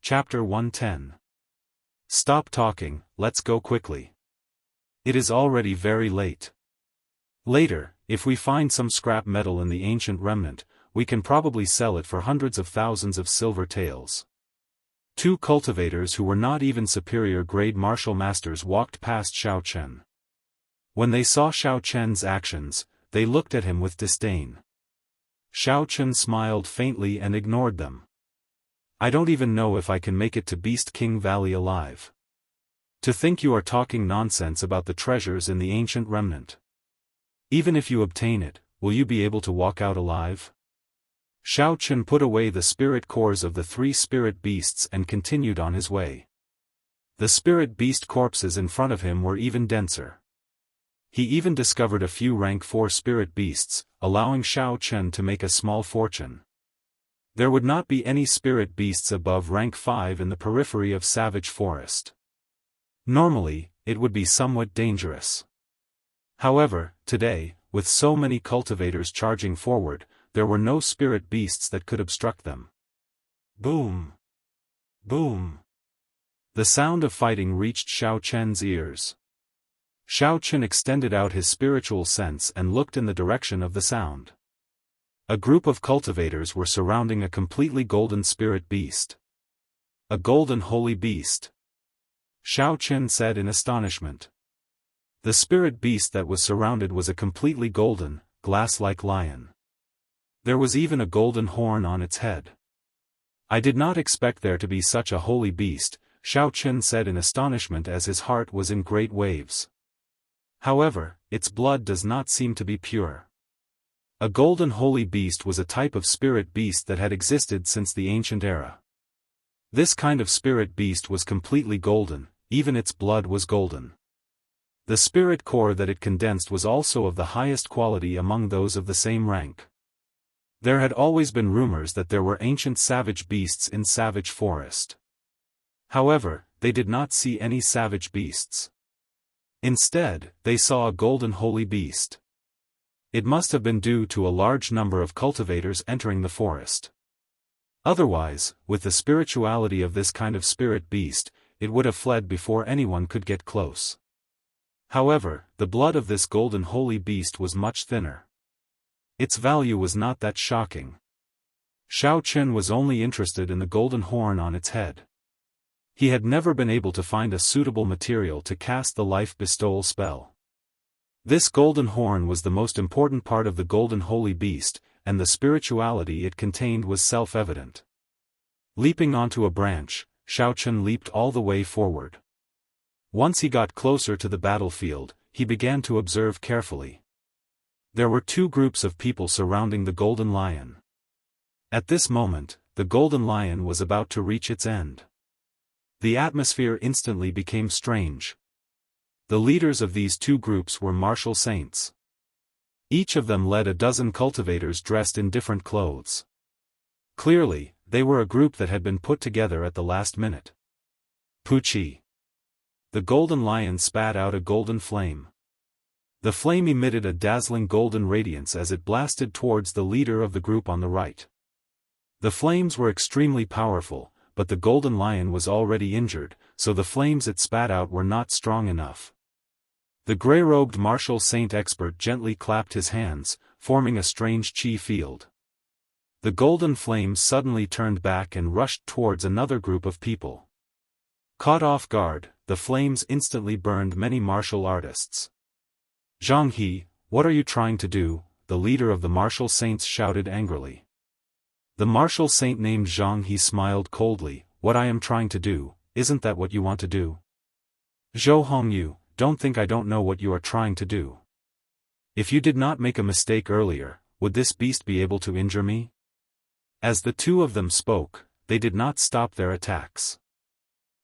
Chapter 110. Stop talking, let's go quickly. It is already very late. Later, if we find some scrap metal in the ancient remnant, we can probably sell it for hundreds of thousands of silver taels. Two cultivators who were not even superior-grade martial masters walked past Xiao Chen. When they saw Xiao Chen's actions, they looked at him with disdain. Xiao Chen smiled faintly and ignored them. I don't even know if I can make it to Beast King Valley alive. To think you are talking nonsense about the treasures in the ancient remnant. Even if you obtain it, will you be able to walk out alive? Xiao Chen put away the spirit cores of the three spirit beasts and continued on his way. The spirit beast corpses in front of him were even denser. He even discovered a few rank 4 spirit beasts, allowing Xiao Chen to make a small fortune. There would not be any spirit beasts above rank 5 in the periphery of Savage Forest. Normally, it would be somewhat dangerous. However, today, with so many cultivators charging forward, there were no spirit beasts that could obstruct them. Boom! Boom! The sound of fighting reached Xiao Chen's ears. Xiao Chen extended out his spiritual sense and looked in the direction of the sound. A group of cultivators were surrounding a completely golden spirit beast. A golden holy beast. Xiao Chen said in astonishment. The spirit beast that was surrounded was a completely golden, glass-like lion. There was even a golden horn on its head. I did not expect there to be such a holy beast, Xiao Chen said in astonishment as his heart was in great waves. However, its blood does not seem to be pure. A golden holy beast was a type of spirit beast that had existed since the ancient era. This kind of spirit beast was completely golden, even its blood was golden. The spirit core that it condensed was also of the highest quality among those of the same rank. There had always been rumors that there were ancient savage beasts in Savage Forest. However, they did not see any savage beasts. Instead, they saw a golden holy beast. It must have been due to a large number of cultivators entering the forest. Otherwise, with the spirituality of this kind of spirit beast, it would have fled before anyone could get close. However, the blood of this golden holy beast was much thinner. Its value was not that shocking. Xiao Chen was only interested in the golden horn on its head. He had never been able to find a suitable material to cast the life bestowal spell. This golden horn was the most important part of the golden holy beast, and the spirituality it contained was self-evident. Leaping onto a branch, Xiao Chen leaped all the way forward. Once he got closer to the battlefield, he began to observe carefully. There were two groups of people surrounding the golden lion. At this moment, the golden lion was about to reach its end. The atmosphere instantly became strange. The leaders of these two groups were martial saints. Each of them led a dozen cultivators dressed in different clothes. Clearly, they were a group that had been put together at the last minute. Puchi. The golden lion spat out a golden flame. The flame emitted a dazzling golden radiance as it blasted towards the leader of the group on the right. The flames were extremely powerful, but the golden lion was already injured, so the flames it spat out were not strong enough. The grey-robed martial saint expert gently clapped his hands, forming a strange chi field. The golden flames suddenly turned back and rushed towards another group of people. Caught off guard, the flames instantly burned many martial artists. Jianghu, what are you trying to do? The leader of the martial saints shouted angrily. The martial saint named Jianghu smiled coldly. What I am trying to do, isn't that what you want to do? Zhou Hongyu, don't think I don't know what you are trying to do. If you did not make a mistake earlier, would this beast be able to injure me? As the two of them spoke, they did not stop their attacks.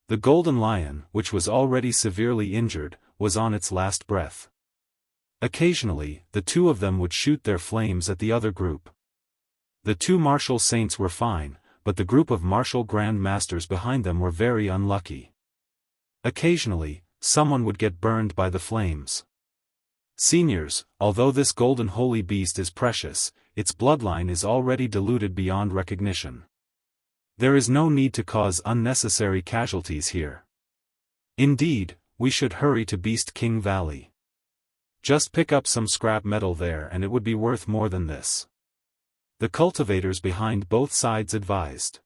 The golden lion, which was already severely injured, was on its last breath. Occasionally, the two of them would shoot their flames at the other group. The two martial saints were fine, but the group of martial grand masters behind them were very unlucky. Occasionally, someone would get burned by the flames. Seniors, although this golden holy beast is precious, its bloodline is already diluted beyond recognition. There is no need to cause unnecessary casualties here. Indeed, we should hurry to Beast King Valley. Just pick up some scrap metal there and it would be worth more than this. The cultivators behind both sides advised.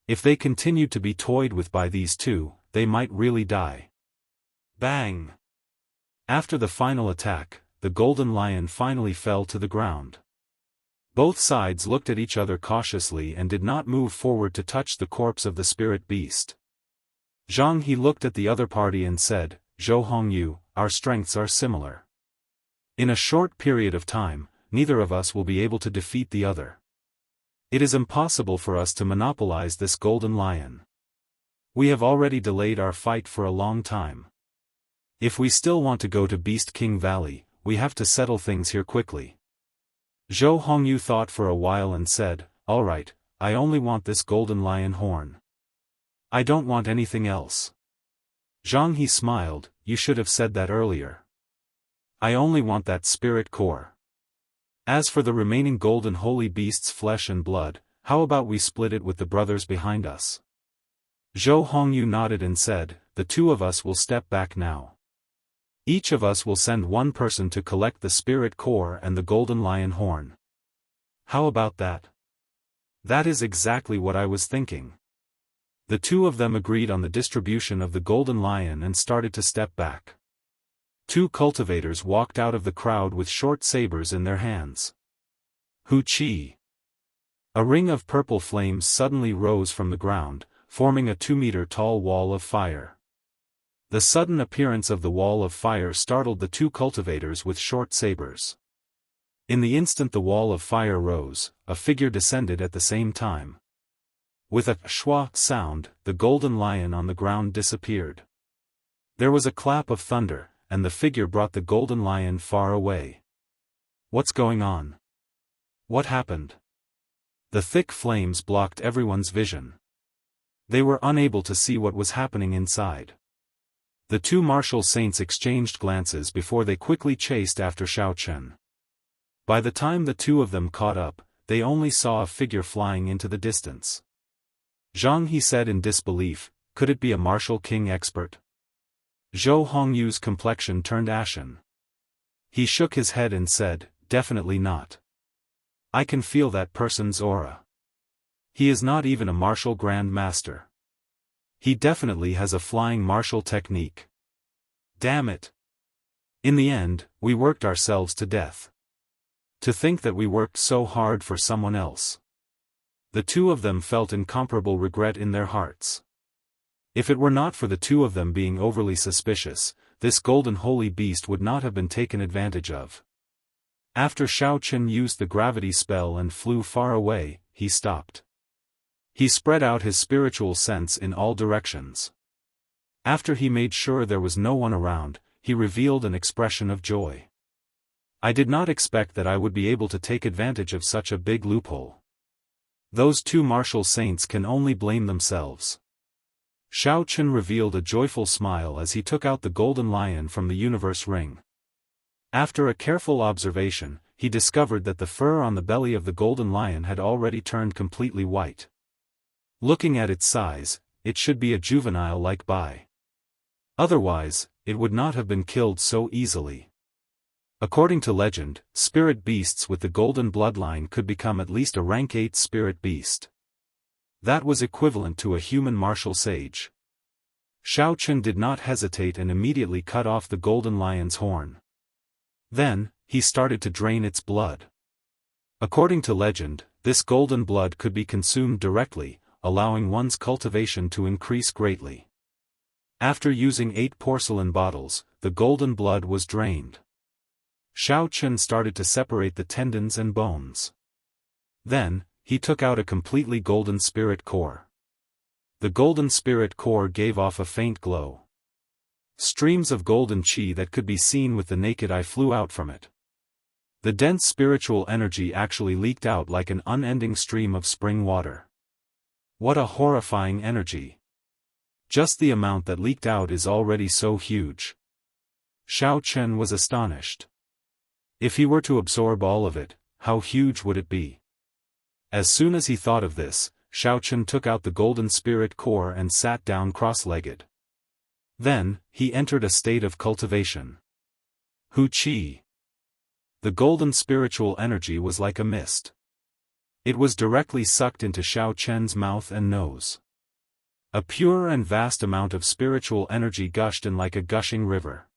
If they continued to be toyed with by these two, they might really die. Bang! After the final attack, the golden lion finally fell to the ground. Both sides looked at each other cautiously and did not move forward to touch the corpse of the spirit beast. Jianghu looked at the other party and said, "Zhou Hongyu, our strengths are similar. In a short period of time, neither of us will be able to defeat the other. It is impossible for us to monopolize this golden lion. We have already delayed our fight for a long time. If we still want to go to Beast King Valley, we have to settle things here quickly." Zhou Hongyu thought for a while and said, "All right, I only want this golden lion horn. I don't want anything else." Jianghu smiled, "You should have said that earlier. I only want that spirit core. As for the remaining golden holy beast's flesh and blood, how about we split it with the brothers behind us?" Zhou Hongyu nodded and said, "The two of us will step back now. Each of us will send one person to collect the spirit core and the golden lion horn. How about that?" "That is exactly what I was thinking." The two of them agreed on the distribution of the golden lion and started to step back. Two cultivators walked out of the crowd with short sabers in their hands. Hu Qi! A ring of purple flames suddenly rose from the ground, forming a 2-meter-tall wall of fire. The sudden appearance of the wall of fire startled the two cultivators with short sabers. In the instant the wall of fire rose, a figure descended at the same time. With a schwa sound, the golden lion on the ground disappeared. There was a clap of thunder, and the figure brought the golden lion far away. What's going on? What happened? The thick flames blocked everyone's vision. They were unable to see what was happening inside. The two martial saints exchanged glances before they quickly chased after Xiaochen. By the time the two of them caught up, they only saw a figure flying into the distance. Jianghu said in disbelief, "Could it be a martial king expert?" Zhou Hongyu's complexion turned ashen. He shook his head and said, "Definitely not. I can feel that person's aura. He is not even a martial grand master. He definitely has a flying martial technique. Damn it. In the end, we worked ourselves to death. To think that we worked so hard for someone else." The two of them felt incomparable regret in their hearts. If it were not for the two of them being overly suspicious, this golden holy beast would not have been taken advantage of. After Xiaochen used the gravity spell and flew far away, he stopped. He spread out his spiritual sense in all directions. After he made sure there was no one around, he revealed an expression of joy. "I did not expect that I would be able to take advantage of such a big loophole. Those two martial saints can only blame themselves." Xiaochen revealed a joyful smile as he took out the golden lion from the universe ring. After a careful observation, he discovered that the fur on the belly of the golden lion had already turned completely white. Looking at its size, it should be a juvenile-like bai. Otherwise, it would not have been killed so easily. According to legend, spirit beasts with the golden bloodline could become at least a rank 8 spirit beast. That was equivalent to a human martial sage. Xiaochen did not hesitate and immediately cut off the golden lion's horn. Then, he started to drain its blood. According to legend, this golden blood could be consumed directly, allowing one's cultivation to increase greatly. After using 8 porcelain bottles, the golden blood was drained. Xiaochen started to separate the tendons and bones. Then, he took out a completely golden spirit core. The golden spirit core gave off a faint glow. Streams of golden qi that could be seen with the naked eye flew out from it. The dense spiritual energy actually leaked out like an unending stream of spring water. What a horrifying energy. Just the amount that leaked out is already so huge. Xiaochen was astonished. If he were to absorb all of it, how huge would it be? As soon as he thought of this, Xiao took out the golden spirit core and sat down cross-legged. Then, he entered a state of cultivation. Hu Qi. The golden spiritual energy was like a mist. It was directly sucked into Xiao Chen's mouth and nose. A pure and vast amount of spiritual energy gushed in like a gushing river.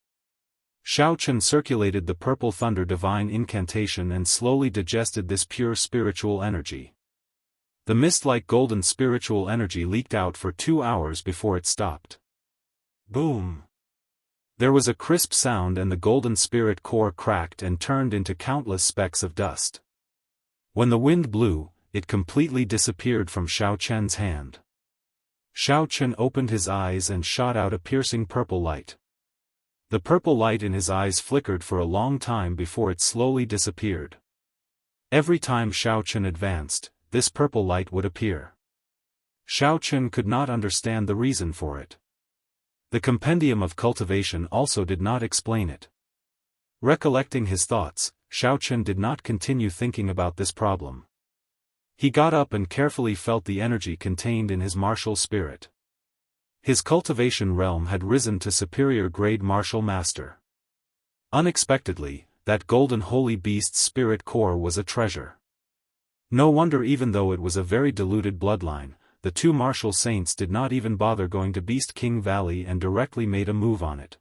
Xiao Chen circulated the purple thunder divine incantation and slowly digested this pure spiritual energy. The mist-like golden spiritual energy leaked out for 2 hours before it stopped. Boom! There was a crisp sound and the golden spirit core cracked and turned into countless specks of dust. When the wind blew, it completely disappeared from Xiao Chen's hand. Xiao Chen opened his eyes and shot out a piercing purple light. The purple light in his eyes flickered for a long time before it slowly disappeared. Every time Xiao Chen advanced, this purple light would appear. Xiao Chen could not understand the reason for it. The compendium of cultivation also did not explain it. Recollecting his thoughts, Xiao Chen did not continue thinking about this problem. He got up and carefully felt the energy contained in his martial spirit. His cultivation realm had risen to superior grade martial master. Unexpectedly, that golden holy beast's spirit core was a treasure. No wonder, even though it was a very diluted bloodline, the two martial saints did not even bother going to Beast King Valley and directly made a move on it.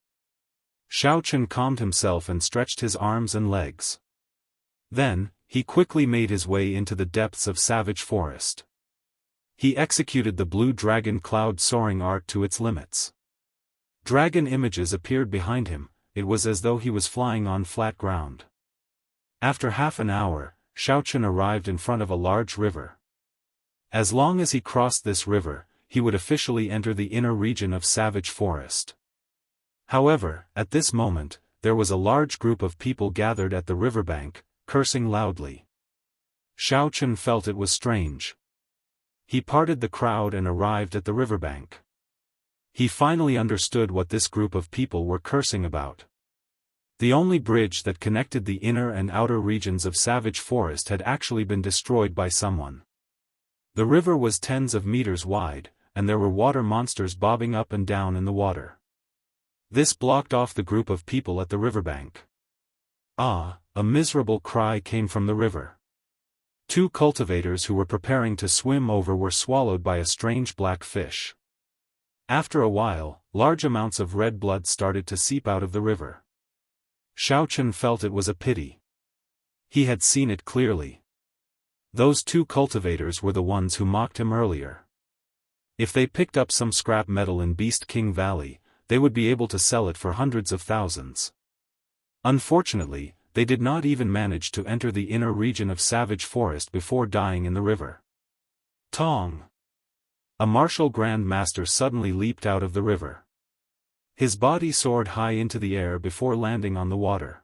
Xiao Chen calmed himself and stretched his arms and legs. Then, he quickly made his way into the depths of Savage Forest. He executed the blue dragon cloud soaring art to its limits. Dragon images appeared behind him, it was as though he was flying on flat ground. After half an hour, Xiao Chen arrived in front of a large river. As long as he crossed this river, he would officially enter the inner region of Savage Forest. However, at this moment, there was a large group of people gathered at the riverbank, cursing loudly. Xiao Chen felt it was strange. He parted the crowd and arrived at the riverbank. He finally understood what this group of people were cursing about. The only bridge that connected the inner and outer regions of Savage Forest had actually been destroyed by someone. The river was tens of meters wide, and there were water monsters bobbing up and down in the water. This blocked off the group of people at the riverbank. Ah! A miserable cry came from the river. Two cultivators who were preparing to swim over were swallowed by a strange black fish. After a while, large amounts of red blood started to seep out of the river. Xiao Chen felt it was a pity. He had seen it clearly. Those two cultivators were the ones who mocked him earlier. If they picked up some scrap metal in Beast King Valley, they would be able to sell it for hundreds of thousands. Unfortunately, they did not even manage to enter the inner region of Savage Forest before dying in the river. Tong! A martial Grand Master suddenly leaped out of the river. His body soared high into the air before landing on the water.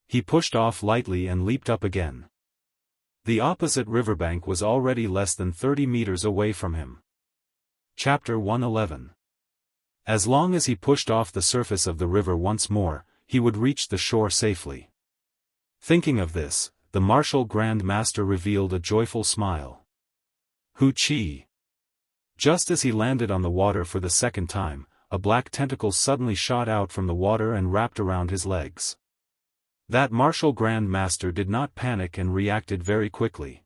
He pushed off lightly and leaped up again. The opposite riverbank was already less than 30 meters away from him. Chapter 111. As long as he pushed off the surface of the river once more, he would reach the shore safely. Thinking of this, the martial Grand Master revealed a joyful smile. Hu Qi. Just as he landed on the water for the second time, a black tentacle suddenly shot out from the water and wrapped around his legs. That martial Grand Master did not panic and reacted very quickly.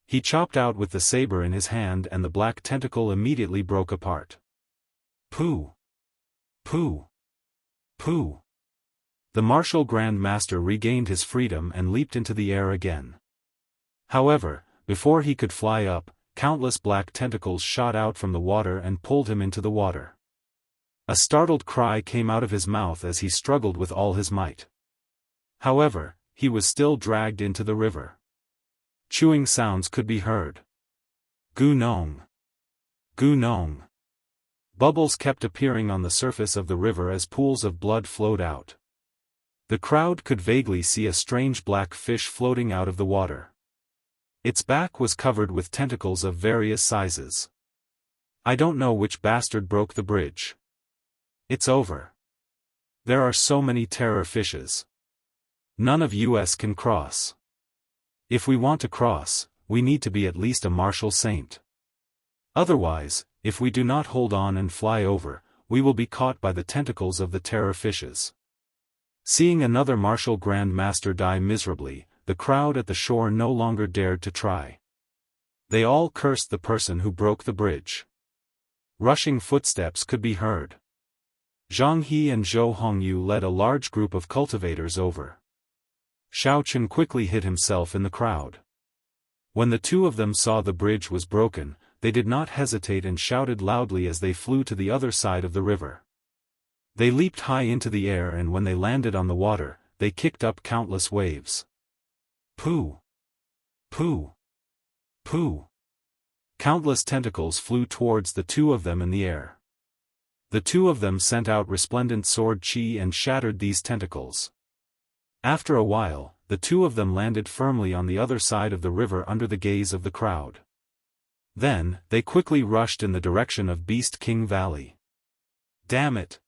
He chopped out with the saber in his hand and the black tentacle immediately broke apart. Pooh! Pooh! Pooh! The martial Grand Master regained his freedom and leaped into the air again. However, before he could fly up, countless black tentacles shot out from the water and pulled him into the water. A startled cry came out of his mouth as he struggled with all his might. However, he was still dragged into the river. Chewing sounds could be heard. Gu Nong! Gu Nong! Bubbles kept appearing on the surface of the river as pools of blood flowed out. The crowd could vaguely see a strange black fish floating out of the water. Its back was covered with tentacles of various sizes. I don't know which bastard broke the bridge. It's over. There are so many terror fishes. None of us can cross. If we want to cross, we need to be at least a martial saint. Otherwise, if we do not hold on and fly over, we will be caught by the tentacles of the terror fishes. Seeing another martial Grand Master die miserably, the crowd at the shore no longer dared to try. They all cursed the person who broke the bridge. Rushing footsteps could be heard. Jianghu and Zhou Hongyu led a large group of cultivators over. Xiao Chen quickly hid himself in the crowd. When the two of them saw the bridge was broken, they did not hesitate and shouted loudly as they flew to the other side of the river. They leaped high into the air, and when they landed on the water, they kicked up countless waves. Pooh! Pooh! Pooh! Countless tentacles flew towards the two of them in the air. The two of them sent out resplendent sword chi and shattered these tentacles. After a while, the two of them landed firmly on the other side of the river under the gaze of the crowd. Then, they quickly rushed in the direction of Beast King Valley. Damn it!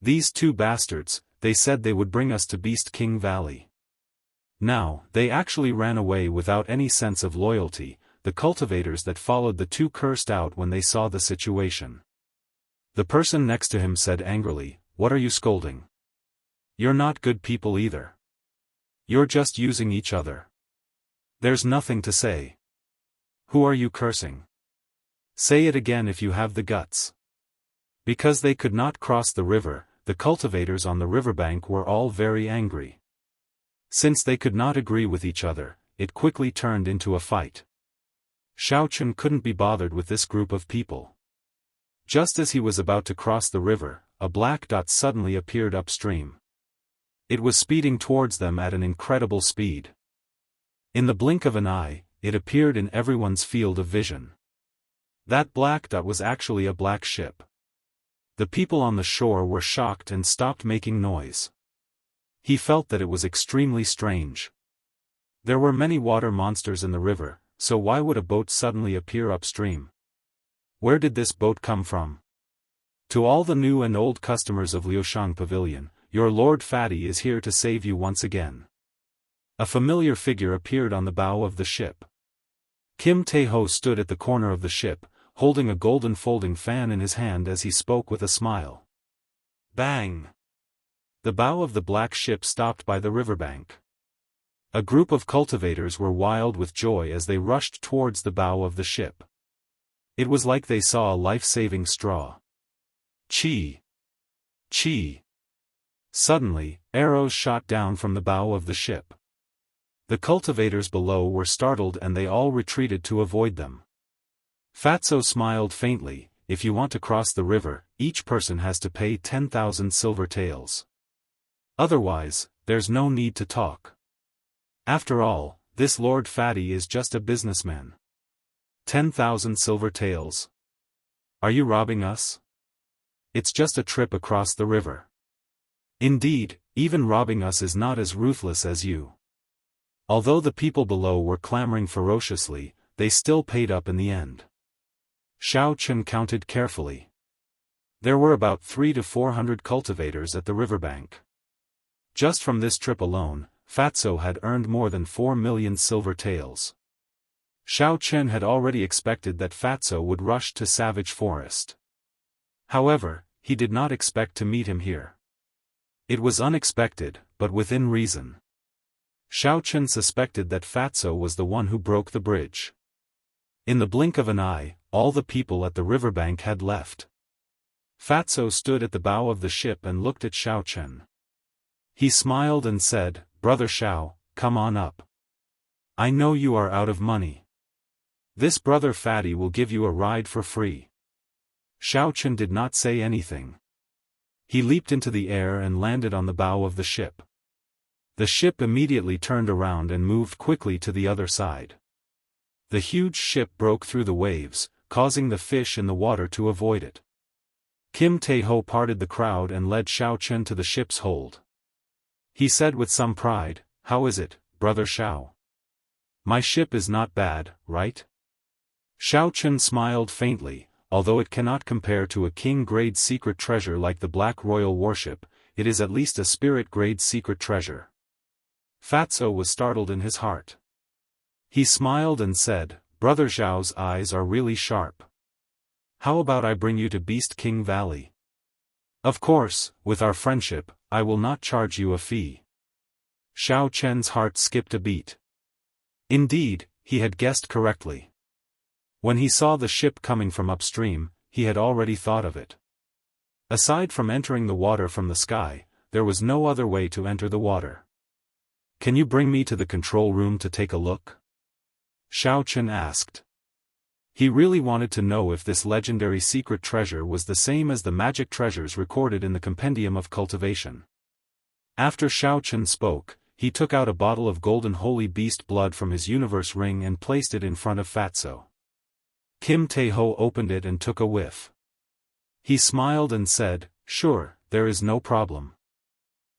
These two bastards, they said they would bring us to Beast King Valley. Now, they actually ran away without any sense of loyalty. The cultivators that followed the two cursed out when they saw the situation. The person next to him said angrily, "What are you scolding? You're not good people either. You're just using each other. There's nothing to say. Who are you cursing? Say it again if you have the guts." Because they could not cross the river, the cultivators on the riverbank were all very angry. Since they could not agree with each other, it quickly turned into a fight. Xiao Chen couldn't be bothered with this group of people. Just as he was about to cross the river, a black dot suddenly appeared upstream. It was speeding towards them at an incredible speed. In the blink of an eye, it appeared in everyone's field of vision. That black dot was actually a black ship. The people on the shore were shocked and stopped making noise. He felt that it was extremely strange. There were many water monsters in the river, so why would a boat suddenly appear upstream? Where did this boat come from? To all the new and old customers of Liushang Pavilion, your Lord Fatty is here to save you once again. A familiar figure appeared on the bow of the ship. Kim Tae-ho stood at the corner of the ship, holding a golden folding fan in his hand as he spoke with a smile. Bang! The bow of the black ship stopped by the riverbank. A group of cultivators were wild with joy as they rushed towards the bow of the ship. It was like they saw a life-saving straw. Chi! Chi! Suddenly, arrows shot down from the bow of the ship. The cultivators below were startled and they all retreated to avoid them. Fatso smiled faintly. If you want to cross the river, each person has to pay 10,000 silver taels. Otherwise, there's no need to talk. After all, this Lord Fatty is just a businessman. 10,000 silver taels. Are you robbing us? It's just a trip across the river. Indeed, even robbing us is not as ruthless as you. Although the people below were clamoring ferociously, they still paid up in the end. Xiao Chen counted carefully. There were about 300 to 400 cultivators at the riverbank. Just from this trip alone, Fatso had earned more than 4 million silver taels. Xiao Chen had already expected that Fatso would rush to Savage Forest. However, he did not expect to meet him here. It was unexpected, but within reason. Xiao Chen suspected that Fatso was the one who broke the bridge. In the blink of an eye, all the people at the riverbank had left. Fatso stood at the bow of the ship and looked at Xiao Chen. He smiled and said, "Brother Xiao, come on up. I know you are out of money. This brother Fatty will give you a ride for free." Xiao Chen did not say anything. He leaped into the air and landed on the bow of the ship. The ship immediately turned around and moved quickly to the other side. The huge ship broke through the waves, causing the fish in the water to avoid it. Kim Tae-ho parted the crowd and led Xiao Chen to the ship's hold. He said with some pride, "How is it, brother Xiao? My ship is not bad, right?" Xiao Chen smiled faintly. Although it cannot compare to a king-grade secret treasure like the Black Royal Warship, it is at least a spirit-grade secret treasure. Fatso was startled in his heart. He smiled and said, "Brother Zhao's eyes are really sharp. How about I bring you to Beast King Valley? Of course, with our friendship, I will not charge you a fee." Xiao Chen's heart skipped a beat. Indeed, he had guessed correctly. When he saw the ship coming from upstream, he had already thought of it. Aside from entering the water from the sky, there was no other way to enter the water. "Can you bring me to the control room to take a look?" Xiao Chen asked. He really wanted to know if this legendary secret treasure was the same as the magic treasures recorded in the Compendium of Cultivation. After Xiao Chen spoke, he took out a bottle of golden holy beast blood from his universe ring and placed it in front of Fatso. Kim Taeho opened it and took a whiff. He smiled and said, "Sure, there is no problem.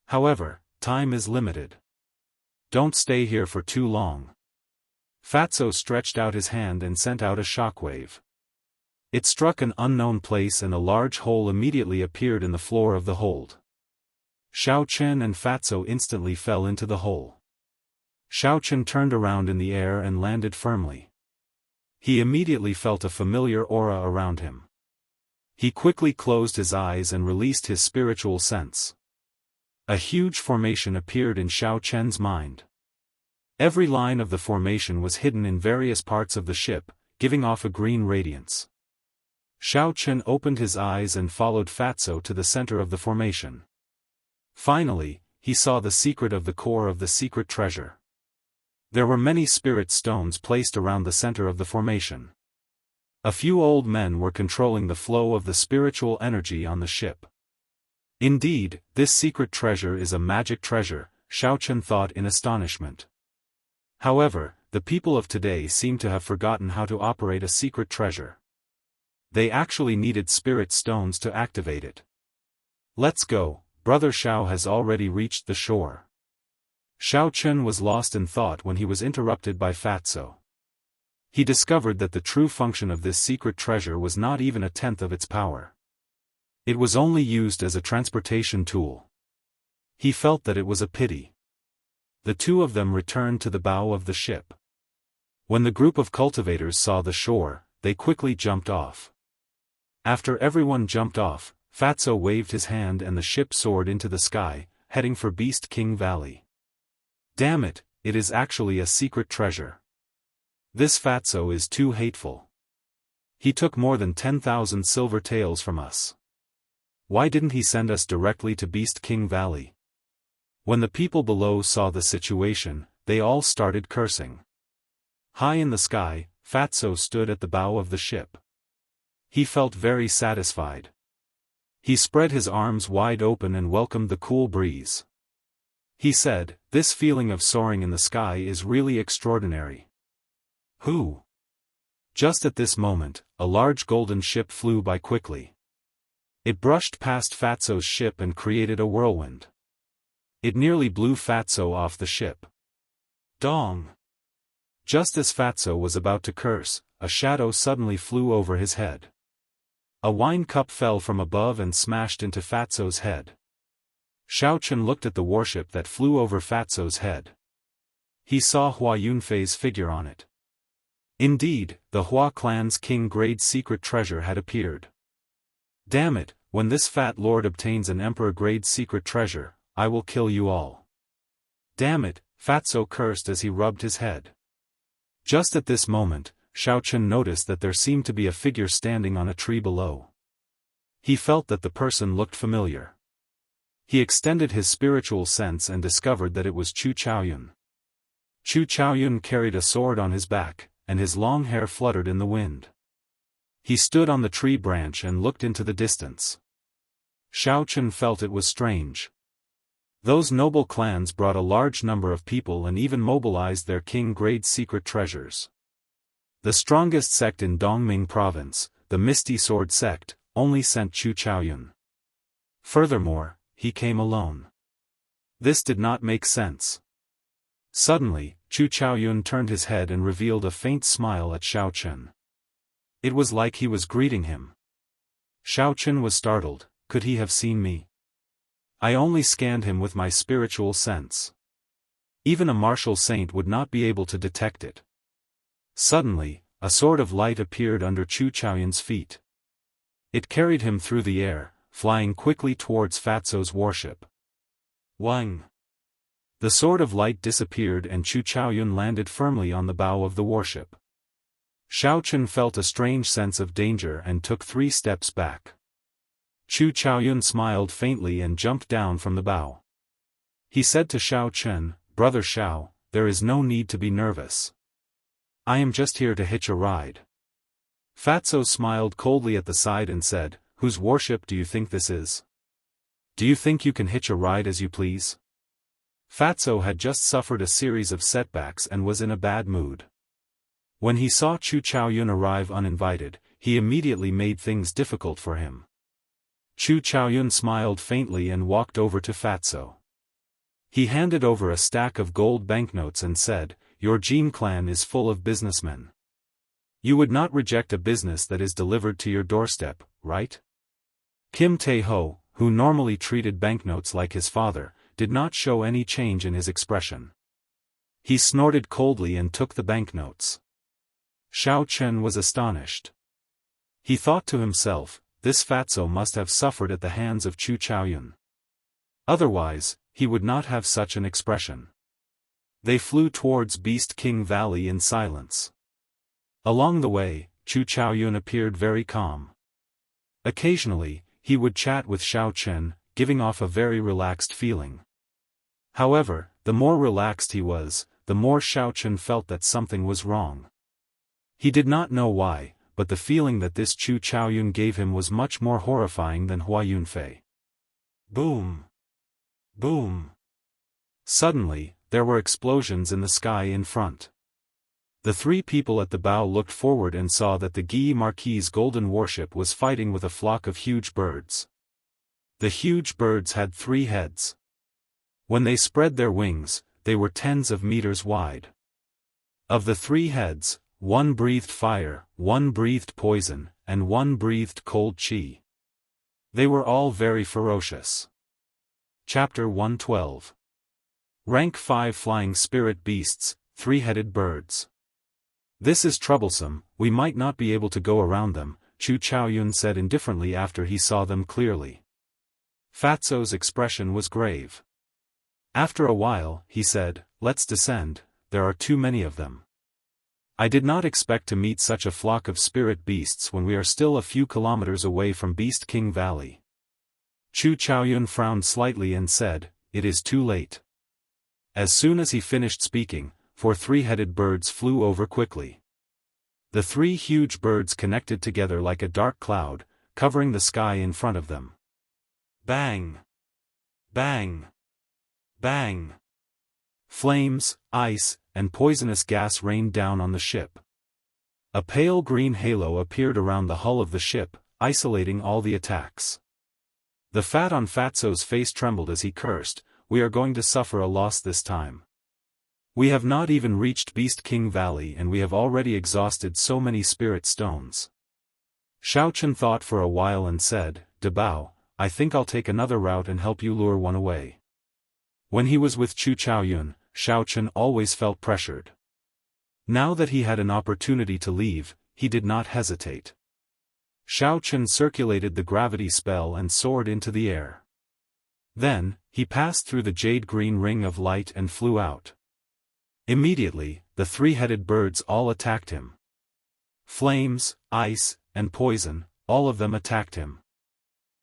However, time is limited. Don't stay here for too long." Fatso stretched out his hand and sent out a shockwave. It struck an unknown place and a large hole immediately appeared in the floor of the hold. Xiao Chen and Fatso instantly fell into the hole. Xiao Chen turned around in the air and landed firmly. He immediately felt a familiar aura around him. He quickly closed his eyes and released his spiritual sense. A huge formation appeared in Xiao Chen's mind. Every line of the formation was hidden in various parts of the ship, giving off a green radiance. Xiao Chen opened his eyes and followed Fatso to the center of the formation. Finally, he saw the secret of the core of the secret treasure. There were many spirit stones placed around the center of the formation. A few old men were controlling the flow of the spiritual energy on the ship. Indeed, this secret treasure is a magic treasure, Xiao Chen thought in astonishment. However, the people of today seem to have forgotten how to operate a secret treasure. They actually needed spirit stones to activate it. "Let's go, Brother Xiao has already reached the shore." Xiao Chen was lost in thought when he was interrupted by Fatso. He discovered that the true function of this secret treasure was not even a tenth of its power. It was only used as a transportation tool. He felt that it was a pity. The two of them returned to the bow of the ship. When the group of cultivators saw the shore, they quickly jumped off. After everyone jumped off, Fatso waved his hand and the ship soared into the sky, heading for Beast King Valley. Damn it, it is actually a secret treasure. This Fatso is too hateful. He took more than 10,000 silver taels from us. Why didn't he send us directly to Beast King Valley? When the people below saw the situation, they all started cursing. High in the sky, Fatso stood at the bow of the ship. He felt very satisfied. He spread his arms wide open and welcomed the cool breeze. He said, "This feeling of soaring in the sky is really extraordinary." Who? Just at this moment, a large golden ship flew by quickly. It brushed past Fatso's ship and created a whirlwind. It nearly blew Fatso off the ship. Dong! Just as Fatso was about to curse, a shadow suddenly flew over his head. A wine cup fell from above and smashed into Fatso's head. Xiao Chen looked at the warship that flew over Fatso's head. He saw Hua Yunfei's figure on it. Indeed, the Hua clan's king-grade secret treasure had appeared. Damn it, when this fat lord obtains an emperor-grade secret treasure, I will kill you all. Damn it, Fatso cursed as he rubbed his head. Just at this moment, Xiao Chen noticed that there seemed to be a figure standing on a tree below. He felt that the person looked familiar. He extended his spiritual sense and discovered that it was Chu Chaoyun. Chu Chaoyun carried a sword on his back, and his long hair fluttered in the wind. He stood on the tree branch and looked into the distance. Xiao Chen felt it was strange. Those noble clans brought a large number of people and even mobilized their king-grade secret treasures. The strongest sect in Dongming province, the Misty Sword sect, only sent Chu Chaoyun. Furthermore, he came alone. This did not make sense. Suddenly, Chu Chaoyun turned his head and revealed a faint smile at Xiao Chen. It was like he was greeting him. Xiao Chen was startled. Could he have seen me? I only scanned him with my spiritual sense. Even a martial saint would not be able to detect it. Suddenly, a sword of light appeared under Chu Chaoyun's feet. It carried him through the air, flying quickly towards Fatso's warship. Wang! The sword of light disappeared and Chu Chaoyun landed firmly on the bow of the warship. Xiaochen felt a strange sense of danger and took 3 steps back. Chu Chaoyun smiled faintly and jumped down from the bow. He said to Xiaochen, "Brother Xiao, there is no need to be nervous. I am just here to hitch a ride." Fatso smiled coldly at the side and said, "Whose warship do you think this is? Do you think you can hitch a ride as you please?" Fatso had just suffered a series of setbacks and was in a bad mood. When he saw Chu Chaoyun arrive uninvited, he immediately made things difficult for him. Chu Chaoyun smiled faintly and walked over to Fatso. He handed over a stack of gold banknotes and said, "Your Jin clan is full of businessmen. You would not reject a business that is delivered to your doorstep, right?" Kim Tae-ho, who normally treated banknotes like his father, did not show any change in his expression. He snorted coldly and took the banknotes. Xiao Chen was astonished. He thought to himself, this Fatso must have suffered at the hands of Chu Chaoyun. Otherwise, he would not have such an expression. They flew towards Beast King Valley in silence. Along the way, Chu Chaoyun appeared very calm. Occasionally, he would chat with Xiao Chen, giving off a very relaxed feeling. However, the more relaxed he was, the more Xiao Chen felt that something was wrong. He did not know why, but the feeling that this Chu Chaoyun gave him was much more horrifying than Hua Yunfei. Boom! Boom! Suddenly, there were explosions in the sky in front. The 3 people at the bow looked forward and saw that the Guy Marquis' golden warship was fighting with a flock of huge birds. The huge birds had 3 heads. When they spread their wings, they were tens of meters wide. Of the 3 heads, 1 breathed fire, 1 breathed poison, and 1 breathed cold chi. They were all very ferocious. Chapter 112. Rank 5 Flying Spirit Beasts, 3-headed birds. "This is troublesome, we might not be able to go around them," Chu Chaoyun said indifferently after he saw them clearly. Fatso's expression was grave. After a while, he said, "Let's descend, there are too many of them. I did not expect to meet such a flock of spirit beasts when we are still a few kilometers away from Beast King Valley." Chu Chaoyun frowned slightly and said, "It is too late." As soon as he finished speaking, 4 3-headed birds flew over quickly. The 3 huge birds connected together like a dark cloud, covering the sky in front of them. Bang! Bang! Bang! Flames, ice, and poisonous gas rained down on the ship. A pale green halo appeared around the hull of the ship, isolating all the attacks. The fat on Fatso's face trembled as he cursed, "We are going to suffer a loss this time. We have not even reached Beast King Valley and we have already exhausted so many spirit stones." Xiao Chen thought for a while and said, "Dabao, I think I'll take another route and help you lure one away." When he was with Chu Chaoyun, Xiao Chen always felt pressured. Now that he had an opportunity to leave, he did not hesitate. Xiao Chen circulated the gravity spell and soared into the air. Then, he passed through the jade-green ring of light and flew out. Immediately, the 3-headed birds all attacked him. Flames, ice, and poison, all of them attacked him.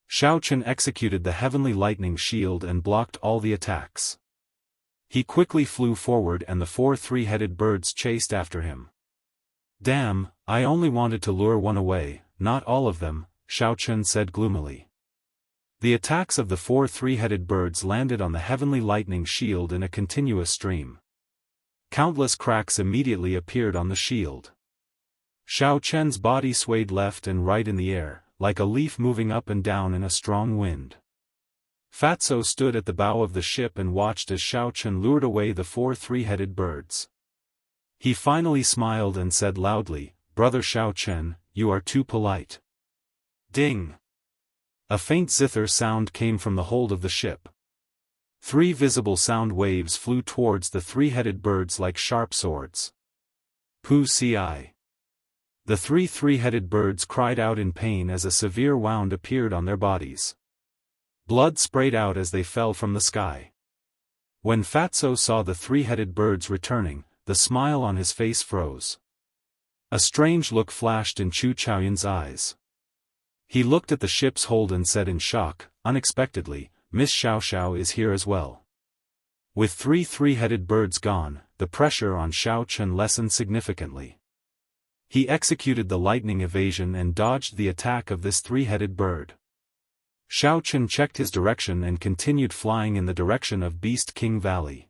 Xiao Chen executed the heavenly lightning shield and blocked all the attacks. He quickly flew forward and the 4 3-headed birds chased after him. "Damn, I only wanted to lure one away, not all of them," Xiao Chen said gloomily. The attacks of the 4 3-headed birds landed on the heavenly lightning shield in a continuous stream. Countless cracks immediately appeared on the shield. Xiao Chen's body swayed left and right in the air, like a leaf moving up and down in a strong wind. Fatso stood at the bow of the ship and watched as Xiao Chen lured away the 4 3-headed birds. He finally smiled and said loudly, "Brother Xiao Chen, you are too polite." Ding! A faint zither sound came from the hold of the ship. 3 visible sound waves flew towards the 3-headed birds like sharp swords. Pu ci. The three-headed birds cried out in pain as a severe wound appeared on their bodies. Blood sprayed out as they fell from the sky. When Fatso saw the three-headed birds returning, the smile on his face froze. A strange look flashed in Chu Chaoyun's eyes. He looked at the ship's hold and said in shock, unexpectedly, Miss Xiaoxiao is here as well. With three-headed birds gone, the pressure on Xiao Chen lessened significantly. He executed the lightning evasion and dodged the attack of this three-headed bird. Xiao Chen checked his direction and continued flying in the direction of Beast King Valley.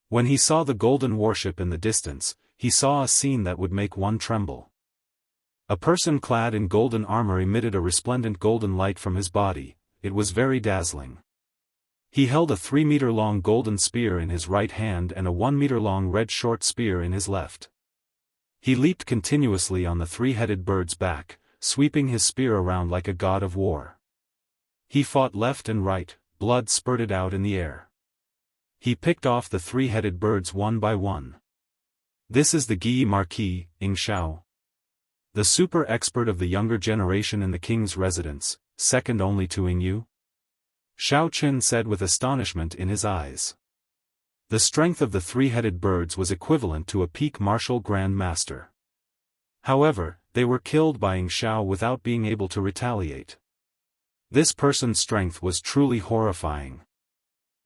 When he saw the golden warship in the distance, he saw a scene that would make one tremble. A person clad in golden armor emitted a resplendent golden light from his body. It was very dazzling. He held a 3-meter-long golden spear in his right hand and a 1-meter-long red short spear in his left. He leaped continuously on the three-headed bird's back, sweeping his spear around like a god of war. He fought left and right, blood spurted out in the air. He picked off the three-headed birds one by one. This is the Guyi Marquis, Ing Shao. The super expert of the younger generation in the king's residence, second only to Ing Yu. Xiao Chen said with astonishment in his eyes. The strength of the three-headed birds was equivalent to a peak martial grand master. However, they were killed by Ing Shao without being able to retaliate. This person's strength was truly horrifying.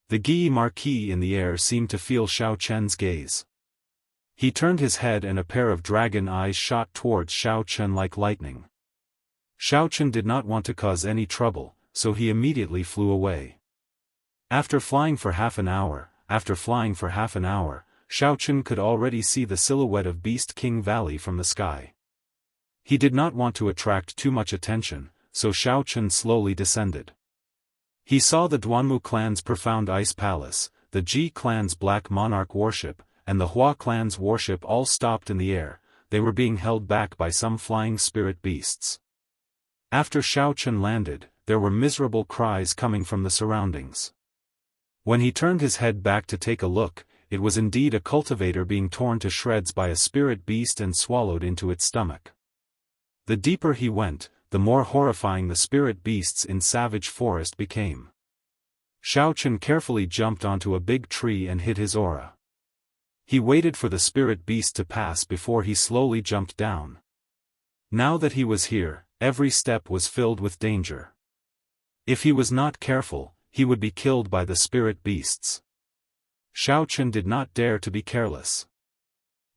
The Guyi Marquis in the air seemed to feel Xiao Chen's gaze. He turned his head and a pair of dragon eyes shot towards Xiao Chen like lightning. Xiao Chen did not want to cause any trouble, so he immediately flew away. After flying for half an hour, Xiao Chen could already see the silhouette of Beast King Valley from the sky. He did not want to attract too much attention, so Xiao Chen slowly descended. He saw the Duanmu clan's profound ice palace, the Ji clan's black monarch warship, and the Hua clan's warship all stopped in the air. They were being held back by some flying spirit beasts. After Xiao Chen landed, there were miserable cries coming from the surroundings. When he turned his head back to take a look, it was indeed a cultivator being torn to shreds by a spirit beast and swallowed into its stomach. The deeper he went, the more horrifying the spirit beasts in Savage Forest became. Xiao Chen carefully jumped onto a big tree and hid his aura. He waited for the spirit beast to pass before he slowly jumped down. Now that he was here, every step was filled with danger. If he was not careful, he would be killed by the spirit beasts. Xiao Chen did not dare to be careless.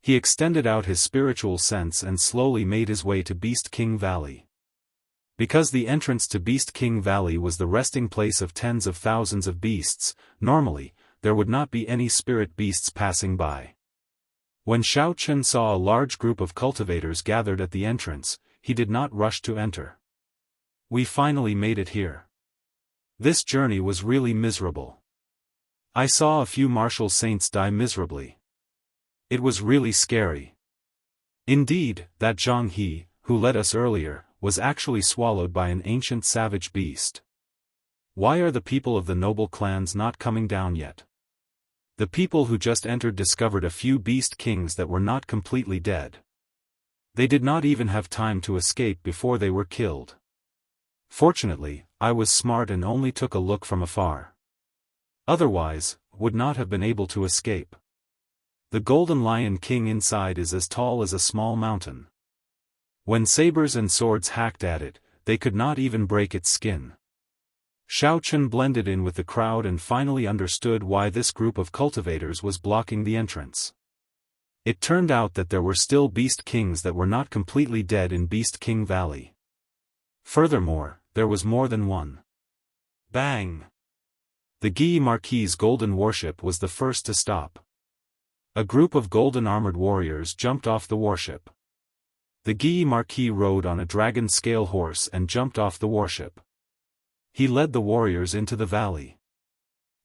He extended out his spiritual sense and slowly made his way to Beast King Valley. Because the entrance to Beast King Valley was the resting place of tens of thousands of beasts, normally, there would not be any spirit beasts passing by. When Xiao Chen saw a large group of cultivators gathered at the entrance, he did not rush to enter. We finally made it here. This journey was really miserable. I saw a few martial saints die miserably. It was really scary. Indeed, that Zhang He, who led us earlier, was actually swallowed by an ancient savage beast. Why are the people of the noble clans not coming down yet? The people who just entered discovered a few beast kings that were not completely dead. They did not even have time to escape before they were killed. Fortunately, I was smart and only took a look from afar. Otherwise, would not have been able to escape. The Golden Lion King inside is as tall as a small mountain. When sabers and swords hacked at it, they could not even break its skin. Xiao Chen blended in with the crowd and finally understood why this group of cultivators was blocking the entrance. It turned out that there were still beast kings that were not completely dead in Beast King Valley. Furthermore, there was more than one. Bang! The Guyi Marquis' golden warship was the first to stop. A group of golden armored warriors jumped off the warship. The Guyi Marquis rode on a dragon scale horse and jumped off the warship. He led the warriors into the valley.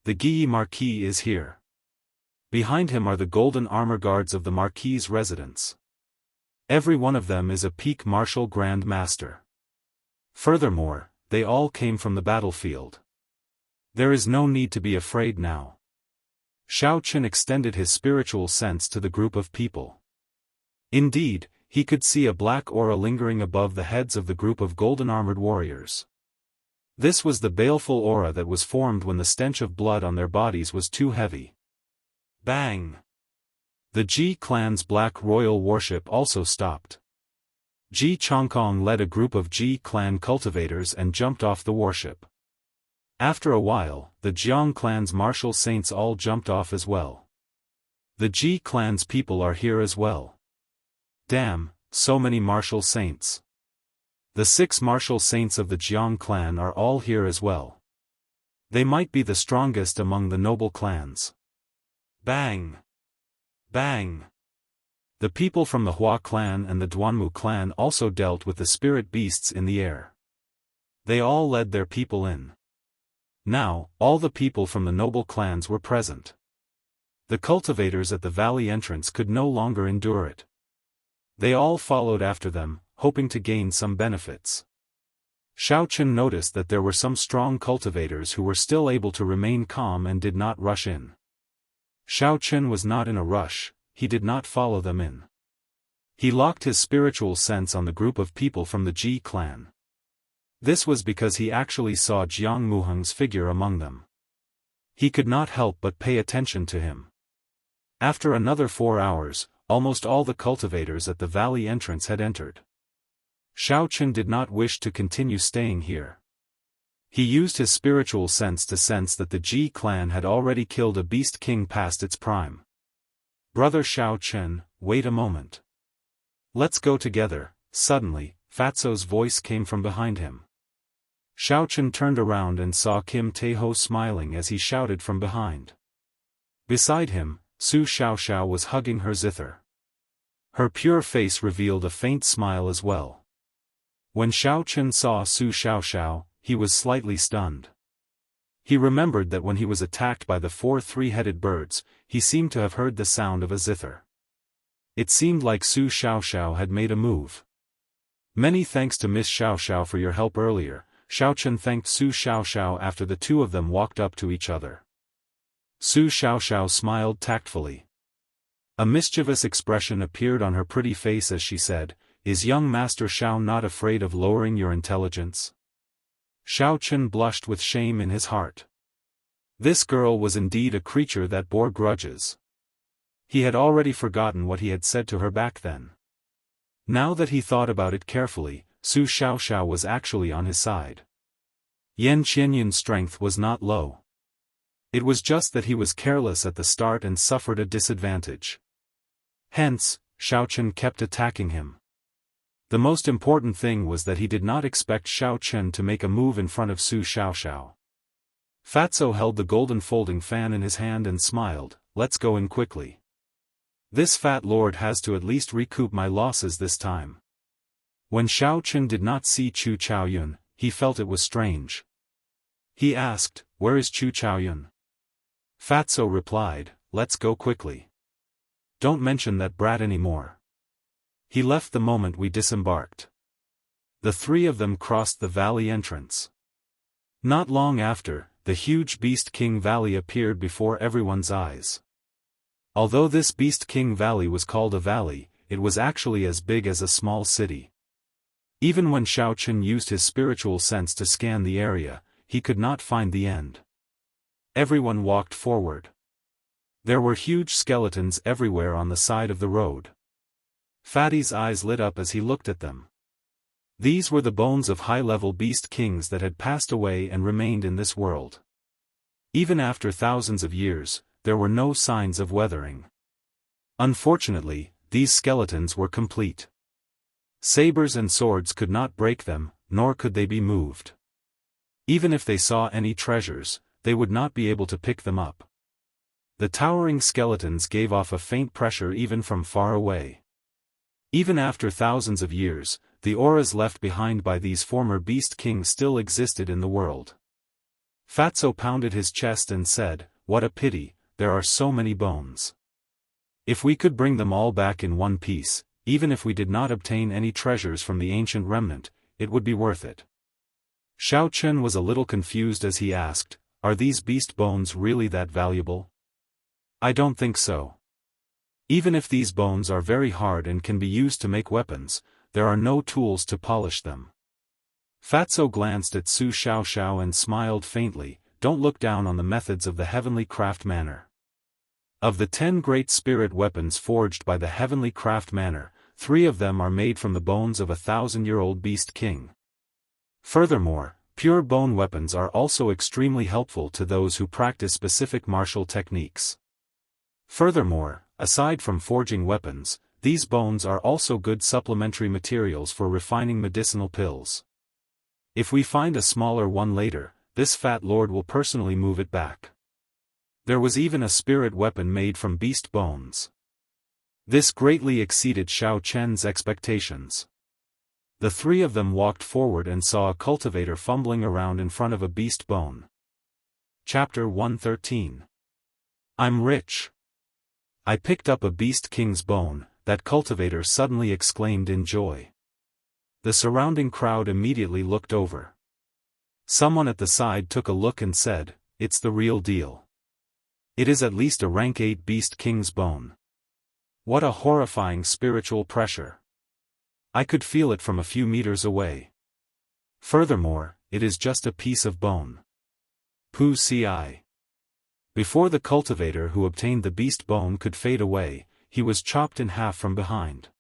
The Guyi Marquis is here. Behind him are the golden armor guards of the Marquis' residence. Every one of them is a peak martial grand master. Furthermore, they all came from the battlefield. There is no need to be afraid now. Xiao Chen extended his spiritual sense to the group of people. Indeed, he could see a black aura lingering above the heads of the group of golden-armored warriors. This was the baleful aura that was formed when the stench of blood on their bodies was too heavy. Bang! The Ji clan's black royal worship also stopped. Ji Chongkong led a group of Ji clan cultivators and jumped off the worship. After a while, the Jiang clan's martial saints all jumped off as well. The Ji clan's people are here as well. Damn, so many martial saints. The 6 martial saints of the Jiang clan are all here as well. They might be the strongest among the noble clans. Bang! Bang! The people from the Hua clan and the Duanmu clan also dealt with the spirit beasts in the air. They all led their people in. Now, all the people from the noble clans were present. The cultivators at the valley entrance could no longer endure it. They all followed after them, hoping to gain some benefits. Xiao Chen noticed that there were some strong cultivators who were still able to remain calm and did not rush in. Xiao Chen was not in a rush, he did not follow them in. He locked his spiritual sense on the group of people from the Ji clan. This was because he actually saw Jiang Muheng's figure among them. He could not help but pay attention to him. After another 4 hours, almost all the cultivators at the valley entrance had entered. Xiao Chen did not wish to continue staying here. He used his spiritual sense to sense that the Ji clan had already killed a beast king past its prime. Brother Xiao Chen, wait a moment. Let's go together. Suddenly, Fatso's voice came from behind him. Xiao Chen turned around and saw Kim Taeho smiling as he shouted from behind. Beside him, Su Xiaoxiao was hugging her zither. Her pure face revealed a faint smile as well. When Xiao Chen saw Su Xiaoxiao, he was slightly stunned. He remembered that when he was attacked by the 4 three-headed birds, he seemed to have heard the sound of a zither. It seemed like Su Xiaoxiao had made a move. Many thanks to Miss Xiaoxiao for your help earlier. Xiao Chen thanked Su Xiaoxiao after the two of them walked up to each other. Su Xiaoxiao smiled tactfully. A mischievous expression appeared on her pretty face as she said, "Is young Master Xiao not afraid of lowering your intelligence?" Xiao Chen blushed with shame in his heart. This girl was indeed a creature that bore grudges. He had already forgotten what he had said to her back then. Now that he thought about it carefully, Su Xiaoxiao was actually on his side. Yan Qianyun's strength was not low. It was just that he was careless at the start and suffered a disadvantage. Hence, Xiao Chen kept attacking him. The most important thing was that he did not expect Xiao Chen to make a move in front of Su Xiaoxiao. Fatso held the golden folding fan in his hand and smiled, "Let's go in quickly. This fat lord has to at least recoup my losses this time." When Xiao Chen did not see Chu Chaoyun, he felt it was strange. He asked, "Where is Chu Chaoyun?" Fatso replied, "Let's go quickly. Don't mention that brat anymore. He left the moment we disembarked." The 3 of them crossed the valley entrance. Not long after, the huge Beast King Valley appeared before everyone's eyes. Although this Beast King Valley was called a valley, it was actually as big as a small city. Even when Xiao Chen used his spiritual sense to scan the area, he could not find the end. Everyone walked forward. There were huge skeletons everywhere on the side of the road. Fatty's eyes lit up as he looked at them. These were the bones of high-level beast kings that had passed away and remained in this world. Even after thousands of years, there were no signs of weathering. Unfortunately, these skeletons were complete. Sabers and swords could not break them, nor could they be moved. Even if they saw any treasures, they would not be able to pick them up. The towering skeletons gave off a faint pressure even from far away. Even after thousands of years, the auras left behind by these former beast kings still existed in the world. Fatso pounded his chest and said, "What a pity, there are so many bones. If we could bring them all back in one piece, even if we did not obtain any treasures from the ancient remnant, it would be worth it." Xiao Chen was a little confused as he asked, "Are these beast bones really that valuable?" "I don't think so. Even if these bones are very hard and can be used to make weapons, there are no tools to polish them. Fatso glanced at Su Xiaoxiao and smiled faintly. Don't look down on the methods of the heavenly craft manner. Of the 10 great spirit weapons forged by the heavenly craft manner, 3 of them are made from the bones of a 1,000-year-old beast king. Furthermore, pure bone weapons are also extremely helpful to those who practice specific martial techniques. Furthermore, aside from forging weapons, these bones are also good supplementary materials for refining medicinal pills. If we find a smaller one later, this fat lord will personally move it back. There was even a spirit weapon made from beast bones. This greatly exceeded Xiao Chen's expectations. The 3 of them walked forward and saw a cultivator fumbling around in front of a beast bone. Chapter 113. I'm rich. I picked up a beast king's bone, that cultivator suddenly exclaimed in joy. The surrounding crowd immediately looked over. Someone at the side took a look and said, "It's the real deal. It is at least a rank 8 beast king's bone." What a horrifying spiritual pressure. I could feel it from a few meters away. Furthermore, it is just a piece of bone. Pu ci. Before the cultivator who obtained the beast bone could fade away, he was chopped in half from behind.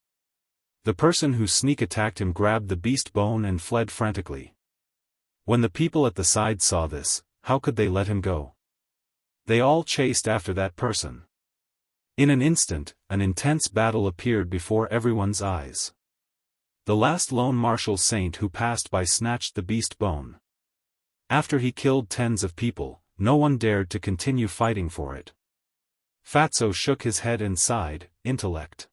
The person who sneak attacked him grabbed the beast bone and fled frantically. When the people at the side saw this, how could they let him go? They all chased after that person. In an instant, an intense battle appeared before everyone's eyes. The last lone martial saint who passed by snatched the beast bone. After he killed tens of people, no one dared to continue fighting for it. Fatso shook his head and sighed, "Intellect.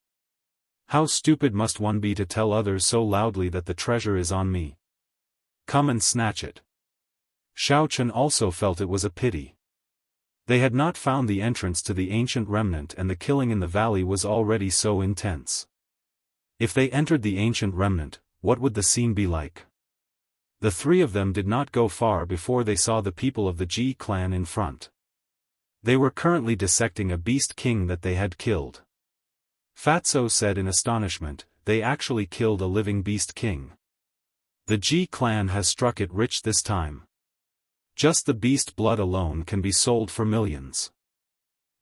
How stupid must one be to tell others so loudly that the treasure is on me? Come and snatch it." Xiao Chen also felt it was a pity. They had not found the entrance to the ancient remnant and the killing in the valley was already so intense. If they entered the ancient remnant, what would the scene be like? The 3 of them did not go far before they saw the people of the Ji clan in front. They were currently dissecting a beast king that they had killed. Fatso said in astonishment, "They actually killed a living beast king. The Ji clan has struck it rich this time. Just the beast blood alone can be sold for millions.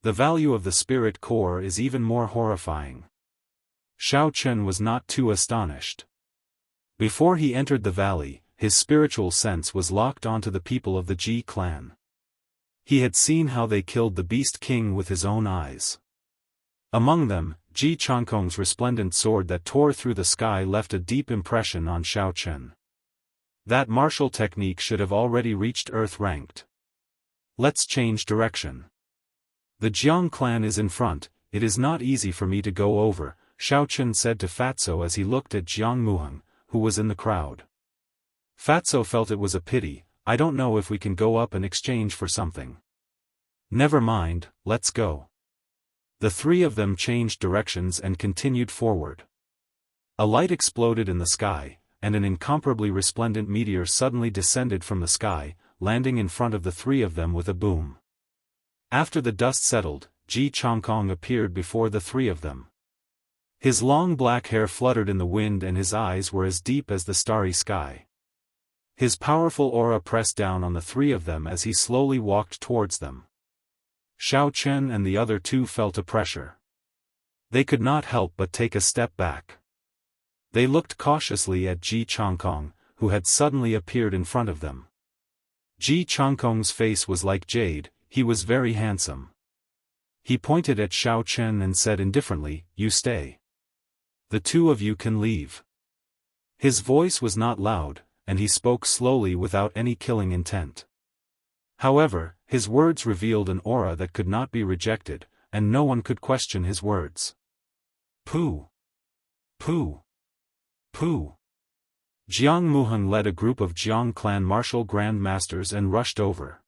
The value of the spirit core is even more horrifying." Xiao Chen was not too astonished. Before he entered the valley, his spiritual sense was locked onto the people of the Ji clan. He had seen how they killed the beast king with his own eyes. Among them, Ji Changkong's resplendent sword that tore through the sky left a deep impression on Xiao Chen. That martial technique should have already reached Earth ranked. Let's change direction. The Jiang clan is in front, it is not easy for me to go over, Xiao Chen said to Fatso as he looked at Jianghu, who was in the crowd. Fatso felt it was a pity, I don't know if we can go up and exchange for something. Never mind, let's go. The 3 of them changed directions and continued forward. A light exploded in the sky, and an incomparably resplendent meteor suddenly descended from the sky, landing in front of the 3 of them with a boom. After the dust settled, Ji Changkong appeared before the 3 of them. His long black hair fluttered in the wind and his eyes were as deep as the starry sky. His powerful aura pressed down on the 3 of them as he slowly walked towards them. Xiao Chen and the other 2 felt a pressure. They could not help but take a step back. They looked cautiously at Ji Changkong, who had suddenly appeared in front of them. Ji Changkong's face was like jade, he was very handsome. He pointed at Xiao Chen and said indifferently, "You stay. The 2 of you can leave." His voice was not loud, and he spoke slowly without any killing intent. However, his words revealed an aura that could not be rejected, and no one could question his words. Pooh! Pooh! Pooh! Jiang Muheng led a group of Jiang clan martial grandmasters and rushed over.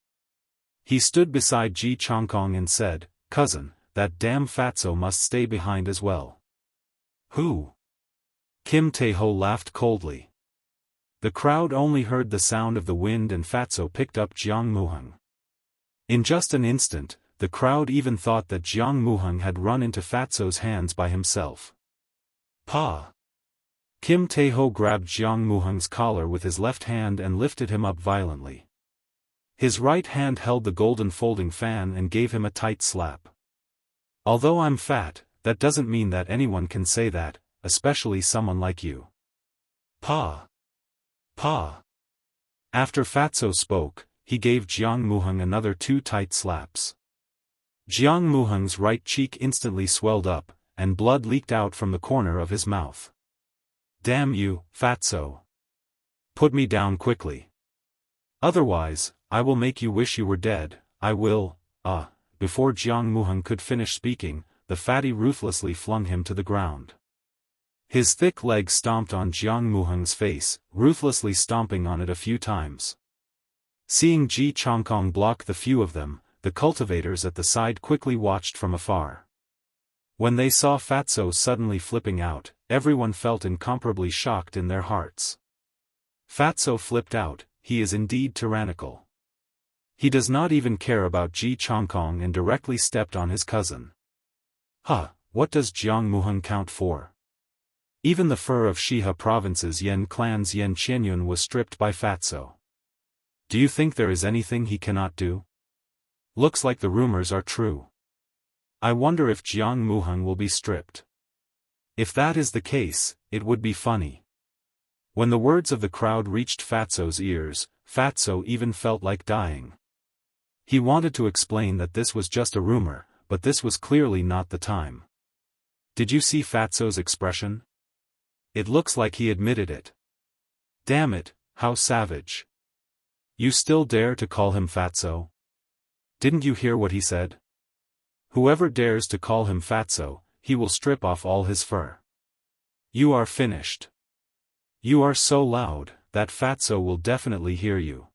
He stood beside Ji Changkong and said, "Cousin, that damn Fatso must stay behind as well." "Who?" Kim Tae-ho laughed coldly. The crowd only heard the sound of the wind and Fatso picked up Jiang Muheng. In just an instant, the crowd even thought that Jiang Muheng had run into Fatso's hands by himself. Pa! Kim Tae-ho grabbed Jiang Muheng's collar with his left hand and lifted him up violently. His right hand held the golden folding fan and gave him a tight slap. Although I'm fat, that doesn't mean that anyone can say that, especially someone like you. Pa! Pa! After Fatso spoke, he gave Jiang Muheng another 2 tight slaps. Jiang Muheng's right cheek instantly swelled up, and blood leaked out from the corner of his mouth. Damn you, Fatso! Put me down quickly. Otherwise, I will make you wish you were dead, I will. Before Jiang Muheng could finish speaking, the fatty ruthlessly flung him to the ground. His thick legs stomped on Jiang Muheng's face, ruthlessly stomping on it a few times. Seeing Ji Chongkong block the few of them, the cultivators at the side quickly watched from afar. When they saw Fatso suddenly flipping out, everyone felt incomparably shocked in their hearts. Fatso flipped out, he is indeed tyrannical. He does not even care about Ji Chongkong and directly stepped on his cousin. What does Jiang Muheng count for? Even the fur of Shiha province's Yen clan's Yen Qianyun was stripped by Fatso. Do you think there is anything he cannot do? Looks like the rumors are true. I wonder if Jiang Muheng will be stripped. If that is the case, it would be funny. When the words of the crowd reached Fatso's ears, Fatso even felt like dying. He wanted to explain that this was just a rumor, but this was clearly not the time. Did you see Fatso's expression? It looks like he admitted it. Damn it, how savage. You still dare to call him Fatso? Didn't you hear what he said? Whoever dares to call him Fatso, he will strip off all his fur. You are finished. You are so loud, that Fatso will definitely hear you.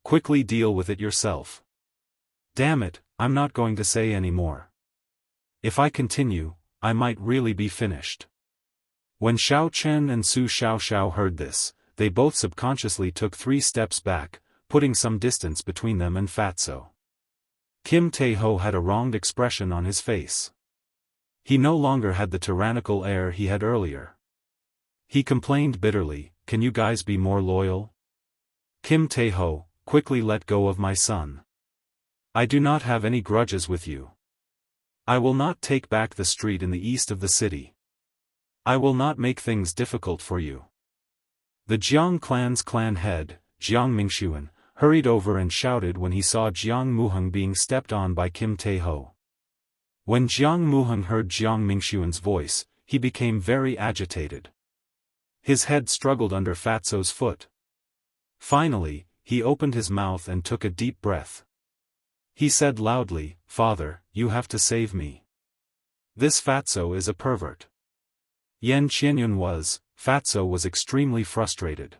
Quickly deal with it yourself. Damn it, I'm not going to say any more. If I continue, I might really be finished. When Xiao Chen and Su Xiaoxiao heard this, they both subconsciously took 3 steps back, putting some distance between them and Fatso. Kim Tae-ho had a wronged expression on his face. He no longer had the tyrannical air he had earlier. He complained bitterly, "Can you guys be more loyal? Kim Tae-ho, quickly let go of my son. I do not have any grudges with you. I will not take back the street in the east of the city. I will not make things difficult for you." The Jiang clan's clan head, Jiang Mingxuan, hurried over and shouted when he saw Jiang Muheng being stepped on by Kim Tae-ho. When Jiang Muheng heard Jiang Mingxuan's voice, he became very agitated. His head struggled under Fatso's foot. Finally, he opened his mouth and took a deep breath. He said loudly, "Father, you have to save me. This Fatso is a pervert." Yen Qianyun Fatso was extremely frustrated.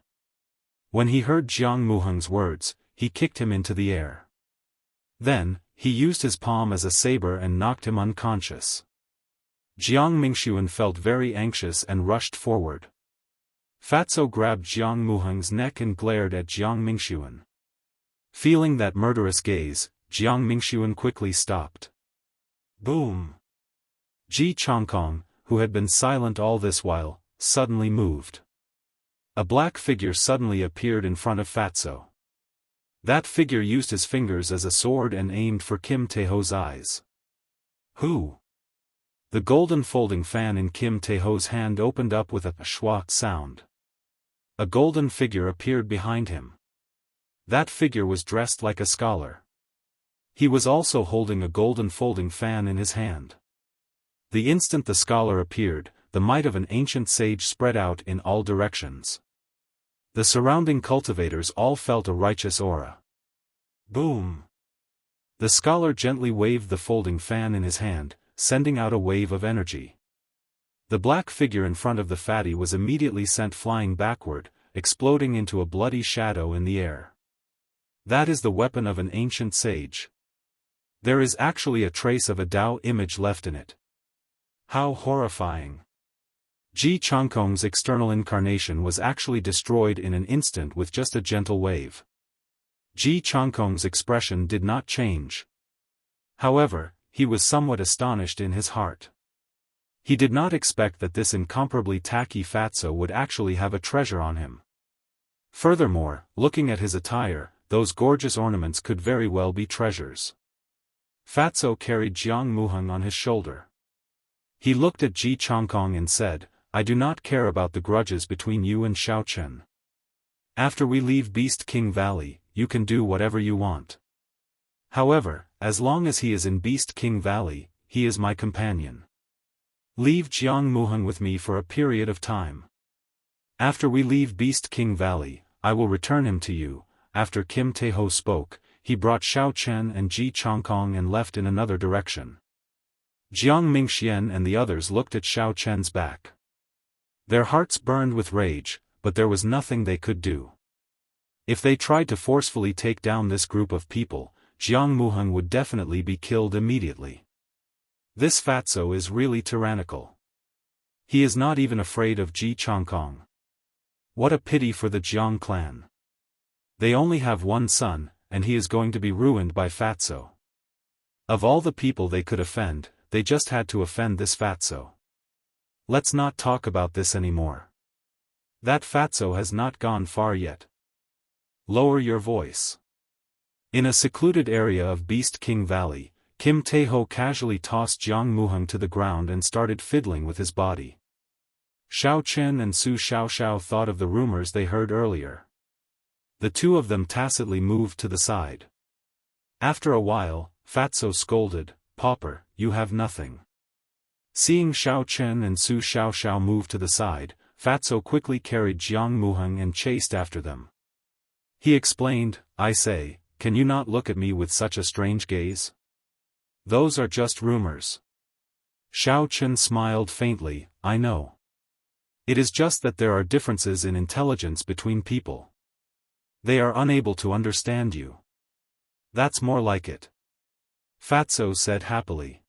When he heard Jiang Muheng's words, he kicked him into the air. Then, he used his palm as a saber and knocked him unconscious. Jiang Mingxuan felt very anxious and rushed forward. Fatso grabbed Jiang Muheng's neck and glared at Jiang Mingxuan. Feeling that murderous gaze, Jiang Mingxuan quickly stopped. Boom! Ji Chongkong, who had been silent all this while, suddenly moved. A black figure suddenly appeared in front of Fatso. That figure used his fingers as a sword and aimed for Kim Tae-ho's eyes. Who? The golden folding fan in Kim Tae-ho's hand opened up with a schwa sound. A golden figure appeared behind him. That figure was dressed like a scholar. He was also holding a golden folding fan in his hand. The instant the scholar appeared, the might of an ancient sage spread out in all directions. The surrounding cultivators all felt a righteous aura. Boom! The scholar gently waved the folding fan in his hand, sending out a wave of energy. The black figure in front of the fatty was immediately sent flying backward, exploding into a bloody shadow in the air. That is the weapon of an ancient sage. There is actually a trace of a Dao image left in it. How horrifying! Ji Chongkong's external incarnation was actually destroyed in an instant with just a gentle wave. Ji Chongkong's expression did not change. However, he was somewhat astonished in his heart. He did not expect that this incomparably tacky fatso would actually have a treasure on him. Furthermore, looking at his attire, those gorgeous ornaments could very well be treasures. Fatso carried Jiang Muheng on his shoulder. He looked at Ji Chongkong and said, "I do not care about the grudges between you and Xiao Chen. After we leave Beast King Valley, you can do whatever you want. However, as long as he is in Beast King Valley, he is my companion. Leave Jiang Muheng with me for a period of time. After we leave Beast King Valley, I will return him to you." After Kim Taeho spoke, he brought Xiao Chen and Ji Chongkong and left in another direction. Jiang Mingxian and the others looked at Xiao Chen's back. Their hearts burned with rage, but there was nothing they could do. If they tried to forcefully take down this group of people, Jiang Muheng would definitely be killed immediately. This fatso is really tyrannical. He is not even afraid of Ji Chongkong. What a pity for the Jiang clan. They only have one son, and he is going to be ruined by fatso. Of all the people they could offend, they just had to offend this fatso. Let's not talk about this anymore. That fatso has not gone far yet. Lower your voice. In a secluded area of Beast King Valley, Kim Taeho casually tossed Jiang Muheng to the ground and started fiddling with his body. Xiao Chen and Su Xiaoxiao thought of the rumors they heard earlier. The two of them tacitly moved to the side. After a while, fatso scolded, "Pauper, you have nothing." Seeing Xiao Chen and Su Xiaoxiao move to the side, fatso quickly carried Jiang Muheng and chased after them. He explained, "I say, can you not look at me with such a strange gaze? Those are just rumors." Xiao Chen smiled faintly, "I know. It is just that there are differences in intelligence between people. They are unable to understand you. That's more like it." Fatso said happily.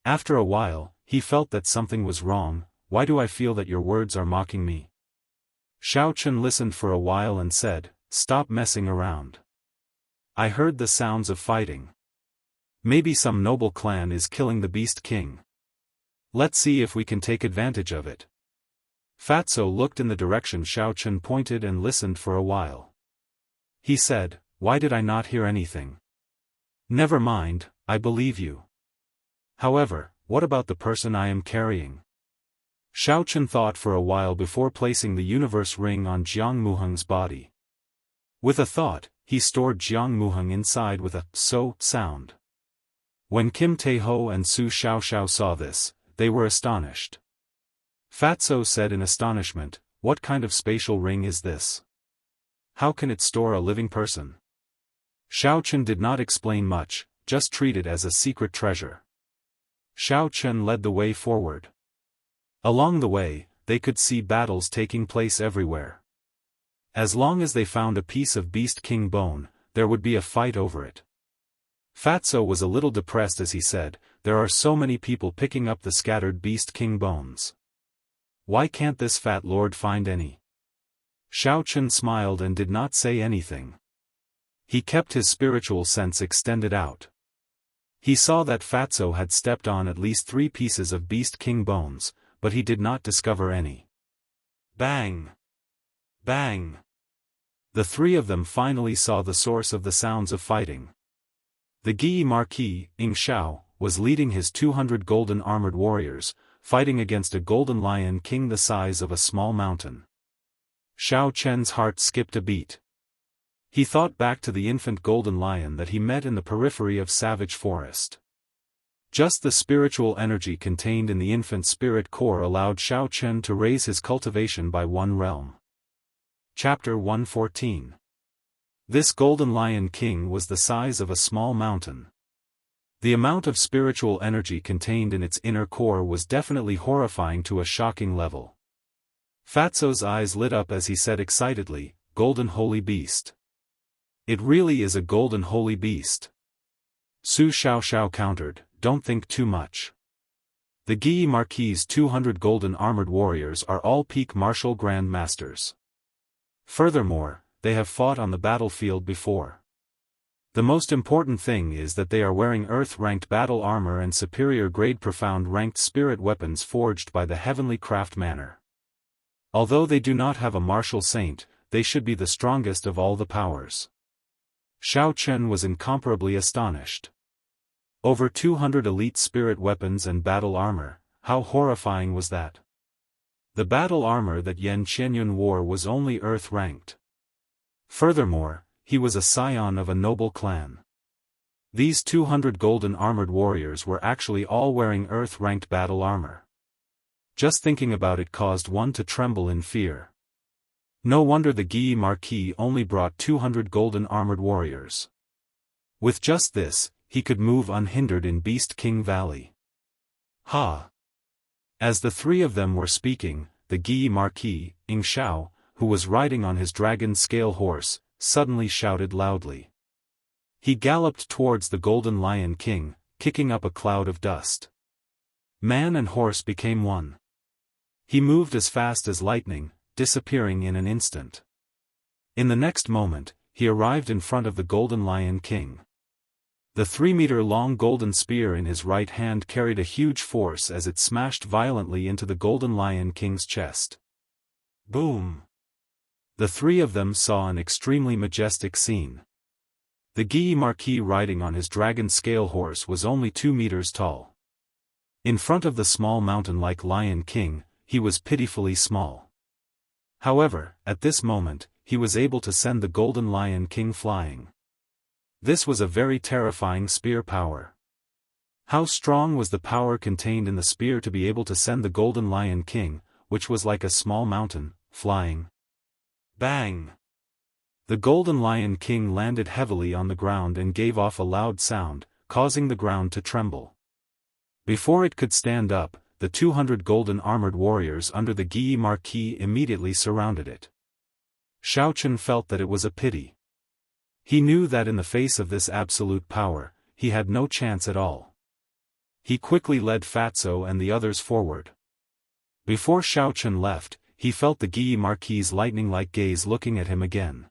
After a while, he felt that something was wrong. "Why do I feel that your words are mocking me?" Xiao Chen listened for a while and said, "Stop messing around. I heard the sounds of fighting. Maybe some noble clan is killing the Beast King. Let's see if we can take advantage of it." Fatso looked in the direction Xiao Chen pointed and listened for a while. He said, "Why did I not hear anything? Never mind, I believe you. However, what about the person I am carrying?" Xiao Chen thought for a while before placing the universe ring on Jiang Muheng's body. With a thought, he stored Jiang Muheng inside with a "so" sound. When Kim Taeho and Su Xiaoxiao saw this, they were astonished. Fatso said in astonishment, "What kind of spatial ring is this? How can it store a living person?" Xiao Chen did not explain much, just treat it as a secret treasure. Xiao Chen led the way forward. Along the way, they could see battles taking place everywhere. As long as they found a piece of Beast King bone, there would be a fight over it. Fatso was a little depressed as he said, "There are so many people picking up the scattered Beast King bones. Why can't this fat lord find any?" Xiao Chen smiled and did not say anything. He kept his spiritual sense extended out. He saw that Fatso had stepped on at least 3 pieces of Beast King bones, but he did not discover any. Bang! Bang! The 3 of them finally saw the source of the sounds of fighting. The Gi Marquis, Ing Shao, was leading his 200 golden armored warriors, fighting against a golden lion king the size of a small mountain. Xiao Chen's heart skipped a beat. He thought back to the infant golden lion that he met in the periphery of Savage Forest. Just the spiritual energy contained in the infant spirit core allowed Xiao Chen to raise his cultivation by 1 realm. Chapter 114. This golden lion king was the size of a small mountain. The amount of spiritual energy contained in its inner core was definitely horrifying to a shocking level. Fatso's eyes lit up as he said excitedly, "Golden holy beast. It really is a golden holy beast." Su Xiaoxiao countered, "Don't think too much. The Gi Marquis' 200 golden armored warriors are all peak martial grand masters. Furthermore, they have fought on the battlefield before. The most important thing is that they are wearing Earth-ranked battle armor and superior-grade profound-ranked spirit weapons forged by the heavenly craft manner. Although they do not have a martial saint, they should be the strongest of all the powers. Xiao Chen was incomparably astonished. Over 200 elite spirit weapons and battle armor, how horrifying was that? The battle armor that Yan Qianyun wore was only Earth-ranked. Furthermore, he was a scion of a noble clan. These 200 golden armored warriors were actually all wearing Earth-ranked battle armor. Just thinking about it caused one to tremble in fear. No wonder the Guy Marquis only brought 200 golden armored warriors. With just this, he could move unhindered in Beast King Valley. Ha! As the three of them were speaking, the Guy Marquis, Ing Shao, who was riding on his dragon-scale horse, suddenly shouted loudly. He galloped towards the Golden Lion King, kicking up a cloud of dust. Man and horse became one. He moved as fast as lightning, disappearing in an instant. In the next moment, he arrived in front of the Golden Lion King. The 3-meter-long golden spear in his right hand carried a huge force as it smashed violently into the Golden Lion King's chest. Boom! The three of them saw an extremely majestic scene. The Guy Marquis riding on his dragon-scale horse was only 2 meters tall. In front of the small mountain-like Lion King, he was pitifully small. However, at this moment, he was able to send the Golden Lion King flying. This was a very terrifying spear power. How strong was the power contained in the spear to be able to send the Golden Lion King, which was like a small mountain, flying? Bang! The Golden Lion King landed heavily on the ground and gave off a loud sound, causing the ground to tremble. Before it could stand up, the 200 golden armored warriors under the Guy Marquis immediately surrounded it. Xiao Chen felt that it was a pity. He knew that in the face of this absolute power, he had no chance at all. He quickly led Fatso and the others forward. Before Xiao Chen left, he felt the Guy Marquis' lightning-like gaze looking at him again.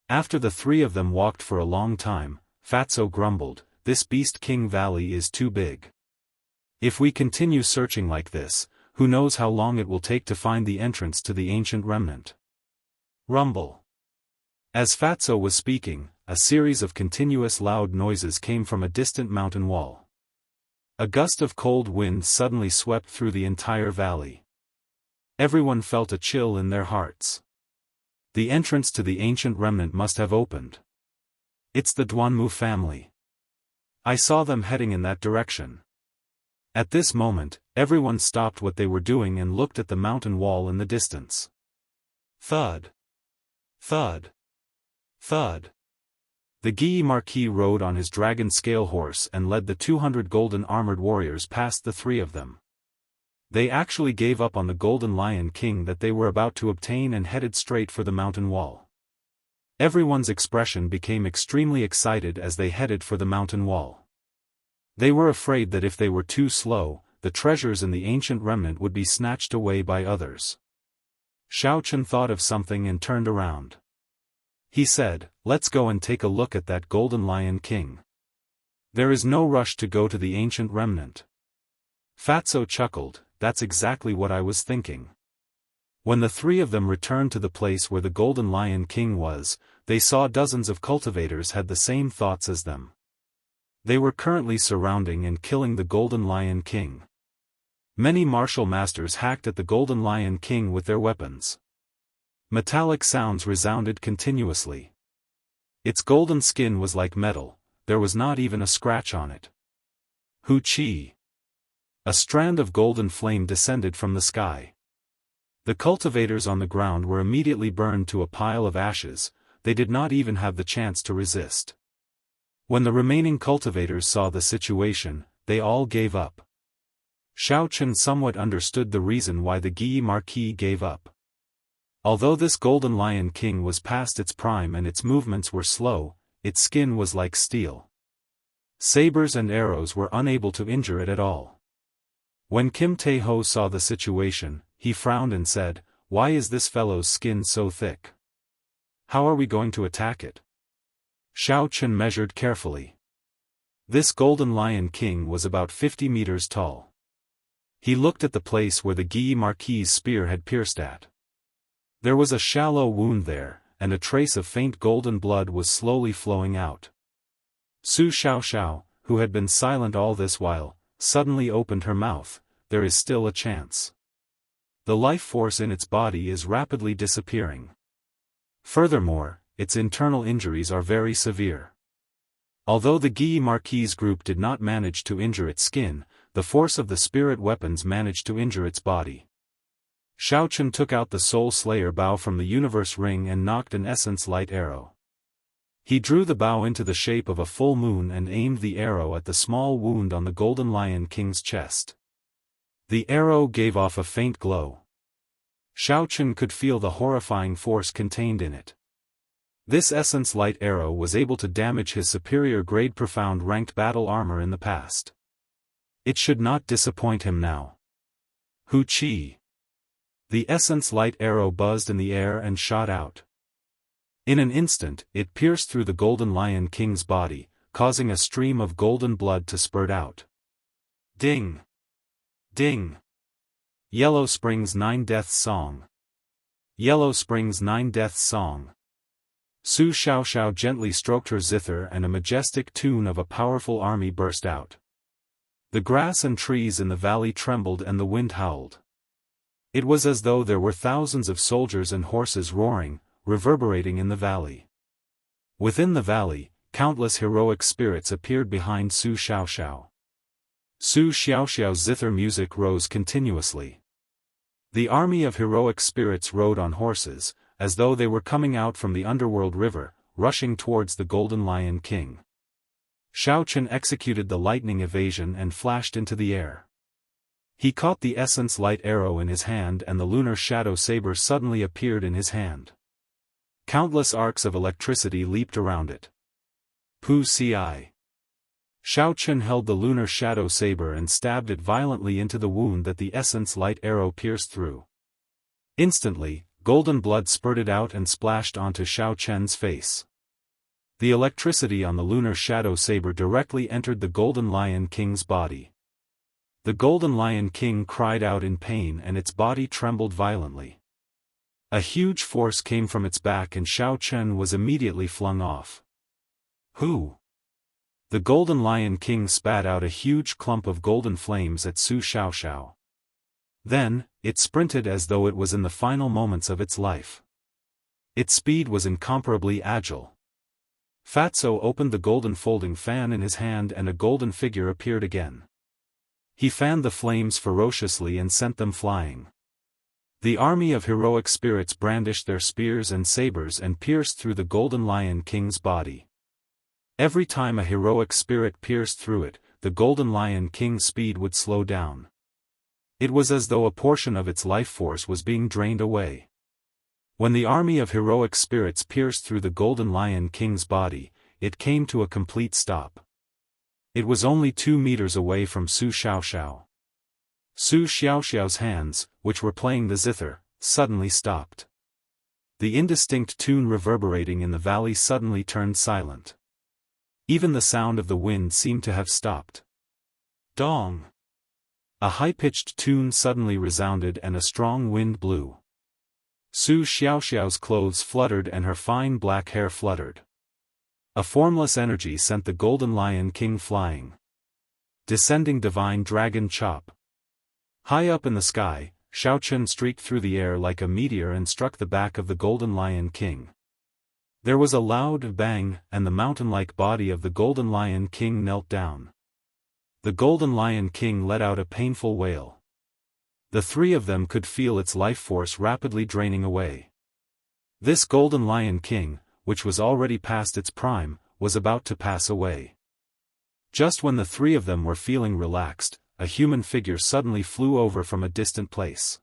After the three of them walked for a long time, Fatso grumbled, "This Beast King Valley is too big. If we continue searching like this, who knows how long it will take to find the entrance to the ancient remnant." Rumble. As Fatso was speaking, a series of continuous loud noises came from a distant mountain wall. A gust of cold wind suddenly swept through the entire valley. Everyone felt a chill in their hearts. The entrance to the ancient remnant must have opened. It's the Duanmu family. I saw them heading in that direction. At this moment, everyone stopped what they were doing and looked at the mountain wall in the distance. Thud. Thud. Thud. The Guy Marquis rode on his dragon-scale horse and led the 200 golden armored warriors past the three of them. They actually gave up on the Golden Lion King that they were about to obtain and headed straight for the mountain wall. Everyone's expression became extremely excited as they headed for the mountain wall. They were afraid that if they were too slow, the treasures in the ancient remnant would be snatched away by others. Xiao Chen thought of something and turned around. He said, "Let's go and take a look at that Golden Lion King. There is no rush to go to the ancient remnant." Fatso chuckled, "That's exactly what I was thinking." When the three of them returned to the place where the Golden Lion King was, they saw dozens of cultivators had the same thoughts as them. They were currently surrounding and killing the Golden Lion King. Many martial masters hacked at the Golden Lion King with their weapons. Metallic sounds resounded continuously. Its golden skin was like metal, there was not even a scratch on it. Hu Qi. A strand of golden flame descended from the sky. The cultivators on the ground were immediately burned to a pile of ashes, they did not even have the chance to resist. When the remaining cultivators saw the situation, they all gave up. Xiao Chen somewhat understood the reason why the Guy Marquis gave up. Although this Golden Lion King was past its prime and its movements were slow, its skin was like steel. Sabers and arrows were unable to injure it at all. When Kim Tae-ho saw the situation, he frowned and said, "Why is this fellow's skin so thick? How are we going to attack it?" Xiao Chen measured carefully. This golden lion king was about 50 meters tall. He looked at the place where the Guy Marquis's spear had pierced at. There was a shallow wound there, and a trace of faint golden blood was slowly flowing out. Su Xiaoxiao, who had been silent all this while, suddenly opened her mouth. There is still a chance. The life force in its body is rapidly disappearing. Furthermore, its internal injuries are very severe. Although the Guy Marquis group did not manage to injure its skin, the force of the spirit weapons managed to injure its body. Xiao Chen took out the Soul Slayer bow from the universe ring and nocked an essence light arrow. He drew the bow into the shape of a full moon and aimed the arrow at the small wound on the Golden Lion King's chest. The arrow gave off a faint glow. Xiao Chen could feel the horrifying force contained in it. This essence light arrow was able to damage his superior grade profound ranked battle armor in the past. It should not disappoint him now. Hu Qi. The essence light arrow buzzed in the air and shot out. In an instant, it pierced through the Golden Lion King's body, causing a stream of golden blood to spurt out. Ding! Ding! Yellow Spring's 9 Deaths Song. Yellow Spring's 9 Deaths Song. Su Xiaoxiao gently stroked her zither and a majestic tune of a powerful army burst out. The grass and trees in the valley trembled and the wind howled. It was as though there were thousands of soldiers and horses roaring, reverberating in the valley. Within the valley, countless heroic spirits appeared behind Su Xiaoxiao. Su Xiaoxiao's zither music rose continuously. The army of heroic spirits rode on horses, as though they were coming out from the underworld river, rushing towards the Golden Lion King. Xiao Chen executed the lightning evasion and flashed into the air. He caught the essence light arrow in his hand and the lunar shadow saber suddenly appeared in his hand. Countless arcs of electricity leaped around it. Pu Ci. Xiao Chen held the lunar shadow saber and stabbed it violently into the wound that the essence light arrow pierced through. Instantly, golden blood spurted out and splashed onto Xiao Chen's face. The electricity on the lunar shadow saber directly entered the Golden Lion King's body. The Golden Lion King cried out in pain and its body trembled violently. A huge force came from its back and Xiao Chen was immediately flung off. Who? The Golden Lion King spat out a huge clump of golden flames at Su Xiaoxiao. Then, it sprinted as though it was in the final moments of its life. Its speed was incomparably agile. Fatso opened the golden folding fan in his hand and a golden figure appeared again. He fanned the flames ferociously and sent them flying. The army of heroic spirits brandished their spears and sabers and pierced through the Golden Lion King's body. Every time a heroic spirit pierced through it, the Golden Lion King's speed would slow down. It was as though a portion of its life force was being drained away. When the army of heroic spirits pierced through the Golden Lion King's body, it came to a complete stop. It was only 2 meters away from Su Xiaoxiao. Su Xiaoxiao's hands, which were playing the zither, suddenly stopped. The indistinct tune reverberating in the valley suddenly turned silent. Even the sound of the wind seemed to have stopped. Dong! A high-pitched tune suddenly resounded and a strong wind blew. Su Xiaoxiao's clothes fluttered and her fine black hair fluttered. A formless energy sent the Golden Lion King flying. Descending divine dragon chop. High up in the sky, Xiao Chen streaked through the air like a meteor and struck the back of the Golden Lion King. There was a loud bang, and the mountain-like body of the Golden Lion King knelt down. The Golden Lion King let out a painful wail. The three of them could feel its life force rapidly draining away. This Golden Lion King, which was already past its prime, was about to pass away. Just when the three of them were feeling relaxed, a human figure suddenly flew over from a distant place.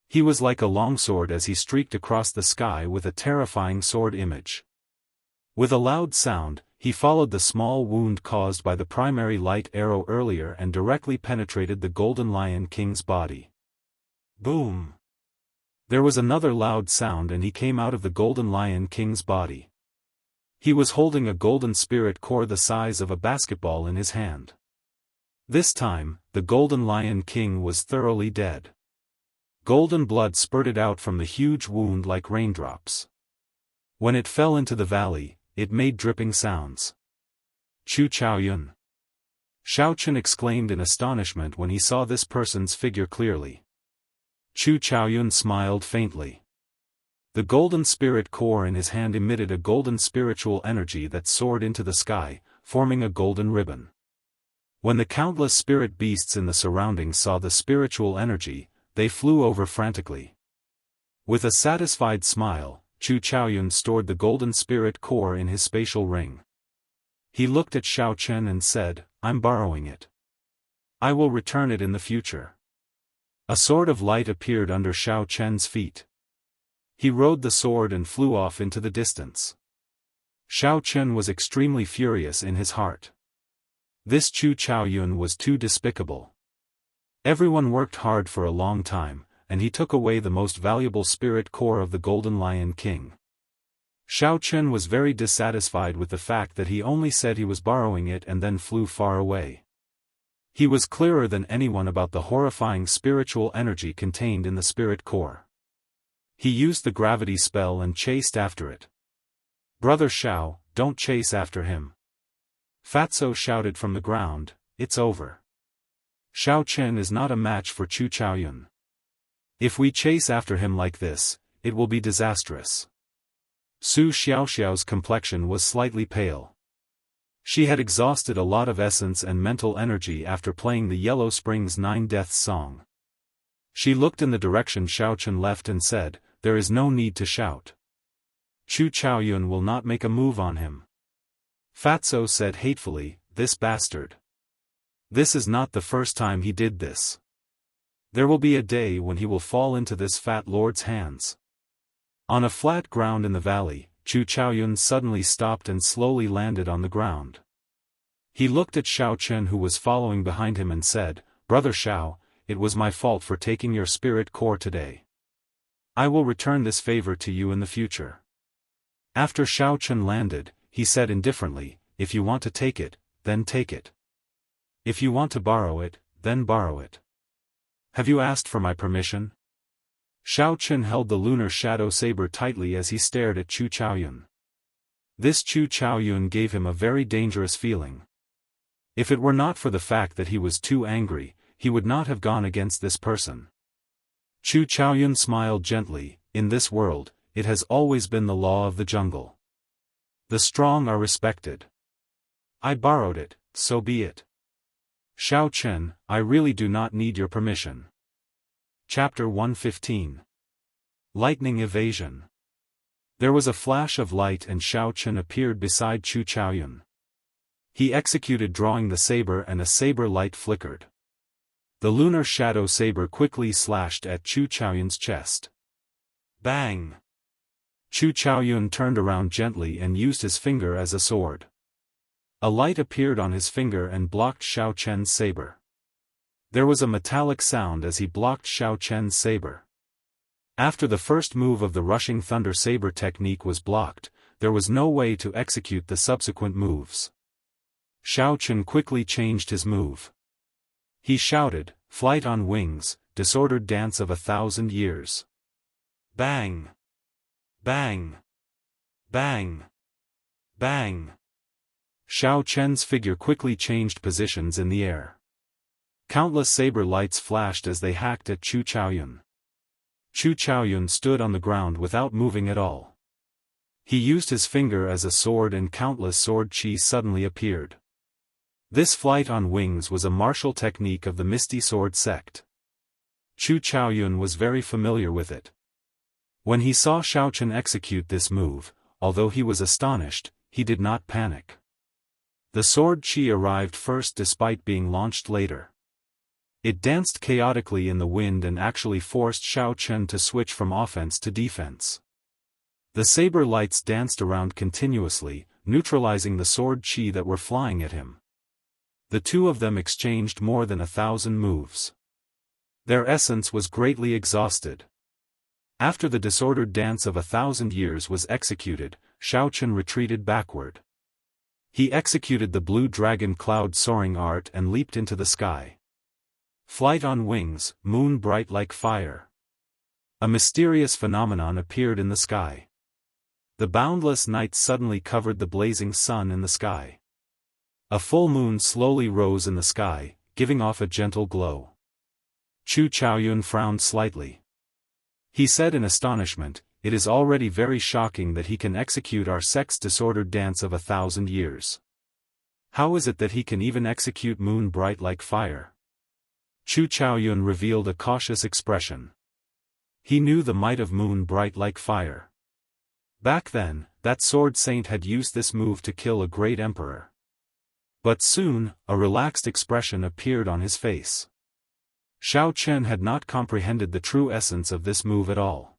He was like a longsword as he streaked across the sky with a terrifying sword image. With a loud sound, he followed the small wound caused by the primary light arrow earlier and directly penetrated the Golden Lion King's body. Boom! There was another loud sound and he came out of the Golden Lion King's body. He was holding a golden spirit core the size of a basketball in his hand. This time, the Golden Lion King was thoroughly dead. Golden blood spurted out from the huge wound like raindrops. When it fell into the valley, it made dripping sounds. Chu Chaoyun! Xiao Chen exclaimed in astonishment when he saw this person's figure clearly. Chu Chaoyun smiled faintly. The golden spirit core in his hand emitted a golden spiritual energy that soared into the sky, forming a golden ribbon. When the countless spirit beasts in the surroundings saw the spiritual energy, they flew over frantically. With a satisfied smile, Chu Chaoyun stored the golden spirit core in his spatial ring. He looked at Xiao Chen and said, "I'm borrowing it. I will return it in the future." A sword of light appeared under Xiao Chen's feet. He rode the sword and flew off into the distance. Xiao Chen was extremely furious in his heart. This Chu Chaoyun was too despicable. Everyone worked hard for a long time, and he took away the most valuable spirit core of the Golden Lion King. Xiao Chen was very dissatisfied with the fact that he only said he was borrowing it and then flew far away. He was clearer than anyone about the horrifying spiritual energy contained in the spirit core. He used the gravity spell and chased after it. "Brother Xiao, don't chase after him." Fatso shouted from the ground, "It's over. Xiao Chen is not a match for Chu Chaoyun. If we chase after him like this, it will be disastrous." Su Xiaoxiao's complexion was slightly pale. She had exhausted a lot of essence and mental energy after playing the Yellow Springs 9 Deaths song. She looked in the direction Xiao Chen left and said, "There is no need to shout. Chu Chaoyun will not make a move on him." Fatso said hatefully, "This bastard. This is not the first time he did this. There will be a day when he will fall into this fat lord's hands." On a flat ground in the valley, Chu Chaoyun suddenly stopped and slowly landed on the ground. He looked at Xiao Chen who was following behind him and said, "Brother Xiao, it was my fault for taking your spirit core today. I will return this favor to you in the future." After Xiao Chen landed, he said indifferently, "If you want to take it, then take it. If you want to borrow it, then borrow it. Have you asked for my permission?" Xiao Chen held the lunar shadow saber tightly as he stared at Chu Chaoyun. This Chu Chaoyun gave him a very dangerous feeling. If it were not for the fact that he was too angry, he would not have gone against this person. Chu Chaoyun smiled gently, "In this world, it has always been the law of the jungle. The strong are respected. I borrowed it, so be it. Xiao Chen, I really do not need your permission." Chapter 115. Lightning Evasion. There was a flash of light and Xiao Chen appeared beside Chu Chaoyun. He executed drawing the saber and a saber light flickered. The lunar shadow saber quickly slashed at Chu Chaoyun's chest. Bang! Chu Chaoyun turned around gently and used his finger as a sword. A light appeared on his finger and blocked Xiao Chen's saber. There was a metallic sound as he blocked Xiao Chen's saber. After the first move of the rushing thunder saber technique was blocked, there was no way to execute the subsequent moves. Xiao Chen quickly changed his move. He shouted, "Flight on wings, disordered dance of 1,000 years. Bang! Bang! Bang! Bang!" Xiao Chen's figure quickly changed positions in the air. Countless saber lights flashed as they hacked at Chu Chaoyun. Chu Chaoyun stood on the ground without moving at all. He used his finger as a sword and countless sword chi suddenly appeared. This flight on wings was a martial technique of the Misty Sword sect. Chu Chaoyun was very familiar with it. When he saw Xiao Chen execute this move, although he was astonished, he did not panic. The sword chi arrived first despite being launched later. It danced chaotically in the wind and actually forced Xiao Chen to switch from offense to defense. The saber lights danced around continuously, neutralizing the sword chi that were flying at him. The two of them exchanged more than 1,000 moves. Their essence was greatly exhausted. After the disordered dance of 1,000 years was executed, Xiao Chen retreated backward. He executed the blue dragon cloud soaring art and leaped into the sky. Flight on wings, moon bright like fire. A mysterious phenomenon appeared in the sky. The boundless night suddenly covered the blazing sun in the sky. A full moon slowly rose in the sky, giving off a gentle glow. Chu Chaoyun frowned slightly. He said in astonishment, "It is already very shocking that he can execute our sect's disordered dance of 1,000 years. How is it that he can even execute moon bright like fire?" Chu Chaoyun revealed a cautious expression. He knew the might of moon bright like fire. Back then, that sword saint had used this move to kill a great emperor. But soon, a relaxed expression appeared on his face. Xiao Chen had not comprehended the true essence of this move at all.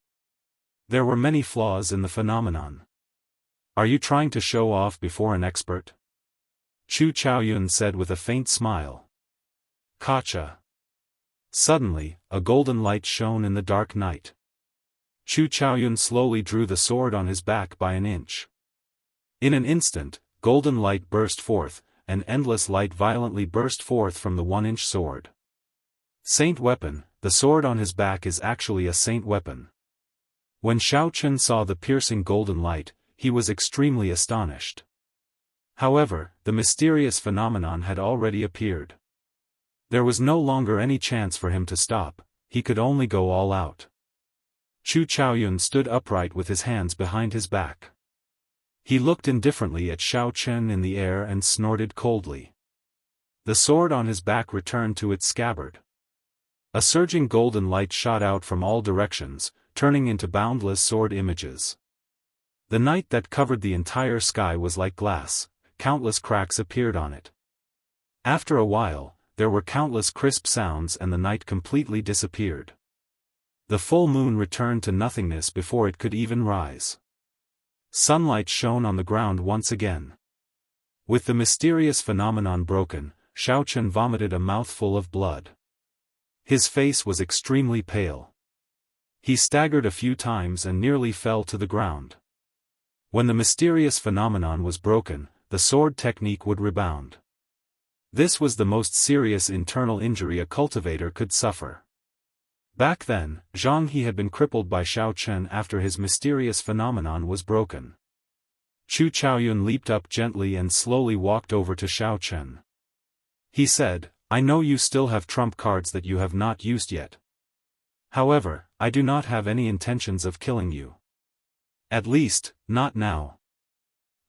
There were many flaws in the phenomenon. "Are you trying to show off before an expert?" Chu Chaoyun said with a faint smile. "Gotcha." Suddenly, a golden light shone in the dark night. Chu Chaoyun slowly drew the sword on his back by an inch. In an instant, golden light burst forth, and endless light violently burst forth from the 1-inch sword. Saint weapon, the sword on his back is actually a saint weapon. When Xiao Chen saw the piercing golden light, he was extremely astonished. However, the mysterious phenomenon had already appeared. There was no longer any chance for him to stop, he could only go all out. Chu Chaoyun stood upright with his hands behind his back. He looked indifferently at Xiao Chen in the air and snorted coldly. The sword on his back returned to its scabbard. A surging golden light shot out from all directions, turning into boundless sword images. The night that covered the entire sky was like glass, countless cracks appeared on it. After a while, there were countless crisp sounds and the night completely disappeared. The full moon returned to nothingness before it could even rise. Sunlight shone on the ground once again. With the mysterious phenomenon broken, Xiao Chen vomited a mouthful of blood. His face was extremely pale. He staggered a few times and nearly fell to the ground. When the mysterious phenomenon was broken, the sword technique would rebound. This was the most serious internal injury a cultivator could suffer. Back then, Jianghu had been crippled by Xiao Chen after his mysterious phenomenon was broken. Chu Chaoyun leaped up gently and slowly walked over to Xiao Chen. He said, "I know you still have trump cards that you have not used yet. However, I do not have any intentions of killing you. At least, not now.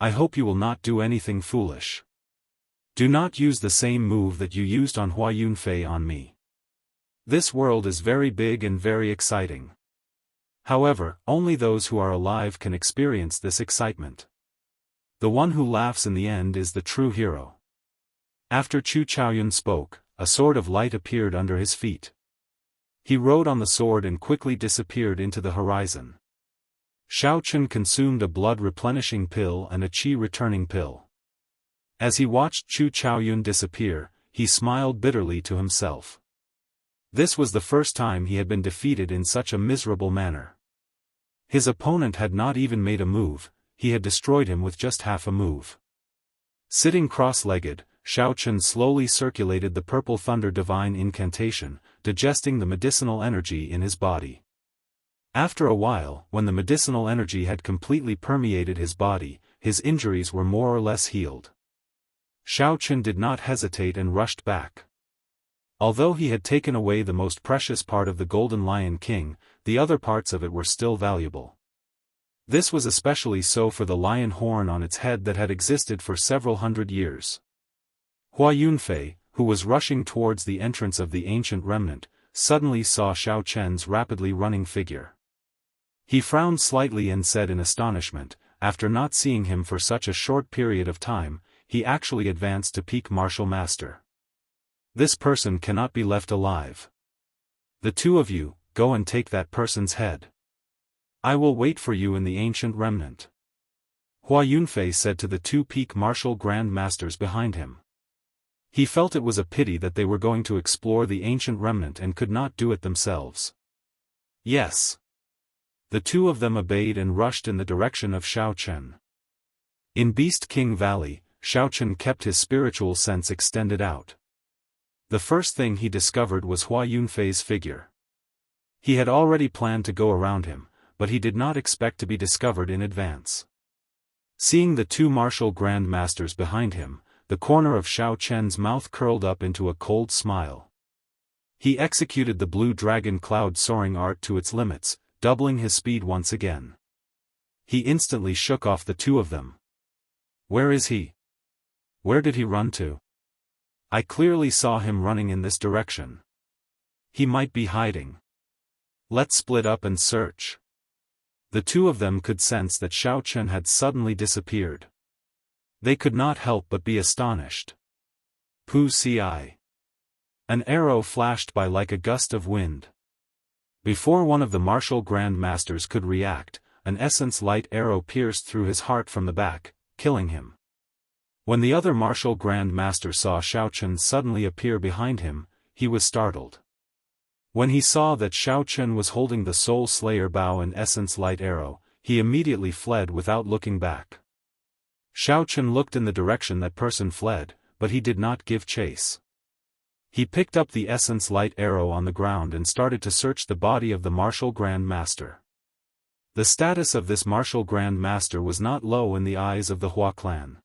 I hope you will not do anything foolish. Do not use the same move that you used on Hua Yunfei on me. This world is very big and very exciting. However, only those who are alive can experience this excitement. The one who laughs in the end is the true hero." After Chu Chaoyun spoke, a sword of light appeared under his feet. He rode on the sword and quickly disappeared into the horizon. Xiao Chen consumed a blood-replenishing pill and a qi-returning pill. As he watched Chu Chaoyun disappear, he smiled bitterly to himself. This was the first time he had been defeated in such a miserable manner. His opponent had not even made a move, he had destroyed him with just half a move. Sitting cross-legged, Xiao Chen slowly circulated the purple thunder divine incantation, digesting the medicinal energy in his body. After a while, when the medicinal energy had completely permeated his body, his injuries were more or less healed. Xiao Chen did not hesitate and rushed back. Although he had taken away the most precious part of the Golden Lion King, the other parts of it were still valuable. This was especially so for the lion horn on its head that had existed for several hundred years. Hua Yunfei, who was rushing towards the entrance of the ancient remnant, suddenly saw Xiao Chen's rapidly running figure. He frowned slightly and said in astonishment, after not seeing him for such a short period of time, he actually advanced to peak martial master. This person cannot be left alive. The two of you, go and take that person's head. I will wait for you in the ancient remnant. Hua Yunfei said to the two peak martial grand masters behind him. He felt it was a pity that they were going to explore the ancient remnant and could not do it themselves. Yes. The two of them obeyed and rushed in the direction of Xiao Chen. In Beast King Valley, Xiaochen kept his spiritual sense extended out. The first thing he discovered was Hua Yunfei's figure. He had already planned to go around him, but he did not expect to be discovered in advance. Seeing the two martial grand masters behind him, the corner of Xiao Chen's mouth curled up into a cold smile. He executed the blue dragon cloud soaring art to its limits, doubling his speed once again. He instantly shook off the two of them. Where is he? Where did he run to? I clearly saw him running in this direction. He might be hiding. Let's split up and search. The two of them could sense that Xiao Chen had suddenly disappeared. They could not help but be astonished. Pu Si. An arrow flashed by like a gust of wind. Before one of the martial grand masters could react, an essence light arrow pierced through his heart from the back, killing him. When the other martial grand master saw Xiao Chen suddenly appear behind him, he was startled. When he saw that Xiao Chen was holding the Soul Slayer bow and essence light arrow, he immediately fled without looking back. Xiao Chen looked in the direction that person fled, but he did not give chase. He picked up the essence light arrow on the ground and started to search the body of the martial grand master. The status of this martial grand master was not low in the eyes of the Hua clan.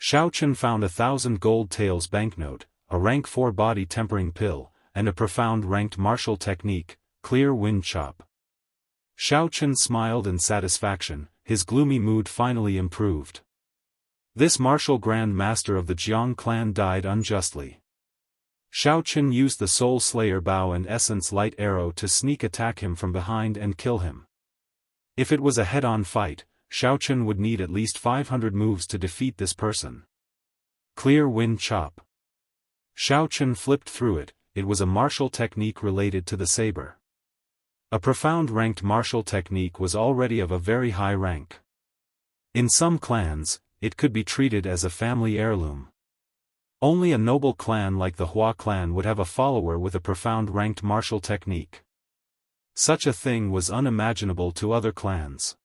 Xiao Chen found 1,000 gold taels banknote, a rank 4 body tempering pill, and a profound ranked martial technique, clear wind chop. Xiao Chen smiled in satisfaction, his gloomy mood finally improved. This martial grand master of the Jiang clan died unjustly. Xiao Chen used the Soul Slayer bow and essence light arrow to sneak attack him from behind and kill him. If it was a head-on fight, Xiao Chen would need at least 500 moves to defeat this person. Clear wind chop. Xiao Chen flipped through it. It was a martial technique related to the saber. A profound ranked martial technique was already of a very high rank. In some clans, it could be treated as a family heirloom. Only a noble clan like the Hua clan would have a follower with a profound ranked martial technique. Such a thing was unimaginable to other clans.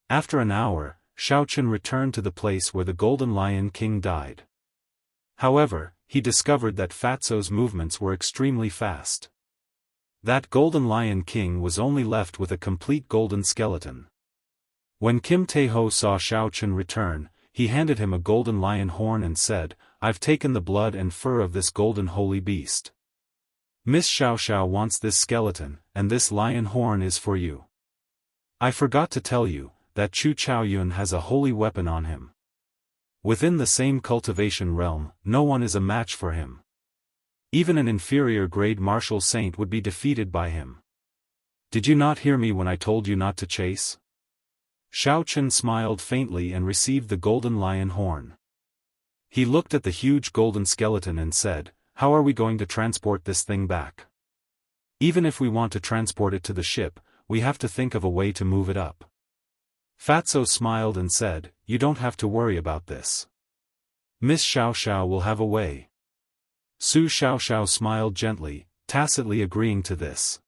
After an hour, Xiao Chen returned to the place where the Golden Lion King died. However, he discovered that Fatso's movements were extremely fast. That Golden Lion King was only left with a complete golden skeleton. When Kim Taeho saw Xiao Chen return, he handed him a golden lion horn and said, "I've taken the blood and fur of this golden holy beast. Miss Xiao wants this skeleton, and this lion horn is for you. I forgot to tell you, that Chu Chaoyun has a holy weapon on him. Within the same cultivation realm, no one is a match for him. Even an inferior grade martial saint would be defeated by him. Did you not hear me when I told you not to chase?" Xiao Chen smiled faintly and received the golden lion horn. He looked at the huge golden skeleton and said, "How are we going to transport this thing back? Even if we want to transport it to the ship, we have to think of a way to move it up." Fatso smiled and said, "You don't have to worry about this. Miss Xiao will have a way." Su Xiao smiled gently, tacitly agreeing to this.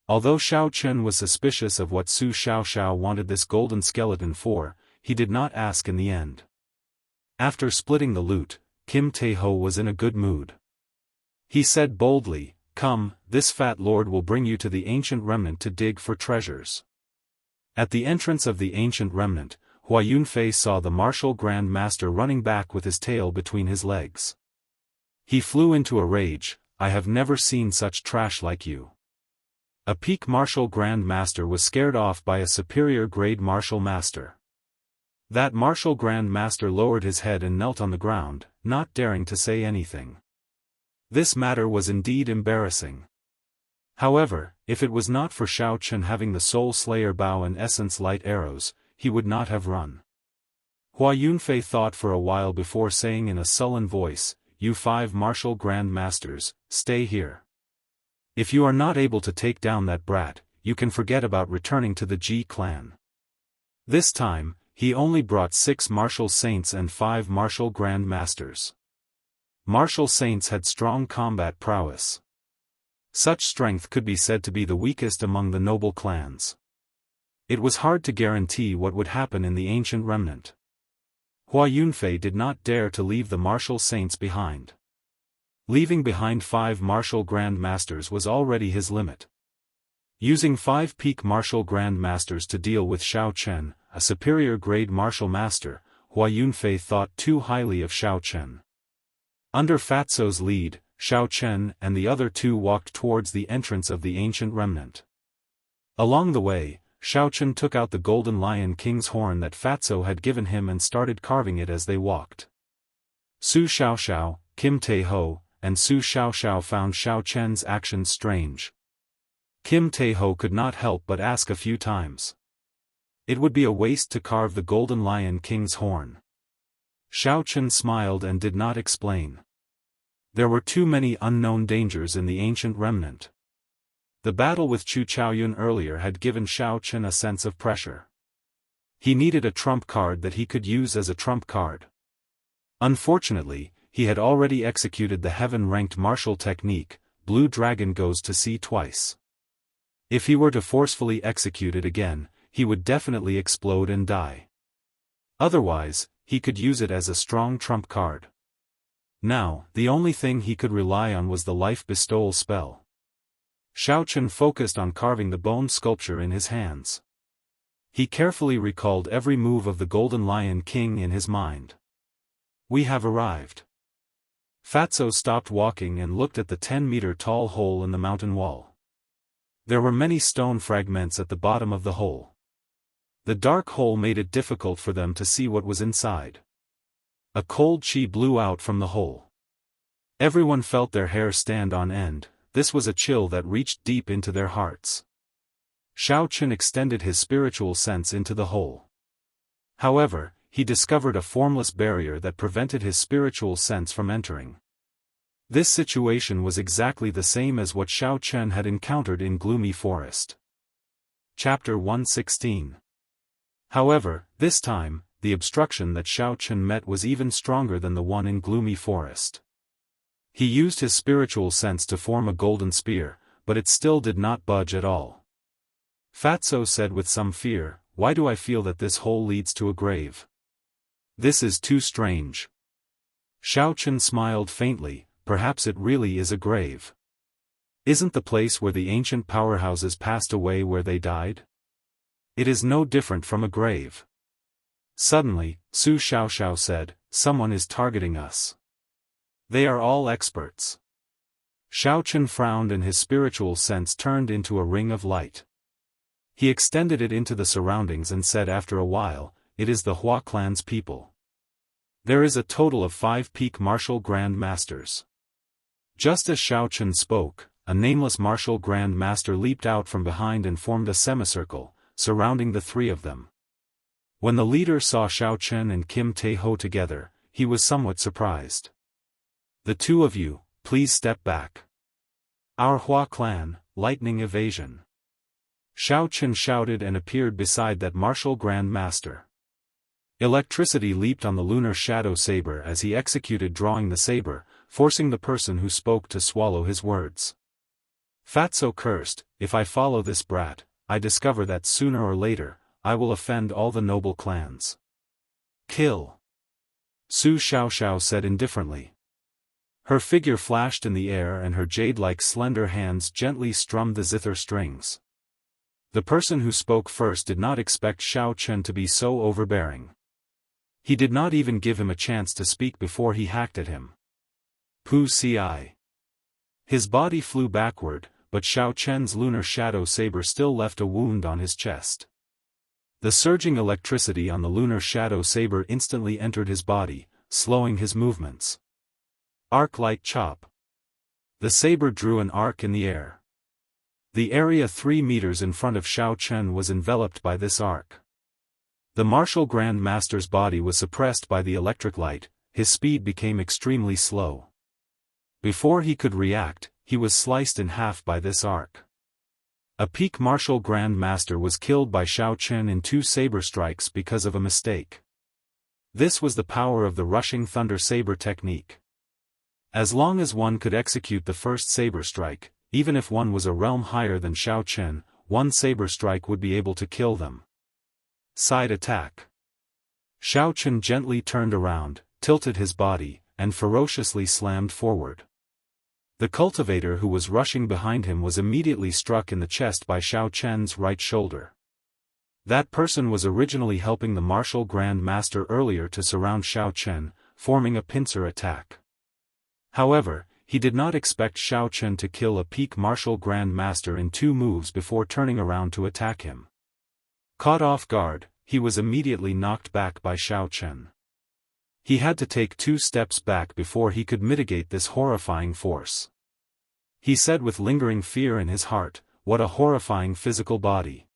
Although Xiao Chen was suspicious of what Su Xiao wanted this golden skeleton for, he did not ask in the end. After splitting the loot, Kim Taeho was in a good mood. He said boldly, "Come, this fat lord will bring you to the ancient remnant to dig for treasures." At the entrance of the ancient remnant, Hua Yunfei saw the martial grand master running back with his tail between his legs. He flew into a rage, "I have never seen such trash like you." A peak martial grand master was scared off by a superior grade martial master. That martial grand master lowered his head and knelt on the ground, not daring to say anything. This matter was indeed embarrassing. However, if it was not for Xiao Chen having the Soul Slayer bow and essence light arrows, he would not have run. Hua Yunfei thought for a while before saying in a sullen voice, "You 5 martial grand masters, stay here. If you are not able to take down that brat, you can forget about returning to the Ji clan." This time, he only brought 6 martial saints and 5 martial grand masters. Martial saints had strong combat prowess. Such strength could be said to be the weakest among the noble clans. It was hard to guarantee what would happen in the ancient remnant. Hua Yunfei did not dare to leave the martial saints behind. Leaving behind 5 martial Grand Masters was already his limit. Using 5 peak martial Grand Masters to deal with Xiao Chen, a superior grade martial master, Hua Yunfei thought too highly of Xiao Chen. Under Fatso's lead, Xiao Chen and the other 2 walked towards the entrance of the ancient remnant. Along the way, Xiao Chen took out the golden lion king's horn that Fatso had given him and started carving it as they walked. Su Xiaoxiao, Kim Tae-ho, and Su Xiaoxiao found Xiao Chen's actions strange. Kim Tae-ho could not help but ask a few times. It would be a waste to carve the golden lion king's horn. Xiao Chen smiled and did not explain. There were too many unknown dangers in the ancient remnant. The battle with Chu Chaoyun earlier had given Xiao Chen a sense of pressure. He needed a trump card that he could use as a trump card. Unfortunately, he had already executed the heaven-ranked martial technique, Blue Dragon Goes to Sea twice. If he were to forcefully execute it again, he would definitely explode and die. Otherwise, he could use it as a strong trump card. Now, the only thing he could rely on was the life bestowal spell. Xiao Chen focused on carving the bone sculpture in his hands. He carefully recalled every move of the Golden Lion King in his mind. We have arrived. Fatso stopped walking and looked at the 10-meter-tall hole in the mountain wall. There were many stone fragments at the bottom of the hole. The dark hole made it difficult for them to see what was inside. A cold chi blew out from the hole. Everyone felt their hair stand on end. This was a chill that reached deep into their hearts. Xiao Chen extended his spiritual sense into the hole. However, he discovered a formless barrier that prevented his spiritual sense from entering. This situation was exactly the same as what Xiao Chen had encountered in Gloomy Forest. Chapter 116. However, this time, the obstruction that Xiao Chen met was even stronger than the one in Gloomy Forest. He used his spiritual sense to form a golden spear, but it still did not budge at all. Fatso said with some fear, "Why do I feel that this hole leads to a grave? This is too strange." Xiao Chen smiled faintly, "Perhaps it really is a grave. Isn't the place where the ancient powerhouses passed away where they died? It is no different from a grave." Suddenly, Su Xiaoxiao said, "Someone is targeting us. They are all experts." Xiao Chen frowned and his spiritual sense turned into a ring of light. He extended it into the surroundings and said after a while, "It is the Hua clan's people. There is a total of 5 peak martial Grand Masters." Just as Xiao Chen spoke, a nameless martial Grand Master leaped out from behind and formed a semicircle, surrounding the 3 of them. When the leader saw Xiao Chen and Kim Tae-ho together, he was somewhat surprised. "The 2 of you, please step back. Our Hua clan, lightning evasion." Xiao Chen shouted and appeared beside that martial Grand Master. Electricity leaped on the lunar shadow saber as he executed drawing the saber, forcing the person who spoke to swallow his words. Fatso cursed, "If I follow this brat, I discover that sooner or later, I will offend all the noble clans. Kill." Su Xiaoxiao said indifferently. Her figure flashed in the air and her jade-like slender hands gently strummed the zither strings. The person who spoke first did not expect Xiao Chen to be so overbearing. He did not even give him a chance to speak before he hacked at him. Pu Ci. His body flew backward, but Xiao Chen's lunar shadow saber still left a wound on his chest. The surging electricity on the lunar shadow saber instantly entered his body, slowing his movements. Arc-light chop. The saber drew an arc in the air. The area 3 meters in front of Xiao Chen was enveloped by this arc. The martial Grand Master's body was suppressed by the electric light, his speed became extremely slow. Before he could react, he was sliced in half by this arc. A peak martial Grand Master was killed by Xiao Chen in 2 saber strikes because of a mistake. This was the power of the rushing thunder saber technique. As long as one could execute the first saber strike, even if one was a realm higher than Xiao Chen, one saber strike would be able to kill them. Side attack. Xiao Chen gently turned around, tilted his body, and ferociously slammed forward. The cultivator who was rushing behind him was immediately struck in the chest by Xiao Chen's right shoulder. That person was originally helping the martial Grand Master earlier to surround Xiao Chen, forming a pincer attack. However, he did not expect Xiao Chen to kill a peak martial Grand Master in 2 moves before turning around to attack him. Caught off guard, he was immediately knocked back by Xiao Chen. He had to take 2 steps back before he could mitigate this horrifying force. He said with lingering fear in his heart, "What a horrifying physical body."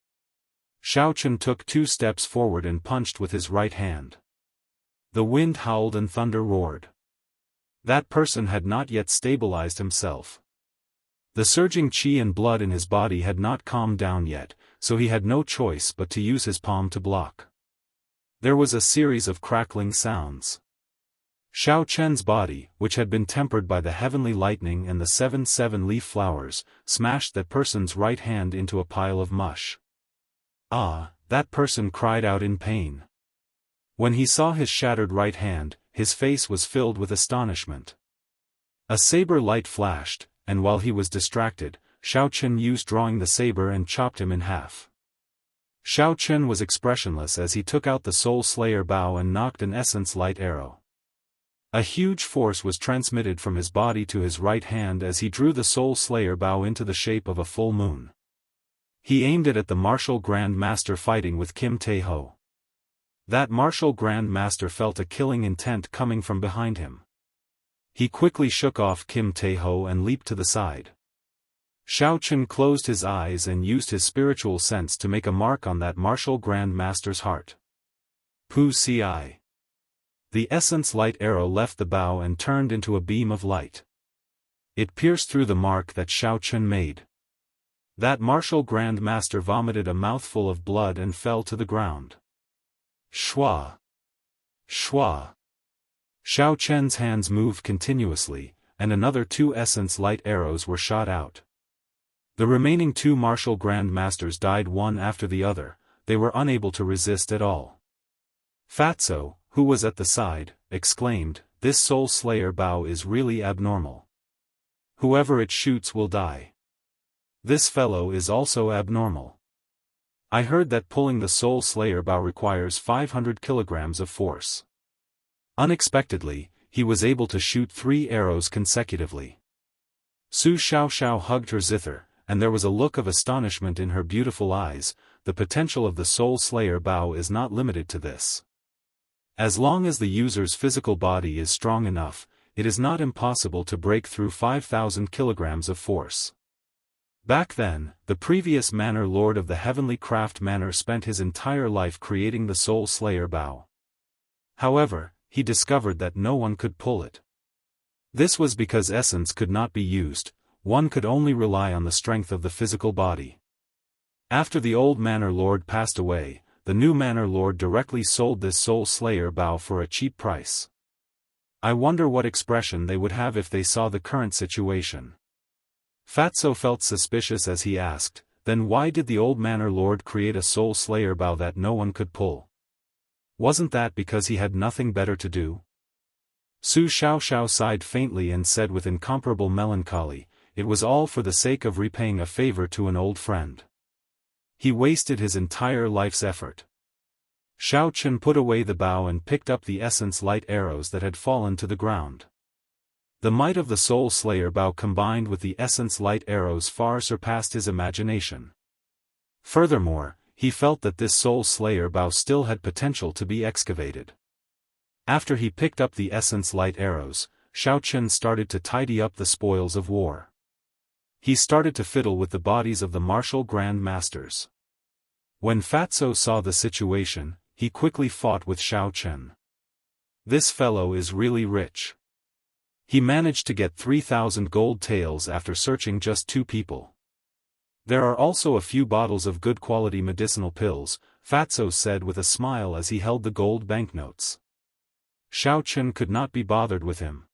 Xiao Chen took 2 steps forward and punched with his right hand. The wind howled and thunder roared. That person had not yet stabilized himself. The surging qi and blood in his body had not calmed down yet, so he had no choice but to use his palm to block. There was a series of crackling sounds. Xiao Chen's body, which had been tempered by the heavenly lightning and the 7 seven-leaf flowers, smashed that person's right hand into a pile of mush. Ah, that person cried out in pain. When he saw his shattered right hand, his face was filled with astonishment. A saber light flashed, and while he was distracted, Xiao Chen used drawing the saber and chopped him in half. Xiao Chen was expressionless as he took out the Soul Slayer bow and knocked an essence light arrow. A huge force was transmitted from his body to his right hand as he drew the Soul Slayer bow into the shape of a full moon. He aimed it at the martial Grand Master fighting with Kim Tae-ho. That martial Grand Master felt a killing intent coming from behind him. He quickly shook off Kim Tae-ho and leaped to the side. Xiao Chen closed his eyes and used his spiritual sense to make a mark on that martial Grand Master's heart. Pu Ci. The essence light arrow left the bow and turned into a beam of light. It pierced through the mark that Xiao Chen made. That martial Grand Master vomited a mouthful of blood and fell to the ground. Shwa! Shwa! Xiao Chen's hands moved continuously, and another 2 essence light arrows were shot out. The remaining 2 martial Grand Masters died one after the other. They were unable to resist at all. Fatso, who was at the side, exclaimed, "This Soul Slayer bow is really abnormal. Whoever it shoots will die. This fellow is also abnormal. I heard that pulling the Soul Slayer bow requires 500 kilograms of force." Unexpectedly, he was able to shoot 3 arrows consecutively. Su Xiaoxiao hugged her zither, and there was a look of astonishment in her beautiful eyes. The potential of the Soul Slayer bow is not limited to this. As long as the user's physical body is strong enough, it is not impossible to break through 5,000 kilograms of force. Back then, the previous Manor Lord of the Heavenly Craft Manor spent his entire life creating the Soul Slayer bow. However, he discovered that no one could pull it. This was because essence could not be used, one could only rely on the strength of the physical body. After the old Manor Lord passed away, the new Manor Lord directly sold this Soul Slayer bow for a cheap price. I wonder what expression they would have if they saw the current situation. Fatso felt suspicious as he asked, "Then why did the old Manor Lord create a Soul Slayer bow that no one could pull? Wasn't that because he had nothing better to do?" Su Xiaoxiao sighed faintly and said with incomparable melancholy, "It was all for the sake of repaying a favor to an old friend. He wasted his entire life's effort." Xiao Chen put away the bow and picked up the essence light arrows that had fallen to the ground. The might of the Soul Slayer bow combined with the essence light arrows far surpassed his imagination. Furthermore, he felt that this Soul Slayer bow still had potential to be excavated. After he picked up the essence light arrows, Xiao Chen started to tidy up the spoils of war. He started to fiddle with the bodies of the martial Grand Masters. When Fatso saw the situation, he quickly fought with Xiao Chen. This fellow is really rich. He managed to get 3,000 gold taels after searching just 2 people. There are also a few bottles of good quality medicinal pills, Fatso said with a smile as he held the gold banknotes. Xiao Chen could not be bothered with him.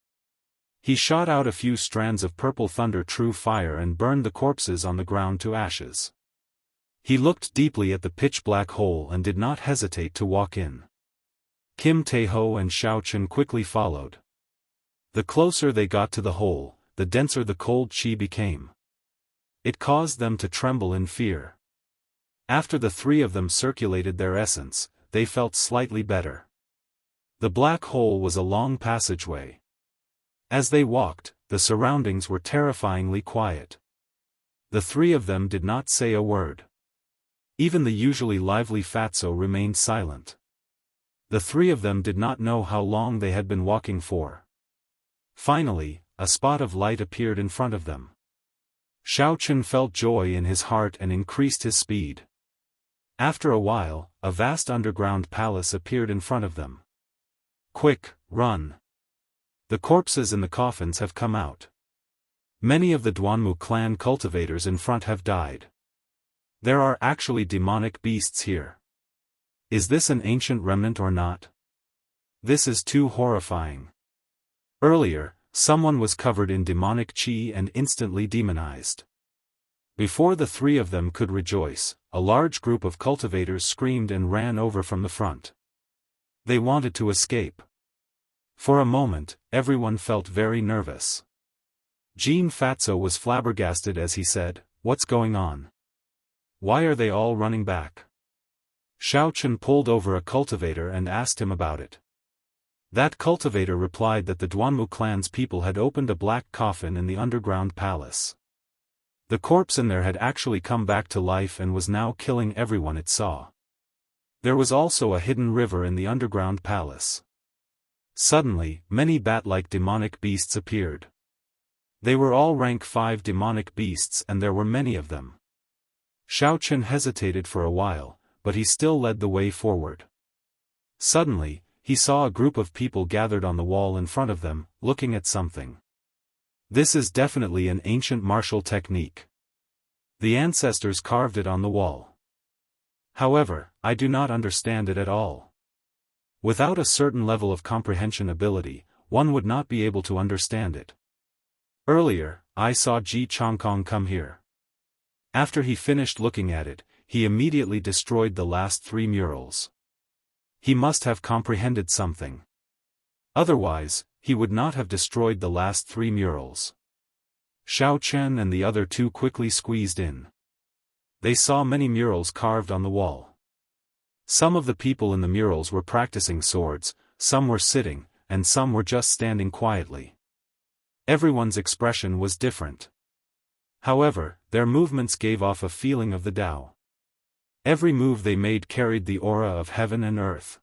He shot out a few strands of purple thunder true fire and burned the corpses on the ground to ashes. He looked deeply at the pitch-black hole and did not hesitate to walk in. Kim Taeho and Xiao Chen quickly followed. The closer they got to the hole, the denser the cold qi became. It caused them to tremble in fear. After the three of them circulated their essence, they felt slightly better. The black hole was a long passageway. As they walked, the surroundings were terrifyingly quiet. The three of them did not say a word. Even the usually lively Fatso remained silent. The three of them did not know how long they had been walking for. Finally, a spot of light appeared in front of them. Xiao Chen felt joy in his heart and increased his speed. After a while, a vast underground palace appeared in front of them. Quick, run! The corpses in the coffins have come out. Many of the Duanmu clan cultivators in front have died. There are actually demonic beasts here. Is this an ancient remnant or not? This is too horrifying. Earlier, someone was covered in demonic qi and instantly demonized. Before the three of them could rejoice, a large group of cultivators screamed and ran over from the front. They wanted to escape. For a moment, everyone felt very nervous. Jean Fatso was flabbergasted as he said, "What's going on? Why are they all running back?" Xiao Chen pulled over a cultivator and asked him about it. That cultivator replied that the Duanmu clan's people had opened a black coffin in the underground palace. The corpse in there had actually come back to life and was now killing everyone it saw. There was also a hidden river in the underground palace. Suddenly, many bat-like demonic beasts appeared. They were all rank 5 demonic beasts and there were many of them. Xiao Chen hesitated for a while, but he still led the way forward. Suddenly, he saw a group of people gathered on the wall in front of them, looking at something. This is definitely an ancient martial technique. The ancestors carved it on the wall. However, I do not understand it at all. Without a certain level of comprehension ability, one would not be able to understand it. Earlier, I saw Ji Changkong come here. After he finished looking at it, he immediately destroyed the last 3 murals. He must have comprehended something. Otherwise, he would not have destroyed the last 3 murals. Xiao Chen and the other 2 quickly squeezed in. They saw many murals carved on the wall. Some of the people in the murals were practicing swords, some were sitting, and some were just standing quietly. Everyone's expression was different. However, their movements gave off a feeling of the Tao. Every move they made carried the aura of heaven and earth.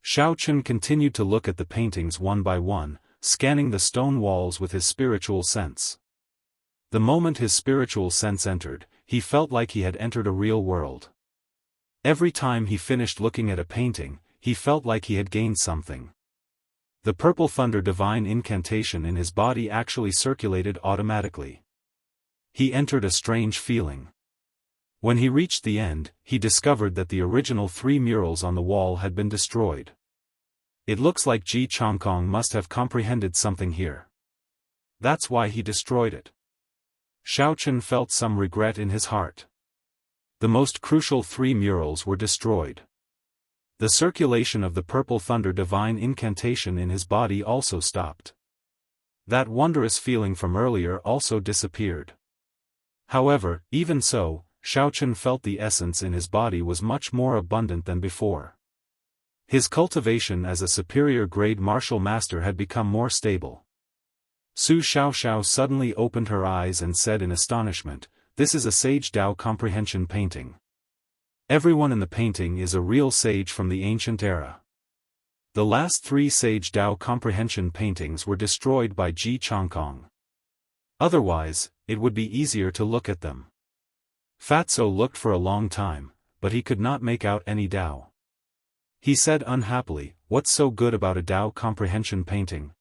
Xiao Chen continued to look at the paintings one by one, scanning the stone walls with his spiritual sense. The moment his spiritual sense entered, he felt like he had entered a real world. Every time he finished looking at a painting, he felt like he had gained something. The purple thunder divine incantation in his body actually circulated automatically. He entered a strange feeling. When he reached the end, he discovered that the original 3 murals on the wall had been destroyed. It looks like Ji Changkong must have comprehended something here. That's why he destroyed it. Xiao Chen felt some regret in his heart. The most crucial 3 murals were destroyed. The circulation of the purple thunder divine incantation in his body also stopped. That wondrous feeling from earlier also disappeared. However, even so, Xiao Chen felt the essence in his body was much more abundant than before. His cultivation as a superior grade martial master had become more stable. Su Xiaoxiao suddenly opened her eyes and said in astonishment, "This is a Sage Dao comprehension painting. Everyone in the painting is a real sage from the ancient era." The last 3 Sage Dao comprehension paintings were destroyed by Ji Changkong. Otherwise, it would be easier to look at them. Fatso looked for a long time, but he could not make out any Dao. He said unhappily, "What's so good about a Dao comprehension painting?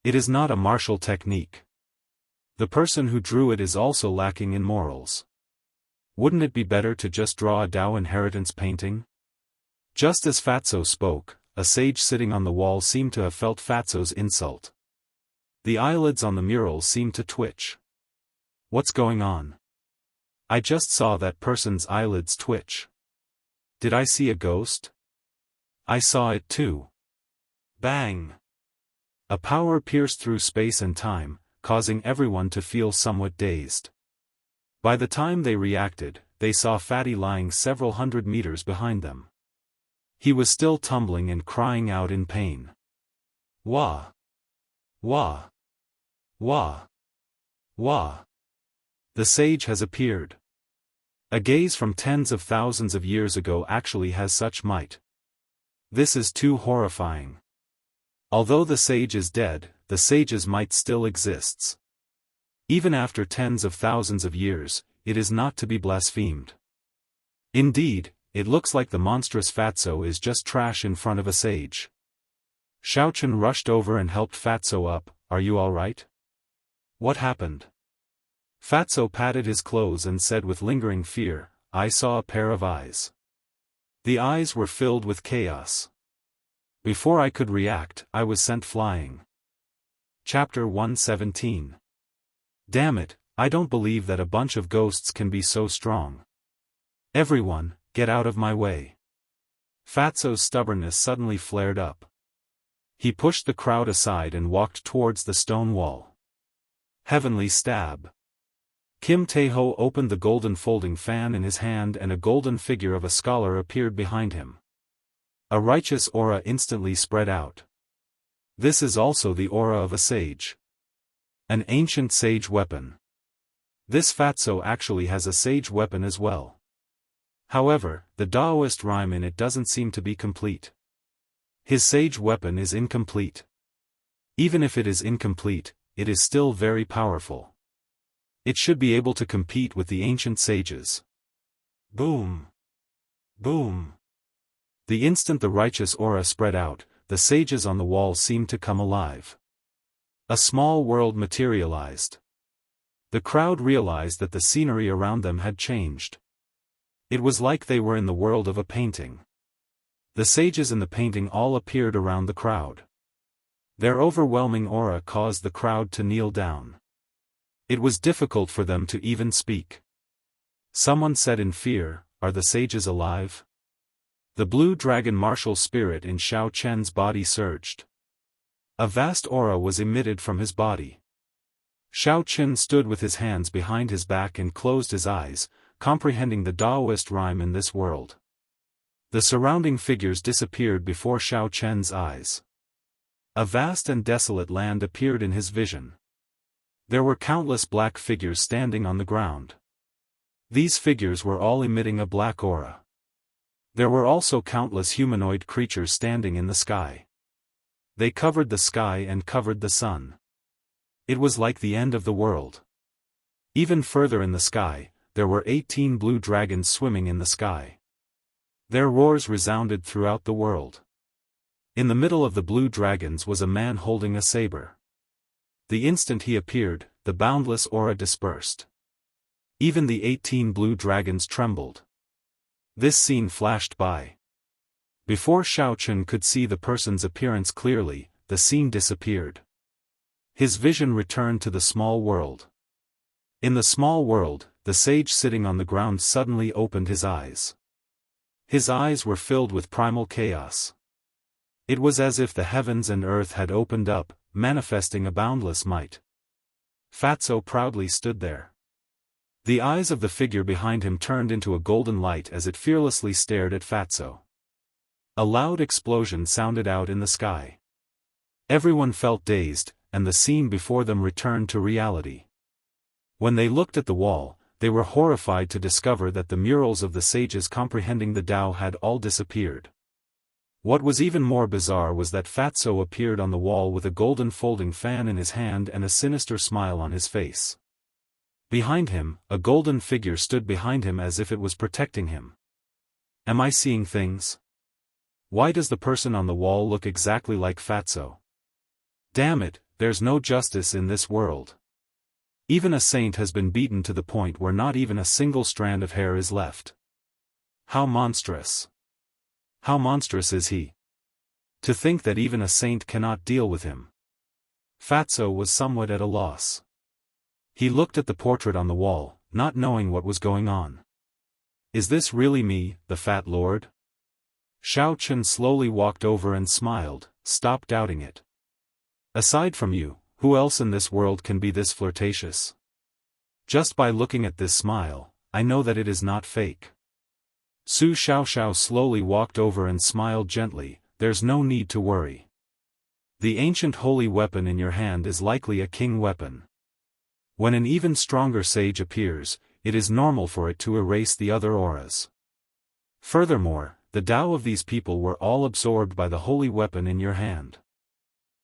It is not a martial technique. The person who drew it is also lacking in morals. Wouldn't it be better to just draw a Dao inheritance painting?" Just as Fatso spoke, a sage sitting on the wall seemed to have felt Fatso's insult. The eyelids on the murals seemed to twitch. "What's going on? I just saw that person's eyelids twitch. Did I see a ghost? I saw it too. Bang! A power pierced through space and time, causing everyone to feel somewhat dazed. By the time they reacted, they saw Fatty lying several hundred meters behind them. He was still tumbling and crying out in pain. Wah! Wah! Wah! Wah! The sage has appeared. A gaze from tens of thousands of years ago actually has such might. This is too horrifying. Although the sage is dead, the sage's might still exists. Even after tens of thousands of years, it is not to be blasphemed. Indeed, it looks like the monstrous Fatso is just trash in front of a sage. Xiaochen rushed over and helped Fatso up. Are you alright? What happened? Fatso patted his clothes and said with lingering fear, I saw a pair of eyes. The eyes were filled with chaos. Before I could react, I was sent flying. Chapter 117. Damn it, I don't believe that a bunch of ghosts can be so strong. Everyone, get out of my way. Fatso's stubbornness suddenly flared up. He pushed the crowd aside and walked towards the stone wall. Heavenly stab. Kim Taeho opened the golden folding fan in his hand and a golden figure of a scholar appeared behind him. A righteous aura instantly spread out. This is also the aura of a sage. An ancient sage weapon. This Fatso actually has a sage weapon as well. However, the Daoist rhyme in it doesn't seem to be complete. His sage weapon is incomplete. Even if it is incomplete, it is still very powerful. It should be able to compete with the ancient sages. Boom! Boom! The instant the righteous aura spread out, the sages on the wall seemed to come alive. A small world materialized. The crowd realized that the scenery around them had changed. It was like they were in the world of a painting. The sages in the painting all appeared around the crowd. Their overwhelming aura caused the crowd to kneel down. It was difficult for them to even speak. Someone said in fear, "Are the sages alive?" The blue dragon martial spirit in Xiao Chen's body surged. A vast aura was emitted from his body. Xiao Chen stood with his hands behind his back and closed his eyes, comprehending the Daoist rhyme in this world. The surrounding figures disappeared before Xiao Chen's eyes. A vast and desolate land appeared in his vision. There were countless black figures standing on the ground. These figures were all emitting a black aura. There were also countless humanoid creatures standing in the sky. They covered the sky and covered the sun. It was like the end of the world. Even further in the sky, there were 18 blue dragons swimming in the sky. Their roars resounded throughout the world. In the middle of the blue dragons was a man holding a saber. The instant he appeared, the boundless aura dispersed. Even the 18 blue dragons trembled. This scene flashed by. Before Xiao Chen could see the person's appearance clearly, the scene disappeared. His vision returned to the small world. In the small world, the sage sitting on the ground suddenly opened his eyes. His eyes were filled with primal chaos. It was as if the heavens and earth had opened up, manifesting a boundless might. Fatso proudly stood there. The eyes of the figure behind him turned into a golden light as it fearlessly stared at Fatso. A loud explosion sounded out in the sky. Everyone felt dazed, and the scene before them returned to reality. When they looked at the wall, they were horrified to discover that the murals of the sages comprehending the Tao had all disappeared. What was even more bizarre was that Fatso appeared on the wall with a golden folding fan in his hand and a sinister smile on his face. Behind him, a golden figure stood behind him as if it was protecting him. Am I seeing things? Why does the person on the wall look exactly like Fatso? Damn it, there's no justice in this world. Even a saint has been beaten to the point where not even a single strand of hair is left. How monstrous! How monstrous is he? To think that even a saint cannot deal with him. Fatso was somewhat at a loss. He looked at the portrait on the wall, not knowing what was going on. Is this really me, the Fat Lord? Xiao Chen slowly walked over and smiled. Stop doubting it. Aside from you, who else in this world can be this flirtatious? Just by looking at this smile, I know that it is not fake. Su Xiaoxiao slowly walked over and smiled gently. There's no need to worry. The ancient holy weapon in your hand is likely a king weapon. When an even stronger sage appears, it is normal for it to erase the other auras. Furthermore, the Tao of these people were all absorbed by the holy weapon in your hand.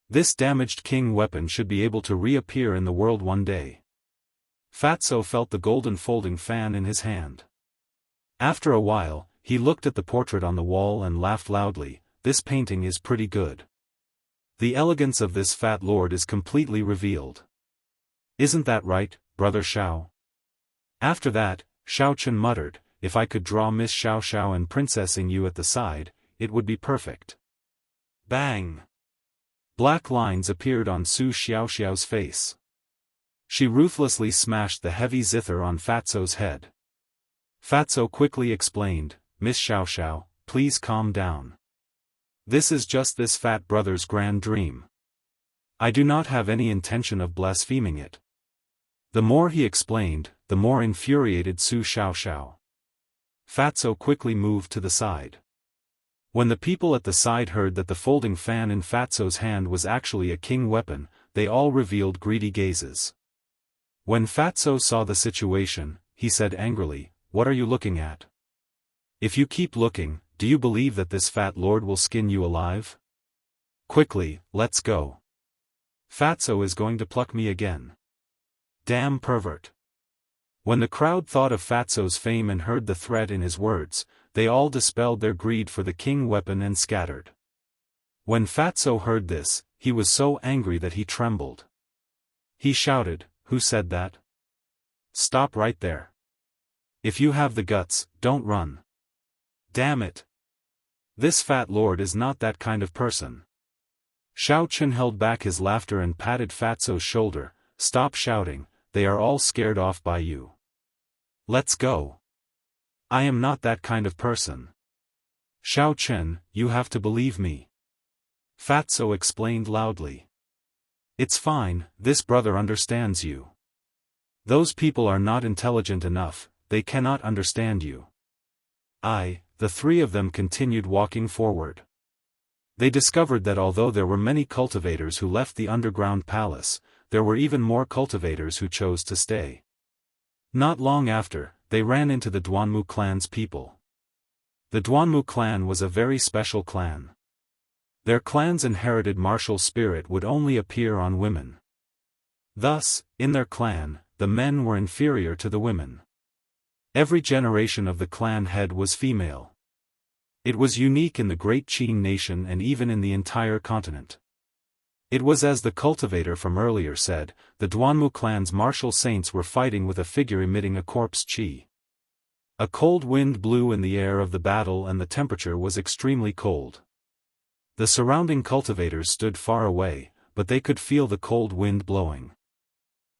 This damaged king weapon should be able to reappear in the world one day. Fatso felt the golden folding fan in his hand. After a while, he looked at the portrait on the wall and laughed loudly. This painting is pretty good. The elegance of this fat lord is completely revealed. Isn't that right, brother Xiao? After that, Xiao Chen muttered, if I could draw Miss Xiao Xiao and princessing you at the side, it would be perfect. Bang! Black lines appeared on Su Xiaoxiao's face. She ruthlessly smashed the heavy zither on Fatso's head. Fatso quickly explained, Miss Xiao Xiao, please calm down. This is just this fat brother's grand dream. I do not have any intention of blaspheming it. The more he explained, the more infuriated Su Xiaoxiao. Fatso quickly moved to the side. When the people at the side heard that the folding fan in Fatso's hand was actually a king weapon, they all revealed greedy gazes. When Fatso saw the situation, he said angrily, what are you looking at? If you keep looking, do you believe that this fat lord will skin you alive? Quickly, let's go. Fatso is going to pluck me again. Damn pervert. When the crowd thought of Fatso's fame and heard the threat in his words, they all dispelled their greed for the king weapon and scattered. When Fatso heard this, he was so angry that he trembled. He shouted, who said that? Stop right there. If you have the guts, don't run. Damn it. This fat lord is not that kind of person. Xiao Chen held back his laughter and patted Fatso's shoulder. Stop shouting, they are all scared off by you. Let's go. I am not that kind of person. Xiao Chen, you have to believe me. Fatso explained loudly. It's fine, this brother understands you. Those people are not intelligent enough, they cannot understand you. The three of them continued walking forward. They discovered that although there were many cultivators who left the underground palace, there were even more cultivators who chose to stay. Not long after, they ran into the Duanmu clan's people. The Duanmu clan was a very special clan. Their clan's inherited martial spirit would only appear on women. Thus, in their clan, the men were inferior to the women. Every generation of the clan head was female. It was unique in the great Qing nation and even in the entire continent. It was as the cultivator from earlier said, the Duanmu clan's martial saints were fighting with a figure emitting a corpse qi. A cold wind blew in the air of the battle and the temperature was extremely cold. The surrounding cultivators stood far away, but they could feel the cold wind blowing.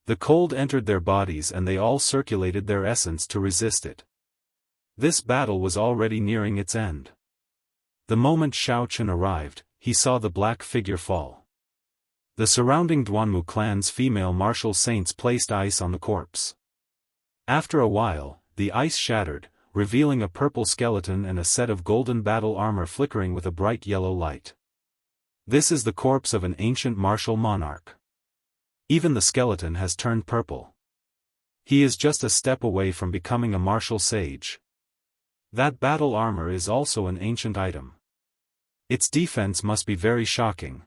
The cold entered their bodies and they all circulated their essence to resist it. This battle was already nearing its end. The moment Xiao Chen arrived, he saw the black figure fall. The surrounding Duanmu clan's female martial saints placed ice on the corpse. After a while, the ice shattered, revealing a purple skeleton and a set of golden battle armor flickering with a bright yellow light. This is the corpse of an ancient martial monarch. Even the skeleton has turned purple. He is just a step away from becoming a martial sage. That battle armor is also an ancient item. Its defense must be very shocking.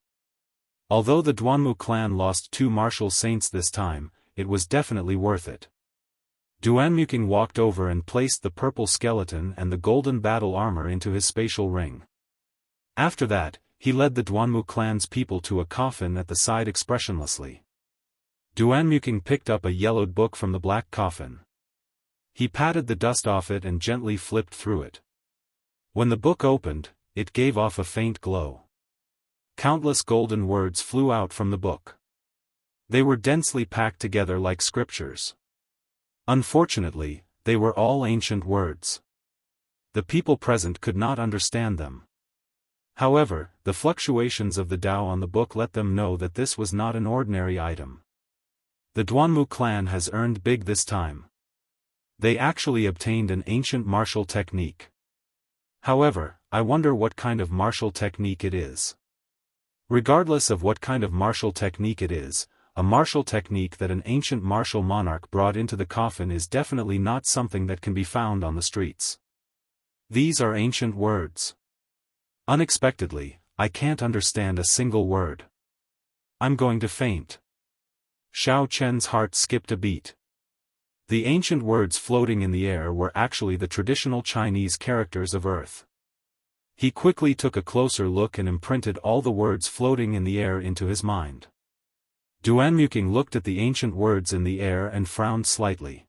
Although the Duanmu clan lost 2 martial saints this time, it was definitely worth it. Duanmuking walked over and placed the purple skeleton and the golden battle armor into his spatial ring. After that, he led the Duanmu clan's people to a coffin at the side expressionlessly. Duanmuking picked up a yellowed book from the black coffin. He patted the dust off it and gently flipped through it. When the book opened, it gave off a faint glow. Countless golden words flew out from the book. They were densely packed together like scriptures. Unfortunately, they were all ancient words. The people present could not understand them. However, the fluctuations of the Dao on the book let them know that this was not an ordinary item. The Duanmu clan has earned big this time. They actually obtained an ancient martial technique. However, I wonder what kind of martial technique it is. Regardless of what kind of martial technique it is, a martial technique that an ancient martial monarch brought into the coffin is definitely not something that can be found on the streets. These are ancient words. Unexpectedly, I can't understand a single word. I'm going to faint. Xiao Chen's heart skipped a beat. The ancient words floating in the air were actually the traditional Chinese characters of Earth. He quickly took a closer look and imprinted all the words floating in the air into his mind. Duanmuking looked at the ancient words in the air and frowned slightly.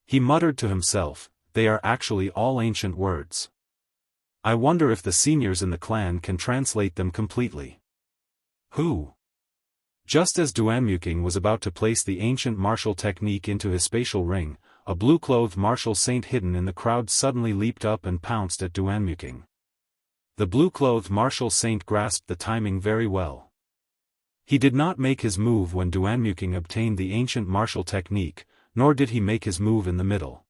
He muttered to himself, "They are actually all ancient words. I wonder if the seniors in the clan can translate them completely." Who? Just as Duanmuking was about to place the ancient martial technique into his spatial ring, a blue-clothed martial saint hidden in the crowd suddenly leaped up and pounced at Duanmuking. The blue-clothed martial saint grasped the timing very well. He did not make his move when Duanmuking obtained the ancient martial technique, nor did he make his move in the middle.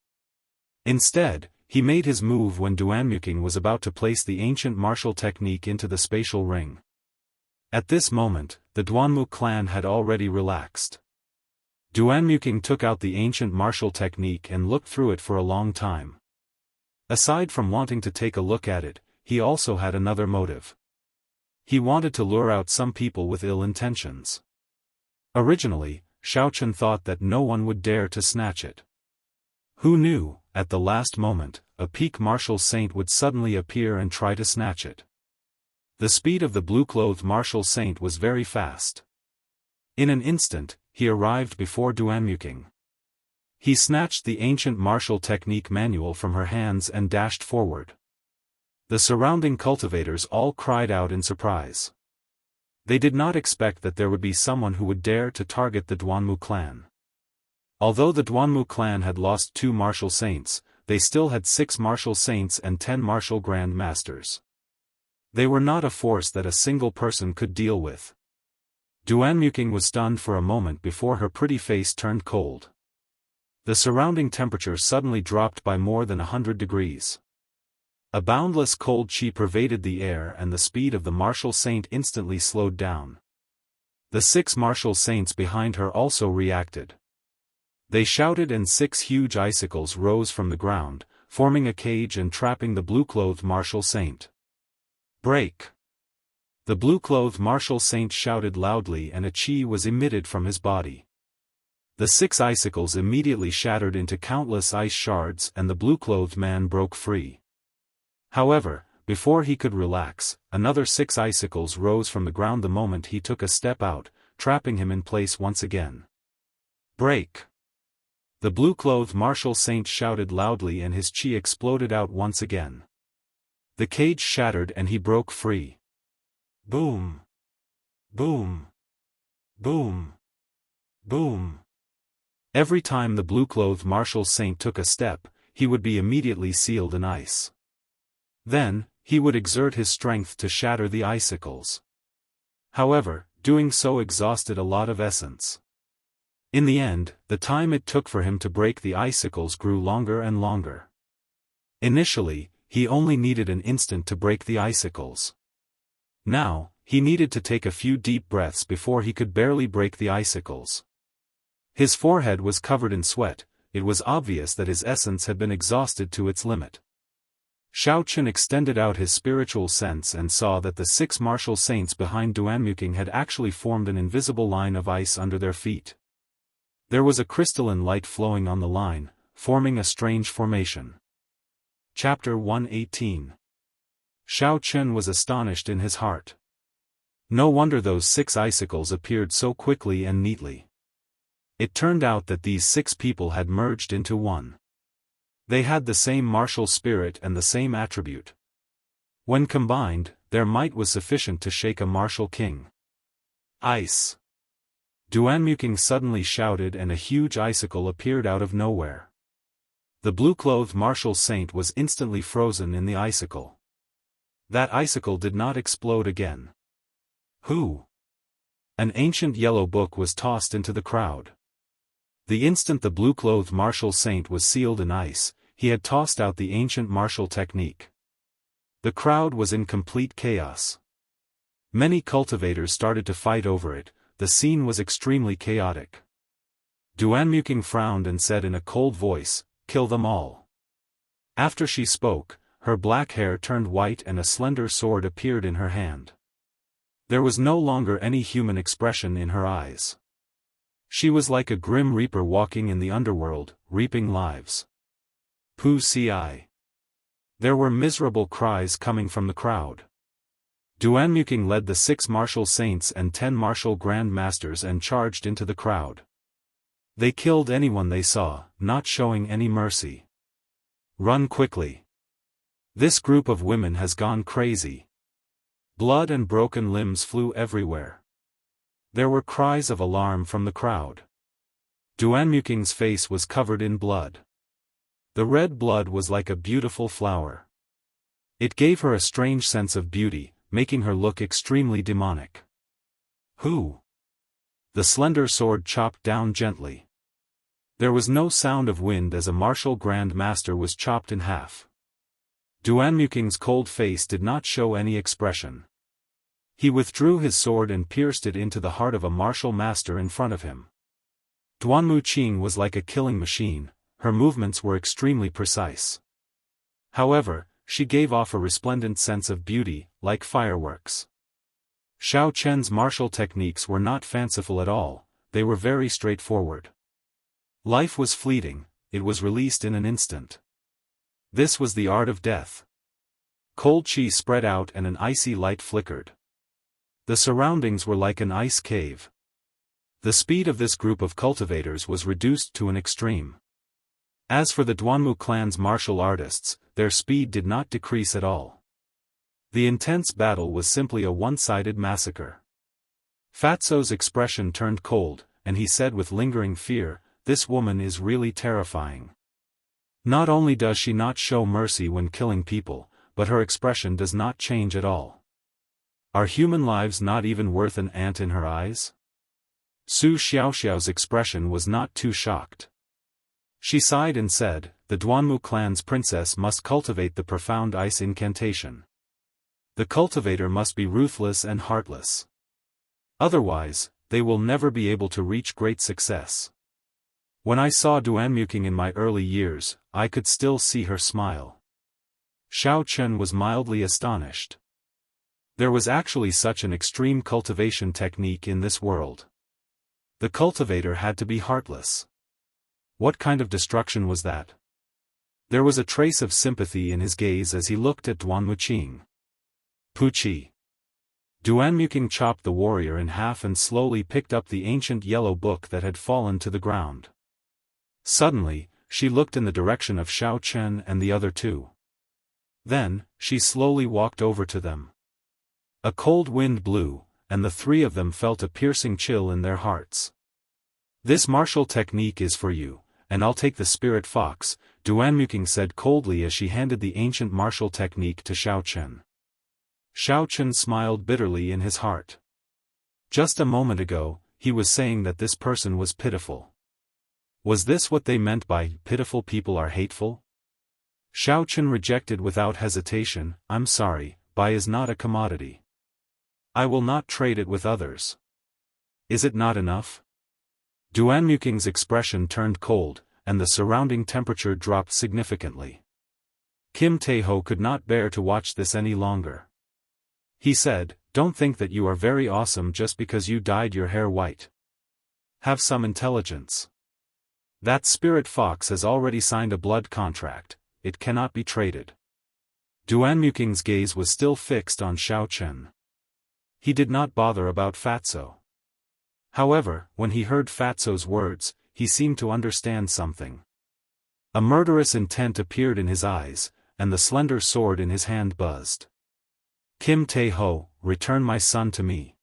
Instead, he made his move when Duanmuking was about to place the ancient martial technique into the spatial ring. At this moment, the Duanmu clan had already relaxed. Duanmuking took out the ancient martial technique and looked through it for a long time. Aside from wanting to take a look at it, he also had another motive. He wanted to lure out some people with ill intentions. Originally, Xiaochen thought that no one would dare to snatch it. Who knew, at the last moment, a peak martial saint would suddenly appear and try to snatch it. The speed of the blue-clothed martial saint was very fast. In an instant, he arrived before Duanmuking. He snatched the ancient martial technique manual from her hands and dashed forward. The surrounding cultivators all cried out in surprise. They did not expect that there would be someone who would dare to target the Duanmu clan. Although the Duanmu clan had lost 2 martial saints, they still had 6 martial saints and 10 martial grand masters. They were not a force that a single person could deal with. Duanmuking was stunned for a moment before her pretty face turned cold. The surrounding temperature suddenly dropped by more than 100 degrees. A boundless cold chi pervaded the air and the speed of the martial saint instantly slowed down. The 6 martial saints behind her also reacted. They shouted and 6 huge icicles rose from the ground, forming a cage and trapping the blue-clothed martial saint. "Break!" The blue-clothed martial saint shouted loudly and a chi was emitted from his body. The 6 icicles immediately shattered into countless ice shards and the blue-clothed man broke free. However, before he could relax, another 6 icicles rose from the ground the moment he took a step out, trapping him in place once again. "Break!" The blue-clothed martial saint shouted loudly and his chi exploded out once again. The cage shattered and he broke free. Boom! Boom! Boom! Boom! Every time the blue-clothed martial saint took a step, he would be immediately sealed in ice. Then, he would exert his strength to shatter the icicles. However, doing so exhausted a lot of essence. In the end, the time it took for him to break the icicles grew longer and longer. Initially, he only needed an instant to break the icicles. Now, he needed to take a few deep breaths before he could barely break the icicles. His forehead was covered in sweat. It was obvious that his essence had been exhausted to its limit. Xiaochen extended out his spiritual sense and saw that the 6 martial saints behind Duanmuking had actually formed an invisible line of ice under their feet. There was a crystalline light flowing on the line, forming a strange formation. Chapter 118. Xiaochen was astonished in his heart. No wonder those 6 icicles appeared so quickly and neatly. It turned out that these 6 people had merged into one. They had the same martial spirit and the same attribute. When combined, their might was sufficient to shake a martial king. Ice! Duanmuking suddenly shouted and a huge icicle appeared out of nowhere. The blue-clothed martial saint was instantly frozen in the icicle. That icicle did not explode again. Who? An ancient yellow book was tossed into the crowd. The instant the blue-clothed martial saint was sealed in ice, he had tossed out the ancient martial technique. The crowd was in complete chaos. Many cultivators started to fight over it. The scene was extremely chaotic. Duanmuking frowned and said in a cold voice, "Kill them all." After she spoke, her black hair turned white and a slender sword appeared in her hand. There was no longer any human expression in her eyes. She was like a grim reaper walking in the underworld, reaping lives. Pu ci. There were miserable cries coming from the crowd. Duanmuking led the 6 martial saints and 10 martial grand masters and charged into the crowd. They killed anyone they saw, not showing any mercy. Run quickly. This group of women has gone crazy. Blood and broken limbs flew everywhere. There were cries of alarm from the crowd. Duanmuking's face was covered in blood. The red blood was like a beautiful flower. It gave her a strange sense of beauty, making her look extremely demonic. Who? The slender sword chopped down gently. There was no sound of wind as a martial grand master was chopped in half. Duanmuking's cold face did not show any expression. He withdrew his sword and pierced it into the heart of a martial master in front of him. Duanmuqing was like a killing machine, her movements were extremely precise. However, she gave off a resplendent sense of beauty, like fireworks. Xiao Chen's martial techniques were not fanciful at all, they were very straightforward. Life was fleeting, it was released in an instant. This was the art of death. Cold chi spread out and an icy light flickered. The surroundings were like an ice cave. The speed of this group of cultivators was reduced to an extreme. As for the Duanmu clan's martial artists, their speed did not decrease at all. The intense battle was simply a one-sided massacre. Fatso's expression turned cold, and he said with lingering fear, "This woman is really terrifying. Not only does she not show mercy when killing people, but her expression does not change at all. Are human lives not even worth an ant in her eyes?" Su Xiaoxiao's expression was not too shocked. She sighed and said, "The Duanmu clan's princess must cultivate the profound ice incantation. The cultivator must be ruthless and heartless. Otherwise, they will never be able to reach great success." When I saw Duanmuking in my early years, I could still see her smile. Xiao Chen was mildly astonished. There was actually such an extreme cultivation technique in this world. The cultivator had to be heartless. What kind of destruction was that? There was a trace of sympathy in his gaze as he looked at Duanmuqing. Puchi. Duanmuking chopped the warrior in half and slowly picked up the ancient yellow book that had fallen to the ground. Suddenly, she looked in the direction of Xiao Chen and the other 2. Then, she slowly walked over to them. A cold wind blew, and the 3 of them felt a piercing chill in their hearts. "This martial technique is for you, and I'll take the spirit fox," Duanmuking said coldly as she handed the ancient martial technique to Xiao Chen. Xiao Chen smiled bitterly in his heart. Just a moment ago, he was saying that this person was pitiful. Was this what they meant by "pitiful people are hateful"? Xiao Chen rejected without hesitation, "I'm sorry, Bai is not a commodity. I will not trade it with others. Is it not enough?" Duanmuking's expression turned cold, and the surrounding temperature dropped significantly. Kim Taeho could not bear to watch this any longer. He said, "Don't think that you are very awesome just because you dyed your hair white. Have some intelligence. That spirit fox has already signed a blood contract, it cannot be traded." Duanmuking's gaze was still fixed on Xiao Chen. He did not bother about Fatso. However, when he heard Fatso's words, he seemed to understand something. A murderous intent appeared in his eyes, and the slender sword in his hand buzzed. "Kim Taeho, return my son to me."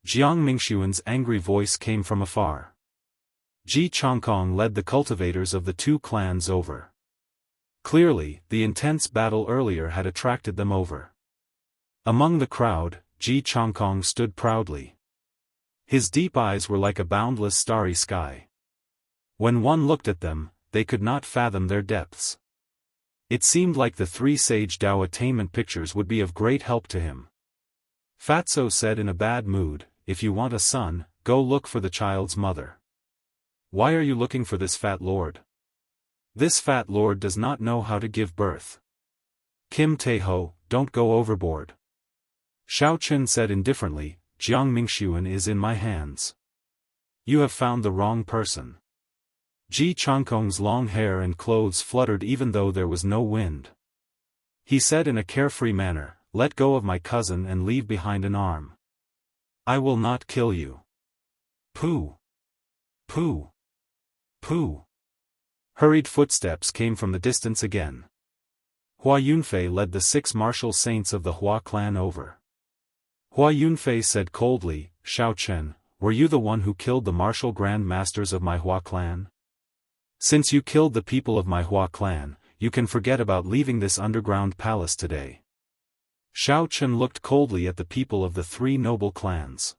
Jiang Mingxuan's angry voice came from afar. Ji Changkong led the cultivators of the two clans over. Clearly, the intense battle earlier had attracted them over. Among the crowd, Ji Changkong stood proudly. His deep eyes were like a boundless starry sky. When one looked at them, they could not fathom their depths. It seemed like the three sage Dao attainment pictures would be of great help to him. Fatso said in a bad mood, "If you want a son, go look for the child's mother. Why are you looking for this fat lord? This fat lord does not know how to give birth. Kim Tae-ho, don't go overboard." Xiao Chen said indifferently, "Jiang Mingxuan is in my hands. You have found the wrong person." Ji Changkong's long hair and clothes fluttered even though there was no wind. He said in a carefree manner, "Let go of my cousin and leave behind an arm. I will not kill you." Pooh! Pooh! Pooh! Hurried footsteps came from the distance again. Hua Yunfei led the 6 martial saints of the Hua clan over. Hua Yunfei said coldly, "Xiao Chen, were you the one who killed the martial grand masters of my Hua clan? Since you killed the people of my Hua clan, you can forget about leaving this underground palace today." Xiao Chen looked coldly at the people of the 3 noble clans.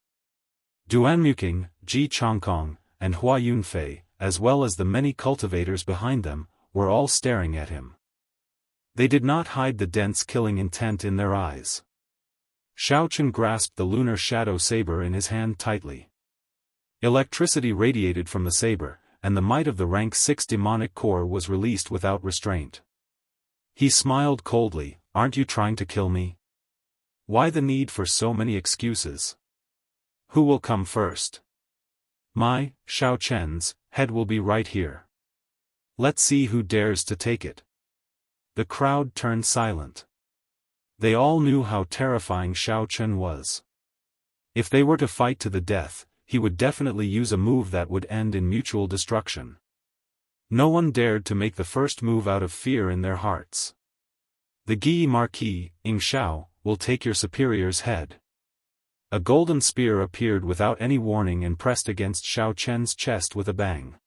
Duanmuking, Ji Changkong, and Hua Yunfei, as well as the many cultivators behind them, were all staring at him. They did not hide the dense killing intent in their eyes. Xiao Chen grasped the lunar shadow saber in his hand tightly. Electricity radiated from the saber, and the might of the rank 6 demonic core was released without restraint. He smiled coldly, "Aren't you trying to kill me? Why the need for so many excuses? Who will come first? My, Xiao Chen's, head will be right here. Let's see who dares to take it." The crowd turned silent. They all knew how terrifying Xiao Chen was. If they were to fight to the death, he would definitely use a move that would end in mutual destruction. No one dared to make the first move out of fear in their hearts. "The Gi Marquis, Ing Xiao, will take your superior's head." A golden spear appeared without any warning and pressed against Xiao Chen's chest with a bang.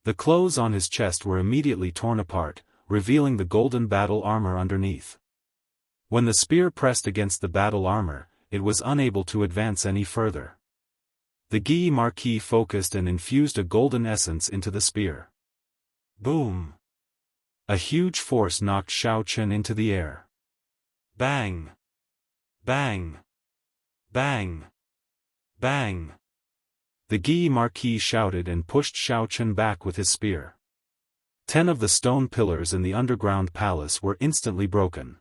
The clothes on his chest were immediately torn apart, revealing the golden battle armor underneath. When the spear pressed against the battle armor, it was unable to advance any further. The Gi Marquis focused and infused a golden essence into the spear. Boom! A huge force knocked Xiao Chen into the air. Bang! Bang! Bang! Bang! The Gi Marquis shouted and pushed Xiao Chen back with his spear. 10 of the stone pillars in the underground palace were instantly broken.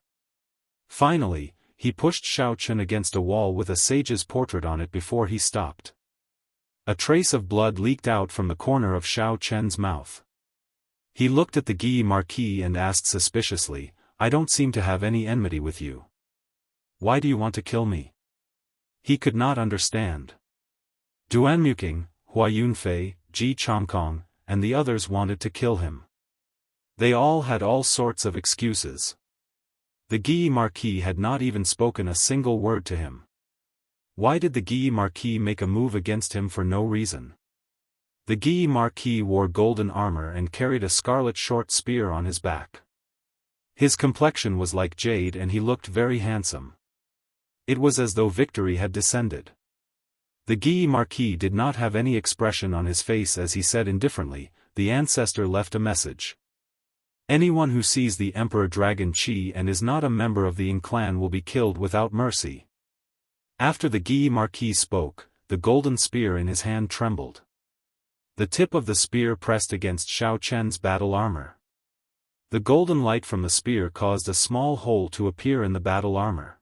Finally, he pushed Xiao Chen against a wall with a sage's portrait on it before he stopped. A trace of blood leaked out from the corner of Xiao Chen's mouth. He looked at the Gi Marquis and asked suspiciously, "I don't seem to have any enmity with you. Why do you want to kill me?" He could not understand. Duanmuking, Hua Yunfei, Ji Changkong, and the others wanted to kill him. They all had all sorts of excuses. The Gi Marquis had not even spoken a single word to him. Why did the Gi Marquis make a move against him for no reason? The Gi Marquis wore golden armor and carried a scarlet short spear on his back. His complexion was like jade and he looked very handsome. It was as though victory had descended. The Gi Marquis did not have any expression on his face as he said indifferently, "The ancestor left a message. Anyone who sees the Emperor Dragon Qi and is not a member of the Ing clan will be killed without mercy." After the Gi Marquis spoke, the golden spear in his hand trembled. The tip of the spear pressed against Xiao Chen's battle armor. The golden light from the spear caused a small hole to appear in the battle armor.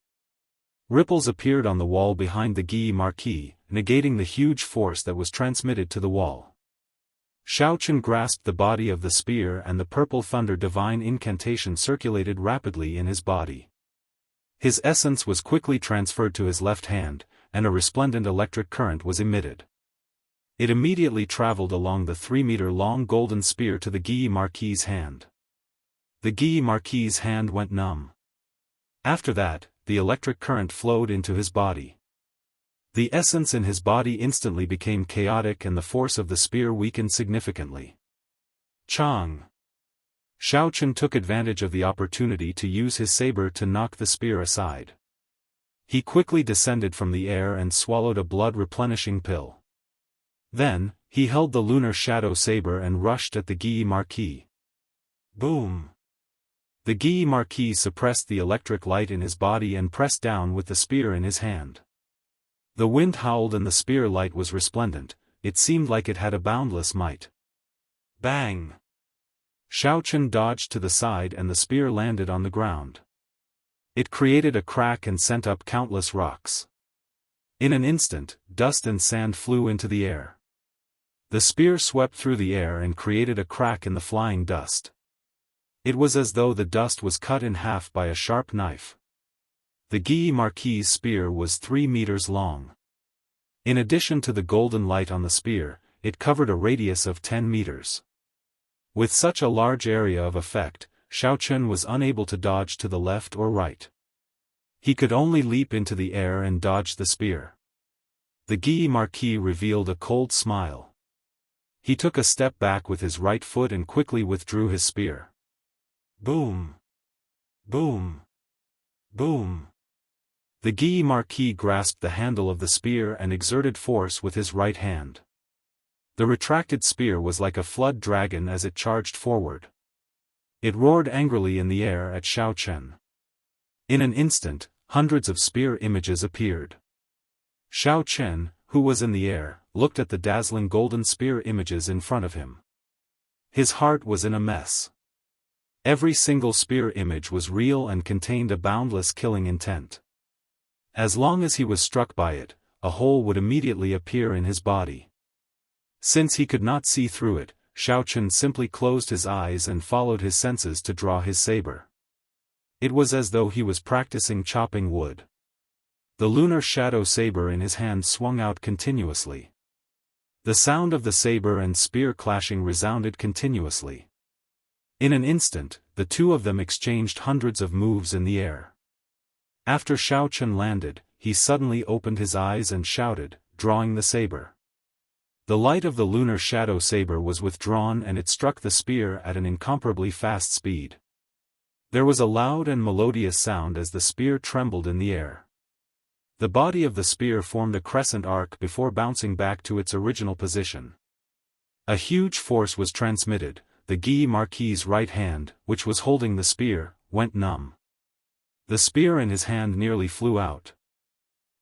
Ripples appeared on the wall behind the Gi Marquis, negating the huge force that was transmitted to the wall. Xiao Chen grasped the body of the spear and the purple thunder divine incantation circulated rapidly in his body. His essence was quickly transferred to his left hand, and a resplendent electric current was emitted. It immediately traveled along the 3-meter-long golden spear to the Gi Marquis' hand. The Gi Marquis' hand went numb. After that, the electric current flowed into his body. The essence in his body instantly became chaotic and the force of the spear weakened significantly. Chang! Xiaochen took advantage of the opportunity to use his saber to knock the spear aside. He quickly descended from the air and swallowed a blood-replenishing pill. Then, he held the lunar shadow saber and rushed at the Guy Marquis. Boom! The Guy Marquis suppressed the electric light in his body and pressed down with the spear in his hand. The wind howled and the spear light was resplendent, it seemed like it had a boundless might. Bang! Xiaochen dodged to the side and the spear landed on the ground. It created a crack and sent up countless rocks. In an instant, dust and sand flew into the air. The spear swept through the air and created a crack in the flying dust. It was as though the dust was cut in half by a sharp knife. The Guy Marquis' spear was 3 meters long. In addition to the golden light on the spear, it covered a radius of 10 meters. With such a large area of effect, Xiaochen was unable to dodge to the left or right. He could only leap into the air and dodge the spear. The Guy Marquis revealed a cold smile. He took a step back with his right foot and quickly withdrew his spear. Boom! Boom! Boom! The Guy Marquis grasped the handle of the spear and exerted force with his right hand. The retracted spear was like a flood dragon as it charged forward. It roared angrily in the air at Xiaochen. In an instant, hundreds of spear images appeared. Xiaochen, who was in the air, looked at the dazzling golden spear images in front of him. His heart was in a mess. Every single spear image was real and contained a boundless killing intent. As long as he was struck by it, a hole would immediately appear in his body. Since he could not see through it, Xiaochen simply closed his eyes and followed his senses to draw his saber. It was as though he was practicing chopping wood. The lunar shadow saber in his hand swung out continuously. The sound of the saber and spear clashing resounded continuously. In an instant, the two of them exchanged hundreds of moves in the air. After Xiaochen landed, he suddenly opened his eyes and shouted, drawing the saber. The light of the lunar shadow saber was withdrawn and it struck the spear at an incomparably fast speed. There was a loud and melodious sound as the spear trembled in the air. The body of the spear formed a crescent arc before bouncing back to its original position. A huge force was transmitted. The Guy Marquis' right hand, which was holding the spear, went numb. The spear in his hand nearly flew out.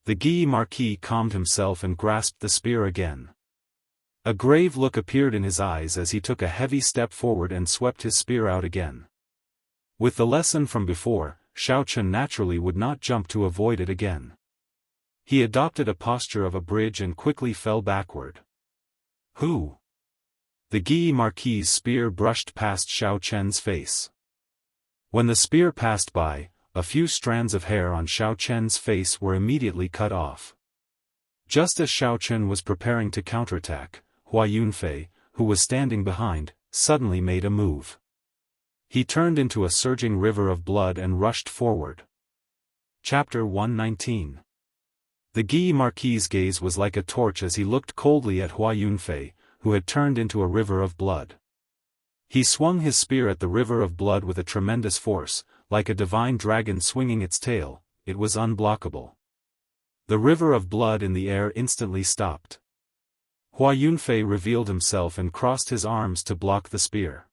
The Guy Marquis calmed himself and grasped the spear again. A grave look appeared in his eyes as he took a heavy step forward and swept his spear out again. With the lesson from before, Xiaochen naturally would not jump to avoid it again. He adopted a posture of a bridge and quickly fell backward. Who? The Guy Marquis' spear brushed past Xiaochen's face. When the spear passed by, a few strands of hair on Xiaochen's face were immediately cut off. Just as Xiaochen was preparing to counterattack, Hua Yunfei, who was standing behind, suddenly made a move. He turned into a surging river of blood and rushed forward. Chapter 119. The Guy Marquis' gaze was like a torch as he looked coldly at Hua Yunfei, who had turned into a river of blood. He swung his spear at the river of blood with a tremendous force, like a divine dragon swinging its tail. It was unblockable. The river of blood in the air instantly stopped. Hua Yunfei revealed himself and crossed his arms to block the spear.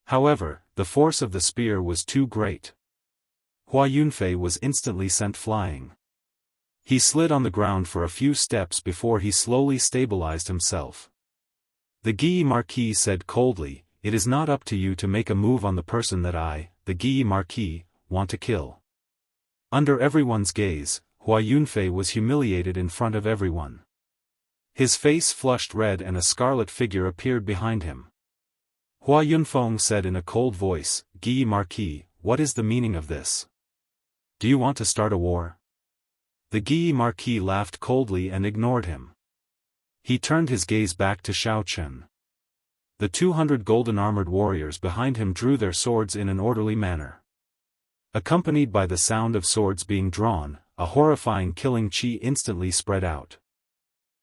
However, the force of the spear was too great. Hua Yunfei was instantly sent flying. He slid on the ground for a few steps before he slowly stabilized himself. The Guy Marquis said coldly, "It is not up to you to make a move on the person that I, the Guy Marquis, want to kill." Under everyone's gaze, Hua Yunfei was humiliated in front of everyone. His face flushed red and a scarlet figure appeared behind him. Hua Yunfeng said in a cold voice, "Guy Marquis, what is the meaning of this? Do you want to start a war?" The Guy Marquis laughed coldly and ignored him. He turned his gaze back to Xiaochen. The 200 golden-armored warriors behind him drew their swords in an orderly manner. Accompanied by the sound of swords being drawn, a horrifying killing chi instantly spread out.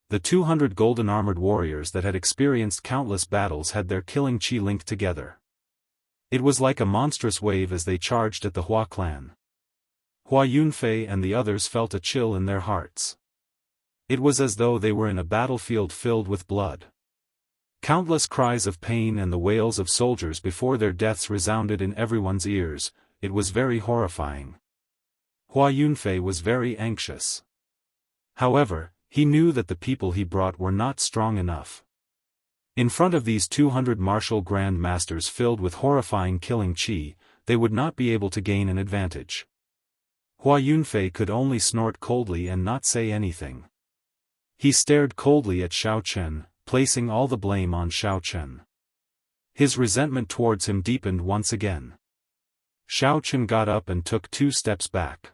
The 200 golden-armored warriors that had experienced countless battles had their killing chi linked together. It was like a monstrous wave as they charged at the Hua clan. Hua Yunfei and the others felt a chill in their hearts. It was as though they were in a battlefield filled with blood. Countless cries of pain and the wails of soldiers before their deaths resounded in everyone's ears. It was very horrifying. Hua Yunfei was very anxious. However, he knew that the people he brought were not strong enough. In front of these 200 martial grand masters filled with horrifying killing chi, they would not be able to gain an advantage. Hua Yunfei could only snort coldly and not say anything. He stared coldly at Xiao Chen, placing all the blame on Xiao Chen. His resentment towards him deepened once again. Xiao Chen got up and took 2 steps back.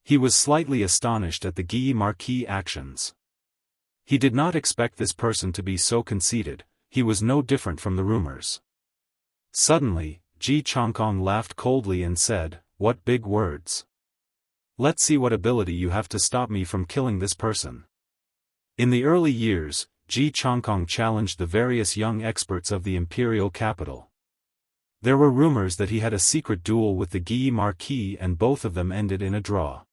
He was slightly astonished at the Guyi Marquis' actions. He did not expect this person to be so conceited. He was no different from the rumors. Suddenly, Ji Changkong laughed coldly and said, "What big words! Let's see what ability you have to stop me from killing this person." In the early years, Ji Changkong challenged the various young experts of the imperial capital. There were rumors that he had a secret duel with the Guyi Marquis and both of them ended in a draw.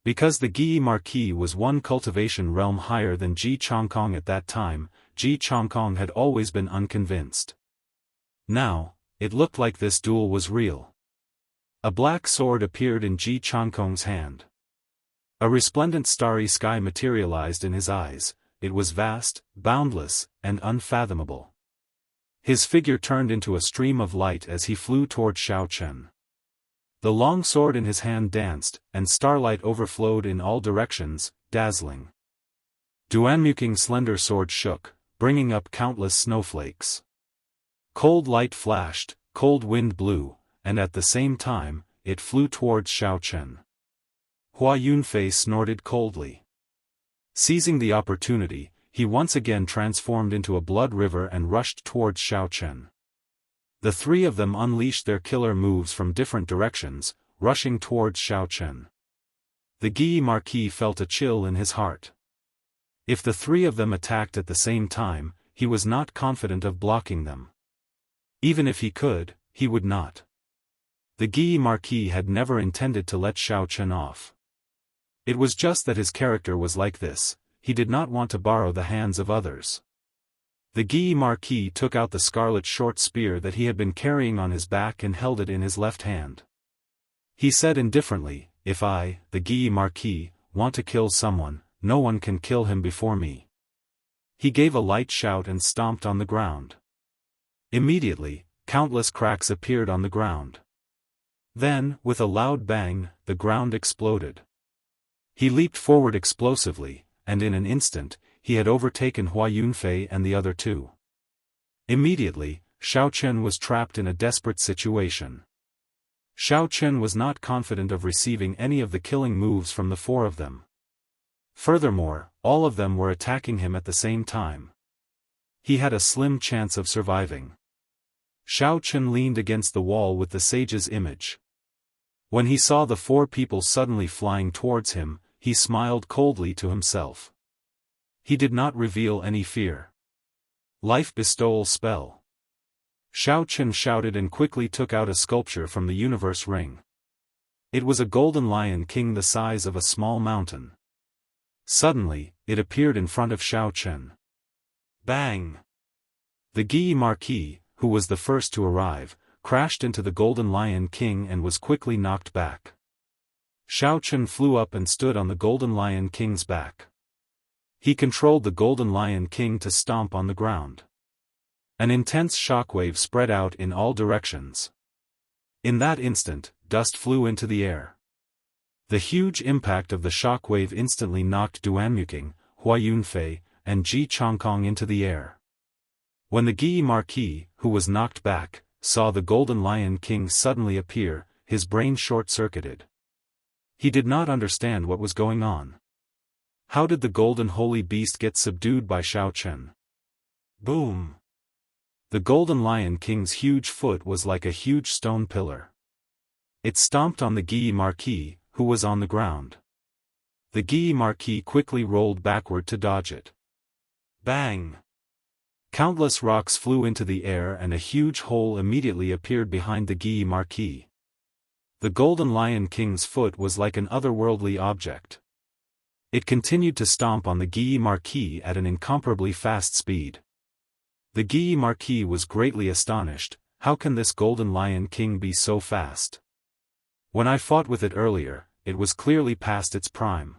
Because the Guyi Marquis was one cultivation realm higher than Ji Changkong at that time, Ji Changkong had always been unconvinced. Now, it looked like this duel was real. A black sword appeared in Ji Changkong's hand. A resplendent starry sky materialized in his eyes. It was vast, boundless, and unfathomable. His figure turned into a stream of light as he flew toward Xiao Chen. The long sword in his hand danced, and starlight overflowed in all directions, dazzling. Duanmuking's slender sword shook, bringing up countless snowflakes. Cold light flashed, cold wind blew, and at the same time, it flew towards Xiao Chen. Hua Yunfei snorted coldly. Seizing the opportunity, he once again transformed into a blood river and rushed towards Xiao Chen. The 3 of them unleashed their killer moves from different directions, rushing towards Xiao Chen. The Guyi Marquis felt a chill in his heart. If the 3 of them attacked at the same time, he was not confident of blocking them. Even if he could, he would not. The Guyi Marquis had never intended to let Xiao Chen off. It was just that his character was like this. He did not want to borrow the hands of others. The Guyi Marquis took out the scarlet short spear that he had been carrying on his back and held it in his left hand. He said indifferently, "If I, the Guyi Marquis, want to kill someone, no one can kill him before me." He gave a light shout and stomped on the ground. Immediately, countless cracks appeared on the ground. Then, with a loud bang, the ground exploded. He leaped forward explosively, and in an instant, he had overtaken Hua Yunfei and the other 2. Immediately, Xiao Chen was trapped in a desperate situation. Xiao Chen was not confident of receiving any of the killing moves from the 4 of them. Furthermore, all of them were attacking him at the same time. He had a slim chance of surviving. Xiao Chen leaned against the wall with the sage's image. When he saw the 4 people suddenly flying towards him, he smiled coldly to himself. He did not reveal any fear. Life bestowal spell. Xiao Chen shouted and quickly took out a sculpture from the universe ring. It was a golden lion king the size of a small mountain. Suddenly, it appeared in front of Xiao Chen. Bang! The Guyi Marquis, who was the first to arrive, crashed into the golden lion king and was quickly knocked back. Xiao Chen flew up and stood on the golden lion king's back. He controlled the golden lion king to stomp on the ground. An intense shockwave spread out in all directions. In that instant, dust flew into the air. The huge impact of the shockwave instantly knocked Duanmuking, Hua Yunfei, and Ji Changkong into the air. When the Guyi Marquis, who was knocked back, saw the golden lion king suddenly appear, his brain short-circuited. He did not understand what was going on. How did the golden holy beast get subdued by Xiao Chen? Boom! The golden lion king's huge foot was like a huge stone pillar. It stomped on the Guyi Marquis, who was on the ground. The Guy Marquis quickly rolled backward to dodge it. Bang! Countless rocks flew into the air and a huge hole immediately appeared behind the Guy Marquis. The Golden Lion King's foot was like an otherworldly object. It continued to stomp on the Guy Marquis at an incomparably fast speed. The Guy Marquis was greatly astonished. How can this Golden Lion King be so fast? When I fought with it earlier, it was clearly past its prime.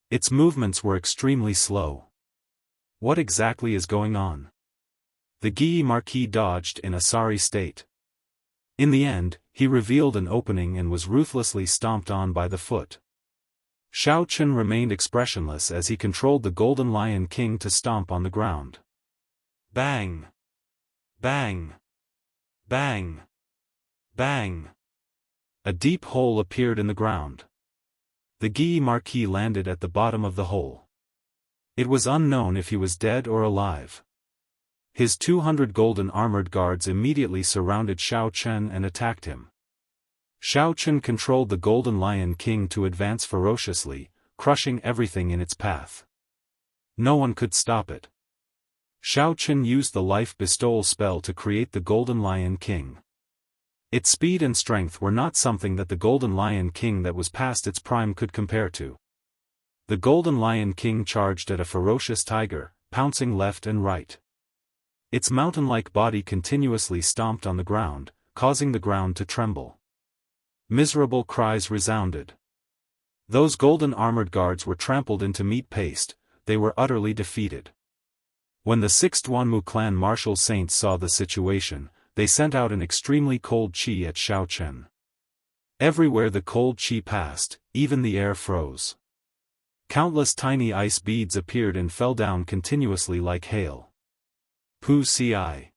Its movements were extremely slow. What exactly is going on? The Guy Marquis dodged in a sorry state. In the end, he revealed an opening and was ruthlessly stomped on by the foot. Xiao Chen remained expressionless as he controlled the Golden Lion King to stomp on the ground. Bang! Bang! Bang! Bang! A deep hole appeared in the ground. The Guy Marquis landed at the bottom of the hole. It was unknown if he was dead or alive. His 200 golden armored guards immediately surrounded Xiao Chen and attacked him. Xiao Chen controlled the Golden Lion King to advance ferociously, crushing everything in its path. No one could stop it. Xiao Chen used the life bestowal spell to create the Golden Lion King. Its speed and strength were not something that the Golden Lion King that was past its prime could compare to. The Golden Lion King charged at a ferocious tiger, pouncing left and right. Its mountain-like body continuously stomped on the ground, causing the ground to tremble. Miserable cries resounded. Those golden armored guards were trampled into meat paste. They were utterly defeated. When the 6th Duanmu clan martial saints saw the situation, they sent out an extremely cold qi at Xiao Chen. Everywhere the cold qi passed, even the air froze. Countless tiny ice beads appeared and fell down continuously like hail. Pu Ci.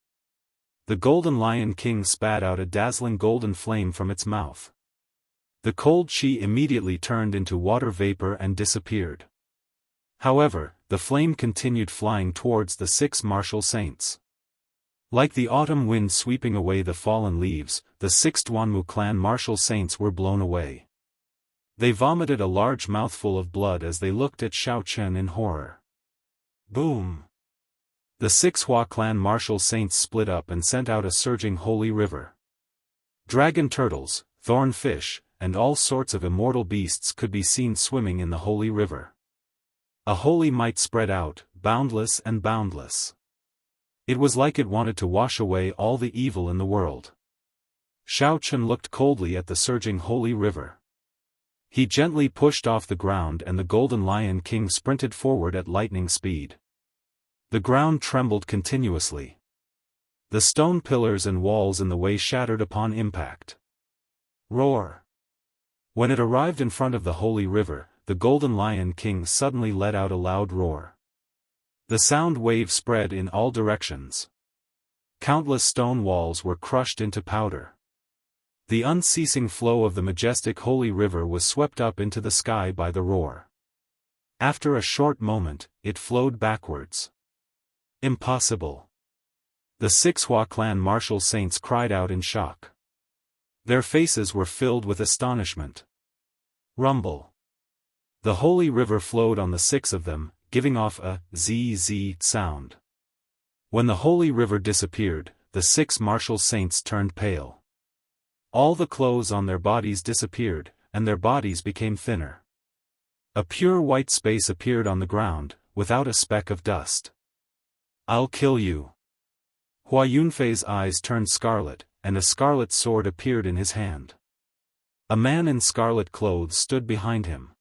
The Golden Lion King spat out a dazzling golden flame from its mouth. The cold qi immediately turned into water vapor and disappeared. However, the flame continued flying towards the 6 martial saints. Like the autumn wind sweeping away the fallen leaves, the 6th Duanmu clan martial saints were blown away. They vomited a large mouthful of blood as they looked at Xiao Chen in horror. Boom! The 6 Hua clan martial saints split up and sent out a surging holy river. Dragon turtles, thorn fish, and all sorts of immortal beasts could be seen swimming in the holy river. A holy might spread out, boundless and boundless. It was like it wanted to wash away all the evil in the world. Xiao Chen looked coldly at the surging holy river. He gently pushed off the ground and the Golden Lion King sprinted forward at lightning speed. The ground trembled continuously. The stone pillars and walls in the way shattered upon impact. Roar! When it arrived in front of the holy river, the Golden Lion King suddenly let out a loud roar. The sound wave spread in all directions. Countless stone walls were crushed into powder. The unceasing flow of the majestic holy river was swept up into the sky by the roar. After a short moment, it flowed backwards. Impossible! The 6 Hua clan martial saints cried out in shock. Their faces were filled with astonishment. Rumble! The holy river flowed on the 6 of them, giving off a zzz sound. When the holy river disappeared, the 6 martial saints turned pale. All the clothes on their bodies disappeared, and their bodies became thinner. A pure white space appeared on the ground, without a speck of dust. I'll kill you. Hua Yunfei's eyes turned scarlet, and a scarlet sword appeared in his hand. A man in scarlet clothes stood behind him.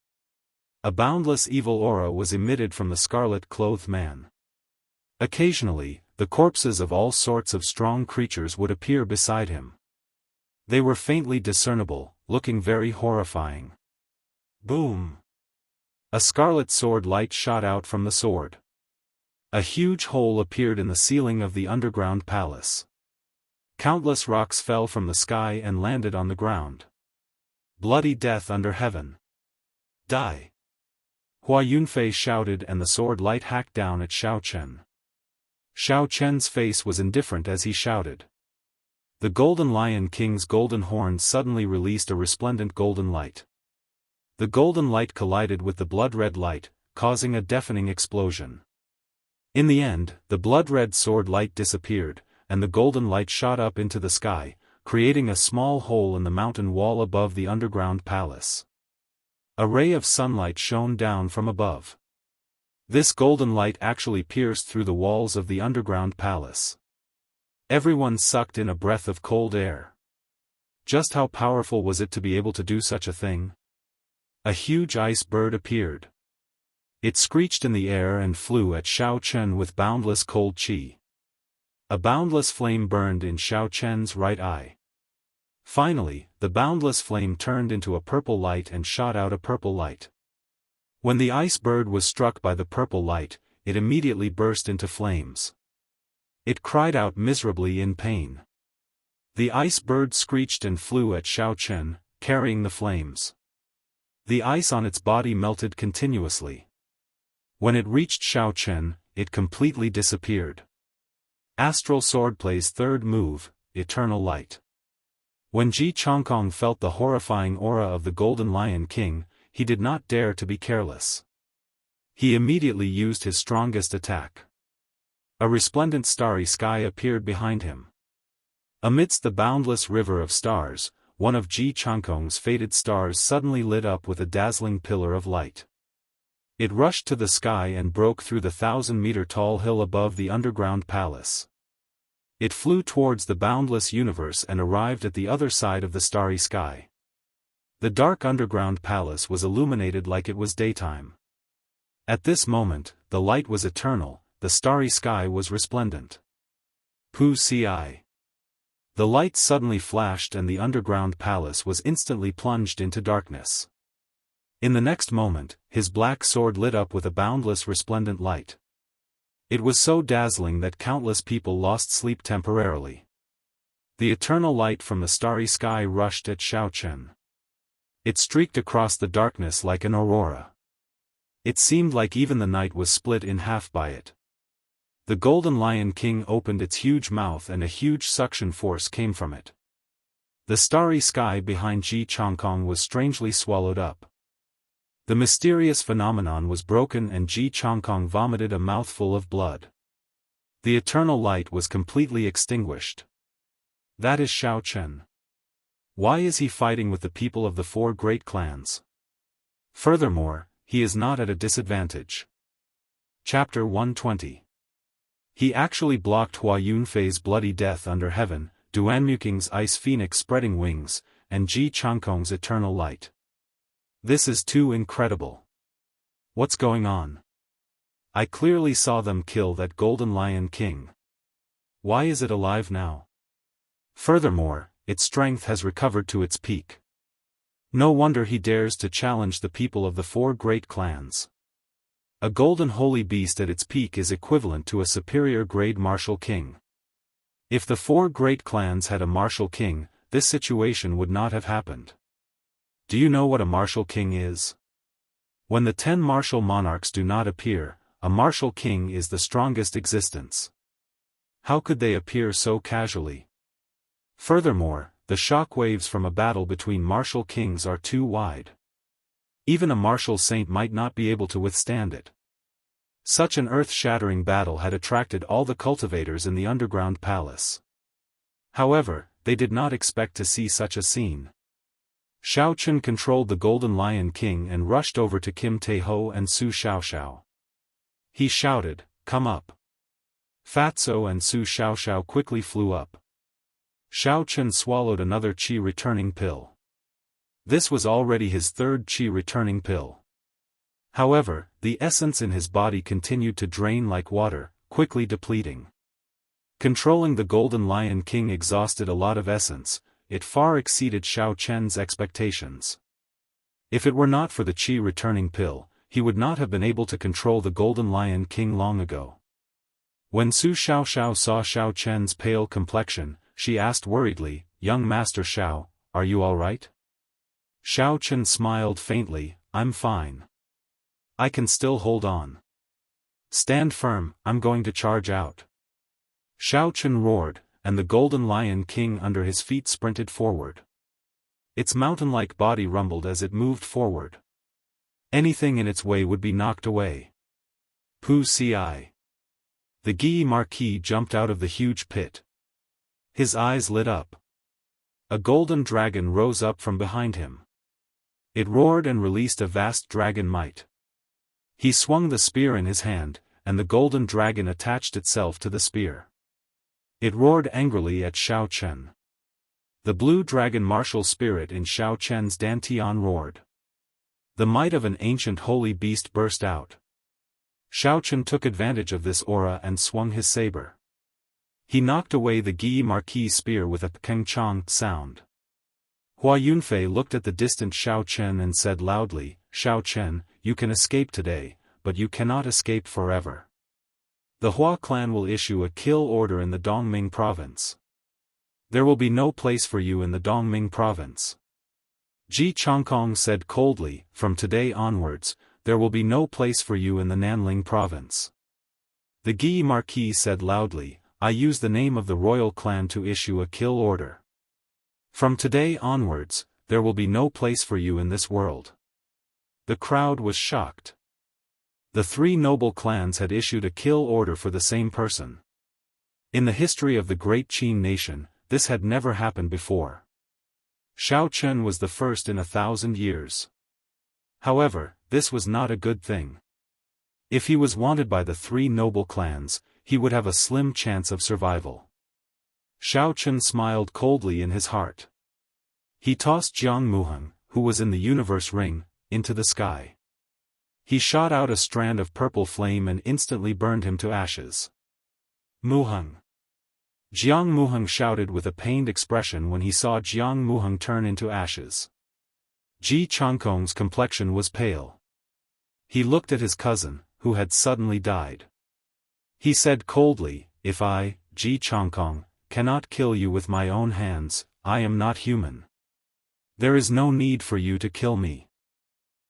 A boundless evil aura was emitted from the scarlet-clothed man. Occasionally, the corpses of all sorts of strong creatures would appear beside him. They were faintly discernible, looking very horrifying. Boom! A scarlet sword light shot out from the sword. A huge hole appeared in the ceiling of the underground palace. Countless rocks fell from the sky and landed on the ground. Bloody death under heaven. Die! Hua Yunfei shouted and the sword light hacked down at Xiao Chen. Xiao Chen's face was indifferent as he shouted. The Golden Lion King's golden horns suddenly released a resplendent golden light. The golden light collided with the blood-red light, causing a deafening explosion. In the end, the blood-red sword light disappeared, and the golden light shot up into the sky, creating a small hole in the mountain wall above the underground palace. A ray of sunlight shone down from above. This golden light actually pierced through the walls of the underground palace. Everyone sucked in a breath of cold air. Just how powerful was it to be able to do such a thing? A huge ice bird appeared. It screeched in the air and flew at Xiao Chen with boundless cold qi. A boundless flame burned in Xiao Chen's right eye. Finally, the boundless flame turned into a purple light and shot out a purple light. When the ice bird was struck by the purple light, it immediately burst into flames. It cried out miserably in pain. The ice bird screeched and flew at Xiao Chen, carrying the flames. The ice on its body melted continuously. When it reached Xiao Chen, it completely disappeared. Astral Swordplay's third move, Eternal Light. When Ji Changkong felt the horrifying aura of the Golden Lion King, he did not dare to be careless. He immediately used his strongest attack. A resplendent starry sky appeared behind him. Amidst the boundless river of stars, one of Ji Changkong's faded stars suddenly lit up with a dazzling pillar of light. It rushed to the sky and broke through the 1,000-meter-tall hill above the underground palace. It flew towards the boundless universe and arrived at the other side of the starry sky. The dark underground palace was illuminated like it was daytime. At this moment, the light was eternal, the starry sky was resplendent. Pu Ci. The light suddenly flashed and the underground palace was instantly plunged into darkness. In the next moment, his black sword lit up with a boundless resplendent light. It was so dazzling that countless people lost sleep temporarily. The eternal light from the starry sky rushed at Xiao Chen. It streaked across the darkness like an aurora. It seemed like even the night was split in half by it. The Golden Lion King opened its huge mouth and a huge suction force came from it. The starry sky behind Ji Changkong was strangely swallowed up. The mysterious phenomenon was broken and Ji Changkong vomited a mouthful of blood. The eternal light was completely extinguished. That is Xiao Chen. Why is he fighting with the people of the four great clans? Furthermore, he is not at a disadvantage. Chapter 120. He actually blocked Hua Yunfei's bloody death under heaven, Duanmuking's ice phoenix spreading wings, and Ji Changkong's eternal light. This is too incredible. What's going on? I clearly saw them kill that Golden Lion King. Why is it alive now? Furthermore, its strength has recovered to its peak. No wonder he dares to challenge the people of the four great clans. A golden holy beast at its peak is equivalent to a superior grade martial king. If the four great clans had a martial king, this situation would not have happened. Do you know what a martial king is? When the 10 martial monarchs do not appear, a martial king is the strongest existence. How could they appear so casually? Furthermore, the shock waves from a battle between martial kings are too wide. Even a martial saint might not be able to withstand it. Such an earth-shattering battle had attracted all the cultivators in the underground palace. However, they did not expect to see such a scene. Xiao Chen controlled the Golden Lion King and rushed over to Kim Taeho and Su Xiaoxiao. He shouted, "Come up." Fatso and Su Xiaoxiao quickly flew up. Xiao Chen swallowed another qi returning pill. This was already his third qi returning pill. However, the essence in his body continued to drain like water, quickly depleting. Controlling the Golden Lion King exhausted a lot of essence. It far exceeded Xiao Chen's expectations. If it were not for the qi returning pill, he would not have been able to control the Golden Lion King long ago. When Su Xiaoxiao saw Xiao Chen's pale complexion, she asked worriedly, "Young Master Xiao, are you all right?" Xiao Chen smiled faintly, "I'm fine. I can still hold on. Stand firm, I'm going to charge out." Xiao Chen roared, and the Golden Lion King under his feet sprinted forward. Its mountain-like body rumbled as it moved forward. Anything in its way would be knocked away. Pu ci. The Guy Marquis jumped out of the huge pit. His eyes lit up. A golden dragon rose up from behind him. It roared and released a vast dragon might. He swung the spear in his hand, and the golden dragon attached itself to the spear. It roared angrily at Xiao Chen. The blue dragon martial spirit in Xiao Chen's dantian roared. The might of an ancient holy beast burst out. Xiao Chen took advantage of this aura and swung his saber. He knocked away the Guy Marquis spear with a p'keng-chong sound. Hua Yunfei looked at the distant Xiao Chen and said loudly, "Xiao Chen, you can escape today, but you cannot escape forever. The Hua clan will issue a kill order in the Dongming province. There will be no place for you in the Dongming province." Ji Changkong said coldly, "From today onwards, there will be no place for you in the Nanling province." The Guy Marquis said loudly, "I use the name of the royal clan to issue a kill order. From today onwards, there will be no place for you in this world." The crowd was shocked. The three noble clans had issued a kill order for the same person. In the history of the great Qin nation, this had never happened before. Xiao Chen was the first in 1,000 years. However, this was not a good thing. If he was wanted by the three noble clans, he would have a slim chance of survival. Xiao Chen smiled coldly in his heart. He tossed Jiang Muheng, who was in the universe ring, into the sky. He shot out a strand of purple flame and instantly burned him to ashes. Muheng. Jiang Muheng shouted with a pained expression when he saw Jiang Muheng turn into ashes. Ji Changkong's complexion was pale. He looked at his cousin, who had suddenly died. He said coldly, "If I, Ji Changkong, cannot kill you with my own hands, I am not human. There is no need for you to kill me.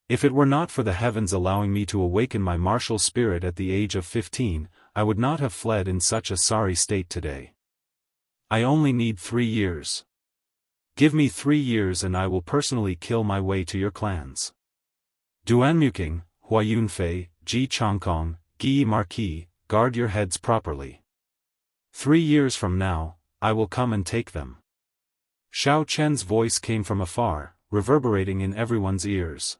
If it were not for the heavens allowing me to awaken my martial spirit at the age of 15, I would not have fled in such a sorry state today. I only need 3 years. Give me 3 years and I will personally kill my way to your clans. Duanmuking, Hua Yunfei, Ji Changkong, Guy Marquis, guard your heads properly. 3 years from now, I will come and take them." Xiao Chen's voice came from afar, reverberating in everyone's ears.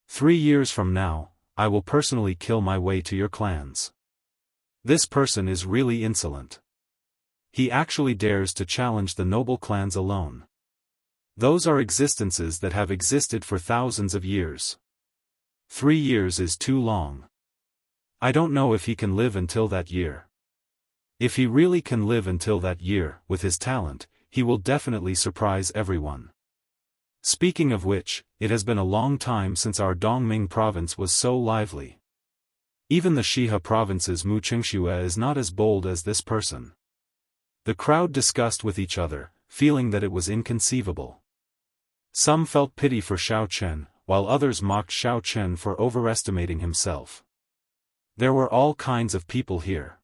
3 years from now, I will personally kill my way to your clans. This person is really insolent. He actually dares to challenge the noble clans alone. Those are existences that have existed for thousands of years. 3 years is too long. I don't know if he can live until that year. If he really can live until that year, with his talent, he will definitely surprise everyone. Speaking of which, it has been a long time since our Dongming province was so lively. Even the Shihe province's Mu Qingxue is not as bold as this person. The crowd discussed with each other, feeling that it was inconceivable. Some felt pity for Xiao Chen, while others mocked Xiao Chen for overestimating himself. There were all kinds of people here.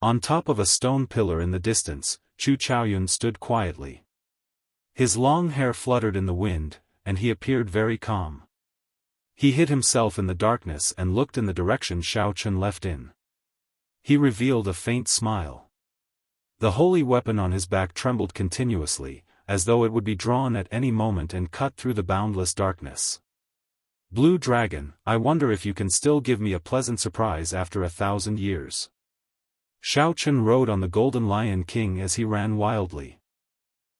On top of a stone pillar in the distance, Chu Chaoyun stood quietly. His long hair fluttered in the wind, and he appeared very calm. He hid himself in the darkness and looked in the direction Xiao Chen left in. He revealed a faint smile. The holy weapon on his back trembled continuously, as though it would be drawn at any moment and cut through the boundless darkness. "Blue Dragon, I wonder if you can still give me a pleasant surprise after 1,000 years." Xiao Chen rode on the Golden Lion King as he ran wildly.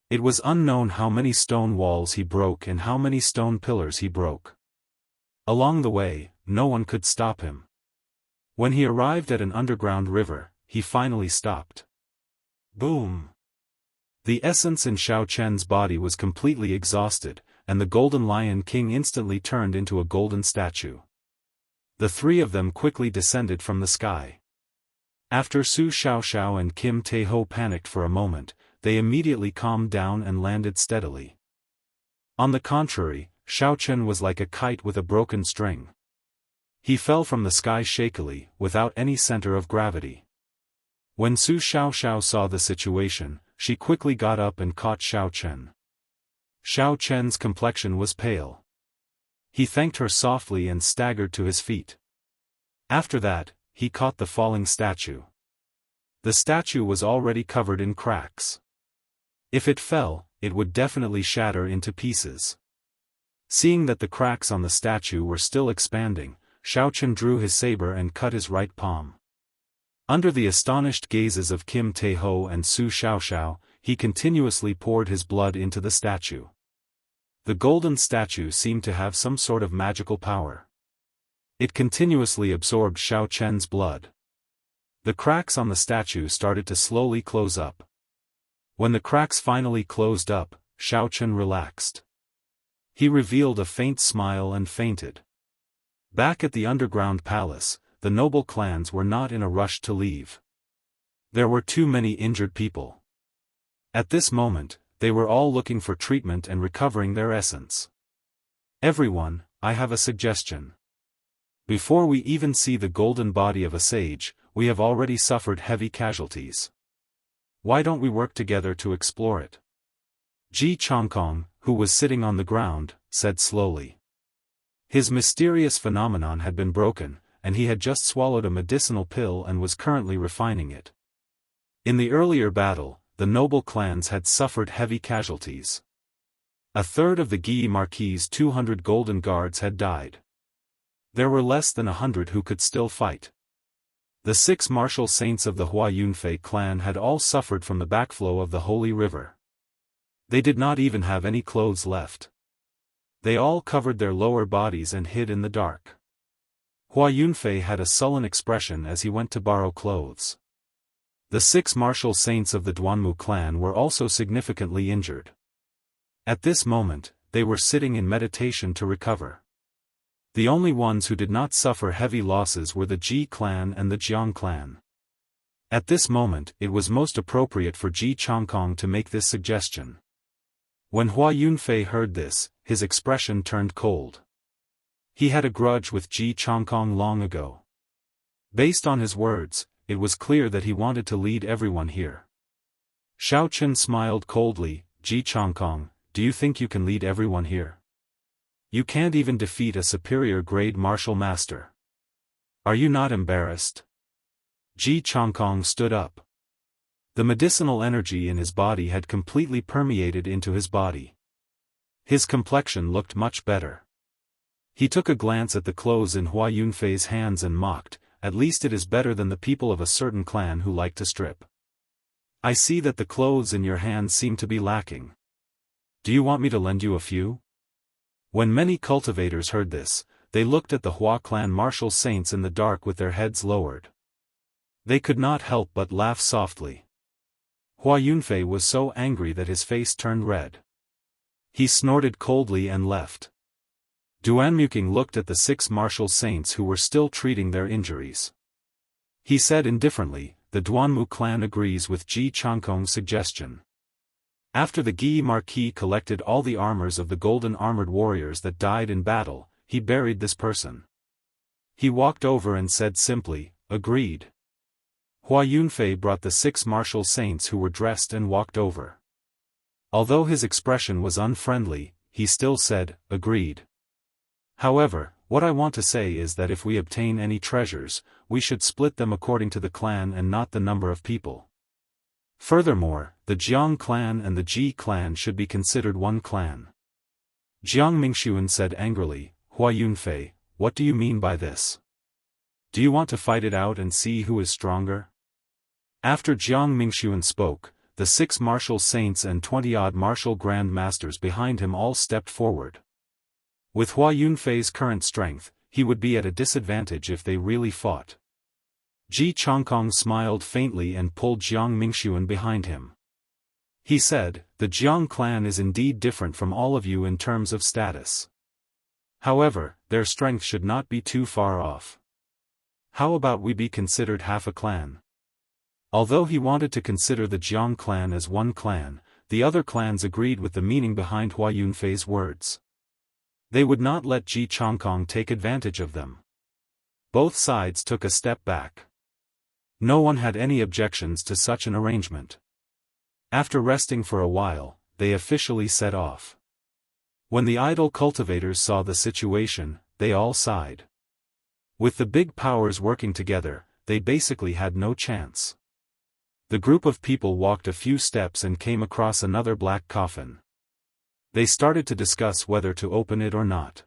It was unknown how many stone walls he broke and how many stone pillars he broke. Along the way, no one could stop him. When he arrived at an underground river, he finally stopped. Boom! The essence in Xiao Chen's body was completely exhausted, and the Golden Lion King instantly turned into a golden statue. The three of them quickly descended from the sky. After Su Xiaoxiao and Kim Taeho panicked for a moment, they immediately calmed down and landed steadily. On the contrary, Xiao Chen was like a kite with a broken string. He fell from the sky shakily, without any center of gravity. When Su Xiaoxiao saw the situation, she quickly got up and caught Xiao Chen. Xiao Chen's complexion was pale. He thanked her softly and staggered to his feet. After that, he caught the falling statue. The statue was already covered in cracks. If it fell, it would definitely shatter into pieces. Seeing that the cracks on the statue were still expanding, Xiaochen drew his saber and cut his right palm. Under the astonished gazes of Kim Taeho and Su Xiaoxiao, he continuously poured his blood into the statue. The golden statue seemed to have some sort of magical power. It continuously absorbed Xiaochen's blood. The cracks on the statue started to slowly close up. When the cracks finally closed up, Xiaochen relaxed. He revealed a faint smile and fainted. Back at the underground palace, the noble clans were not in a rush to leave. There were too many injured people. At this moment, they were all looking for treatment and recovering their essence. Everyone, I have a suggestion. Before we even see the golden body of a sage, we have already suffered heavy casualties. Why don't we work together to explore it? Ji Changkong, who was sitting on the ground, said slowly. His mysterious phenomenon had been broken, and he had just swallowed a medicinal pill and was currently refining it. In the earlier battle, the noble clans had suffered heavy casualties. A third of the Guyi Marquis' 200 golden guards had died. There were less than 100 who could still fight. The 6 martial saints of the Hua Yunfei clan had all suffered from the backflow of the Holy River. They did not even have any clothes left. They all covered their lower bodies and hid in the dark. Hua Yunfei had a sullen expression as he went to borrow clothes. The 6 martial saints of the Duanmu clan were also significantly injured. At this moment, they were sitting in meditation to recover. The only ones who did not suffer heavy losses were the Ji clan and the Jiang clan. At this moment, it was most appropriate for Ji Changkong to make this suggestion. When Hua Yunfei heard this, his expression turned cold. He had a grudge with Ji Changkong long ago. Based on his words, it was clear that he wanted to lead everyone here. Xiaochen smiled coldly. Ji Changkong, do you think you can lead everyone here? You can't even defeat a superior grade martial master. Are you not embarrassed? Ji Changkong stood up. The medicinal energy in his body had completely permeated into his body. His complexion looked much better. He took a glance at the clothes in Hua Yunfei's hands and mocked, at least it is better than the people of a certain clan who like to strip. I see that the clothes in your hands seem to be lacking. Do you want me to lend you a few? When many cultivators heard this, they looked at the Hua clan martial saints in the dark with their heads lowered. They could not help but laugh softly. Hua Yunfei was so angry that his face turned red. He snorted coldly and left. Duanmuking looked at the 6 martial saints who were still treating their injuries. He said indifferently, the Duanmu clan agrees with Ji Changkong's suggestion. After the Guyi Marquis collected all the armors of the golden armored warriors that died in battle, he buried this person. He walked over and said simply, agreed. Hua Yunfei brought the 6 martial saints who were dressed and walked over. Although his expression was unfriendly, he still said, agreed. However, what I want to say is that if we obtain any treasures, we should split them according to the clan and not the number of people. Furthermore, the Jiang clan and the Ji clan should be considered one clan. Jiang Mingxuan said angrily, Hua Yunfei, what do you mean by this? Do you want to fight it out and see who is stronger? After Jiang Mingxuan spoke, the 6 martial saints and 20-odd martial grand masters behind him all stepped forward. With Hua Yunfei's current strength, he would be at a disadvantage if they really fought. Ji Changkong smiled faintly and pulled Jiang Mingxuan behind him. He said, the Jiang clan is indeed different from all of you in terms of status. However, their strength should not be too far off. How about we be considered half a clan? Although he wanted to consider the Jiang clan as one clan, the other clans agreed with the meaning behind Hua Yunfei's words. They would not let Ji Changkong take advantage of them. Both sides took a step back. No one had any objections to such an arrangement. After resting for a while, they officially set off. When the idle cultivators saw the situation, they all sighed. With the big powers working together, they basically had no chance. The group of people walked a few steps and came across another black coffin. They started to discuss whether to open it or not.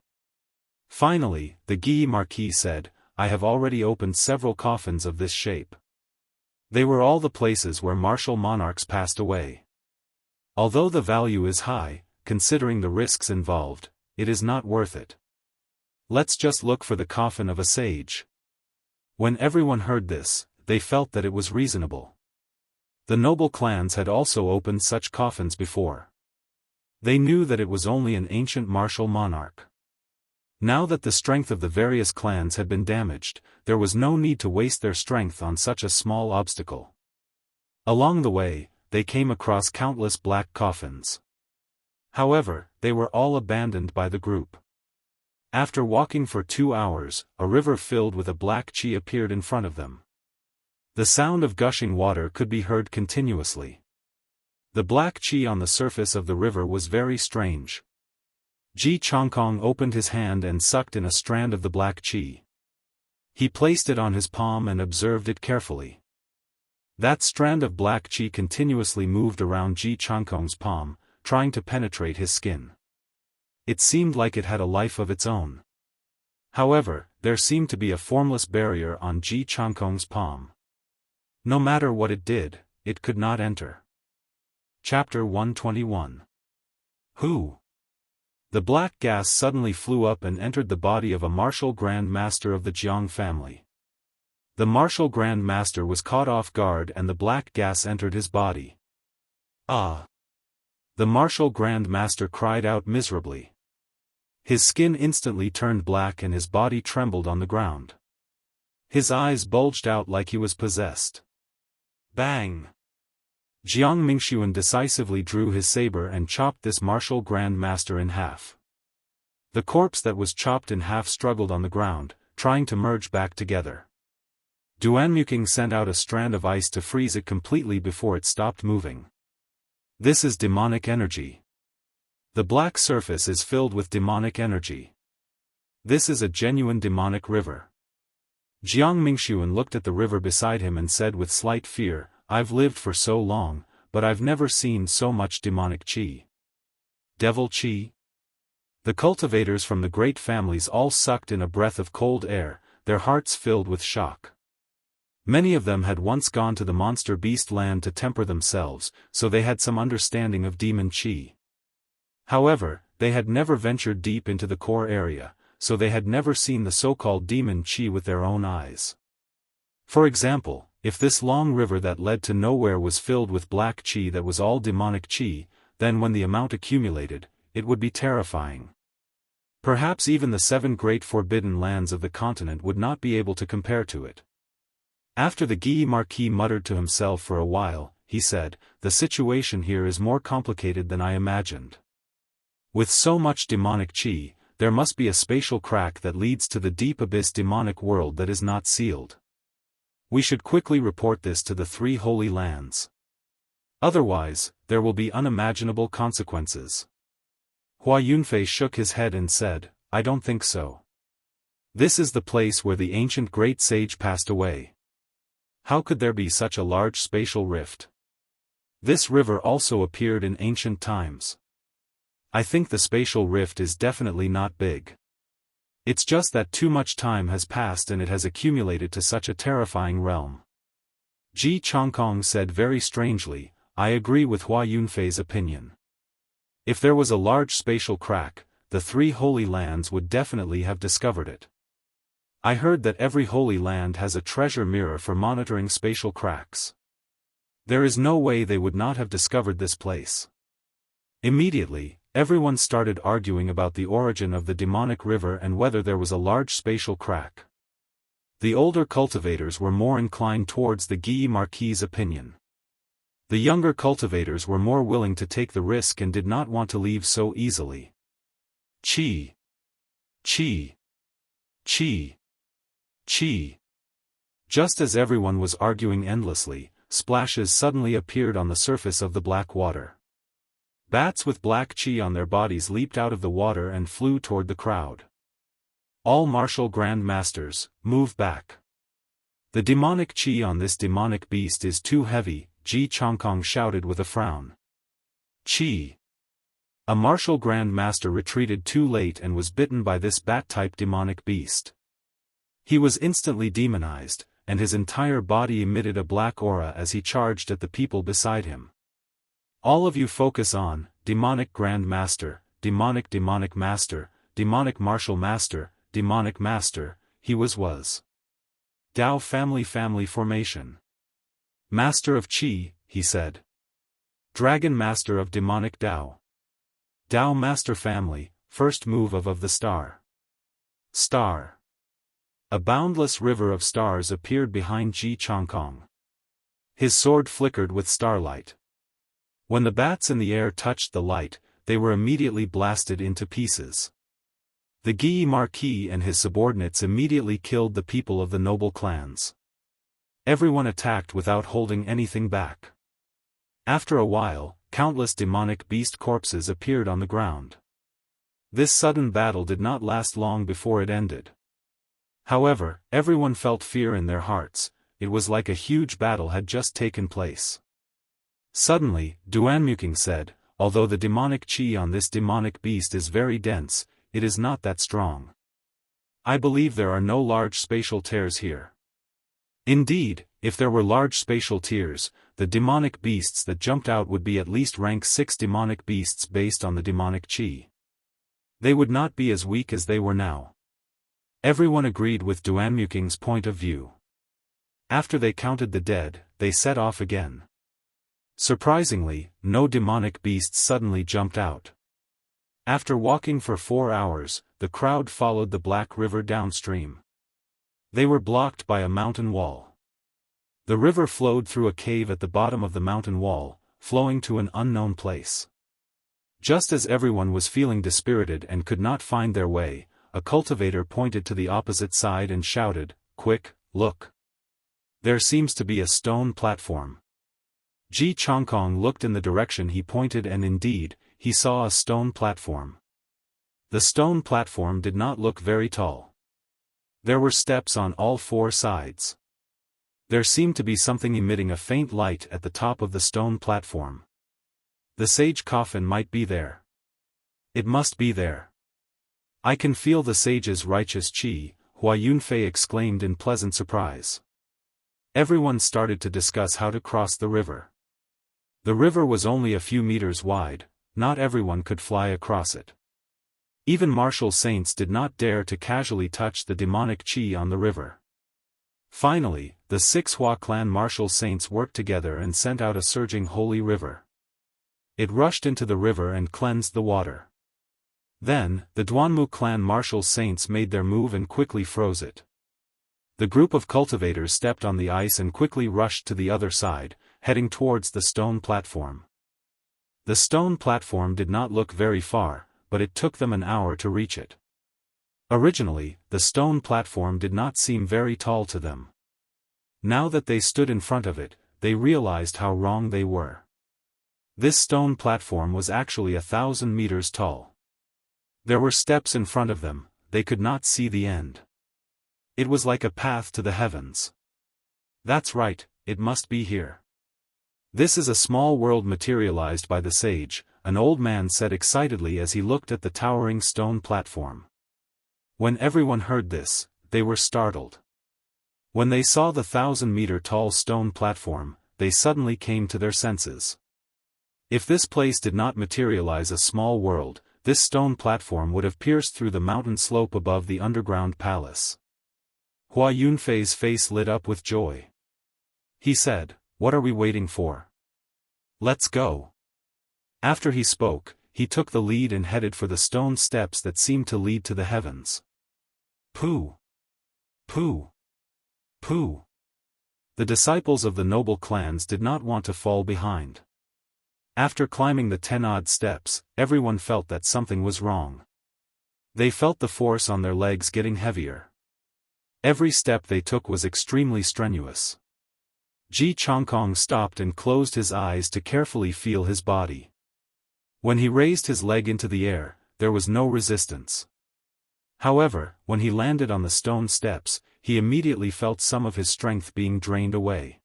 Finally, the Guy Marquis said, "I have already opened several coffins of this shape. They were all the places where martial monarchs passed away. Although the value is high, considering the risks involved, it is not worth it. Let's just look for the coffin of a sage." When everyone heard this, they felt that it was reasonable. The noble clans had also opened such coffins before. They knew that it was only an ancient martial monarch. Now that the strength of the various clans had been damaged, there was no need to waste their strength on such a small obstacle. Along the way, they came across countless black coffins. However, they were all abandoned by the group. After walking for 2 hours, a river filled with a black chi appeared in front of them. The sound of gushing water could be heard continuously. The black chi on the surface of the river was very strange. Ji Chongkong opened his hand and sucked in a strand of the black chi. He placed it on his palm and observed it carefully. That strand of black chi continuously moved around Ji Chongkong's palm, trying to penetrate his skin. It seemed like it had a life of its own. However, there seemed to be a formless barrier on Ji Chongkong's palm. No matter what it did, it could not enter. Chapter 121. Who? The black gas suddenly flew up and entered the body of a martial Grand Master of the Jianghu family. The martial Grand Master was caught off guard and the black gas entered his body. Ah! The martial Grand Master cried out miserably. His skin instantly turned black and his body trembled on the ground. His eyes bulged out like he was possessed. Bang! Jiang Mingxuan decisively drew his saber and chopped this martial Grand Master in half. The corpse that was chopped in half struggled on the ground, trying to merge back together. Duanmuking sent out a strand of ice to freeze it completely before it stopped moving. This is demonic energy. The black surface is filled with demonic energy. This is a genuine demonic river. Jiang Mingxuan looked at the river beside him and said with slight fear, "I've lived for so long, but I've never seen so much demonic chi." Devil chi? The cultivators from the great families all sucked in a breath of cold air, their hearts filled with shock. Many of them had once gone to the monster beast land to temper themselves, so they had some understanding of demon chi. However, they had never ventured deep into the core area, so they had never seen the so-called demon chi with their own eyes. For example, if this long river that led to nowhere was filled with black chi that was all demonic chi, then when the amount accumulated, it would be terrifying. Perhaps even the 7 great forbidden lands of the continent would not be able to compare to it. After the Guy Marquis muttered to himself for a while, he said, "The situation here is more complicated than I imagined. With so much demonic chi, there must be a spatial crack that leads to the deep abyss demonic world that is not sealed. We should quickly report this to the 3 holy lands. Otherwise, there will be unimaginable consequences." Hua Yunfei shook his head and said, "I don't think so. This is the place where the ancient great sage passed away. How could there be such a large spatial rift? This river also appeared in ancient times. I think the spatial rift is definitely not big. It's just that too much time has passed and it has accumulated to such a terrifying realm." Ji Chongkong said very strangely, "I agree with Hua Yunfei's opinion. If there was a large spatial crack, the 3 holy lands would definitely have discovered it. I heard that every holy land has a treasure mirror for monitoring spatial cracks. There is no way they would not have discovered this place." Immediately, everyone started arguing about the origin of the demonic river and whether there was a large spatial crack. The older cultivators were more inclined towards the Guy Marquis' opinion. The younger cultivators were more willing to take the risk and did not want to leave so easily. Chi! Chi! Chi! Chi! Just as everyone was arguing endlessly, splashes suddenly appeared on the surface of the black water. Bats with black qi on their bodies leaped out of the water and flew toward the crowd. All martial Grand Masters, move back. The demonic qi on this demonic beast is too heavy, Ji Changkong shouted with a frown. Qi. A martial Grand Master retreated too late and was bitten by this bat-type demonic beast. He was instantly demonized, and his entire body emitted a black aura as he charged at the people beside him. All of you focus on, demonic Grand Master, demonic Master, demonic martial master, demonic master, he was. Dao family formation. Master of Qi, he said. Dragon Master of demonic Dao. Dao Master family, first move of the star. Star. A boundless river of stars appeared behind Ji Changkong. His sword flickered with starlight. When the bats in the air touched the light, they were immediately blasted into pieces. The Guy Marquis and his subordinates immediately killed the people of the noble clans. Everyone attacked without holding anything back. After a while, countless demonic beast corpses appeared on the ground. This sudden battle did not last long before it ended. However, everyone felt fear in their hearts. It was like a huge battle had just taken place. Suddenly, Duanmuking said, although the demonic qi on this demonic beast is very dense, it is not that strong. I believe there are no large spatial tears here. Indeed, if there were large spatial tears, the demonic beasts that jumped out would be at least rank 6 demonic beasts based on the demonic qi. They would not be as weak as they were now. Everyone agreed with Duanmuking's point of view. After they counted the dead, they set off again. Surprisingly, no demonic beasts suddenly jumped out. After walking for 4 hours, the crowd followed the Black River downstream. They were blocked by a mountain wall. The river flowed through a cave at the bottom of the mountain wall, flowing to an unknown place. Just as everyone was feeling dispirited and could not find their way, a cultivator pointed to the opposite side and shouted, "Quick, look! There seems to be a stone platform." Ji Changkong looked in the direction he pointed and indeed, he saw a stone platform. The stone platform did not look very tall. There were steps on all 4 sides. There seemed to be something emitting a faint light at the top of the stone platform. The sage coffin might be there. It must be there. I can feel the sage's righteous qi, Hua Yunfei exclaimed in pleasant surprise. Everyone started to discuss how to cross the river. The river was only a few meters wide, not everyone could fly across it. Even martial saints did not dare to casually touch the demonic qi on the river. Finally, the 6 Hua clan martial saints worked together and sent out a surging holy river. It rushed into the river and cleansed the water. Then, the Duanmu clan martial saints made their move and quickly froze it. The group of cultivators stepped on the ice and quickly rushed to the other side, heading towards the stone platform. The stone platform did not look very far, but it took them an hour to reach it. Originally, the stone platform did not seem very tall to them. Now that they stood in front of it, they realized how wrong they were. This stone platform was actually 1,000 meters tall. There were steps in front of them, they could not see the end. It was like a path to the heavens. That's right, it must be here. This is a small world materialized by the sage, an old man said excitedly as he looked at the towering stone platform. When everyone heard this, they were startled. When they saw the 1,000-meter tall stone platform, they suddenly came to their senses. If this place did not materialize a small world, this stone platform would have pierced through the mountain slope above the underground palace. Hua Yunfei's face lit up with joy. He said, "What are we waiting for? Let's go." After he spoke, he took the lead and headed for the stone steps that seemed to lead to the heavens. Pooh! Pooh! Pooh! The disciples of the noble clans did not want to fall behind. After climbing the 10-odd steps, everyone felt that something was wrong. They felt the force on their legs getting heavier. Every step they took was extremely strenuous. Ji Changkong stopped and closed his eyes to carefully feel his body. When he raised his leg into the air, there was no resistance. However, when he landed on the stone steps, he immediately felt some of his strength being drained away.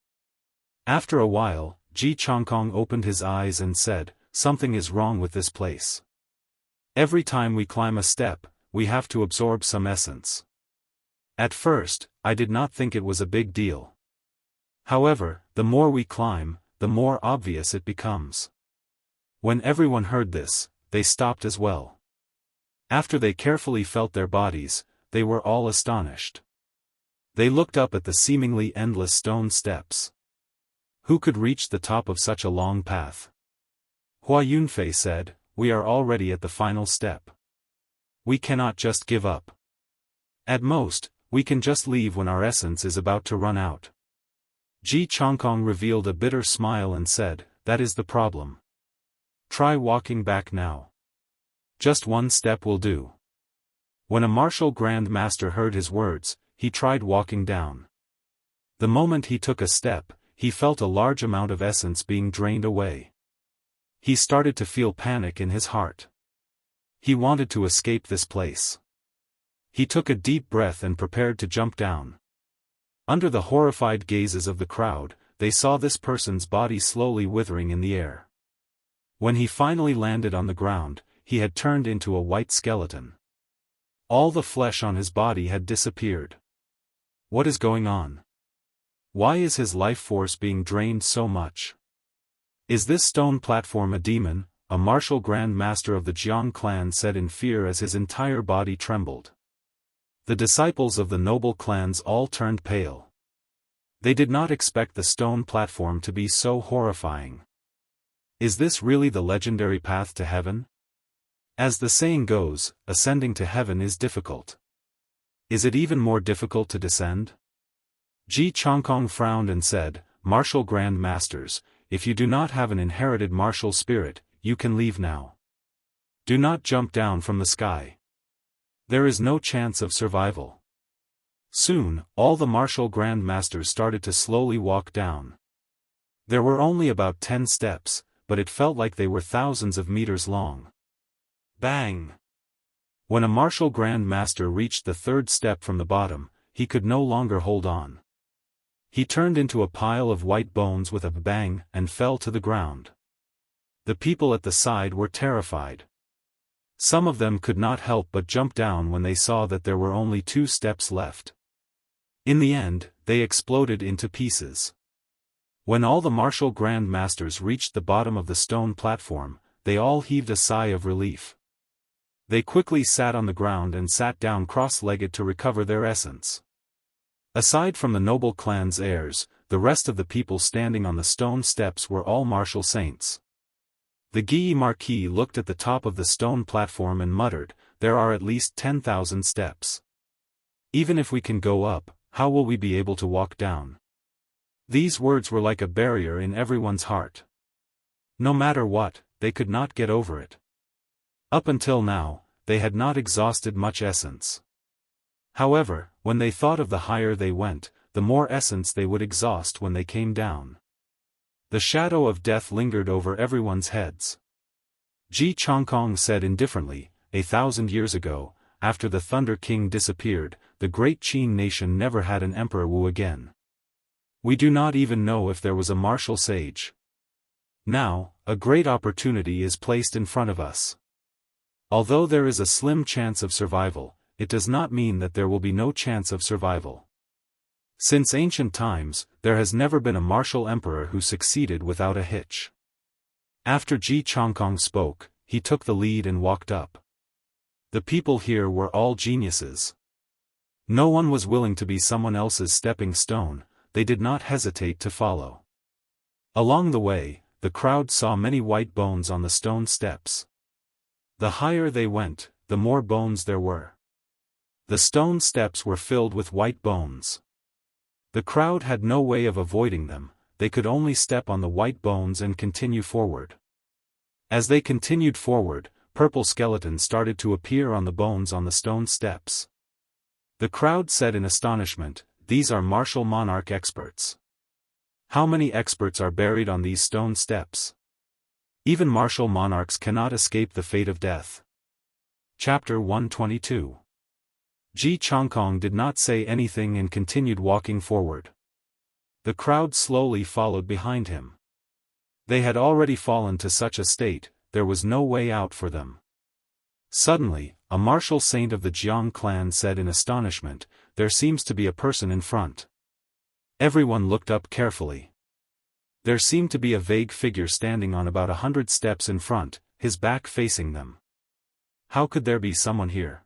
After a while, Ji Changkong opened his eyes and said, "Something is wrong with this place. Every time we climb a step, we have to absorb some essence." At first, I did not think it was a big deal. However, the more we climb, the more obvious it becomes. When everyone heard this, they stopped as well. After they carefully felt their bodies, they were all astonished. They looked up at the seemingly endless stone steps. Who could reach the top of such a long path? Hua Yunfei said, "We are already at the final step. We cannot just give up. At most, we can just leave when our essence is about to run out." Ji Changkong revealed a bitter smile and said, "That is the problem. Try walking back now. Just one step will do." When a martial Grand Master heard his words, he tried walking down. The moment he took a step, he felt a large amount of essence being drained away. He started to feel panic in his heart. He wanted to escape this place. He took a deep breath and prepared to jump down. Under the horrified gazes of the crowd, they saw this person's body slowly withering in the air. When he finally landed on the ground, he had turned into a white skeleton. All the flesh on his body had disappeared. What is going on? Why is his life force being drained so much? Is this stone platform a demon? A martial Grand Master of the Jiang clan said in fear as his entire body trembled. The disciples of the noble clans all turned pale. They did not expect the stone platform to be so horrifying. Is this really the legendary path to heaven? As the saying goes, ascending to heaven is difficult. Is it even more difficult to descend? Ji Changkong frowned and said, "Martial Grand Masters, if you do not have an inherited martial spirit, you can leave now. Do not jump down from the sky. There is no chance of survival." Soon, all the martial Grand Masters started to slowly walk down. There were only about 10 steps, but it felt like they were thousands of meters long. Bang! When a martial Grand Master reached the 3rd step from the bottom, he could no longer hold on. He turned into a pile of white bones with a bang and fell to the ground. The people at the side were terrified. Some of them could not help but jump down when they saw that there were only 2 steps left. In the end, they exploded into pieces. When all the martial Grand Masters reached the bottom of the stone platform, they all heaved a sigh of relief. They quickly sat on the ground and sat down cross-legged to recover their essence. Aside from the noble clan's heirs, the rest of the people standing on the stone steps were all martial saints. The Guyi Marquis looked at the top of the stone platform and muttered, "There are at least 10,000 steps. Even if we can go up, how will we be able to walk down?" These words were like a barrier in everyone's heart. No matter what, they could not get over it. Up until now, they had not exhausted much essence. However, when they thought of the higher they went, the more essence they would exhaust when they came down. The shadow of death lingered over everyone's heads. Ji Changkong said indifferently, 1,000 years ago, after the Thunder King disappeared, the great Qin nation never had an Emperor Wu again. We do not even know if there was a martial sage. Now, a great opportunity is placed in front of us. Although there is a slim chance of survival, it does not mean that there will be no chance of survival. Since ancient times, there has never been a martial emperor who succeeded without a hitch. After Ji Changkong spoke, he took the lead and walked up. The people here were all geniuses. No one was willing to be someone else's stepping stone, they did not hesitate to follow. Along the way, the crowd saw many white bones on the stone steps. The higher they went, the more bones there were. The stone steps were filled with white bones. The crowd had no way of avoiding them, they could only step on the white bones and continue forward. As they continued forward, purple skeletons started to appear on the bones on the stone steps. The crowd said in astonishment, "These are martial monarch experts. How many experts are buried on these stone steps?" Even martial monarchs cannot escape the fate of death. Chapter 122. Ji Changkong did not say anything and continued walking forward. The crowd slowly followed behind him. They had already fallen to such a state, there was no way out for them. Suddenly, a martial saint of the Jiang clan said in astonishment, "There seems to be a person in front." Everyone looked up carefully. There seemed to be a vague figure standing on about 100 steps in front, his back facing them. How could there be someone here?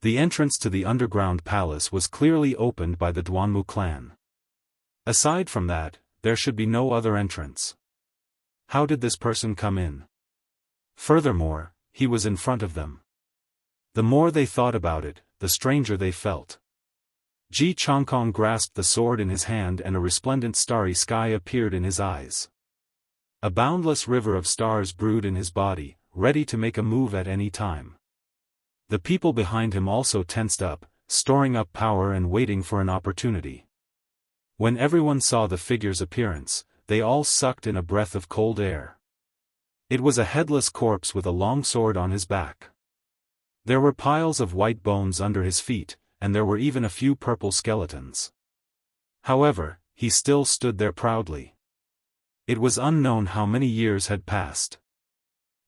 The entrance to the underground palace was clearly opened by the Duanmu clan. Aside from that, there should be no other entrance. How did this person come in? Furthermore, he was in front of them. The more they thought about it, the stranger they felt. Ji Changkong grasped the sword in his hand and a resplendent starry sky appeared in his eyes. A boundless river of stars brewed in his body, ready to make a move at any time. The people behind him also tensed up, storing up power and waiting for an opportunity. When everyone saw the figure's appearance, they all sucked in a breath of cold air. It was a headless corpse with a long sword on his back. There were piles of white bones under his feet, and there were even a few purple skeletons. However, he still stood there proudly. It was unknown how many years had passed.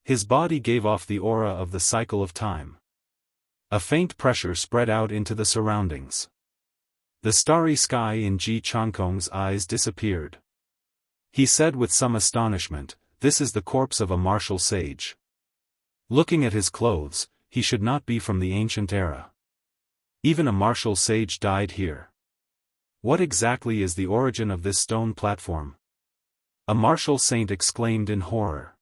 His body gave off the aura of the cycle of time. A faint pressure spread out into the surroundings. The starry sky in Ji Changkong's eyes disappeared. He said with some astonishment, "This is the corpse of a martial sage. Looking at his clothes, he should not be from the ancient era. Even a martial sage died here. What exactly is the origin of this stone platform?" A martial saint exclaimed in horror.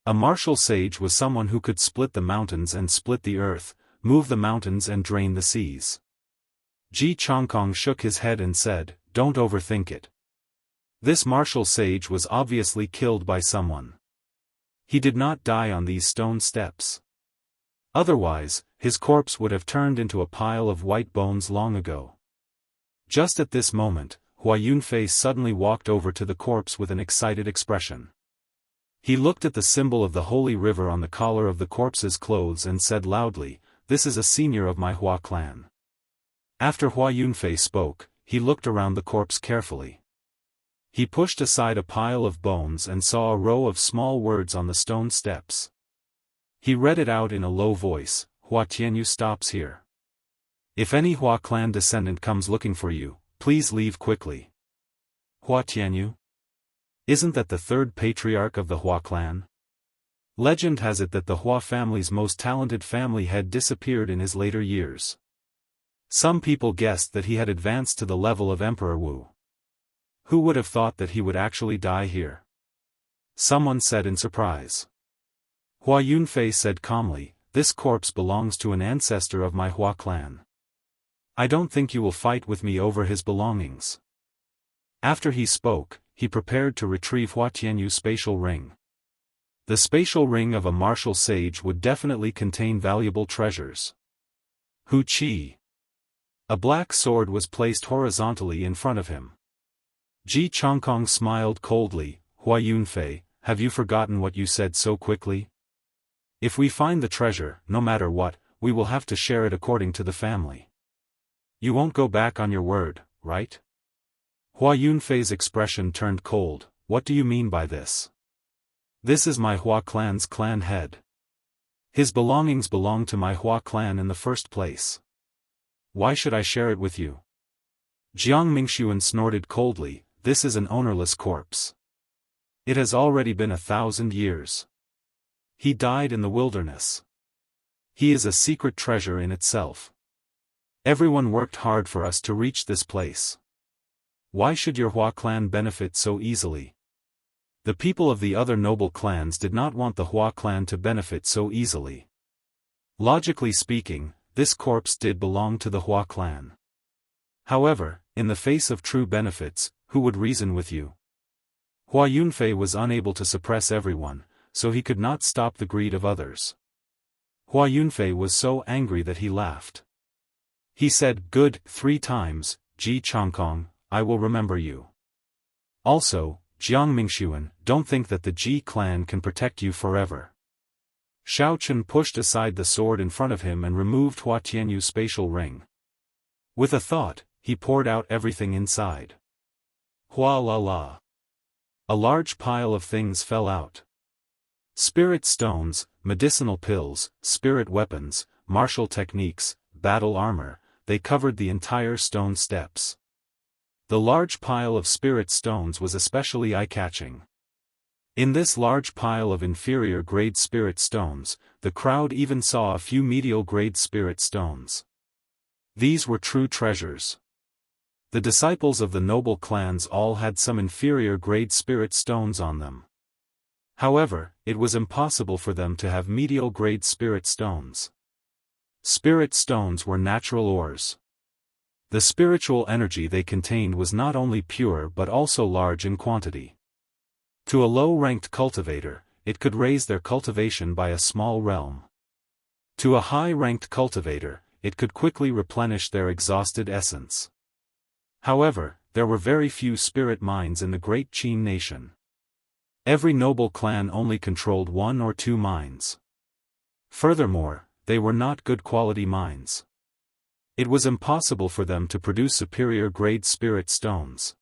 A martial sage was someone who could split the mountains and split the earth, move the mountains and drain the seas. Ji Changkong shook his head and said, "Don't overthink it. This martial sage was obviously killed by someone. He did not die on these stone steps. Otherwise, his corpse would have turned into a pile of white bones long ago." Just at this moment, Hua Yunfei suddenly walked over to the corpse with an excited expression. He looked at the symbol of the holy river on the collar of the corpse's clothes and said loudly, "This is a senior of my Hua clan." After Hua Yunfei spoke, he looked around the corpse carefully. He pushed aside a pile of bones and saw a row of small words on the stone steps. He read it out in a low voice, "Hua Tianyu stops here. If any Hua clan descendant comes looking for you, please leave quickly." Hua Tianyu? Isn't that the third patriarch of the Hua clan? Legend has it that the Hua family's most talented family had disappeared in his later years. Some people guessed that he had advanced to the level of Emperor Wu. Who would have thought that he would actually die here? Someone said in surprise. Hua Yunfei said calmly, "This corpse belongs to an ancestor of my Hua clan. I don't think you will fight with me over his belongings." After he spoke, he prepared to retrieve Hua Tianyu's spatial ring. The spatial ring of a martial sage would definitely contain valuable treasures. Hu Qi. A black sword was placed horizontally in front of him. Ji Changkong smiled coldly, "Hua Yunfei, have you forgotten what you said so quickly? If we find the treasure, no matter what, we will have to share it according to the family. You won't go back on your word, right?" Hua Yunfei's expression turned cold. "What do you mean by this? This is my Hua clan's clan head. His belongings belong to my Hua clan in the first place. Why should I share it with you?" Jiang Mingxuan snorted coldly, "This is an ownerless corpse. It has already been 1,000 years. He died in the wilderness. He is a secret treasure in itself. Everyone worked hard for us to reach this place. Why should your Hua clan benefit so easily?" The people of the other noble clans did not want the Hua clan to benefit so easily. Logically speaking, this corpse did belong to the Hua clan. However, in the face of true benefits, who would reason with you? Hua Yunfei was unable to suppress everyone, so he could not stop the greed of others. Hua Yunfei was so angry that he laughed. He said, "Good, 3 times, Ji Changkong, I will remember you. Also, Jiang Mingxuan, don't think that the Ji clan can protect you forever. Shao Chun pushed aside the sword in front of him and removed Hua Tianyu's spatial ring. With a thought, he poured out everything inside. Hua la la. A large pile of things fell out. Spirit stones, medicinal pills, spirit weapons, martial techniques, battle armor, they covered the entire stone steps. The large pile of spirit stones was especially eye-catching. In this large pile of inferior-grade spirit stones, the crowd even saw a few medial-grade spirit stones. These were true treasures. The disciples of the noble clans all had some inferior-grade spirit stones on them. However, it was impossible for them to have medial-grade spirit stones. Spirit stones were natural ores. The spiritual energy they contained was not only pure but also large in quantity. To a low-ranked cultivator, it could raise their cultivation by a small realm. To a high-ranked cultivator, it could quickly replenish their exhausted essence. However, there were very few spirit mines in the great Qin nation. Every noble clan only controlled 1 or 2 mines. Furthermore, they were not good quality mines. It was impossible for them to produce superior-grade spirit stones.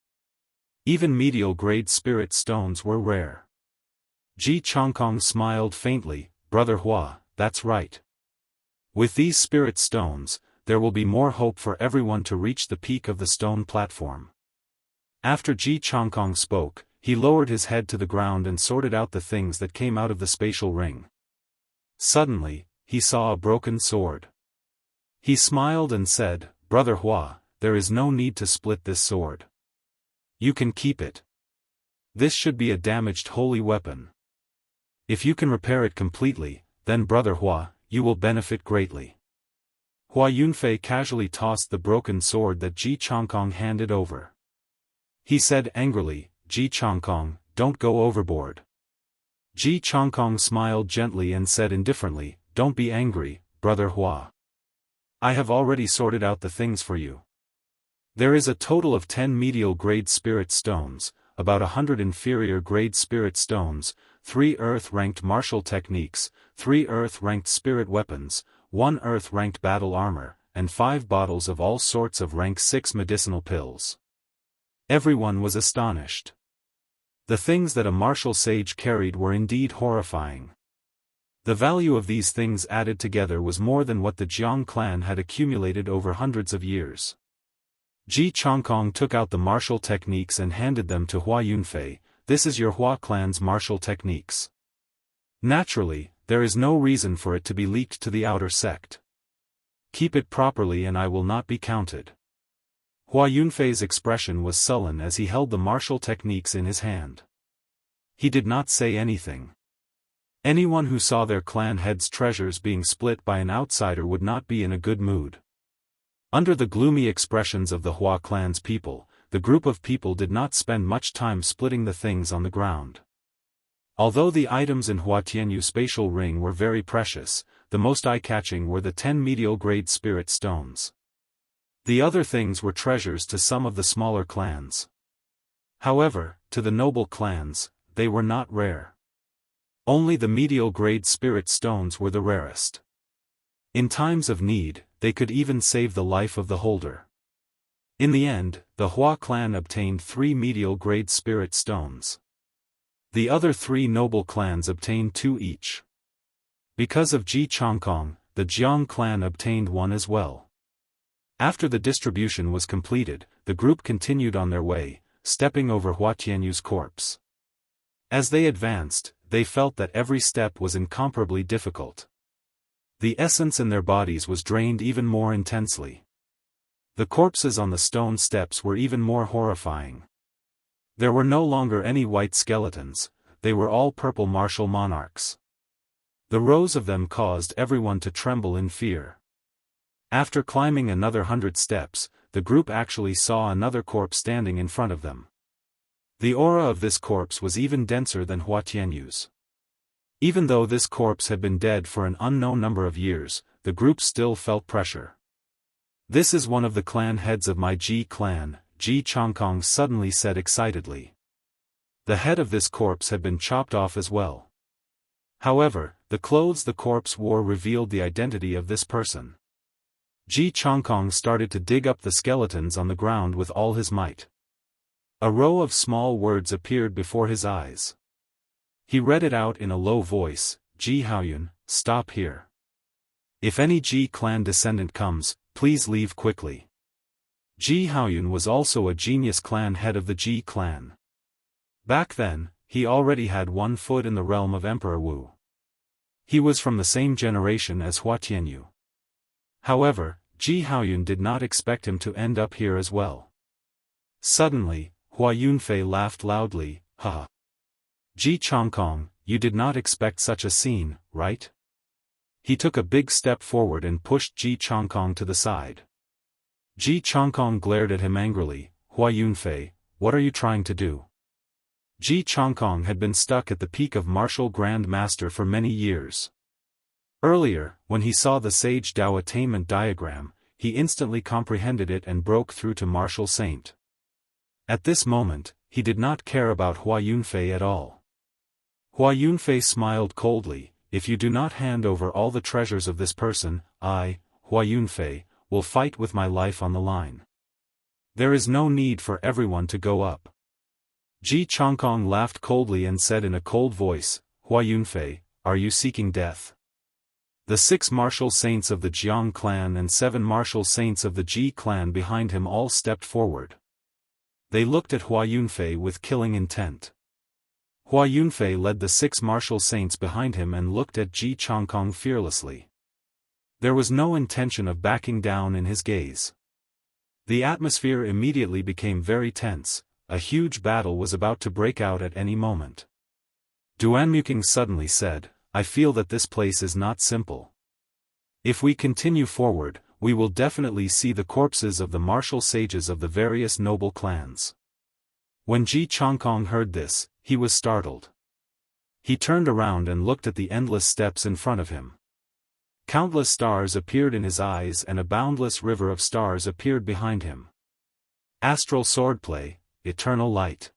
Even medial-grade spirit stones were rare. Ji Changkong smiled faintly, "Brother Hua, that's right. With these spirit stones, there will be more hope for everyone to reach the peak of the stone platform." After Ji Changkong spoke, he lowered his head to the ground and sorted out the things that came out of the spatial ring. Suddenly, he saw a broken sword. He smiled and said, "Brother Hua, there is no need to split this sword. You can keep it. This should be a damaged holy weapon. If you can repair it completely, then Brother Hua, you will benefit greatly." Hua Yunfei casually tossed the broken sword that Ji Changkong handed over. He said angrily, "Ji Changkong, don't go overboard." Ji Changkong smiled gently and said indifferently, "Don't be angry, Brother Hua. I have already sorted out the things for you. There is a total of 10 medial-grade spirit stones, about 100 inferior-grade spirit stones, 3 earth-ranked martial techniques, 3 earth-ranked spirit weapons, 1 earth-ranked battle armor, and 5 bottles of all sorts of rank 6 medicinal pills." Everyone was astonished. The things that a martial sage carried were indeed horrifying. The value of these things added together was more than what the Jiang clan had accumulated over hundreds of years. Ji Changkong took out the martial techniques and handed them to Hua Yunfei. "This is your Hua clan's martial techniques. Naturally, there is no reason for it to be leaked to the outer sect. Keep it properly and I will not be counted." Hua Yunfei's expression was sullen as he held the martial techniques in his hand. He did not say anything. Anyone who saw their clan head's treasures being split by an outsider would not be in a good mood. Under the gloomy expressions of the Hua clan's people, the group of people did not spend much time splitting the things on the ground. Although the items in Hua Tianyu's spatial ring were very precious, the most eye-catching were the 10 medial-grade spirit stones. The other things were treasures to some of the smaller clans. However, to the noble clans, they were not rare. Only the medial-grade spirit stones were the rarest. In times of need, they could even save the life of the holder. In the end, the Hua clan obtained 3 medial-grade spirit stones. The other 3 noble clans obtained 2 each. Because of Ji Changkong, the Jiang clan obtained 1 as well. After the distribution was completed, the group continued on their way, stepping over Hua Tianyu's corpse. As they advanced, they felt that every step was incomparably difficult. The essence in their bodies was drained even more intensely. The corpses on the stone steps were even more horrifying. There were no longer any white skeletons, they were all purple martial monarchs. The rows of them caused everyone to tremble in fear. After climbing another 100 steps, the group actually saw another corpse standing in front of them. The aura of this corpse was even denser than Hua Tianyu's. Even though this corpse had been dead for an unknown number of years, the group still felt pressure. "This is one of the clan heads of my Ji clan," Ji Changkong suddenly said excitedly. The head of this corpse had been chopped off as well. However, the clothes the corpse wore revealed the identity of this person. Ji Changkong started to dig up the skeletons on the ground with all his might. A row of small words appeared before his eyes. He read it out in a low voice, Ji Haoyun, stop here. If any Ji clan descendant comes, please leave quickly. Ji Haoyun was also a genius clan head of the Ji clan. Back then, he already had 1 foot in the realm of Emperor Wu. He was from the same generation as Hua Tianyu. However, Ji Haoyun did not expect him to end up here as well. Suddenly, Hua Yunfei laughed loudly, ha. Ji Changkong, you did not expect such a scene, right? He took a big step forward and pushed Ji Changkong to the side. Ji Changkong glared at him angrily, Hua Yunfei, what are you trying to do? Ji Changkong had been stuck at the peak of martial Grand Master for many years. Earlier, when he saw the Sage Dao attainment diagram, he instantly comprehended it and broke through to martial saint. At this moment, he did not care about Hua Yunfei at all. Hua Yunfei smiled coldly, if you do not hand over all the treasures of this person, I, Hua Yunfei, will fight with my life on the line. There is no need for everyone to go up. Ji Changkong laughed coldly and said in a cold voice, Hua Yunfei, are you seeking death? The 6 martial saints of the Jiang clan and 7 martial saints of the Ji clan behind him all stepped forward. They looked at Hua Yunfei with killing intent. Hua Yunfei led the 6 martial saints behind him and looked at Ji Changkong fearlessly. There was no intention of backing down in his gaze. The atmosphere immediately became very tense, a huge battle was about to break out at any moment. Duanmuking suddenly said, I feel that this place is not simple. If we continue forward, we will definitely see the corpses of the martial sages of the various noble clans. When Ji Changkong heard this, he was startled. He turned around and looked at the endless steps in front of him. Countless stars appeared in his eyes and a boundless river of stars appeared behind him. Astral swordplay, eternal light.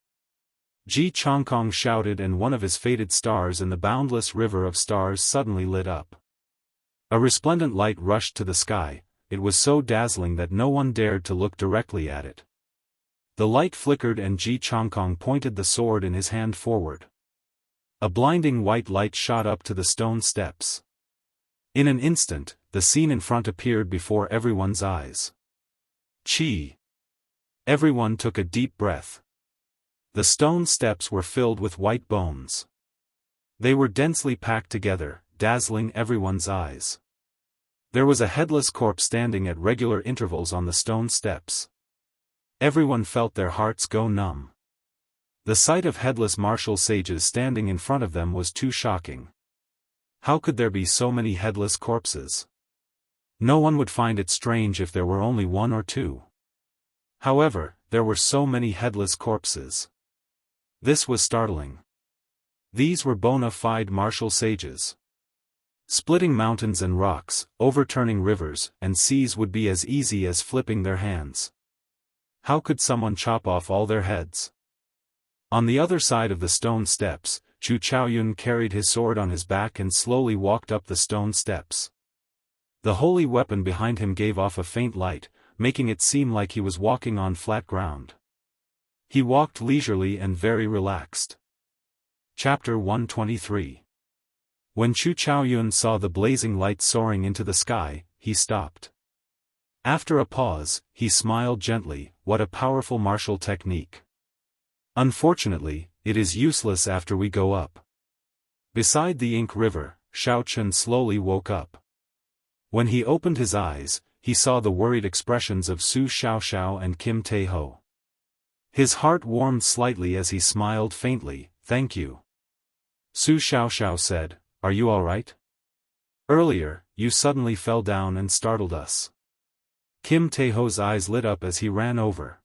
Ji Changkong shouted and one of his faded stars in the boundless river of stars suddenly lit up. A resplendent light rushed to the sky, it was so dazzling that no one dared to look directly at it. The light flickered and Ji Changkong pointed the sword in his hand forward. A blinding white light shot up to the stone steps. In an instant, the scene in front appeared before everyone's eyes. Chi! Everyone took a deep breath. The stone steps were filled with white bones. They were densely packed together, dazzling everyone's eyes. There was a headless corpse standing at regular intervals on the stone steps. Everyone felt their hearts go numb. The sight of headless martial sages standing in front of them was too shocking. How could there be so many headless corpses? No one would find it strange if there were only 1 or 2. However, there were so many headless corpses. This was startling. These were bona fide martial sages. Splitting mountains and rocks, overturning rivers and seas would be as easy as flipping their hands. How could someone chop off all their heads? On the other side of the stone steps, Chu Chaoyun carried his sword on his back and slowly walked up the stone steps. The holy weapon behind him gave off a faint light, making it seem like he was walking on flat ground. He walked leisurely and very relaxed. Chapter 123. When Chu Chaoyun saw the blazing light soaring into the sky, he stopped. After a pause, he smiled gently, what a powerful martial technique. Unfortunately, it is useless after we go up. Beside the Ink River, Shao Chen slowly woke up. When he opened his eyes, he saw the worried expressions of Su Xiaoxiao and Kim Tae-ho. His heart warmed slightly as he smiled faintly, thank you. Su Xiaoxiao said, are you alright? Earlier, you suddenly fell down and startled us. Kim Tae-ho's eyes lit up as he ran over.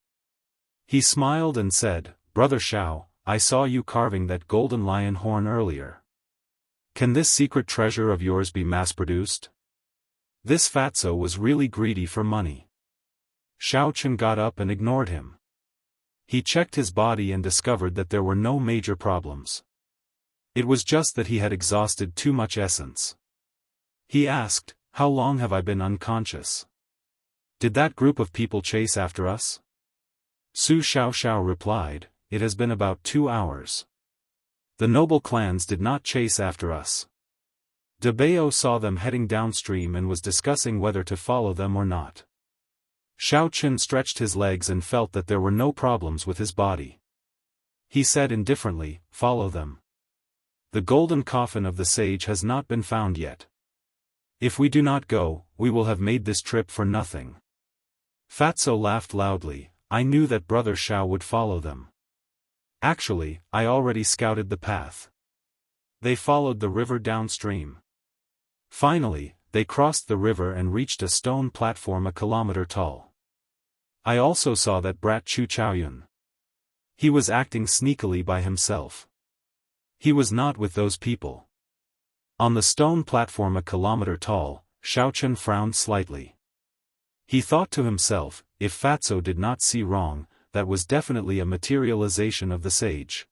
He smiled and said, Brother Xiao, I saw you carving that golden lion horn earlier. Can this secret treasure of yours be mass-produced? This fatso was really greedy for money. Xiao Chen got up and ignored him. He checked his body and discovered that there were no major problems. It was just that he had exhausted too much essence. He asked, "How long have I been unconscious? Did that group of people chase after us?" Su Xiaoxiao replied, "It has been about 2 hours. The noble clans did not chase after us. De Bao saw them heading downstream and was discussing whether to follow them or not." Xiao Chen stretched his legs and felt that there were no problems with his body. He said indifferently, "Follow them. The golden coffin of the sage has not been found yet. If we do not go, we will have made this trip for nothing." Fatso laughed loudly, "I knew that Brother Xiao would follow them. Actually, I already scouted the path." They followed the river downstream. Finally, they crossed the river and reached a stone platform a kilometer tall. I also saw that brat Chu Chaoyun. He was acting sneakily by himself. He was not with those people. On the stone platform a kilometer tall, Xiao Chen frowned slightly. He thought to himself, if Fatso did not see wrong, that was definitely a materialization of the sage.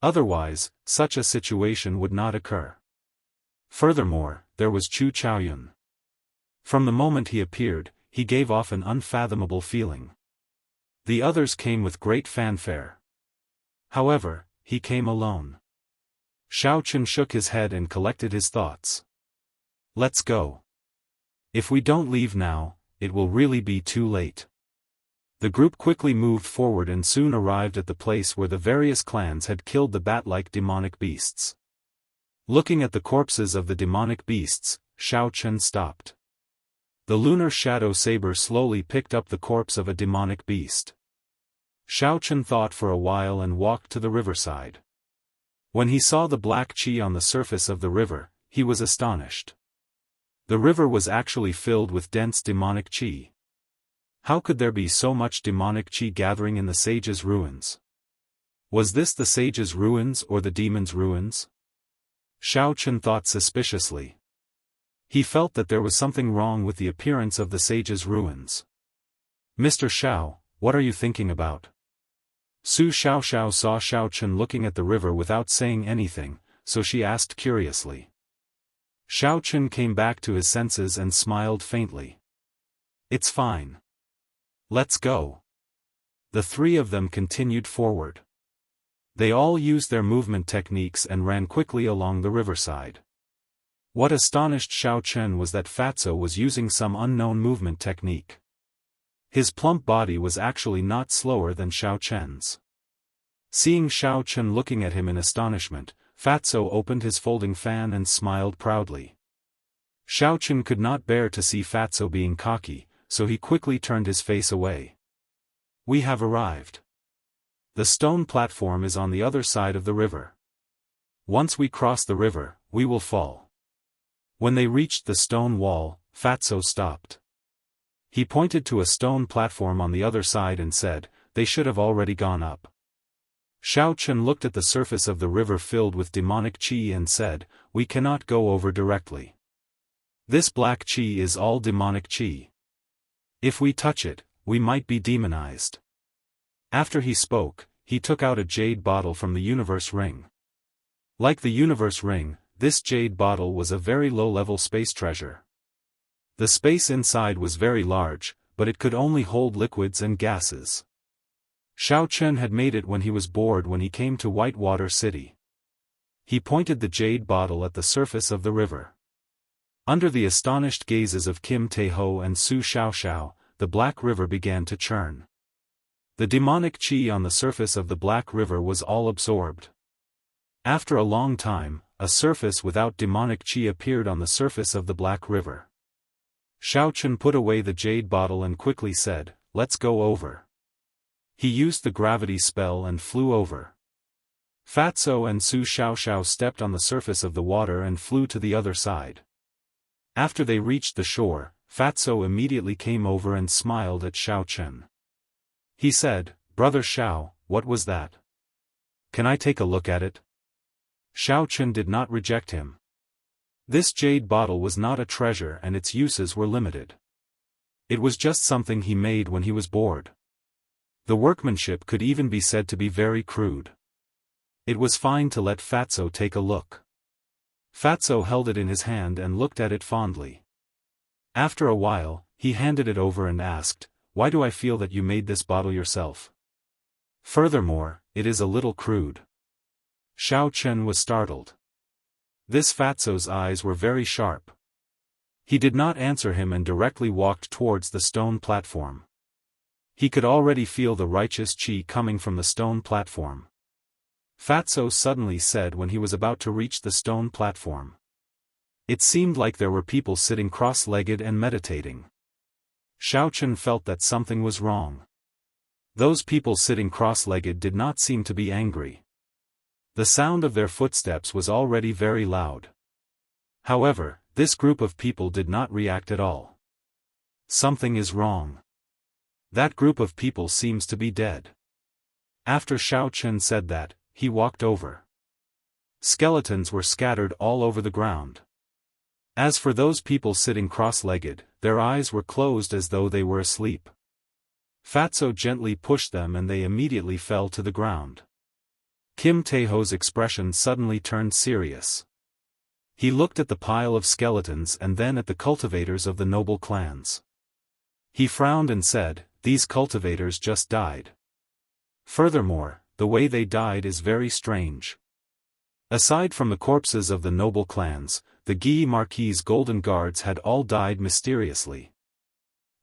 Otherwise, such a situation would not occur. Furthermore, there was Chu Chaoyun. From the moment he appeared, he gave off an unfathomable feeling. The others came with great fanfare. However, he came alone. Xiao Chen shook his head and collected his thoughts. "Let's go. If we don't leave now, it will really be too late." The group quickly moved forward and soon arrived at the place where the various clans had killed the bat-like demonic beasts. Looking at the corpses of the demonic beasts, Xiao Chen stopped. The lunar shadow saber slowly picked up the corpse of a demonic beast. Xiao Chen thought for a while and walked to the riverside. When he saw the black qi on the surface of the river, he was astonished. The river was actually filled with dense demonic qi. How could there be so much demonic qi gathering in the sage's ruins? Was this the sage's ruins or the demon's ruins? Xiao Chen thought suspiciously. He felt that there was something wrong with the appearance of the sage's ruins. "Mr. Xiao, what are you thinking about?" Su Xiaoxiao saw Xiao Chen looking at the river without saying anything, so she asked curiously. Xiao Chen came back to his senses and smiled faintly. "It's fine. Let's go." The three of them continued forward. They all used their movement techniques and ran quickly along the riverside. What astonished Xiao Chen was that Fatso was using some unknown movement technique. His plump body was actually not slower than Xiao Chen's. Seeing Xiao Chen looking at him in astonishment, Fatso opened his folding fan and smiled proudly. Xiao Chen could not bear to see Fatso being cocky, so he quickly turned his face away. "We have arrived. The stone platform is on the other side of the river. Once we cross the river, we will fall." When they reached the stone wall, Fatso stopped. He pointed to a stone platform on the other side and said, "They should have already gone up." Xiao Chen looked at the surface of the river filled with demonic qi and said, "We cannot go over directly. This black qi is all demonic qi. If we touch it, we might be demonized." After he spoke, he took out a jade bottle from the universe ring. Like the universe ring, this jade bottle was a very low-level space treasure. The space inside was very large, but it could only hold liquids and gases. Xiao Chen had made it when he was bored when he came to Whitewater City. He pointed the jade bottle at the surface of the river. Under the astonished gazes of Kim Taeho and Su Xiaoxiao, the black river began to churn. The demonic qi on the surface of the black river was all absorbed. After a long time, a surface without demonic qi appeared on the surface of the black river. Xiao Chen put away the jade bottle and quickly said, "Let's go over." He used the gravity spell and flew over. Fatso and Su Xiaoxiao stepped on the surface of the water and flew to the other side. After they reached the shore, Fatso immediately came over and smiled at Xiao Chen. He said, "Brother Xiao, what was that? Can I take a look at it?" Xiao Chen did not reject him. This jade bottle was not a treasure and its uses were limited. It was just something he made when he was bored. The workmanship could even be said to be very crude. It was fine to let Fatso take a look. Fatso held it in his hand and looked at it fondly. After a while, he handed it over and asked, "Why do I feel that you made this bottle yourself? Furthermore, it is a little crude." Xiao Chen was startled. This Fatso's eyes were very sharp. He did not answer him and directly walked towards the stone platform. He could already feel the righteous qi coming from the stone platform. Fatso suddenly said when he was about to reach the stone platform. It seemed like there were people sitting cross-legged and meditating. Xiao Chen felt that something was wrong. Those people sitting cross-legged did not seem to be angry. The sound of their footsteps was already very loud. However, this group of people did not react at all. Something is wrong. That group of people seems to be dead. After Xiao Chen said that, he walked over. Skeletons were scattered all over the ground. As for those people sitting cross-legged, their eyes were closed as though they were asleep. Fatso gently pushed them and they immediately fell to the ground. Kim Taeho's expression suddenly turned serious. He looked at the pile of skeletons and then at the cultivators of the noble clans. He frowned and said, "These cultivators just died. Furthermore, the way they died is very strange. Aside from the corpses of the noble clans, the Guy Marquis' golden guards had all died mysteriously.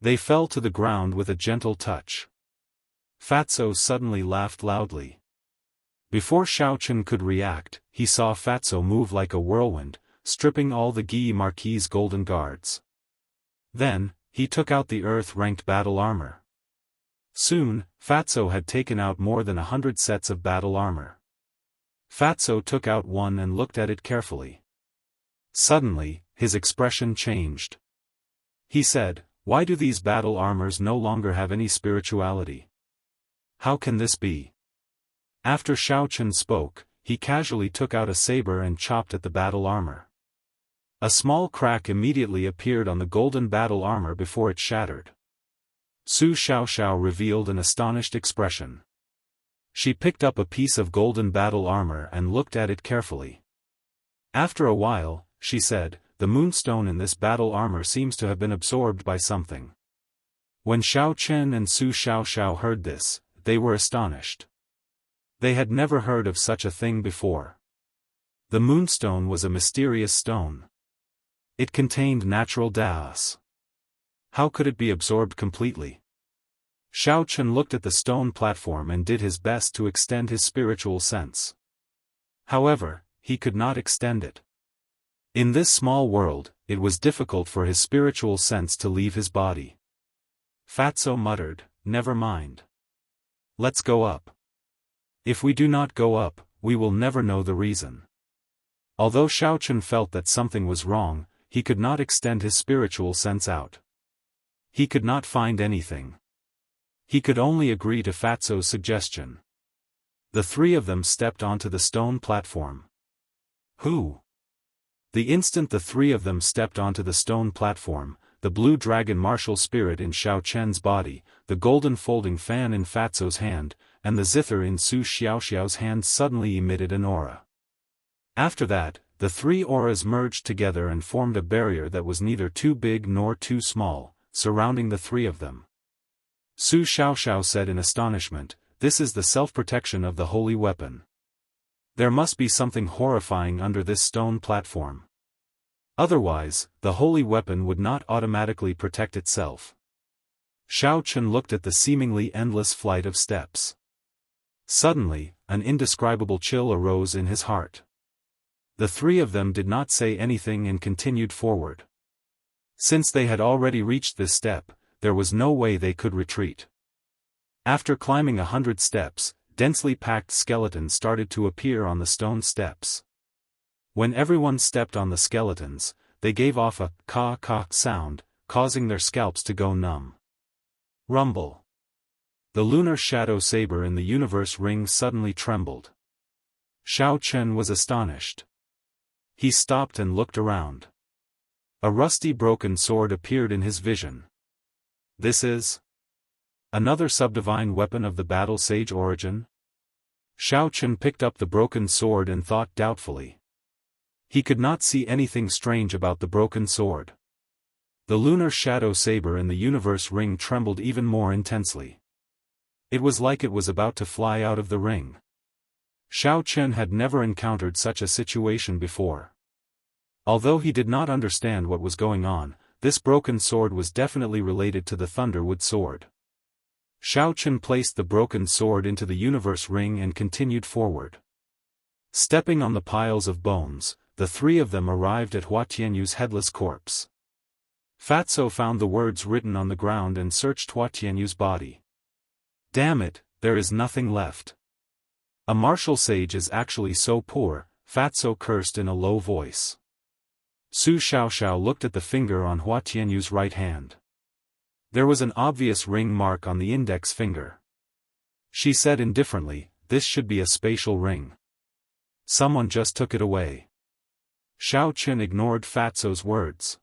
They fell to the ground with a gentle touch." Fatso suddenly laughed loudly. Before Xiao Chen could react, he saw Fatso move like a whirlwind, stripping all the Guy Marquis' golden guards. Then, he took out the earth-ranked battle armor. Soon, Fatso had taken out more than 100 sets of battle armor. Fatso took out one and looked at it carefully. Suddenly, his expression changed. He said, "Why do these battle armors no longer have any spirituality? How can this be?" After Xiao Chen spoke, he casually took out a saber and chopped at the battle armor. A small crack immediately appeared on the golden battle armor before it shattered. Su Xiaoxiao revealed an astonished expression. She picked up a piece of golden battle armor and looked at it carefully. After a while, she said, "The moonstone in this battle armor seems to have been absorbed by something." When Xiao Chen and Su Xiaoxiao heard this, they were astonished. They had never heard of such a thing before. The moonstone was a mysterious stone. It contained natural Daoist. How could it be absorbed completely? Xiao Chen looked at the stone platform and did his best to extend his spiritual sense. However, he could not extend it. In this small world, it was difficult for his spiritual sense to leave his body. Fatso muttered, "Never mind. Let's go up. If we do not go up, we will never know the reason." Although Xiao Chen felt that something was wrong, he could not extend his spiritual sense out. He could not find anything. He could only agree to Fatso's suggestion. The three of them stepped onto the stone platform. Who? The instant the three of them stepped onto the stone platform, the blue dragon martial spirit in Xiao Chen's body, the golden folding fan in Fatso's hand, and the zither in Su Xiaoxiao's hand suddenly emitted an aura. After that, the three auras merged together and formed a barrier that was neither too big nor too small, surrounding the three of them. Su Xiaoxiao said in astonishment, "This is the self-protection of the holy weapon. There must be something horrifying under this stone platform. Otherwise, the holy weapon would not automatically protect itself." Xiao Chen looked at the seemingly endless flight of steps. Suddenly, an indescribable chill arose in his heart. The three of them did not say anything and continued forward. Since they had already reached this step, there was no way they could retreat. After climbing 100 steps, densely packed skeletons started to appear on the stone steps. When everyone stepped on the skeletons, they gave off a ka-ka sound, causing their scalps to go numb. Rumble. The lunar shadow saber in the universe ring suddenly trembled. Xiao Chen was astonished. He stopped and looked around. A rusty broken sword appeared in his vision. "This is..." another subdivine weapon of the battle sage origin? Xiao Chen picked up the broken sword and thought doubtfully. He could not see anything strange about the broken sword. The lunar shadow saber in the universe ring trembled even more intensely. It was like it was about to fly out of the ring. Xiao Chen had never encountered such a situation before. Although he did not understand what was going on, this broken sword was definitely related to the Thunderwood sword. Xiao Chen placed the broken sword into the universe ring and continued forward. Stepping on the piles of bones, the three of them arrived at Hua Tianyu's headless corpse. Fatso found the words written on the ground and searched Hua Tianyu's body. Damn it, there is nothing left. A martial sage is actually so poor, Fatso cursed in a low voice. Su Xiaoxiao looked at the finger on Hua Tianyu's right hand. There was an obvious ring mark on the index finger. She said indifferently, "This should be a spatial ring. Someone just took it away." Xiao Chen ignored Fatso's words.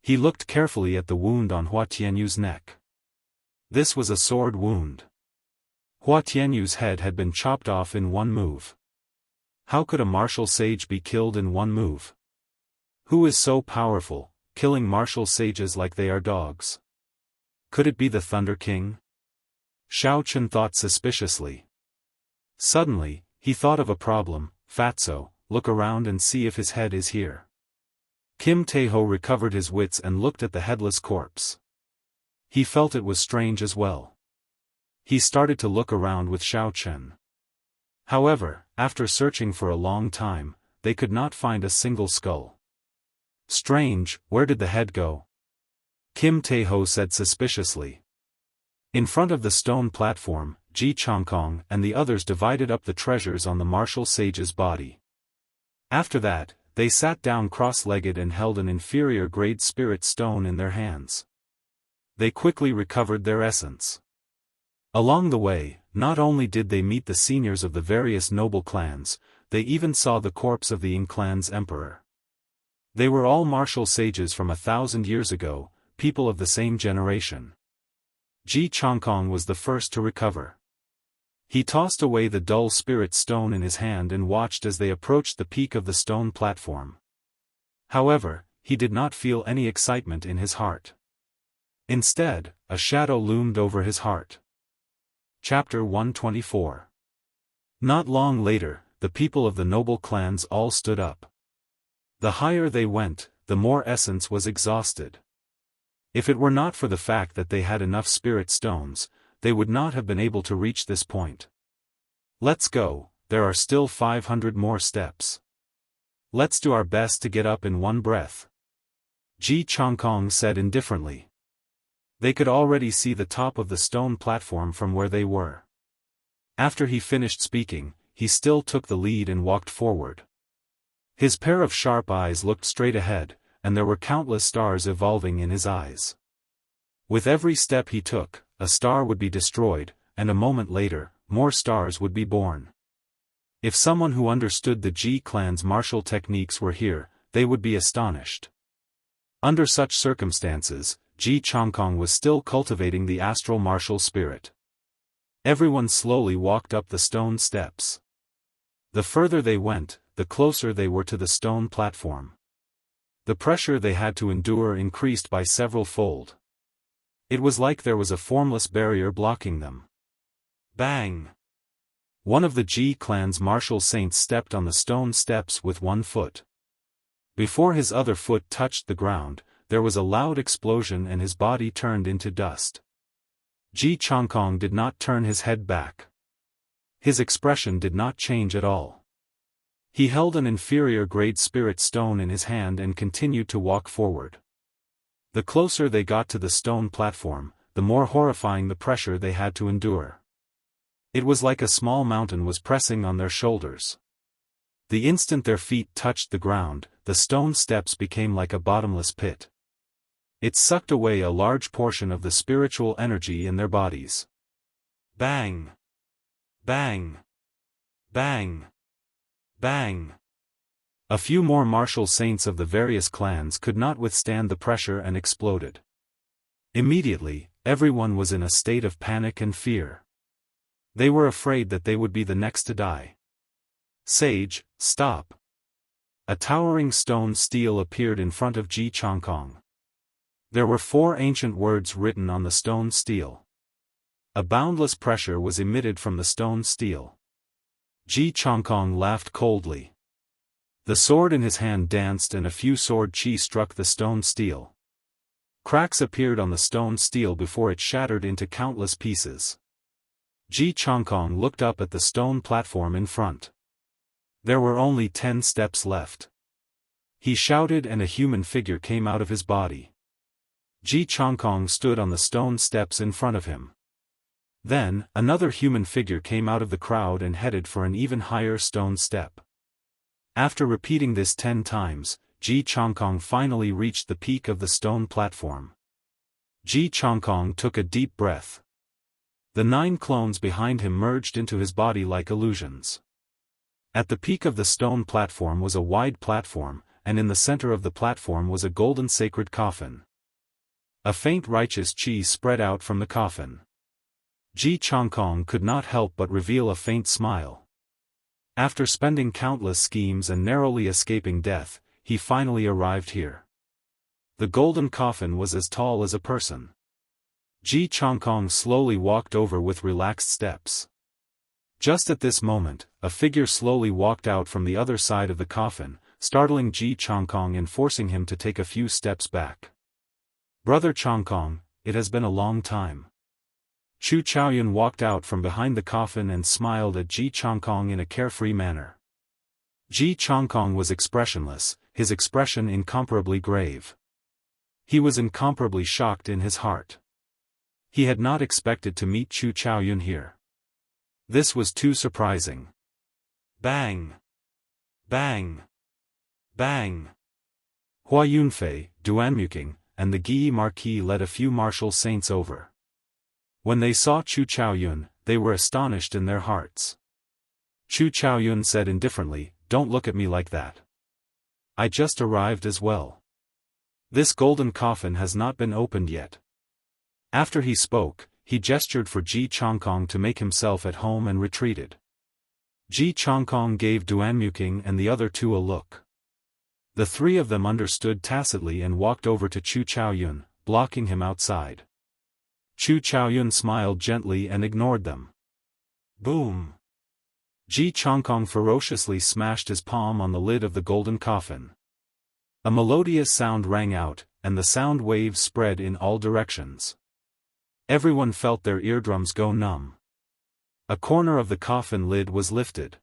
He looked carefully at the wound on Hua Tianyu's neck. This was a sword wound. Hua Tianyu's head had been chopped off in one move. How could a martial sage be killed in one move? Who is so powerful, killing martial sages like they are dogs? Could it be the Thunder King? Xiao Chen thought suspiciously. Suddenly, he thought of a problem. Fatso, look around and see if his head is here. Kim Taeho recovered his wits and looked at the headless corpse. He felt it was strange as well. He started to look around with Xiao Chen. However, after searching for a long time, they could not find a single skull. Strange, where did the head go? Kim Taeho said suspiciously. In front of the stone platform, Ji Changkong and the others divided up the treasures on the martial sage's body. After that, they sat down cross-legged and held an inferior-grade spirit stone in their hands. They quickly recovered their essence. Along the way, not only did they meet the seniors of the various noble clans, they even saw the corpse of the Ying clan's emperor. They were all martial sages from 1,000 years ago, people of the same generation. Ji Changkong was the first to recover. He tossed away the dull spirit stone in his hand and watched as they approached the peak of the stone platform. However, he did not feel any excitement in his heart. Instead, a shadow loomed over his heart. Chapter 124. Not long later, the people of the noble clans all stood up. The higher they went, the more essence was exhausted. If it were not for the fact that they had enough spirit stones, they would not have been able to reach this point. Let's go, there are still 500 more steps. Let's do our best to get up in one breath. Ji Changkong said indifferently. They could already see the top of the stone platform from where they were. After he finished speaking, he still took the lead and walked forward. His pair of sharp eyes looked straight ahead, and there were countless stars evolving in his eyes. With every step he took, a star would be destroyed, and a moment later, more stars would be born. If someone who understood the Ji clan's martial techniques were here, they would be astonished. Under such circumstances, Ji Changkong was still cultivating the astral martial spirit. Everyone slowly walked up the stone steps. The further they went, the closer they were to the stone platform. The pressure they had to endure increased by several fold. It was like there was a formless barrier blocking them. Bang! One of the Ji clan's martial saints stepped on the stone steps with one foot. Before his other foot touched the ground, there was a loud explosion and his body turned into dust. Ji Changkong did not turn his head back. His expression did not change at all. He held an inferior-grade spirit stone in his hand and continued to walk forward. The closer they got to the stone platform, the more horrifying the pressure they had to endure. It was like a small mountain was pressing on their shoulders. The instant their feet touched the ground, the stone steps became like a bottomless pit. It sucked away a large portion of the spiritual energy in their bodies. Bang! Bang! Bang! Bang! A few more martial saints of the various clans could not withstand the pressure and exploded. Immediately, everyone was in a state of panic and fear. They were afraid that they would be the next to die. "Sage, stop!" A towering stone stele appeared in front of Ji Changkong. There were 4 ancient words written on the stone stele. A boundless pressure was emitted from the stone stele. Ji Changkong laughed coldly. The sword in his hand danced and a few sword chi struck the stone stele. Cracks appeared on the stone stele before it shattered into countless pieces. Ji Changkong looked up at the stone platform in front. There were only 10 steps left. He shouted and a human figure came out of his body. Ji Changkong stood on the stone steps in front of him. Then, another human figure came out of the crowd and headed for an even higher stone step. After repeating this 10 times, Ji Changkong finally reached the peak of the stone platform. Ji Changkong took a deep breath. The 9 clones behind him merged into his body like illusions. At the peak of the stone platform was a wide platform, and in the center of the platform was a golden sacred coffin. A faint righteous chi spread out from the coffin. Ji Changkong could not help but reveal a faint smile. After spending countless schemes and narrowly escaping death, he finally arrived here. The golden coffin was as tall as a person. Ji Changkong slowly walked over with relaxed steps. Just at this moment, a figure slowly walked out from the other side of the coffin, startling Ji Changkong and forcing him to take a few steps back. "Brother Changkong, it has been a long time." Chu Chaoyun walked out from behind the coffin and smiled at Ji Changkong in a carefree manner. Ji Changkong was expressionless, his expression incomparably grave. He was incomparably shocked in his heart. He had not expected to meet Chu Chaoyun here. This was too surprising. Bang! Bang! Bang! Hua Yunfei, Duanmuking, and the Guyi Marquis led a few martial saints over. When they saw Chu Chaoyun, they were astonished in their hearts. Chu Chaoyun said indifferently, "Don't look at me like that. I just arrived as well. This golden coffin has not been opened yet." After he spoke, he gestured for Ji Changkong to make himself at home and retreated. Ji Changkong gave Duanmuking and the other 2 a look. The 3 of them understood tacitly and walked over to Chu Chaoyun, blocking him outside. Chu Chaoyun smiled gently and ignored them. Boom! Ji Changkong ferociously smashed his palm on the lid of the golden coffin. A melodious sound rang out, and the sound waves spread in all directions. Everyone felt their eardrums go numb. A corner of the coffin lid was lifted.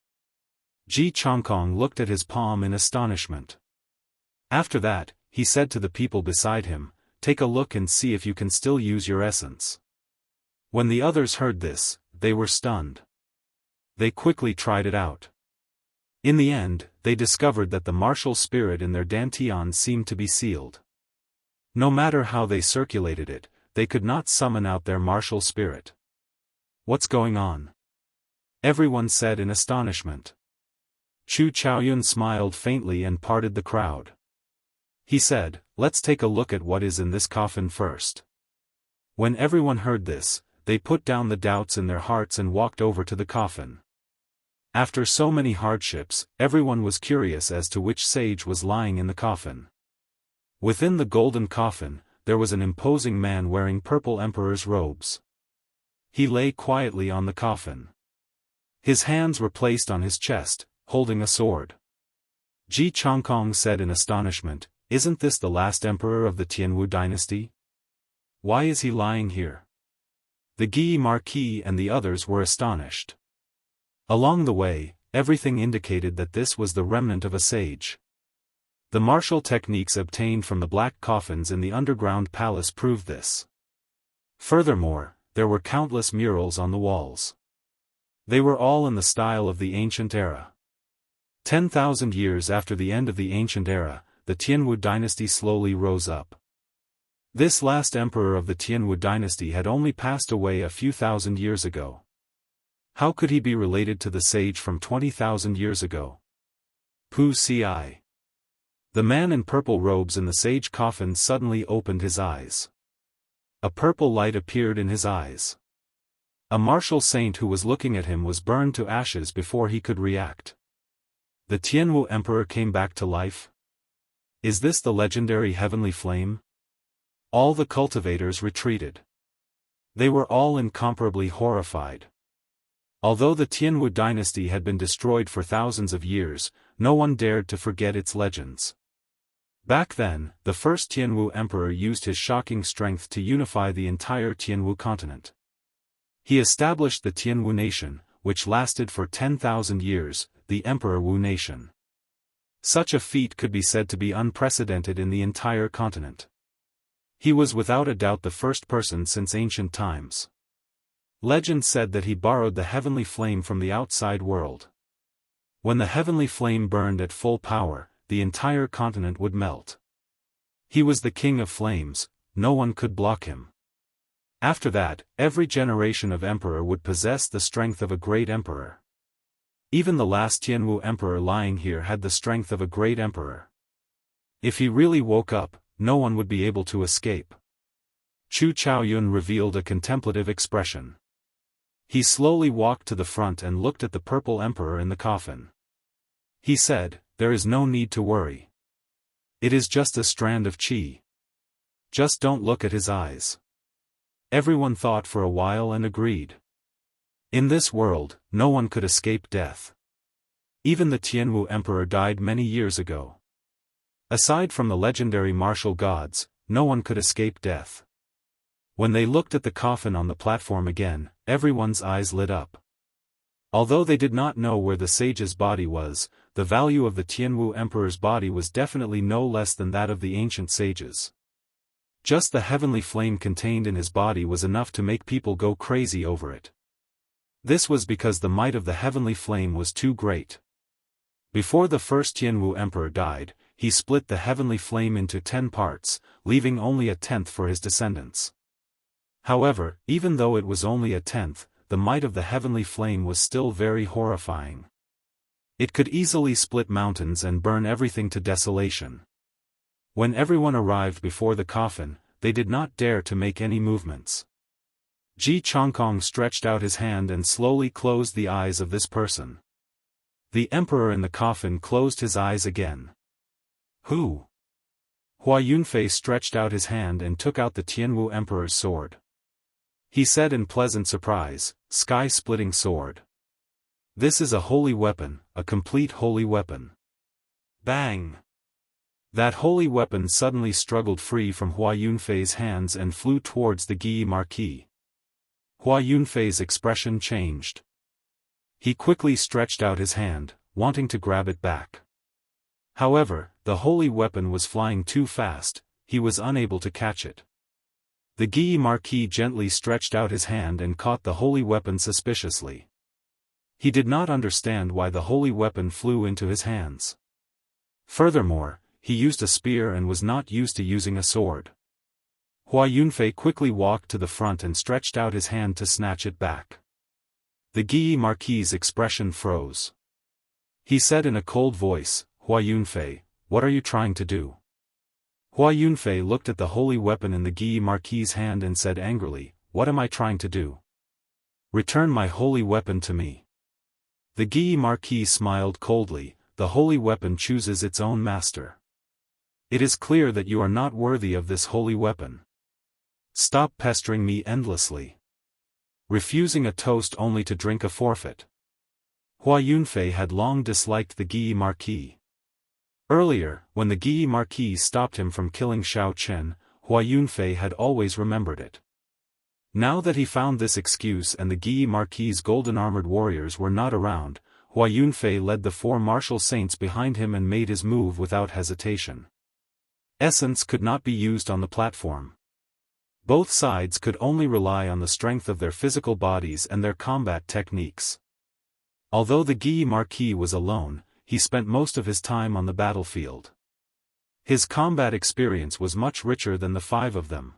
Ji Changkong looked at his palm in astonishment. After that, he said to the people beside him, "Take a look and see if you can still use your essence." When the others heard this, they were stunned. They quickly tried it out. In the end, they discovered that the martial spirit in their dantian seemed to be sealed. No matter how they circulated it, they could not summon out their martial spirit. "What's going on?" everyone said in astonishment. Chu Chaoyun smiled faintly and parted the crowd. He said, "Let's take a look at what is in this coffin first." When everyone heard this, they put down the doubts in their hearts and walked over to the coffin. After so many hardships, everyone was curious as to which sage was lying in the coffin. Within the golden coffin, there was an imposing man wearing purple emperor's robes. He lay quietly on the coffin. His hands were placed on his chest, holding a sword. Ji Changkong said in astonishment, "Isn't this the last emperor of the Tianwu dynasty? Why is he lying here?" The Guyi Marquis and the others were astonished. Along the way, everything indicated that this was the remnant of a sage. The martial techniques obtained from the black coffins in the underground palace proved this. Furthermore, there were countless murals on the walls. They were all in the style of the ancient era. 10,000 years after the end of the ancient era, the Tianwu dynasty slowly rose up. This last emperor of the Tianwu dynasty had only passed away a few thousand years ago. How could he be related to the sage from 20,000 years ago? Pu Ci. The man in purple robes in the sage coffin suddenly opened his eyes. A purple light appeared in his eyes. A martial saint who was looking at him was burned to ashes before he could react. The Tianwu Emperor came back to life? Is this the legendary heavenly flame? All the cultivators retreated. They were all incomparably horrified. Although the Tianwu dynasty had been destroyed for thousands of years, no one dared to forget its legends. Back then, the first Tianwu emperor used his shocking strength to unify the entire Tianwu continent. He established the Tianwu nation, which lasted for 10,000 years, the Emperor Wu nation. Such a feat could be said to be unprecedented in the entire continent. He was without a doubt the first person since ancient times. Legend said that he borrowed the heavenly flame from the outside world. When the heavenly flame burned at full power, the entire continent would melt. He was the king of flames, no one could block him. After that, every generation of emperor would possess the strength of a great emperor. Even the last Tianwu emperor lying here had the strength of a great emperor. If he really woke up, no one would be able to escape. Chu Chaoyun revealed a contemplative expression. He slowly walked to the front and looked at the purple emperor in the coffin. He said, "There is no need to worry. It is just a strand of qi. Just don't look at his eyes." Everyone thought for a while and agreed. In this world, no one could escape death. Even the Tianwu emperor died many years ago. Aside from the legendary martial gods, no one could escape death. When they looked at the coffin on the platform again, everyone's eyes lit up. Although they did not know where the sage's body was, the value of the Tianwu emperor's body was definitely no less than that of the ancient sages. Just the heavenly flame contained in his body was enough to make people go crazy over it. This was because the might of the heavenly flame was too great. Before the first Tianwu emperor died, he split the heavenly flame into 10 parts, leaving only a tenth for his descendants. However, even though it was only a tenth, the might of the heavenly flame was still very horrifying. It could easily split mountains and burn everything to desolation. When everyone arrived before the coffin, they did not dare to make any movements. Ji Chongkong stretched out his hand and slowly closed the eyes of this person. The emperor in the coffin closed his eyes again. Who? Hua Yunfei stretched out his hand and took out the Tianwu emperor's sword. He said in pleasant surprise, "Sky-splitting sword. This is a holy weapon, a complete holy weapon." Bang! That holy weapon suddenly struggled free from Hua Yunfei's hands and flew towards the Guyi Marquis. Hua Yunfei's expression changed. He quickly stretched out his hand, wanting to grab it back. However, the holy weapon was flying too fast, he was unable to catch it. The Guyi Marquis gently stretched out his hand and caught the holy weapon suspiciously. He did not understand why the holy weapon flew into his hands. Furthermore, he used a spear and was not used to using a sword. Hua Yunfei quickly walked to the front and stretched out his hand to snatch it back. The Guyi Marquis' expression froze. He said in a cold voice, "Hua Yunfei, what are you trying to do?" Hua Yunfei looked at the holy weapon in the Guyi Marquis' hand and said angrily, "What am I trying to do? Return my holy weapon to me." The Guyi Marquis smiled coldly, "The holy weapon chooses its own master. It is clear that you are not worthy of this holy weapon. Stop pestering me endlessly. Refusing a toast only to drink a forfeit." Hua Yunfei had long disliked the Guyi Marquis. Earlier, when the Guyi Marquis stopped him from killing Shao Chen, Hua Yunfei had always remembered it. Now that he found this excuse and the Guyi Marquis' golden-armored warriors were not around, Hua Yunfei led the 4 martial saints behind him and made his move without hesitation. Essence could not be used on the platform. Both sides could only rely on the strength of their physical bodies and their combat techniques. Although the Guyi Marquis was alone, he spent most of his time on the battlefield. His combat experience was much richer than the 5 of them.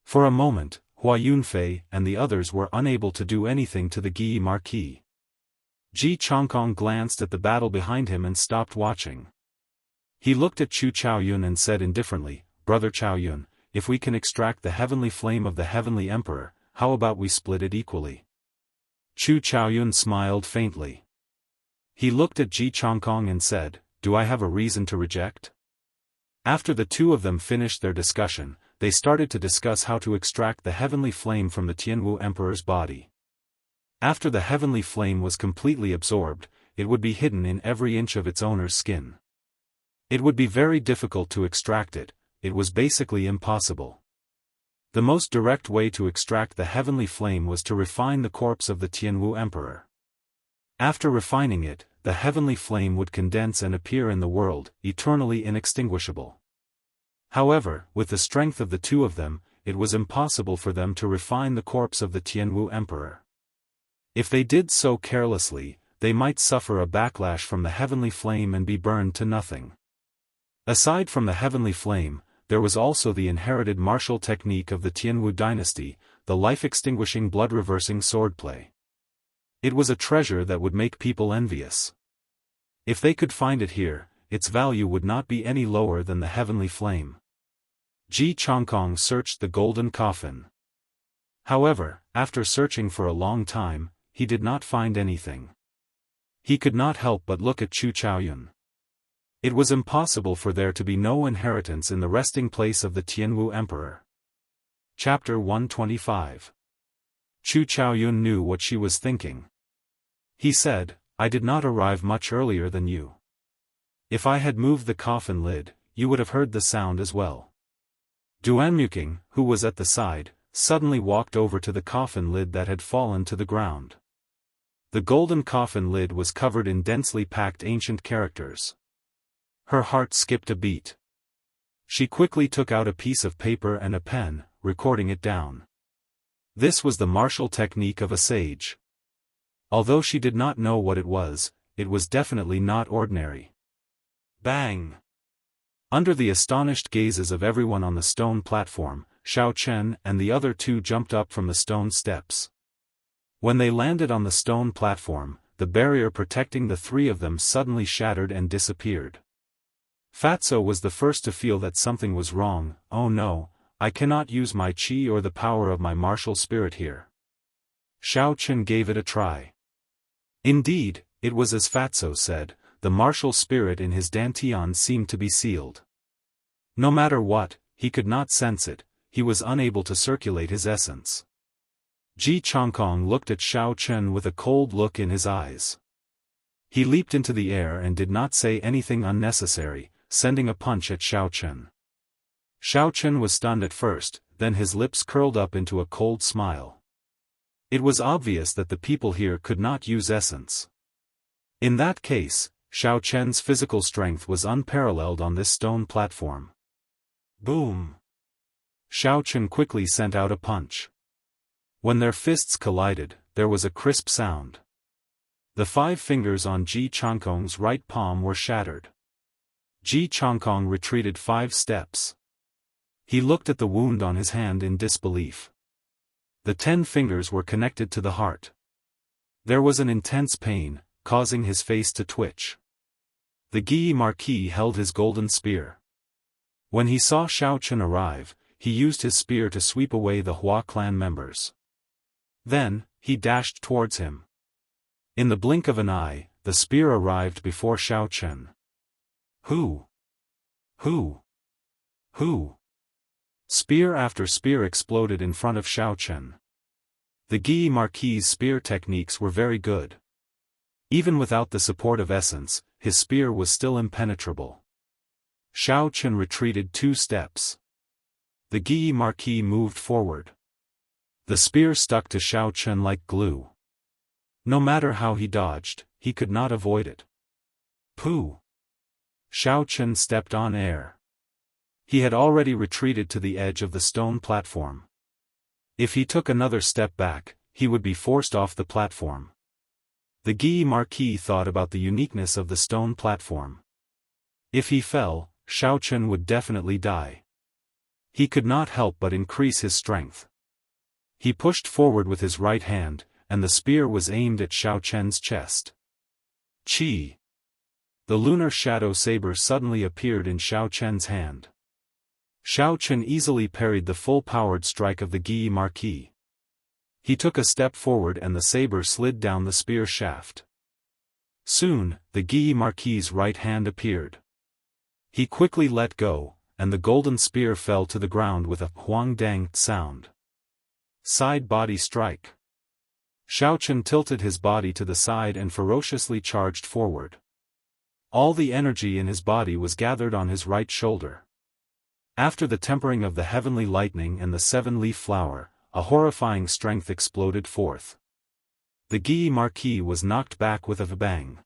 For a moment, Hua Yunfei and the others were unable to do anything to the Guyi Marquis. Ji Chongkong glanced at the battle behind him and stopped watching. He looked at Chu Chaoyun and said indifferently, "Brother Chaoyun, if we can extract the heavenly flame of the heavenly emperor, how about we split it equally? Chu Chaoyun smiled faintly. He looked at Ji Changkong and said, do I have a reason to reject? After the two of them finished their discussion, they started to discuss how to extract the heavenly flame from the Tianwu emperor's body. After the heavenly flame was completely absorbed, it would be hidden in every inch of its owner's skin. It would be very difficult to extract it, it was basically impossible. The most direct way to extract the heavenly flame was to refine the corpse of the Tianwu emperor. After refining it, the heavenly flame would condense and appear in the world, eternally inextinguishable. However, with the strength of the two of them, it was impossible for them to refine the corpse of the Tianwu emperor. If they did so carelessly, they might suffer a backlash from the heavenly flame and be burned to nothing. Aside from the heavenly flame, there was also the inherited martial technique of the Tianwu dynasty, the life-extinguishing blood-reversing swordplay. It was a treasure that would make people envious. If they could find it here, its value would not be any lower than the heavenly flame. Ji Changkong searched the golden coffin. However, after searching for a long time, he did not find anything. He could not help but look at Chu Chaoyun. It was impossible for there to be no inheritance in the resting place of the Tianwu emperor. Chapter 125. Chu Chaoyun knew what she was thinking. He said, I did not arrive much earlier than you. If I had moved the coffin lid, you would have heard the sound as well. Duanmuking, who was at the side, suddenly walked over to the coffin lid that had fallen to the ground. The golden coffin lid was covered in densely packed ancient characters. Her heart skipped a beat. She quickly took out a piece of paper and a pen, recording it down. This was the martial technique of a sage. Although she did not know what it was definitely not ordinary. Bang! Under the astonished gazes of everyone on the stone platform, Xiao Chen and the other two jumped up from the stone steps. When they landed on the stone platform, the barrier protecting the three of them suddenly shattered and disappeared. Fatso was the first to feel that something was wrong. Oh no, I cannot use my qi or the power of my martial spirit here. Xiao Chen gave it a try. Indeed, it was as Fatso said, the martial spirit in his dantian seemed to be sealed. No matter what, he could not sense it, he was unable to circulate his essence. Ji Changkong looked at Xiao Chen with a cold look in his eyes. He leaped into the air and did not say anything unnecessary, sending a punch at Xiao Chen. Xiao Chen was stunned at first, then his lips curled up into a cold smile. It was obvious that the people here could not use essence. In that case, Xiao Chen's physical strength was unparalleled on this stone platform. Boom! Xiao Chen quickly sent out a punch. When their fists collided, there was a crisp sound. The 5 fingers on Ji Changkong's right palm were shattered. Ji Changkong retreated 5 steps. He looked at the wound on his hand in disbelief. The 10 fingers were connected to the heart. There was an intense pain, causing his face to twitch. The Guyi Marquis held his golden spear. When he saw Xiao Chen arrive, he used his spear to sweep away the Hua clan members. Then, he dashed towards him. In the blink of an eye, the spear arrived before Xiao Chen. Who? Spear after spear exploded in front of Xiao Chen. The Guyi Marquis' spear techniques were very good. Even without the support of essence, his spear was still impenetrable. Xiao Chen retreated 2 steps. The Guyi Marquis moved forward. The spear stuck to Xiao Chen like glue. No matter how he dodged, he could not avoid it. Pooh! Xiao Chen stepped on air. He had already retreated to the edge of the stone platform. If he took another step back, he would be forced off the platform. The Guyi Marquis thought about the uniqueness of the stone platform. If he fell, Xiao Chen would definitely die. He could not help but increase his strength. He pushed forward with his right hand, and the spear was aimed at Xiao Chen's chest. Chi! The lunar shadow saber suddenly appeared in Xiao Chen's hand. Xiao Chen easily parried the full-powered strike of the Guyi Marquis. He took a step forward and the saber slid down the spear shaft. Soon, the Guyi Marquis's right hand appeared. He quickly let go, and the golden spear fell to the ground with a huang-dang sound. Side body strike. Xiao Chen tilted his body to the side and ferociously charged forward. All the energy in his body was gathered on his right shoulder. After the tempering of the heavenly lightning and the seven-leaf flower, a horrifying strength exploded forth. The Guyi Marquis was knocked back with a bang.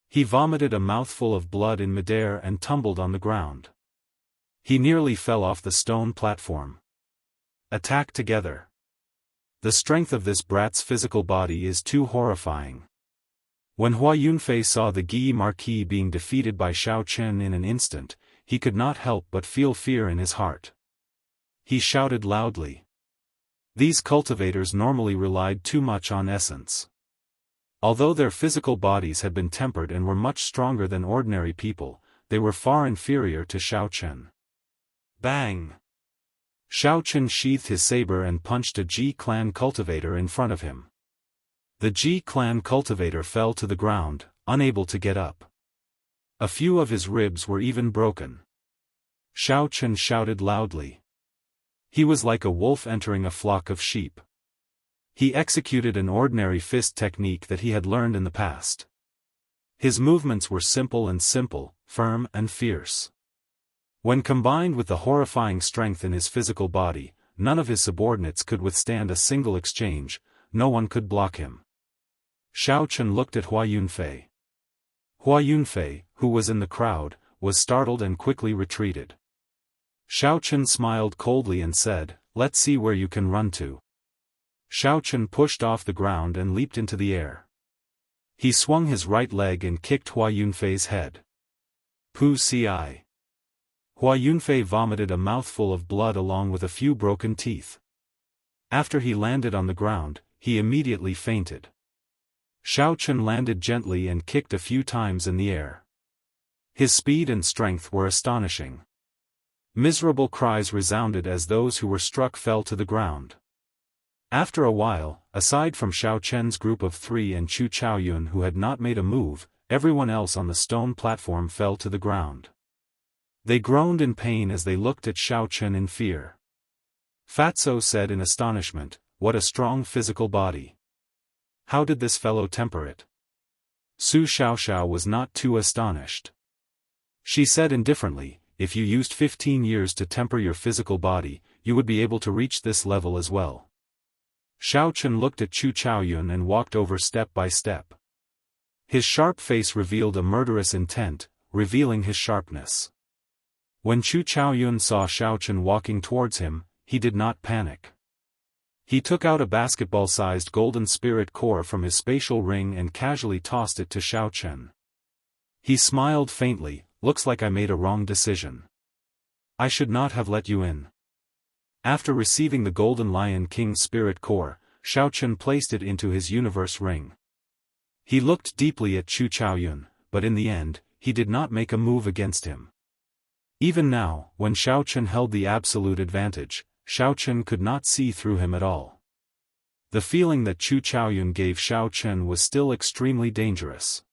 He vomited a mouthful of blood in midair and tumbled on the ground. He nearly fell off the stone platform. Attack together. The strength of this brat's physical body is too horrifying. When Hua Yunfei saw the Guyi Marquis being defeated by Xiao Chen in an instant, he could not help but feel fear in his heart. He shouted loudly. These cultivators normally relied too much on essence. Although their physical bodies had been tempered and were much stronger than ordinary people, they were far inferior to Xiao Chen. Bang! Xiao Chen sheathed his saber and punched a Ji clan cultivator in front of him. The Ji clan cultivator fell to the ground, unable to get up. A few of his ribs were even broken. Xiao Chen shouted loudly. He was like a wolf entering a flock of sheep. He executed an ordinary fist technique that he had learned in the past. His movements were simple, firm and fierce. When combined with the horrifying strength in his physical body, none of his subordinates could withstand a single exchange, no one could block him. Xiao Chen looked at Hua Yunfei. Hua Yunfei, who was in the crowd, was startled and quickly retreated. Xiao Chen smiled coldly and said, "Let's see where you can run to." Xiao Chen pushed off the ground and leaped into the air. He swung his right leg and kicked Hua Yunfei's head. Pu ci. Hua Yunfei vomited a mouthful of blood along with a few broken teeth. After he landed on the ground, he immediately fainted. Xiao Chen landed gently and kicked a few times in the air. His speed and strength were astonishing. Miserable cries resounded as those who were struck fell to the ground. After a while, aside from Xiao Chen's group of 3 and Chu Chaoyun who had not made a move, everyone else on the stone platform fell to the ground. They groaned in pain as they looked at Xiao Chen in fear. Fatso said in astonishment, "What a strong physical body. How did this fellow temper it?" Su Xiaoxiao was not too astonished. She said indifferently, "If you used 15 years to temper your physical body, you would be able to reach this level as well." Xiao Chen looked at Chu Chaoyun and walked over step by step. His sharp face revealed a murderous intent, revealing his sharpness. When Chu Chaoyun saw Xiao Chen walking towards him, he did not panic. He took out a basketball-sized golden spirit core from his spatial ring and casually tossed it to Xiao Chen. He smiled faintly, "Looks like I made a wrong decision. I should not have let you in." After receiving the Golden Lion King's spirit core, Xiao Chen placed it into his universe ring. He looked deeply at Chu Chaoyun, but in the end, he did not make a move against him. Even now, when Xiao Chen held the absolute advantage, Xiao Chen could not see through him at all. The feeling that Chu Chaoyun gave Xiao Chen was still extremely dangerous.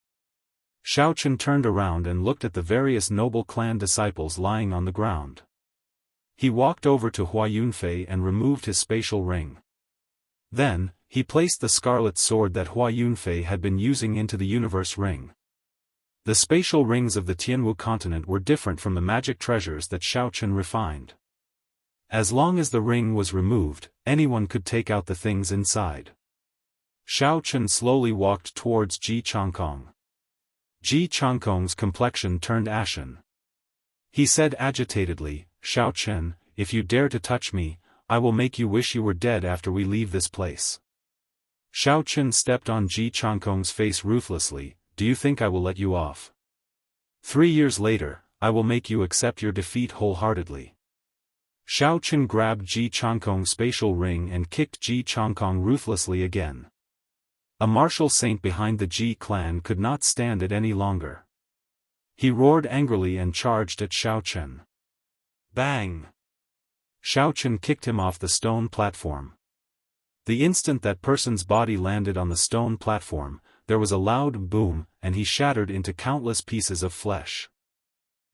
Xiao Chen turned around and looked at the various noble clan disciples lying on the ground. He walked over to Hua Yunfei and removed his spatial ring. Then, he placed the scarlet sword that Hua Yunfei had been using into the universe ring. The spatial rings of the Tianwu continent were different from the magic treasures that Xiao Chen refined. As long as the ring was removed, anyone could take out the things inside. Xiao Chen slowly walked towards Ji Changkong. Ji Changkong's complexion turned ashen. He said agitatedly, "Xiao Chen, if you dare to touch me, I will make you wish you were dead after we leave this place." Xiao Chen stepped on Ji Changkong's face ruthlessly, "Do you think I will let you off? 3 years later, I will make you accept your defeat wholeheartedly." Xiao Chen grabbed Ji Changkong's spatial ring and kicked Ji Changkong ruthlessly again. A martial saint behind the Ji clan could not stand it any longer. He roared angrily and charged at Xiao Chen. Bang! Xiao Chen kicked him off the stone platform. The instant that person's body landed on the stone platform, there was a loud boom, and he shattered into countless pieces of flesh.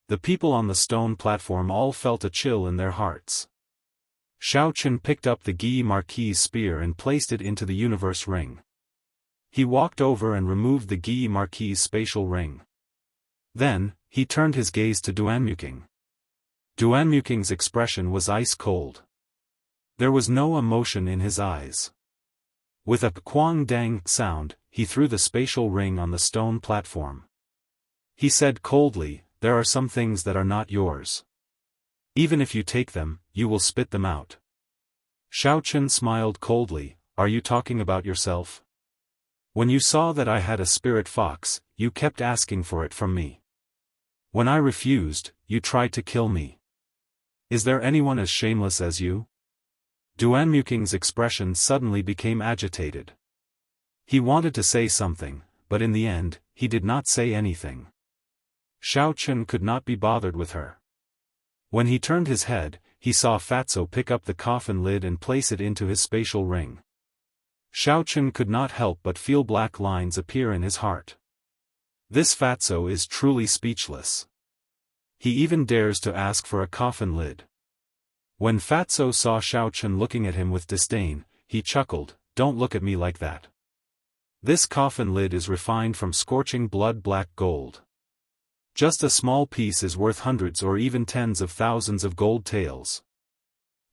The people on the stone platform all felt a chill in their hearts. Xiao Chen picked up the Guy Marquis' spear and placed it into the universe ring. He walked over and removed the Guy Marquis' spatial ring. Then, he turned his gaze to Duanmuking. Duanmuking's expression was ice cold. There was no emotion in his eyes. With a quang dang sound, he threw the spatial ring on the stone platform. He said coldly, "There are some things that are not yours. Even if you take them, you will spit them out." Xiao Chen smiled coldly, "Are you talking about yourself? When you saw that I had a spirit fox, you kept asking for it from me. When I refused, you tried to kill me. Is there anyone as shameless as you?" Duanmuking's expression suddenly became agitated. He wanted to say something, but in the end, he did not say anything. Xiao Chen could not be bothered with her. When he turned his head, he saw Fatso pick up the coffin lid and place it into his spatial ring. Xiao Chen could not help but feel black lines appear in his heart. This Fatso is truly speechless. He even dares to ask for a coffin lid. When Fatso saw Xiao Chen looking at him with disdain, he chuckled, "Don't look at me like that. This coffin lid is refined from scorching blood black gold. Just a small piece is worth hundreds or even tens of thousands of gold taels.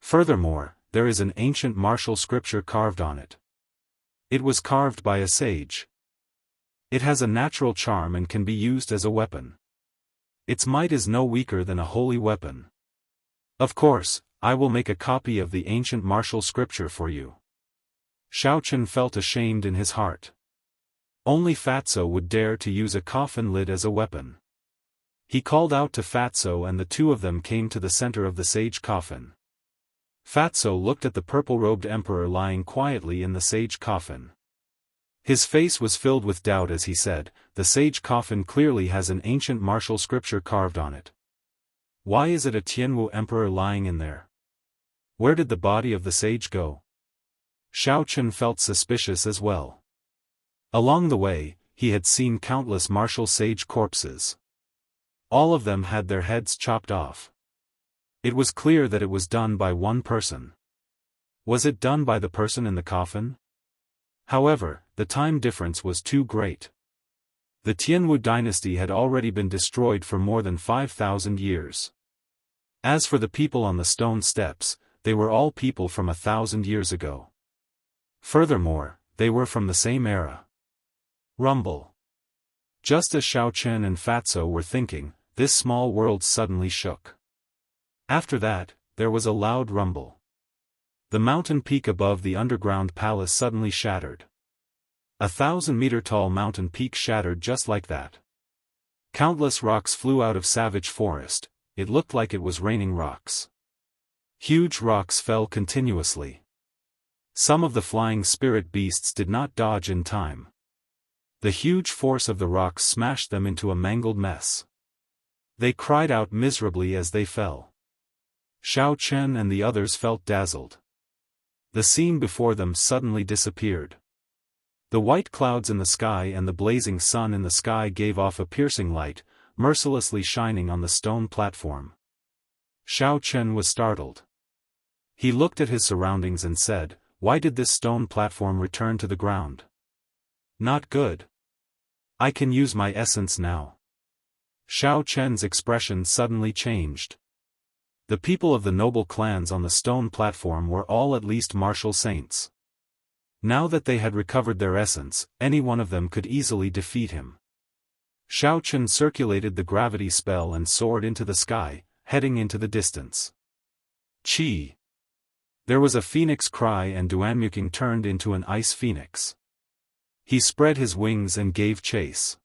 Furthermore, there is an ancient martial scripture carved on it. It was carved by a sage. It has a natural charm and can be used as a weapon. Its might is no weaker than a holy weapon. Of course, I will make a copy of the ancient martial scripture for you." Xiao Chen felt ashamed in his heart. Only Fatso would dare to use a coffin lid as a weapon. He called out to Fatso and the two of them came to the center of the sage coffin. Fatso looked at the purple-robed emperor lying quietly in the sage coffin. His face was filled with doubt as he said, "The sage coffin clearly has an ancient martial scripture carved on it. Why is it a Tianwu emperor lying in there? Where did the body of the sage go?" Xiao Chen felt suspicious as well. Along the way, he had seen countless martial sage corpses. All of them had their heads chopped off. It was clear that it was done by one person. Was it done by the person in the coffin? However, the time difference was too great. The Tianwu dynasty had already been destroyed for more than 5,000 years. As for the people on the stone steps, they were all people from 1,000 years ago. Furthermore, they were from the same era. Rumble. Just as Xiao Chen and Fatso were thinking, this small world suddenly shook. After that, there was a loud rumble. The mountain peak above the underground palace suddenly shattered. 1,000-meter-tall mountain peak shattered just like that. Countless rocks flew out of savage forest, it looked like it was raining rocks. Huge rocks fell continuously. Some of the flying spirit beasts did not dodge in time. The huge force of the rocks smashed them into a mangled mess. They cried out miserably as they fell. Xiao Chen and the others felt dazzled. The scene before them suddenly disappeared. The white clouds in the sky and the blazing sun in the sky gave off a piercing light, mercilessly shining on the stone platform. Xiao Chen was startled. He looked at his surroundings and said, "Why did this stone platform return to the ground? Not good. I can use my essence now." Xiao Chen's expression suddenly changed. The people of the noble clans on the stone platform were all at least martial saints. Now that they had recovered their essence, any one of them could easily defeat him. Xiao Chen circulated the gravity spell and soared into the sky, heading into the distance. Chi! There was a phoenix cry and Duanmuking turned into an ice phoenix. He spread his wings and gave chase.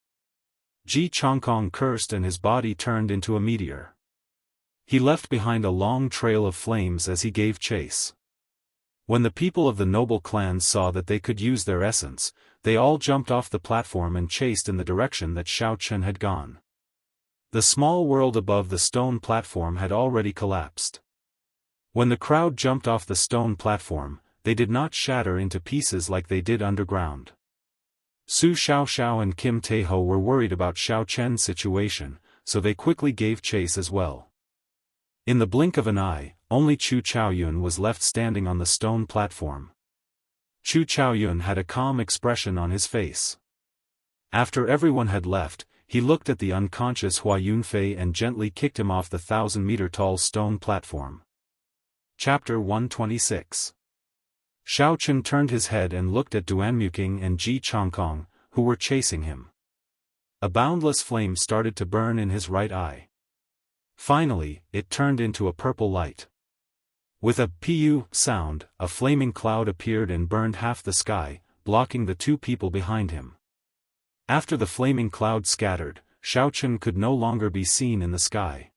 Ji Chongkong cursed and his body turned into a meteor. He left behind a long trail of flames as he gave chase. When the people of the noble clans saw that they could use their essence, they all jumped off the platform and chased in the direction that Xiao Chen had gone. The small world above the stone platform had already collapsed. When the crowd jumped off the stone platform, they did not shatter into pieces like they did underground. Su Xiaoxiao and Kim Taeho were worried about Xiao Chen's situation, so they quickly gave chase as well. In the blink of an eye, only Chu Chaoyun was left standing on the stone platform. Chu Chaoyun had a calm expression on his face. After everyone had left, he looked at the unconscious Hua Yunfei and gently kicked him off the 1,000-meter-tall stone platform. Chapter 126. Xiao Chen turned his head and looked at Duanmuking and Ji Chongkong, who were chasing him. A boundless flame started to burn in his right eye. Finally, it turned into a purple light. With a "pu" sound, a flaming cloud appeared and burned half the sky, blocking the two people behind him. After the flaming cloud scattered, Xiao Chen could no longer be seen in the sky.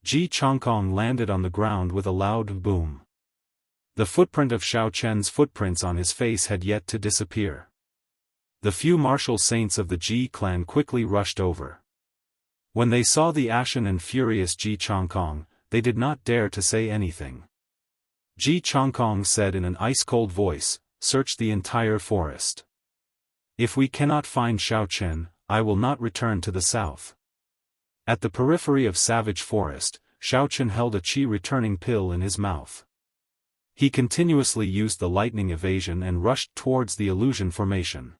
Ji Chongkong landed on the ground with a loud boom. The footprint of Xiao Chen's footprints on his face had yet to disappear. The few martial saints of the Ji clan quickly rushed over. When they saw the ashen and furious Ji Chongkong, they did not dare to say anything. Ji Chongkong said in an ice-cold voice, "Search the entire forest. If we cannot find Xiao Chen, I will not return to the south." At the periphery of Savage Forest, Xiao Chen held a qi returning pill in his mouth. He continuously used the lightning evasion and rushed towards the illusion formation.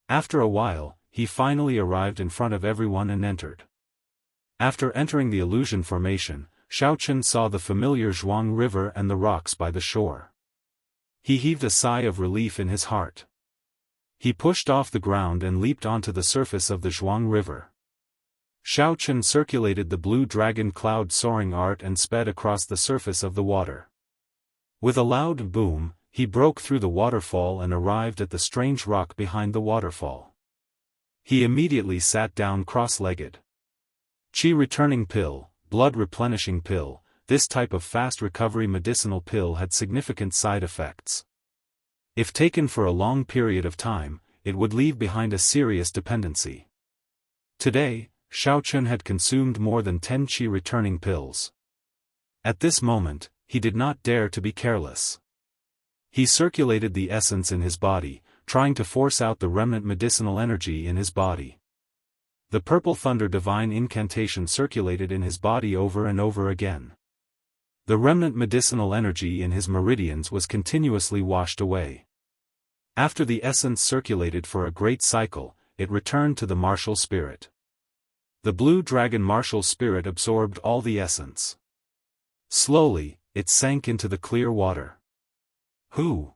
After a while, he finally arrived in front of everyone and entered. After entering the illusion formation, Xiao Chen saw the familiar Zhuang River and the rocks by the shore. He heaved a sigh of relief in his heart. He pushed off the ground and leaped onto the surface of the Zhuang River. Xiao Chen circulated the blue dragon cloud soaring art and sped across the surface of the water. With a loud boom, he broke through the waterfall and arrived at the strange rock behind the waterfall. He immediately sat down cross-legged. Qi returning pill, blood replenishing pill, this type of fast recovery medicinal pill had significant side effects. If taken for a long period of time, it would leave behind a serious dependency. Today, Xiao Chen had consumed more than 10 qi returning pills. At this moment, he did not dare to be careless. He circulated the essence in his body, trying to force out the remnant medicinal energy in his body. The purple thunder divine incantation circulated in his body over and over again. The remnant medicinal energy in his meridians was continuously washed away. After the essence circulated for a great cycle, it returned to the martial spirit. The blue dragon martial spirit absorbed all the essence. Slowly, it sank into the clear water. Who?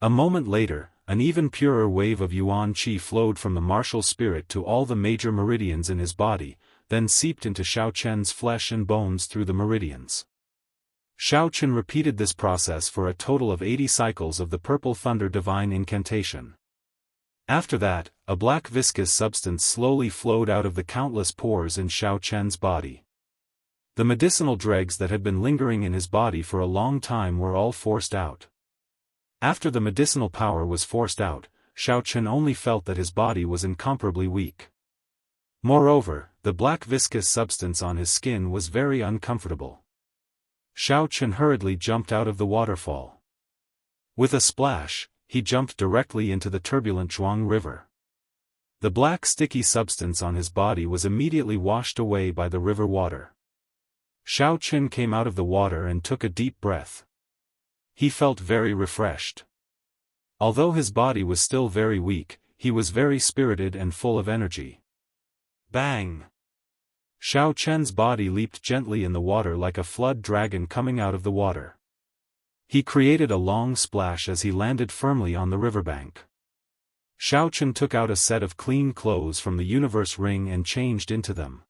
A moment later, an even purer wave of yuan qi flowed from the martial spirit to all the major meridians in his body, then seeped into Xiao Chen's flesh and bones through the meridians. Xiao Chen repeated this process for a total of 80 cycles of the purple thunder divine incantation. After that, a black viscous substance slowly flowed out of the countless pores in Xiao Chen's body. The medicinal dregs that had been lingering in his body for a long time were all forced out. After the medicinal power was forced out, Xiao Chen only felt that his body was incomparably weak. Moreover, the black viscous substance on his skin was very uncomfortable. Xiao Chen hurriedly jumped out of the waterfall. With a splash, he jumped directly into the turbulent Zhuang River. The black sticky substance on his body was immediately washed away by the river water. Xiao Chen came out of the water and took a deep breath. He felt very refreshed. Although his body was still very weak, he was very spirited and full of energy. Bang! Xiao Chen's body leaped gently in the water like a flood dragon coming out of the water. He created a long splash as he landed firmly on the riverbank. Xiao Chen took out a set of clean clothes from the universe ring and changed into them.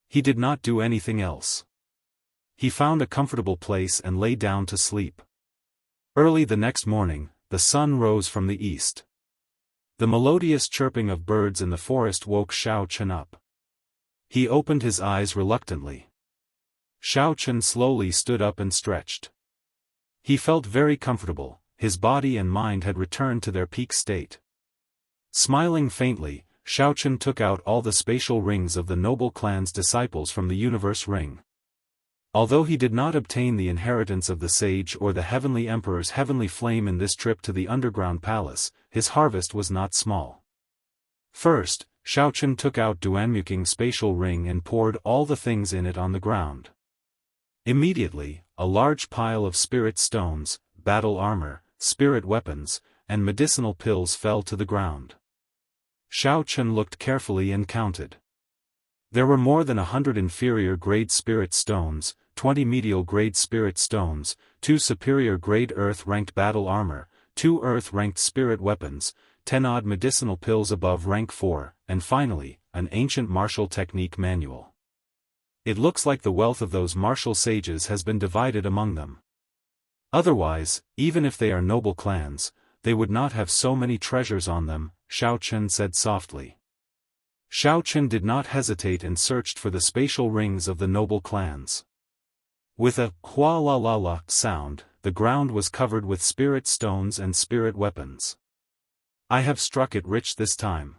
He did not do anything else. He found a comfortable place and lay down to sleep. Early the next morning, the sun rose from the east. The melodious chirping of birds in the forest woke Xiao Chen up. He opened his eyes reluctantly. Xiao Chen slowly stood up and stretched. He felt very comfortable, his body and mind had returned to their peak state. Smiling faintly, Xiaochen took out all the spatial rings of the noble clan's disciples from the universe ring. Although he did not obtain the inheritance of the sage or the heavenly emperor's heavenly flame in this trip to the underground palace, his harvest was not small. First, Xiaochen took out Duanmuking's spatial ring and poured all the things in it on the ground. Immediately, a large pile of spirit stones, battle armor, spirit weapons, and medicinal pills fell to the ground. Xiaochen looked carefully and counted. There were more than 100 inferior-grade spirit stones, 20 medial-grade spirit stones, 2 superior-grade earth-ranked battle armor, 2 earth-ranked spirit weapons, 10 odd medicinal pills above rank 4, and finally, an ancient martial technique manual. It looks like the wealth of those martial sages has been divided among them. Otherwise, even if they are noble clans, they would not have so many treasures on them, Xiaochen said softly. Xiaochen did not hesitate and searched for the spatial rings of the noble clans. With a kwa-la-la-la sound, the ground was covered with spirit stones and spirit weapons. I have struck it rich this time.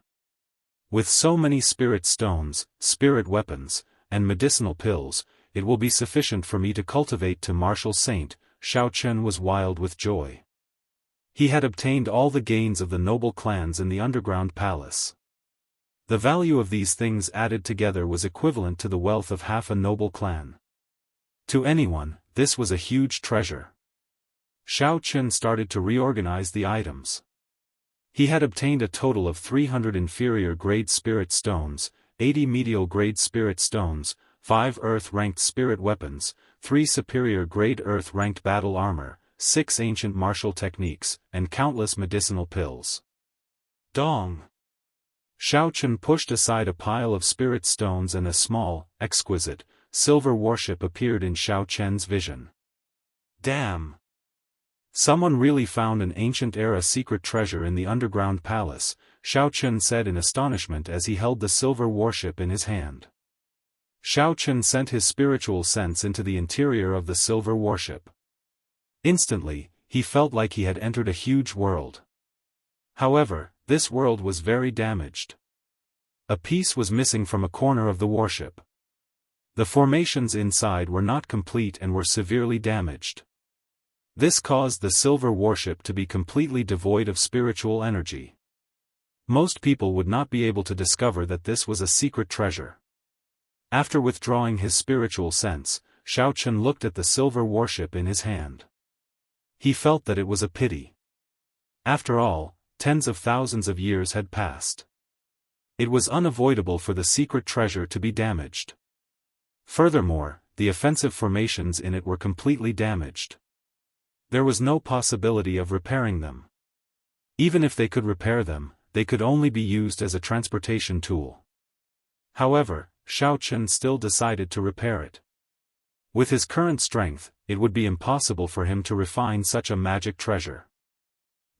With so many spirit stones, spirit weapons, and medicinal pills, it will be sufficient for me to cultivate to martial saint. Xiaochen was wild with joy. He had obtained all the gains of the noble clans in the underground palace. The value of these things added together was equivalent to the wealth of half a noble clan. To anyone, this was a huge treasure. Xiaochen started to reorganize the items. He had obtained a total of 300 inferior-grade spirit stones, 80 medial-grade spirit stones, 5 earth-ranked spirit weapons, 3 superior-grade earth-ranked battle armor, 6 ancient martial techniques, and countless medicinal pills. Dong! Xiaochen pushed aside a pile of spirit stones and a small, exquisite, silver warship appeared in Xiaochen's vision. Damn! Someone really found an ancient-era secret treasure in the underground palace, Xiaochen said in astonishment as he held the silver warship in his hand. Xiaochen sent his spiritual sense into the interior of the silver warship. Instantly, he felt like he had entered a huge world. However, this world was very damaged. A piece was missing from a corner of the warship. The formations inside were not complete and were severely damaged. This caused the silver warship to be completely devoid of spiritual energy. Most people would not be able to discover that this was a secret treasure. After withdrawing his spiritual sense, Xiaochen looked at the silver warship in his hand. He felt that it was a pity. After all, tens of thousands of years had passed. It was unavoidable for the secret treasure to be damaged. Furthermore, the offensive formations in it were completely damaged. There was no possibility of repairing them. Even if they could repair them, they could only be used as a transportation tool. However, Xiaochen still decided to repair it. With his current strength, it would be impossible for him to refine such a magic treasure.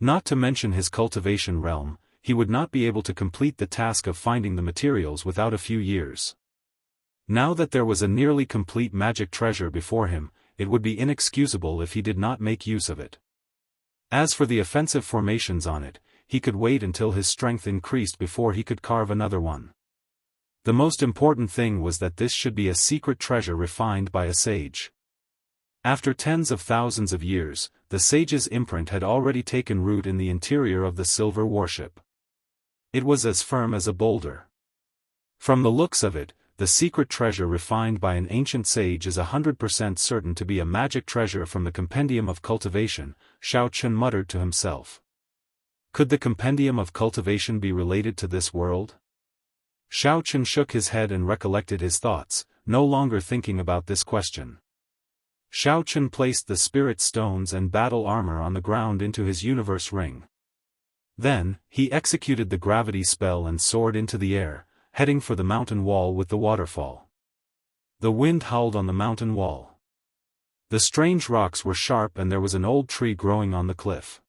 Not to mention his cultivation realm, he would not be able to complete the task of finding the materials without a few years. Now that there was a nearly complete magic treasure before him, it would be inexcusable if he did not make use of it. As for the offensive formations on it, he could wait until his strength increased before he could carve another one. The most important thing was that this should be a secret treasure refined by a sage. After tens of thousands of years, the sage's imprint had already taken root in the interior of the silver warship. It was as firm as a boulder. From the looks of it, the secret treasure refined by an ancient sage is 100% certain to be a magic treasure from the Compendium of Cultivation, Xiaochen muttered to himself. Could the Compendium of Cultivation be related to this world? Xiaochen shook his head and recollected his thoughts, no longer thinking about this question. Xiaochen placed the spirit stones and battle armor on the ground into his universe ring. Then, he executed the gravity spell and soared into the air, heading for the mountain wall with the waterfall. The wind howled on the mountain wall. The strange rocks were sharp and there was an old tree growing on the cliff.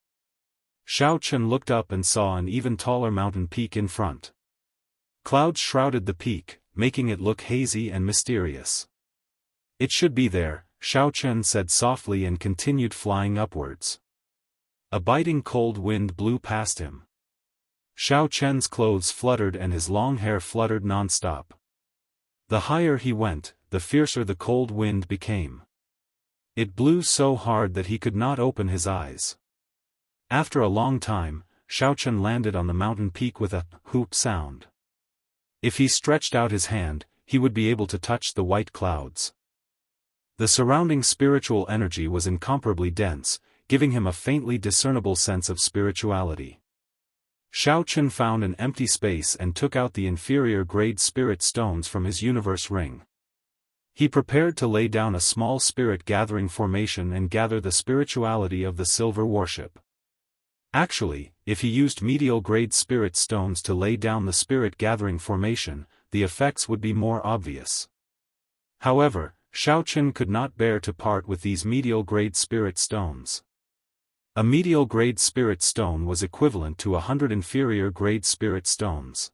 Xiaochen looked up and saw an even taller mountain peak in front. Clouds shrouded the peak, making it look hazy and mysterious. It should be there, Xiaochen said softly and continued flying upwards. A biting cold wind blew past him. Xiao Chen's clothes fluttered and his long hair fluttered non-stop. The higher he went, the fiercer the cold wind became. It blew so hard that he could not open his eyes. After a long time, Xiao Chen landed on the mountain peak with a whoop sound. If he stretched out his hand, he would be able to touch the white clouds. The surrounding spiritual energy was incomparably dense, giving him a faintly discernible sense of spirituality. Xiao Chen found an empty space and took out the inferior-grade spirit stones from his universe ring. He prepared to lay down a small spirit-gathering formation and gather the spirituality of the silver worship. Actually, if he used medial-grade spirit stones to lay down the spirit-gathering formation, the effects would be more obvious. However, Xiao Chen could not bear to part with these medial-grade spirit stones. A medial-grade spirit stone was equivalent to 100 inferior-grade spirit stones.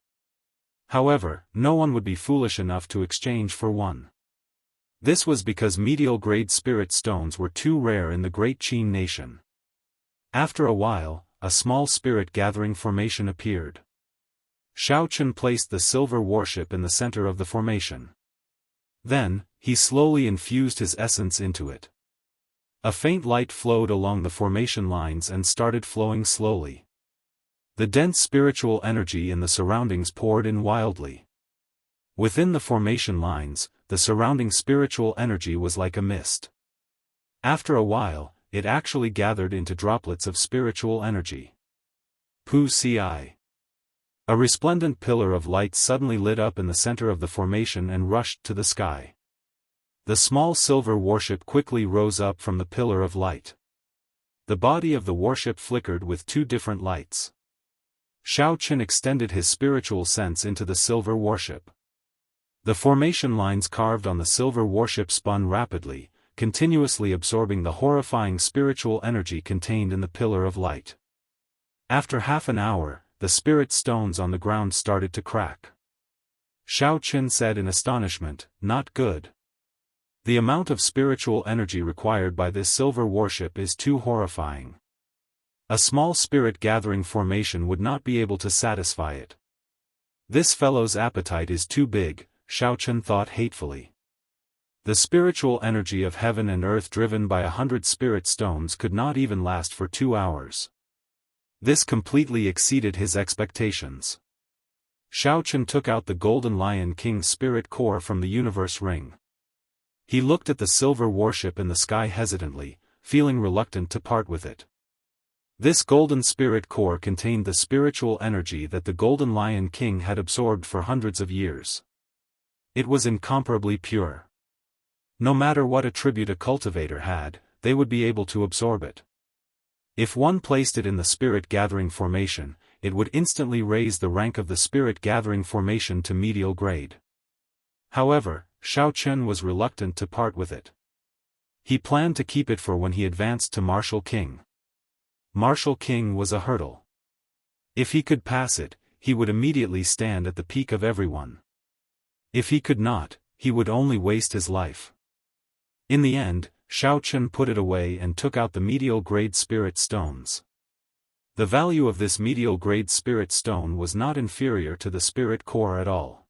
However, no one would be foolish enough to exchange for one. This was because medial-grade spirit stones were too rare in the Great Qin nation. After a while, a small spirit-gathering formation appeared. Xiao Chen placed the silver worship in the center of the formation. Then, he slowly infused his essence into it. A faint light flowed along the formation lines and started flowing slowly. The dense spiritual energy in the surroundings poured in wildly. Within the formation lines, the surrounding spiritual energy was like a mist. After a while, it actually gathered into droplets of spiritual energy. Pu Ci. A resplendent pillar of light suddenly lit up in the center of the formation and rushed to the sky. The small silver worship quickly rose up from the pillar of light. The body of the worship flickered with two different lights. Xiao Chen extended his spiritual sense into the silver worship. The formation lines carved on the silver worship spun rapidly, continuously absorbing the horrifying spiritual energy contained in the pillar of light. After half an hour, the spirit stones on the ground started to crack. Xiao Chen said in astonishment, "Not good. The amount of spiritual energy required by this silver worship is too horrifying. A small spirit-gathering formation would not be able to satisfy it. This fellow's appetite is too big," Xiao Chen thought hatefully. The spiritual energy of heaven and earth driven by 100 spirit stones could not even last for 2 hours. This completely exceeded his expectations. Xiao Chen took out the Golden Lion King's spirit core from the universe ring. He looked at the silver worship in the sky hesitantly, feeling reluctant to part with it. This golden spirit core contained the spiritual energy that the Golden Lion King had absorbed for hundreds of years. It was incomparably pure. No matter what attribute a cultivator had, they would be able to absorb it. If one placed it in the spirit-gathering formation, it would instantly raise the rank of the spirit-gathering formation to medial grade. However, Xiao Chen was reluctant to part with it. He planned to keep it for when he advanced to Martial King. Martial King was a hurdle. If he could pass it, he would immediately stand at the peak of everyone. If he could not, he would only waste his life. In the end, Xiao Chen put it away and took out the medial-grade spirit stones. The value of this medial-grade spirit stone was not inferior to the spirit core at all.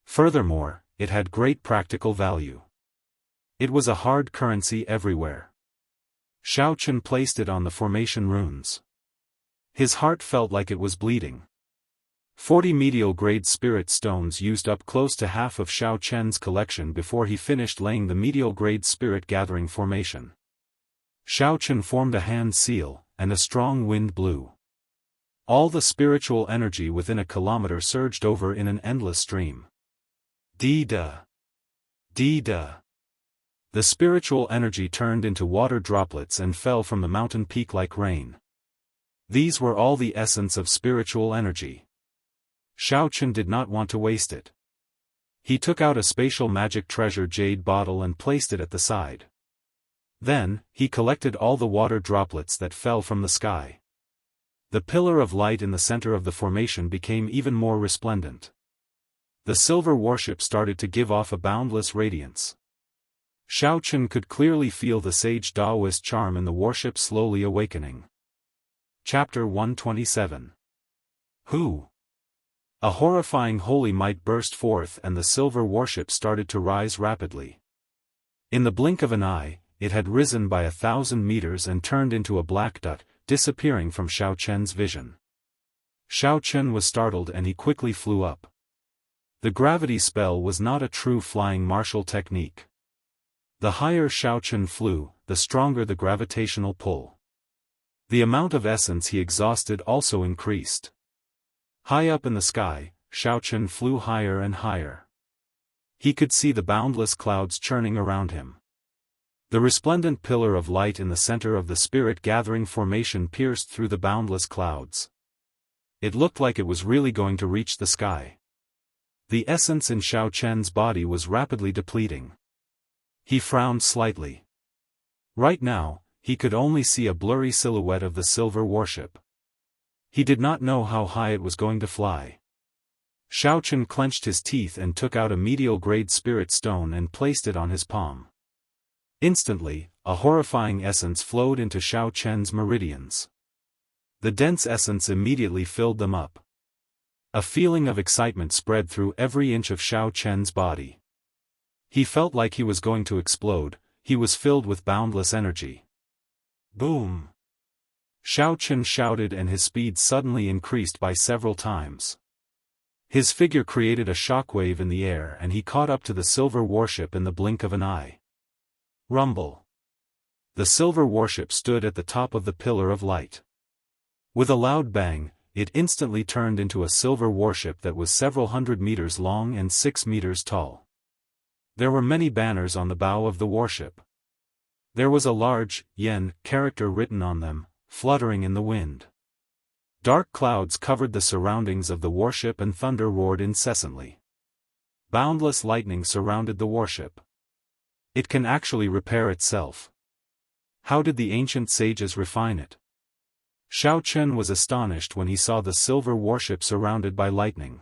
Furthermore, it had great practical value. It was a hard currency everywhere. Xiao Chen placed it on the formation runes. His heart felt like it was bleeding. 40 medial-grade spirit stones used up close to half of Xiao Chen's collection before he finished laying the medial-grade spirit-gathering formation. Xiao Chen formed a hand seal, and a strong wind blew. All the spiritual energy within a kilometer surged over in an endless stream. Dee-da. Dee-da. The spiritual energy turned into water droplets and fell from the mountain peak like rain. These were all the essence of spiritual energy. Xiao Chen did not want to waste it. He took out a spatial magic treasure jade bottle and placed it at the side. Then, he collected all the water droplets that fell from the sky. The pillar of light in the center of the formation became even more resplendent. The silver worship started to give off a boundless radiance. Xiao Chen could clearly feel the sage Daoist charm in the worship slowly awakening. Chapter 127. Who? A horrifying holy might burst forth and the silver warship started to rise rapidly. In the blink of an eye, it had risen by 1,000 meters and turned into a black dot, disappearing from Xiao Chen's vision. Xiao Chen was startled and he quickly flew up. The gravity spell was not a true flying martial technique. The higher Xiao Chen flew, the stronger the gravitational pull. The amount of essence he exhausted also increased. High up in the sky, Xiao Chen flew higher and higher. He could see the boundless clouds churning around him. The resplendent pillar of light in the center of the spirit-gathering formation pierced through the boundless clouds. It looked like it was really going to reach the sky. The essence in Xiao Chen's body was rapidly depleting. He frowned slightly. Right now, he could only see a blurry silhouette of the silver warship. He did not know how high it was going to fly. Xiao Chen clenched his teeth and took out a medial-grade spirit stone and placed it on his palm. Instantly, a horrifying essence flowed into Xiao Chen's meridians. The dense essence immediately filled them up. A feeling of excitement spread through every inch of Xiao Chen's body. He felt like he was going to explode. He was filled with boundless energy. Boom! Xiao Chen shouted and his speed suddenly increased by several times. His figure created a shockwave in the air and he caught up to the silver warship in the blink of an eye. Rumble! The silver warship stood at the top of the pillar of light. With a loud bang, it instantly turned into a silver warship that was several hundred meters long and 6 meters tall. There were many banners on the bow of the warship. There was a large, yen, character written on them, fluttering in the wind. Dark clouds covered the surroundings of the warship and thunder roared incessantly. Boundless lightning surrounded the warship. It can actually repair itself. How did the ancient sages refine it? Xiao Chen was astonished when he saw the silver warship surrounded by lightning.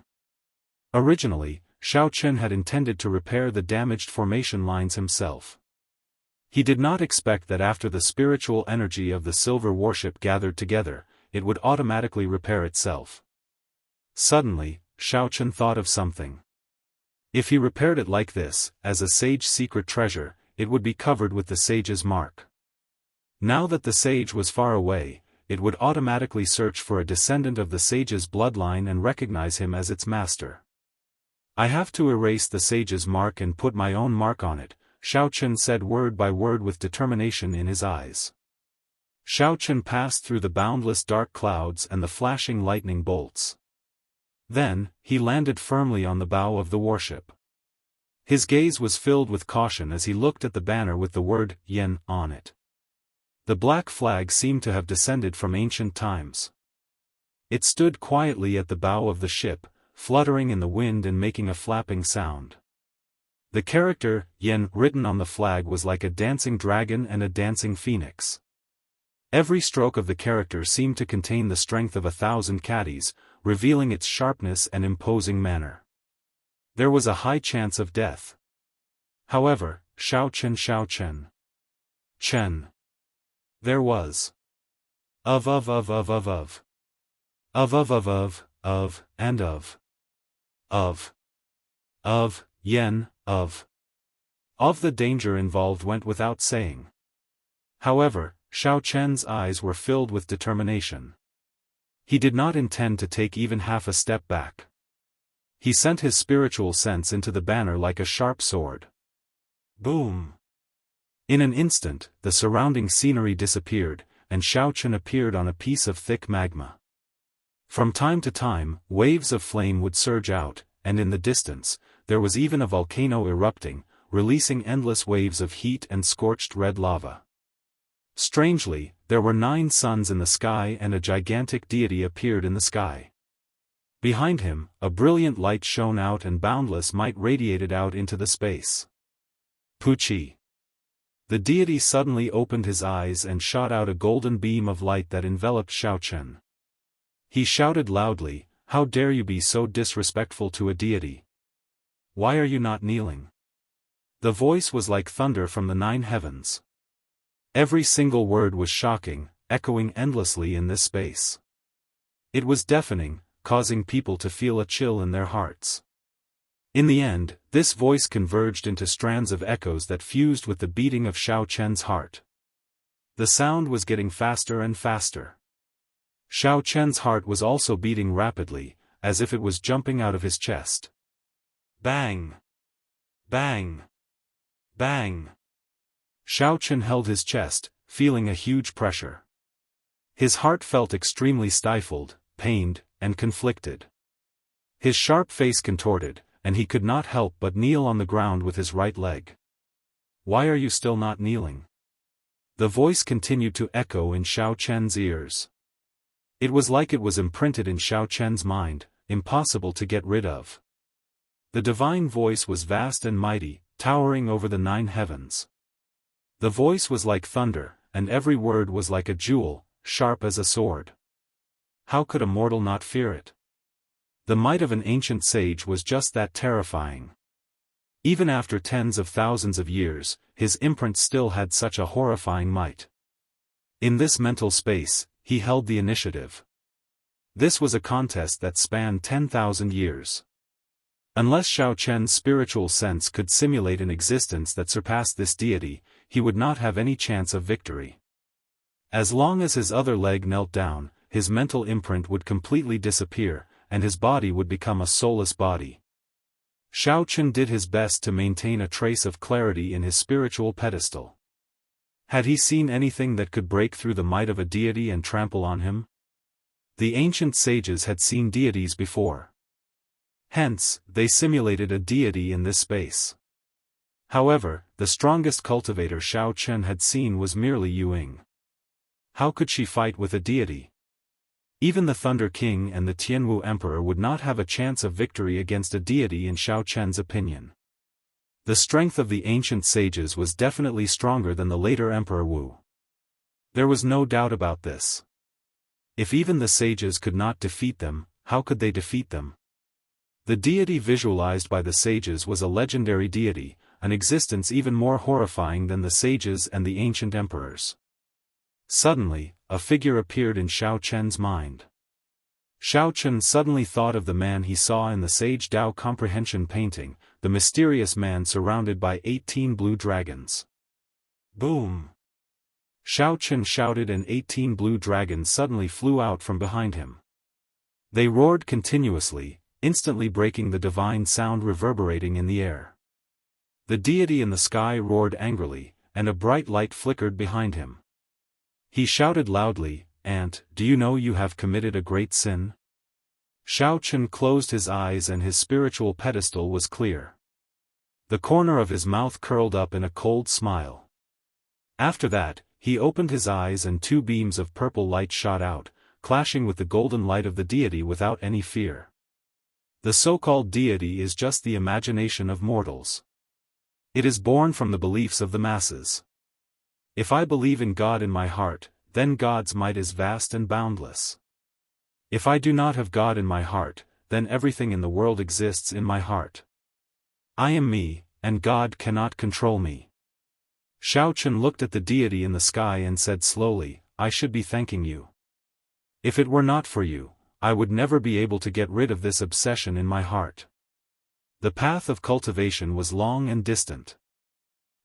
Originally, Xiao Chen had intended to repair the damaged formation lines himself. He did not expect that after the spiritual energy of the silver warship gathered together, it would automatically repair itself. Suddenly, Xiao Chen thought of something. If he repaired it like this, as a sage secret treasure, it would be covered with the sage's mark. Now that the sage was far away, it would automatically search for a descendant of the sage's bloodline and recognize him as its master. I have to erase the sage's mark and put my own mark on it, Xiao Chen said word by word with determination in his eyes. Xiao Chen passed through the boundless dark clouds and the flashing lightning bolts. Then, he landed firmly on the bow of the warship. His gaze was filled with caution as he looked at the banner with the word, Yen, on it. The black flag seemed to have descended from ancient times. It stood quietly at the bow of the ship, fluttering in the wind and making a flapping sound. The character, Yen, written on the flag was like a dancing dragon and a dancing phoenix. Every stroke of the character seemed to contain the strength of 1,000 caddies, revealing its sharpness and imposing manner. There was a high chance of death. However, Xiao Chen. There was. Of, and of, Yen, of. The danger involved went without saying. However, Xiao Chen's eyes were filled with determination. He did not intend to take even half a step back. He sent his spiritual sense into the banner like a sharp sword. Boom! In an instant, the surrounding scenery disappeared, and Xiao Chen appeared on a piece of thick magma. From time to time, waves of flame would surge out, and in the distance, there was even a volcano erupting, releasing endless waves of heat and scorched red lava. Strangely, there were 9 suns in the sky and a gigantic deity appeared in the sky. Behind him, a brilliant light shone out and boundless might radiated out into the space. Puchi. The deity suddenly opened his eyes and shot out a golden beam of light that enveloped Xiao Chen. He shouted loudly, "How dare you be so disrespectful to a deity? Why are you not kneeling?" The voice was like thunder from the 9 heavens. Every single word was shocking, echoing endlessly in this space. It was deafening, causing people to feel a chill in their hearts. In the end, this voice converged into strands of echoes that fused with the beating of Xiao Chen's heart. The sound was getting faster and faster. Xiao Chen's heart was also beating rapidly, as if it was jumping out of his chest. Bang! Bang! Bang! Xiao Chen held his chest, feeling a huge pressure. His heart felt extremely stifled, pained, and conflicted. His sharp face contorted, and he could not help but kneel on the ground with his right leg. "Why are you still not kneeling?" The voice continued to echo in Xiao Chen's ears. It was like it was imprinted in Xiao Chen's mind, impossible to get rid of. The divine voice was vast and mighty, towering over the 9 heavens. The voice was like thunder, and every word was like a jewel, sharp as a sword. How could a mortal not fear it? The might of an ancient sage was just that terrifying. Even after tens of thousands of years, his imprint still had such a horrifying might. In this mental space, he held the initiative. This was a contest that spanned 10,000 years. Unless Xiao Chen's spiritual sense could simulate an existence that surpassed this deity, he would not have any chance of victory. As long as his other leg knelt down, his mental imprint would completely disappear, and his body would become a soulless body. Xiao Chen did his best to maintain a trace of clarity in his spiritual pedestal. Had he seen anything that could break through the might of a deity and trample on him? The ancient sages had seen deities before. Hence, they simulated a deity in this space. However, the strongest cultivator Xiao Chen had seen was merely Yuying. How could she fight with a deity? Even the Thunder King and the Tianwu Emperor would not have a chance of victory against a deity in Xiao Chen's opinion. The strength of the ancient sages was definitely stronger than the later Emperor Wu. There was no doubt about this. If even the sages could not defeat them, how could they defeat them? The deity visualized by the sages was a legendary deity, an existence even more horrifying than the sages and the ancient emperors. Suddenly, a figure appeared in Xiao Chen's mind. Xiao Chen suddenly thought of the man he saw in the Sage Dao Comprehension painting, the mysterious man surrounded by 18 blue dragons. Boom! Xiao Chen shouted and 18 blue dragons suddenly flew out from behind him. They roared continuously, instantly breaking the divine sound reverberating in the air. The deity in the sky roared angrily, and a bright light flickered behind him. He shouted loudly, "Ant, do you know you have committed a great sin?" Xiao Chen closed his eyes and his spiritual pedestal was clear. The corner of his mouth curled up in a cold smile. After that, he opened his eyes and 2 beams of purple light shot out, clashing with the golden light of the deity without any fear. The so-called deity is just the imagination of mortals. It is born from the beliefs of the masses. If I believe in God in my heart, then God's might is vast and boundless. If I do not have God in my heart, then everything in the world exists in my heart. I am me, and God cannot control me. Xiao Chen looked at the deity in the sky and said slowly, "I should be thanking you. If it were not for you, I would never be able to get rid of this obsession in my heart." The path of cultivation was long and distant.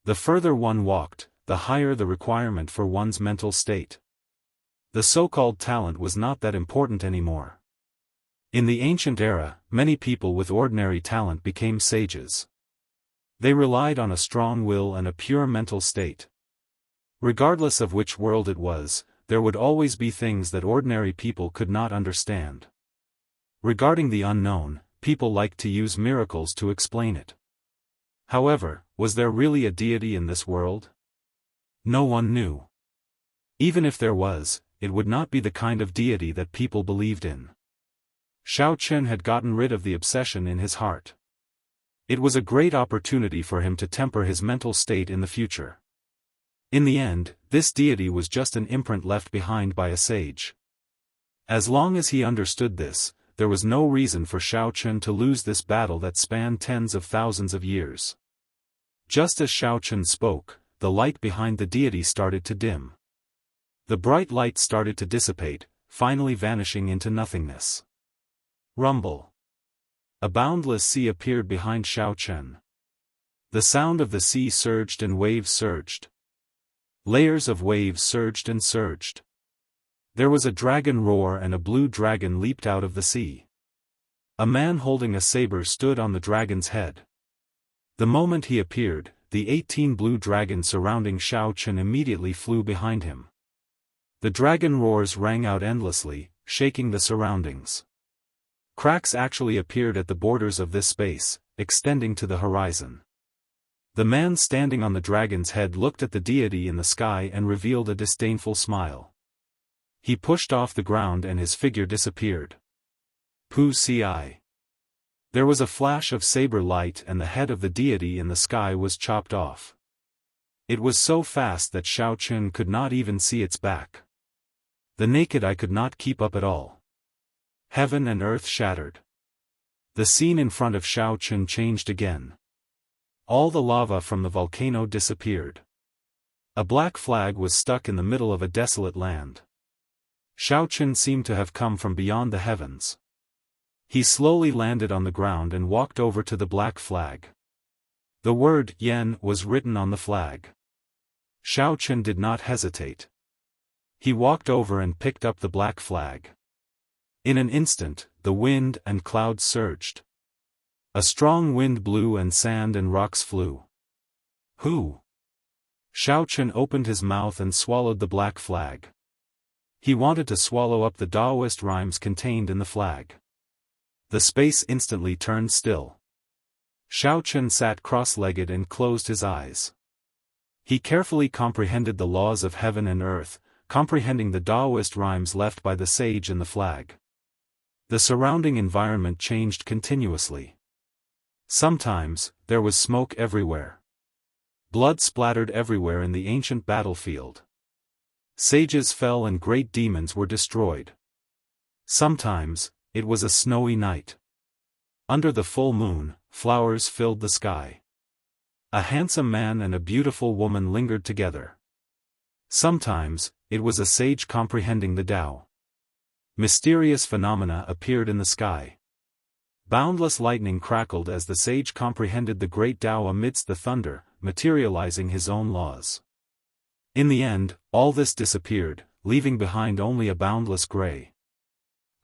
The further one walked, the higher the requirement for one's mental state. The so-called talent was not that important anymore. In the ancient era, many people with ordinary talent became sages. They relied on a strong will and a pure mental state. Regardless of which world it was, there would always be things that ordinary people could not understand. Regarding the unknown, people liked to use miracles to explain it. However, was there really a deity in this world? No one knew. Even if there was, it would not be the kind of deity that people believed in. Xiao Chen had gotten rid of the obsession in his heart. It was a great opportunity for him to temper his mental state in the future. In the end, this deity was just an imprint left behind by a sage. As long as he understood this, there was no reason for Xiao Chen to lose this battle that spanned tens of thousands of years. Just as Xiao Chen spoke, the light behind the deity started to dim. The bright light started to dissipate, finally vanishing into nothingness. Rumble. A boundless sea appeared behind Xiao Chen. The sound of the sea surged and waves surged. Layers of waves surged and surged. There was a dragon roar and a blue dragon leaped out of the sea. A man holding a saber stood on the dragon's head. The moment he appeared, the 18 blue dragons surrounding Xiao Chen immediately flew behind him. The dragon roars rang out endlessly, shaking the surroundings. Cracks actually appeared at the borders of this space, extending to the horizon. The man standing on the dragon's head looked at the deity in the sky and revealed a disdainful smile. He pushed off the ground and his figure disappeared. Pu Ci. There was a flash of saber light and the head of the deity in the sky was chopped off. It was so fast that Xiao Chen could not even see its back. The naked eye could not keep up at all. Heaven and earth shattered. The scene in front of Xiao Chen changed again. All the lava from the volcano disappeared. A black flag was stuck in the middle of a desolate land. Xiao Chen seemed to have come from beyond the heavens. He slowly landed on the ground and walked over to the black flag. The word Yen was written on the flag. Xiao Chen did not hesitate. He walked over and picked up the black flag. In an instant, the wind and clouds surged. A strong wind blew and sand and rocks flew. Who? Xiao Chen opened his mouth and swallowed the black flag. He wanted to swallow up the Daoist rhymes contained in the flag. The space instantly turned still. Xiao Chen sat cross-legged and closed his eyes. He carefully comprehended the laws of heaven and earth, comprehending the Daoist rhymes left by the sage in the flag. The surrounding environment changed continuously. Sometimes, there was smoke everywhere. Blood splattered everywhere in the ancient battlefield. Sages fell and great demons were destroyed. Sometimes, it was a snowy night. Under the full moon, flowers filled the sky. A handsome man and a beautiful woman lingered together. Sometimes, it was a sage comprehending the Tao. Mysterious phenomena appeared in the sky. Boundless lightning crackled as the sage comprehended the great Tao amidst the thunder, materializing his own laws. In the end, all this disappeared, leaving behind only a boundless gray.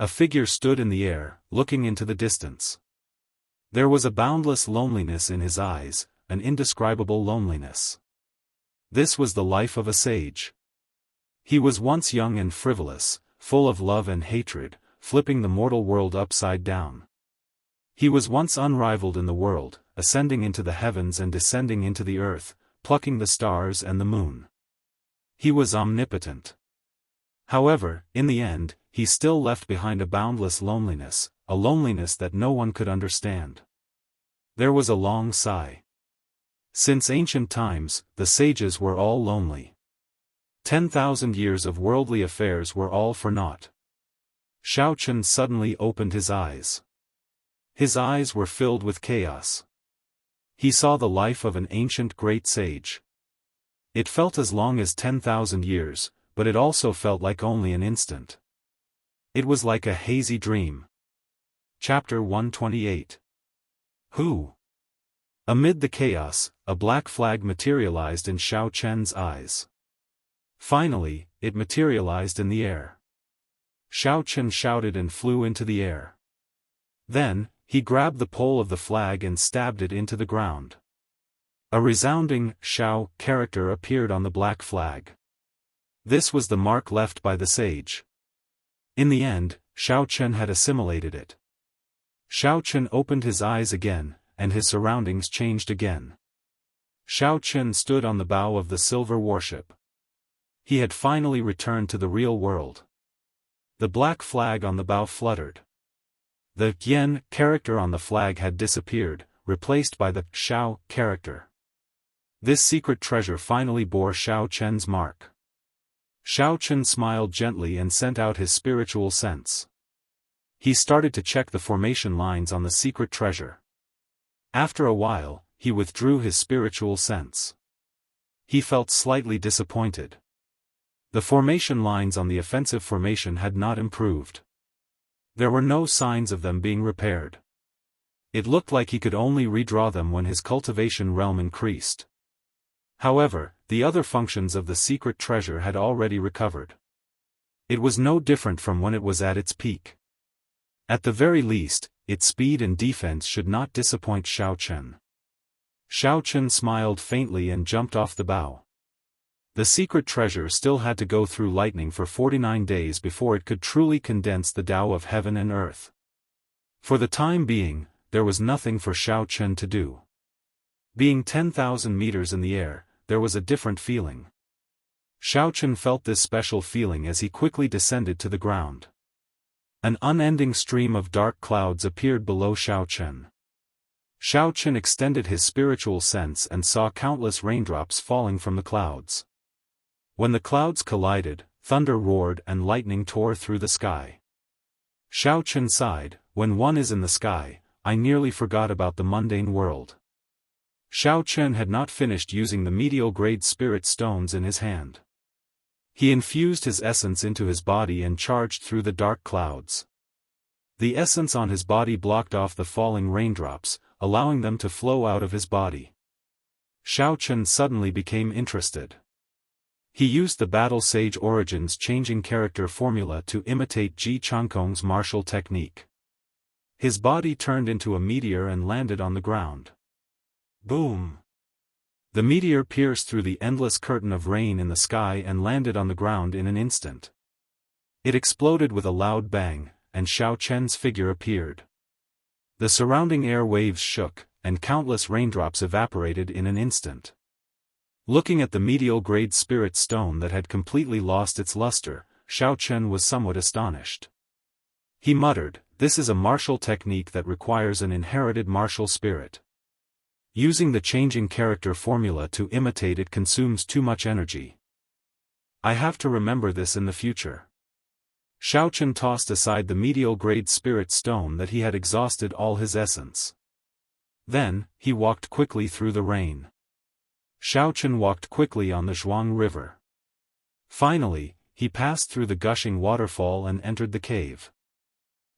A figure stood in the air, looking into the distance. There was a boundless loneliness in his eyes, an indescribable loneliness. This was the life of a sage. He was once young and frivolous, full of love and hatred, flipping the mortal world upside down. He was once unrivaled in the world, ascending into the heavens and descending into the earth, plucking the stars and the moon. He was omnipotent. However, in the end, he still left behind a boundless loneliness, a loneliness that no one could understand. There was a long sigh. Since ancient times, the sages were all lonely. 10,000 years of worldly affairs were all for naught. Xiao Chen suddenly opened his eyes. His eyes were filled with chaos. He saw the life of an ancient great sage. It felt as long as 10,000 years, but it also felt like only an instant. It was like a hazy dream. Chapter 128. Who? Amid the chaos, a black flag materialized in Xiao Chen's eyes. Finally, it materialized in the air. Xiao Chen shouted and flew into the air. Then, he grabbed the pole of the flag and stabbed it into the ground. A resounding Xiao character appeared on the black flag. This was the mark left by the sage. In the end, Xiao Chen had assimilated it. Xiao Chen opened his eyes again, and his surroundings changed again. Xiao Chen stood on the bow of the silver warship. He had finally returned to the real world. The black flag on the bow fluttered. The Yen character on the flag had disappeared, replaced by the Xiao character. This secret treasure finally bore Xiao Chen's mark. Xiao Chen smiled gently and sent out his spiritual sense. He started to check the formation lines on the secret treasure. After a while, he withdrew his spiritual sense. He felt slightly disappointed. The formation lines on the offensive formation had not improved. There were no signs of them being repaired. It looked like he could only redraw them when his cultivation realm increased. However, the other functions of the secret treasure had already recovered. It was no different from when it was at its peak. At the very least, its speed and defense should not disappoint Xiao Chen. Xiao Chen smiled faintly and jumped off the bow. The secret treasure still had to go through lightning for 49 days before it could truly condense the Tao of heaven and earth. For the time being, there was nothing for Xiao Chen to do. Being 10,000 meters in the air, there was a different feeling. Xiao Chen felt this special feeling as he quickly descended to the ground. An unending stream of dark clouds appeared below Xiao Chen. Xiao Chen extended his spiritual sense and saw countless raindrops falling from the clouds. When the clouds collided, thunder roared and lightning tore through the sky. Xiao Chen sighed, "When one is in the sky, I nearly forgot about the mundane world." Xiao Chen had not finished using the medial-grade spirit stones in his hand. He infused his essence into his body and charged through the dark clouds. The essence on his body blocked off the falling raindrops, allowing them to flow out of his body. Xiao Chen suddenly became interested. He used the Battle Sage Origins changing character formula to imitate Ji Changkong's martial technique. His body turned into a meteor and landed on the ground. Boom! The meteor pierced through the endless curtain of rain in the sky and landed on the ground in an instant. It exploded with a loud bang, and Xiao Chen's figure appeared. The surrounding air waves shook, and countless raindrops evaporated in an instant. Looking at the medial-grade spirit stone that had completely lost its luster, Xiao Chen was somewhat astonished. He muttered, "This is a martial technique that requires an inherited martial spirit. Using the changing character formula to imitate it consumes too much energy. I have to remember this in the future." Xiao Chen tossed aside the medial-grade spirit stone that he had exhausted all his essence. Then, he walked quickly through the rain. Xiao Chen walked quickly on the Zhuang River. Finally, he passed through the gushing waterfall and entered the cave.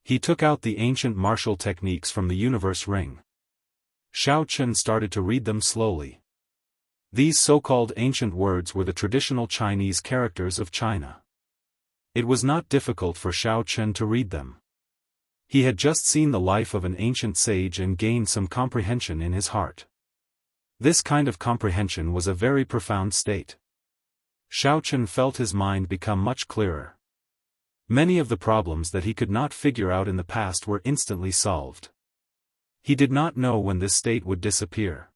He took out the ancient martial techniques from the universe ring. Xiao Chen started to read them slowly. These so-called ancient words were the traditional Chinese characters of China. It was not difficult for Xiao Chen to read them. He had just seen the life of an ancient sage and gained some comprehension in his heart. This kind of comprehension was a very profound state. Xiao Chen felt his mind become much clearer. Many of the problems that he could not figure out in the past were instantly solved. He did not know when this state would disappear.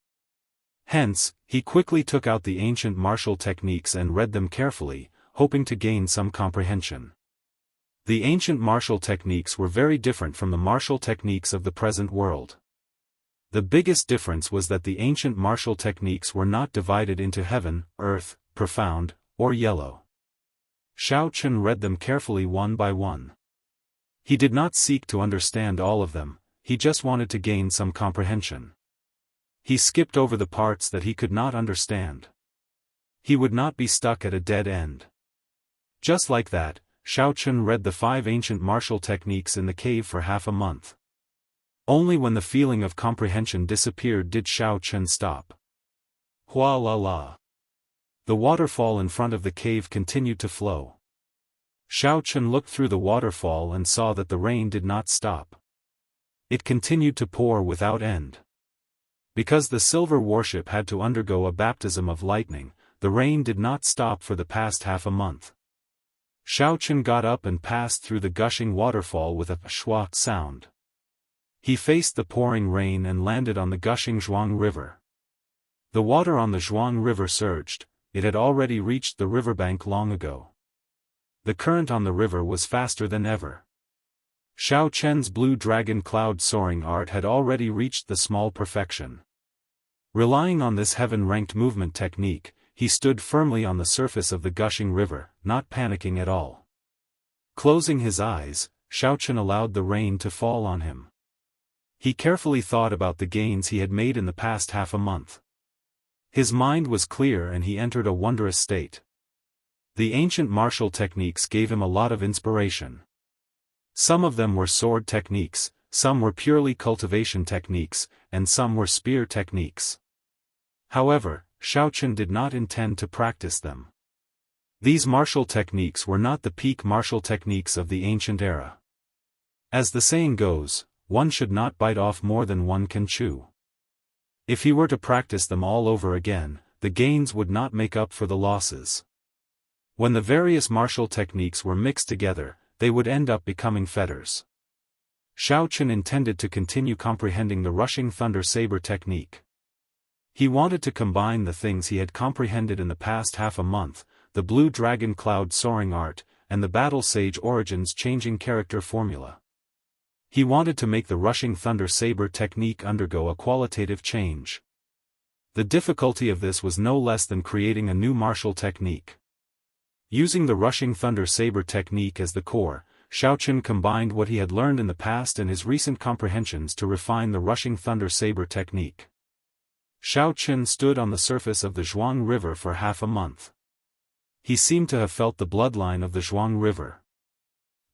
Hence, he quickly took out the ancient martial techniques and read them carefully, hoping to gain some comprehension. The ancient martial techniques were very different from the martial techniques of the present world. The biggest difference was that the ancient martial techniques were not divided into heaven, earth, profound, or yellow. Xiao Chen read them carefully one by one. He did not seek to understand all of them, he just wanted to gain some comprehension. He skipped over the parts that he could not understand. He would not be stuck at a dead end. Just like that, Xiao Chen read the 5 ancient martial techniques in the cave for half a month. Only when the feeling of comprehension disappeared did Xiao Chen stop. Hua la la. The waterfall in front of the cave continued to flow. Xiao Chen looked through the waterfall and saw that the rain did not stop. It continued to pour without end. Because the silver warship had to undergo a baptism of lightning, the rain did not stop for the past half a month. Xiao Chen got up and passed through the gushing waterfall with a schwa sound. He faced the pouring rain and landed on the gushing Zhuang River. The water on the Zhuang River surged, it had already reached the riverbank long ago. The current on the river was faster than ever. Xiao Chen's blue dragon cloud soaring art had already reached the small perfection. Relying on this heaven-ranked movement technique, he stood firmly on the surface of the gushing river, not panicking at all. Closing his eyes, Xiao Chen allowed the rain to fall on him. He carefully thought about the gains he had made in the past half a month. His mind was clear and he entered a wondrous state. The ancient martial techniques gave him a lot of inspiration. Some of them were sword techniques, some were purely cultivation techniques, and some were spear techniques. However, Xiaochen did not intend to practice them. These martial techniques were not the peak martial techniques of the ancient era. As the saying goes, one should not bite off more than one can chew. If he were to practice them all over again, the gains would not make up for the losses. When the various martial techniques were mixed together, they would end up becoming fetters. Xiaochen intended to continue comprehending the rushing thunder saber technique. He wanted to combine the things he had comprehended in the past half a month, the blue dragon cloud soaring art, and the battle sage origins changing character formula. He wanted to make the rushing thunder saber technique undergo a qualitative change. The difficulty of this was no less than creating a new martial technique. Using the rushing thunder saber technique as the core, Xiaochen combined what he had learned in the past and his recent comprehensions to refine the rushing thunder saber technique. Xiaochen stood on the surface of the Zhuang River for half a month. He seemed to have felt the bloodline of the Zhuang River.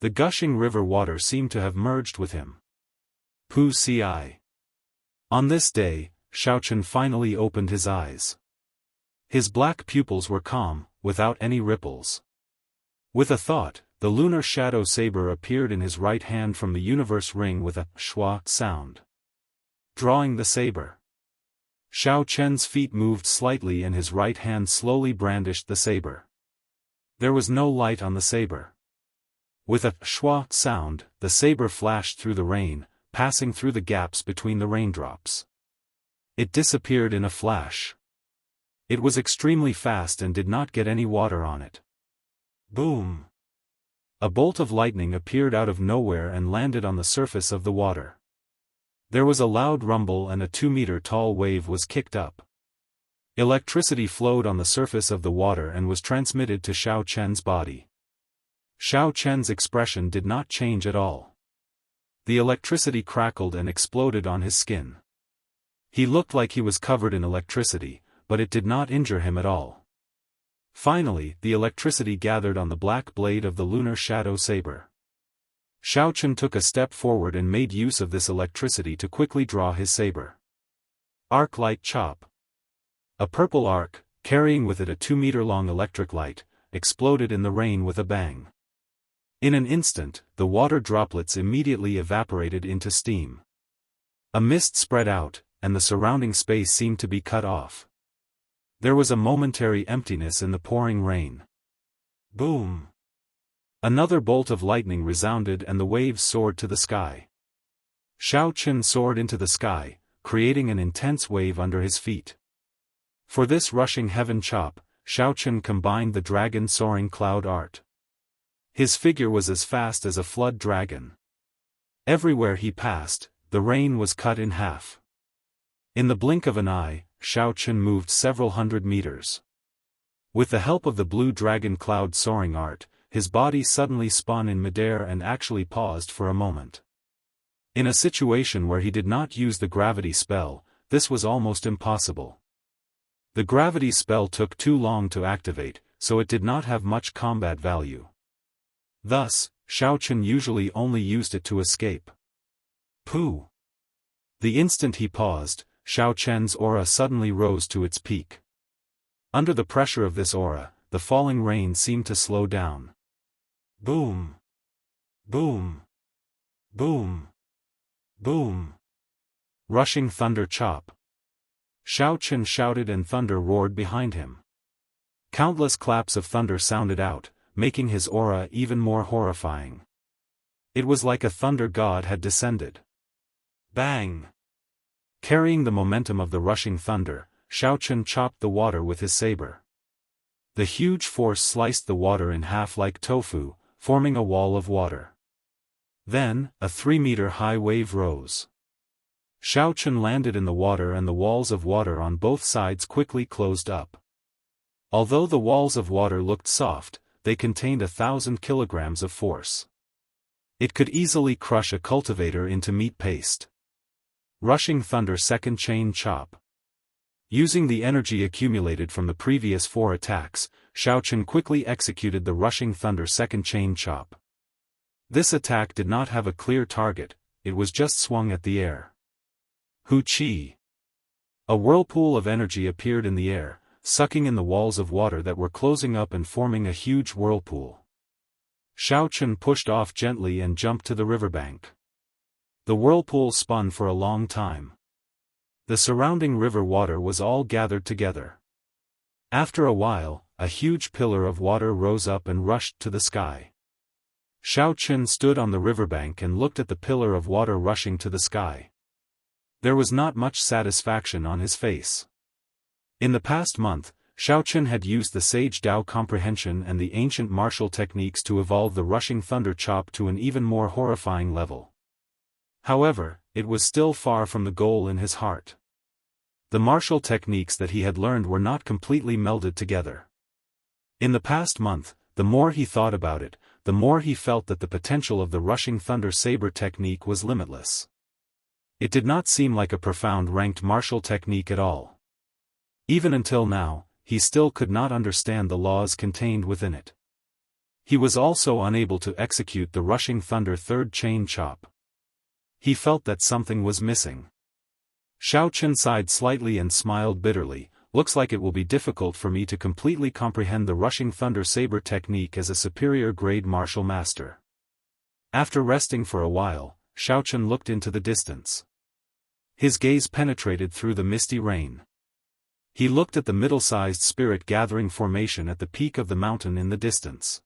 The gushing river water seemed to have merged with him. Pu Ci. On this day, Xiaochen finally opened his eyes. His black pupils were calm, without any ripples. With a thought, the lunar shadow saber appeared in his right hand from the universe ring with a schwa sound. Drawing the saber. Xiaochen's feet moved slightly and his right hand slowly brandished the saber. There was no light on the saber. With a schwa sound, the saber flashed through the rain, passing through the gaps between the raindrops. It disappeared in a flash. It was extremely fast and did not get any water on it. Boom! A bolt of lightning appeared out of nowhere and landed on the surface of the water. There was a loud rumble and a 2-meter-tall wave was kicked up. Electricity flowed on the surface of the water and was transmitted to Xiaochen's body. Xiaochen's expression did not change at all. The electricity crackled and exploded on his skin. He looked like he was covered in electricity, but it did not injure him at all. Finally, the electricity gathered on the black blade of the lunar shadow saber. Xiaochen took a step forward and made use of this electricity to quickly draw his saber. Arc light chop. A purple arc, carrying with it a 2-meter-long electric light, exploded in the rain with a bang. In an instant, the water droplets immediately evaporated into steam. A mist spread out, and the surrounding space seemed to be cut off. There was a momentary emptiness in the pouring rain. Boom! Another bolt of lightning resounded and the waves soared to the sky. Xiaochen soared into the sky, creating an intense wave under his feet. For this rushing heaven chop, Xiaochen combined the dragon soaring cloud art. His figure was as fast as a flood dragon. Everywhere he passed, the rain was cut in half. In the blink of an eye, Xiaochen moved several hundred meters. With the help of the blue dragon cloud soaring art, his body suddenly spun in midair and actually paused for a moment. In a situation where he did not use the gravity spell, this was almost impossible. The gravity spell took too long to activate, so it did not have much combat value. Thus, Xiaochen usually only used it to escape. Pooh! The instant he paused, Xiaochen's aura suddenly rose to its peak. Under the pressure of this aura, the falling rain seemed to slow down. Boom! Boom! Boom! Boom! Rushing thunder chop. Xiaochen shouted and thunder roared behind him. Countless claps of thunder sounded out, making his aura even more horrifying. It was like a thunder god had descended. Bang! Carrying the momentum of the rushing thunder, Xiaochen chopped the water with his saber. The huge force sliced the water in half like tofu, forming a wall of water. Then, a 3-meter-high wave rose. Xiaochen landed in the water and the walls of water on both sides quickly closed up. Although the walls of water looked soft, they contained 1,000 kilograms of force. It could easily crush a cultivator into meat paste. Rushing thunder second chain chop. Using the energy accumulated from the previous 4 attacks, Xiaochen quickly executed the rushing thunder second chain chop. This attack did not have a clear target, it was just swung at the air. Hu Qi. A whirlpool of energy appeared in the air, sucking in the walls of water that were closing up and forming a huge whirlpool. Xiao Chen pushed off gently and jumped to the riverbank. The whirlpool spun for a long time. The surrounding river water was all gathered together. After a while, a huge pillar of water rose up and rushed to the sky. Xiao Chen stood on the riverbank and looked at the pillar of water rushing to the sky. There was not much satisfaction on his face. In the past month, Xiao Chen had used the Sage Dao comprehension and the ancient martial techniques to evolve the rushing thunder chop to an even more horrifying level. However, it was still far from the goal in his heart. The martial techniques that he had learned were not completely melded together. In the past month, the more he thought about it, the more he felt that the potential of the rushing thunder saber technique was limitless. It did not seem like a profound ranked martial technique at all. Even until now, he still could not understand the laws contained within it. He was also unable to execute the rushing thunder third chain chop. He felt that something was missing. Xiao Chen sighed slightly and smiled bitterly. Looks like it will be difficult for me to completely comprehend the rushing thunder saber technique as a superior grade martial master. After resting for a while, Xiao Chen looked into the distance. His gaze penetrated through the misty rain. He looked at the middle-sized spirit gathering formation at the peak of the mountain in the distance.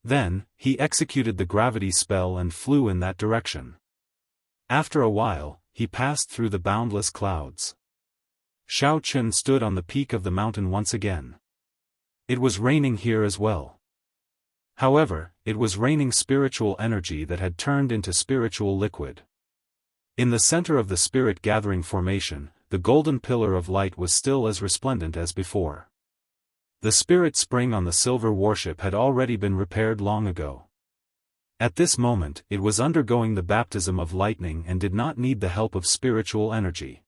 Then, he executed the gravity spell and flew in that direction. After a while, he passed through the boundless clouds. Xiao Chen stood on the peak of the mountain once again. It was raining here as well. However, it was raining spiritual energy that had turned into spiritual liquid. In the center of the spirit gathering formation, the golden pillar of light was still as resplendent as before. The spirit spring on the silver warship had already been repaired long ago. At this moment, it was undergoing the baptism of lightning and did not need the help of spiritual energy.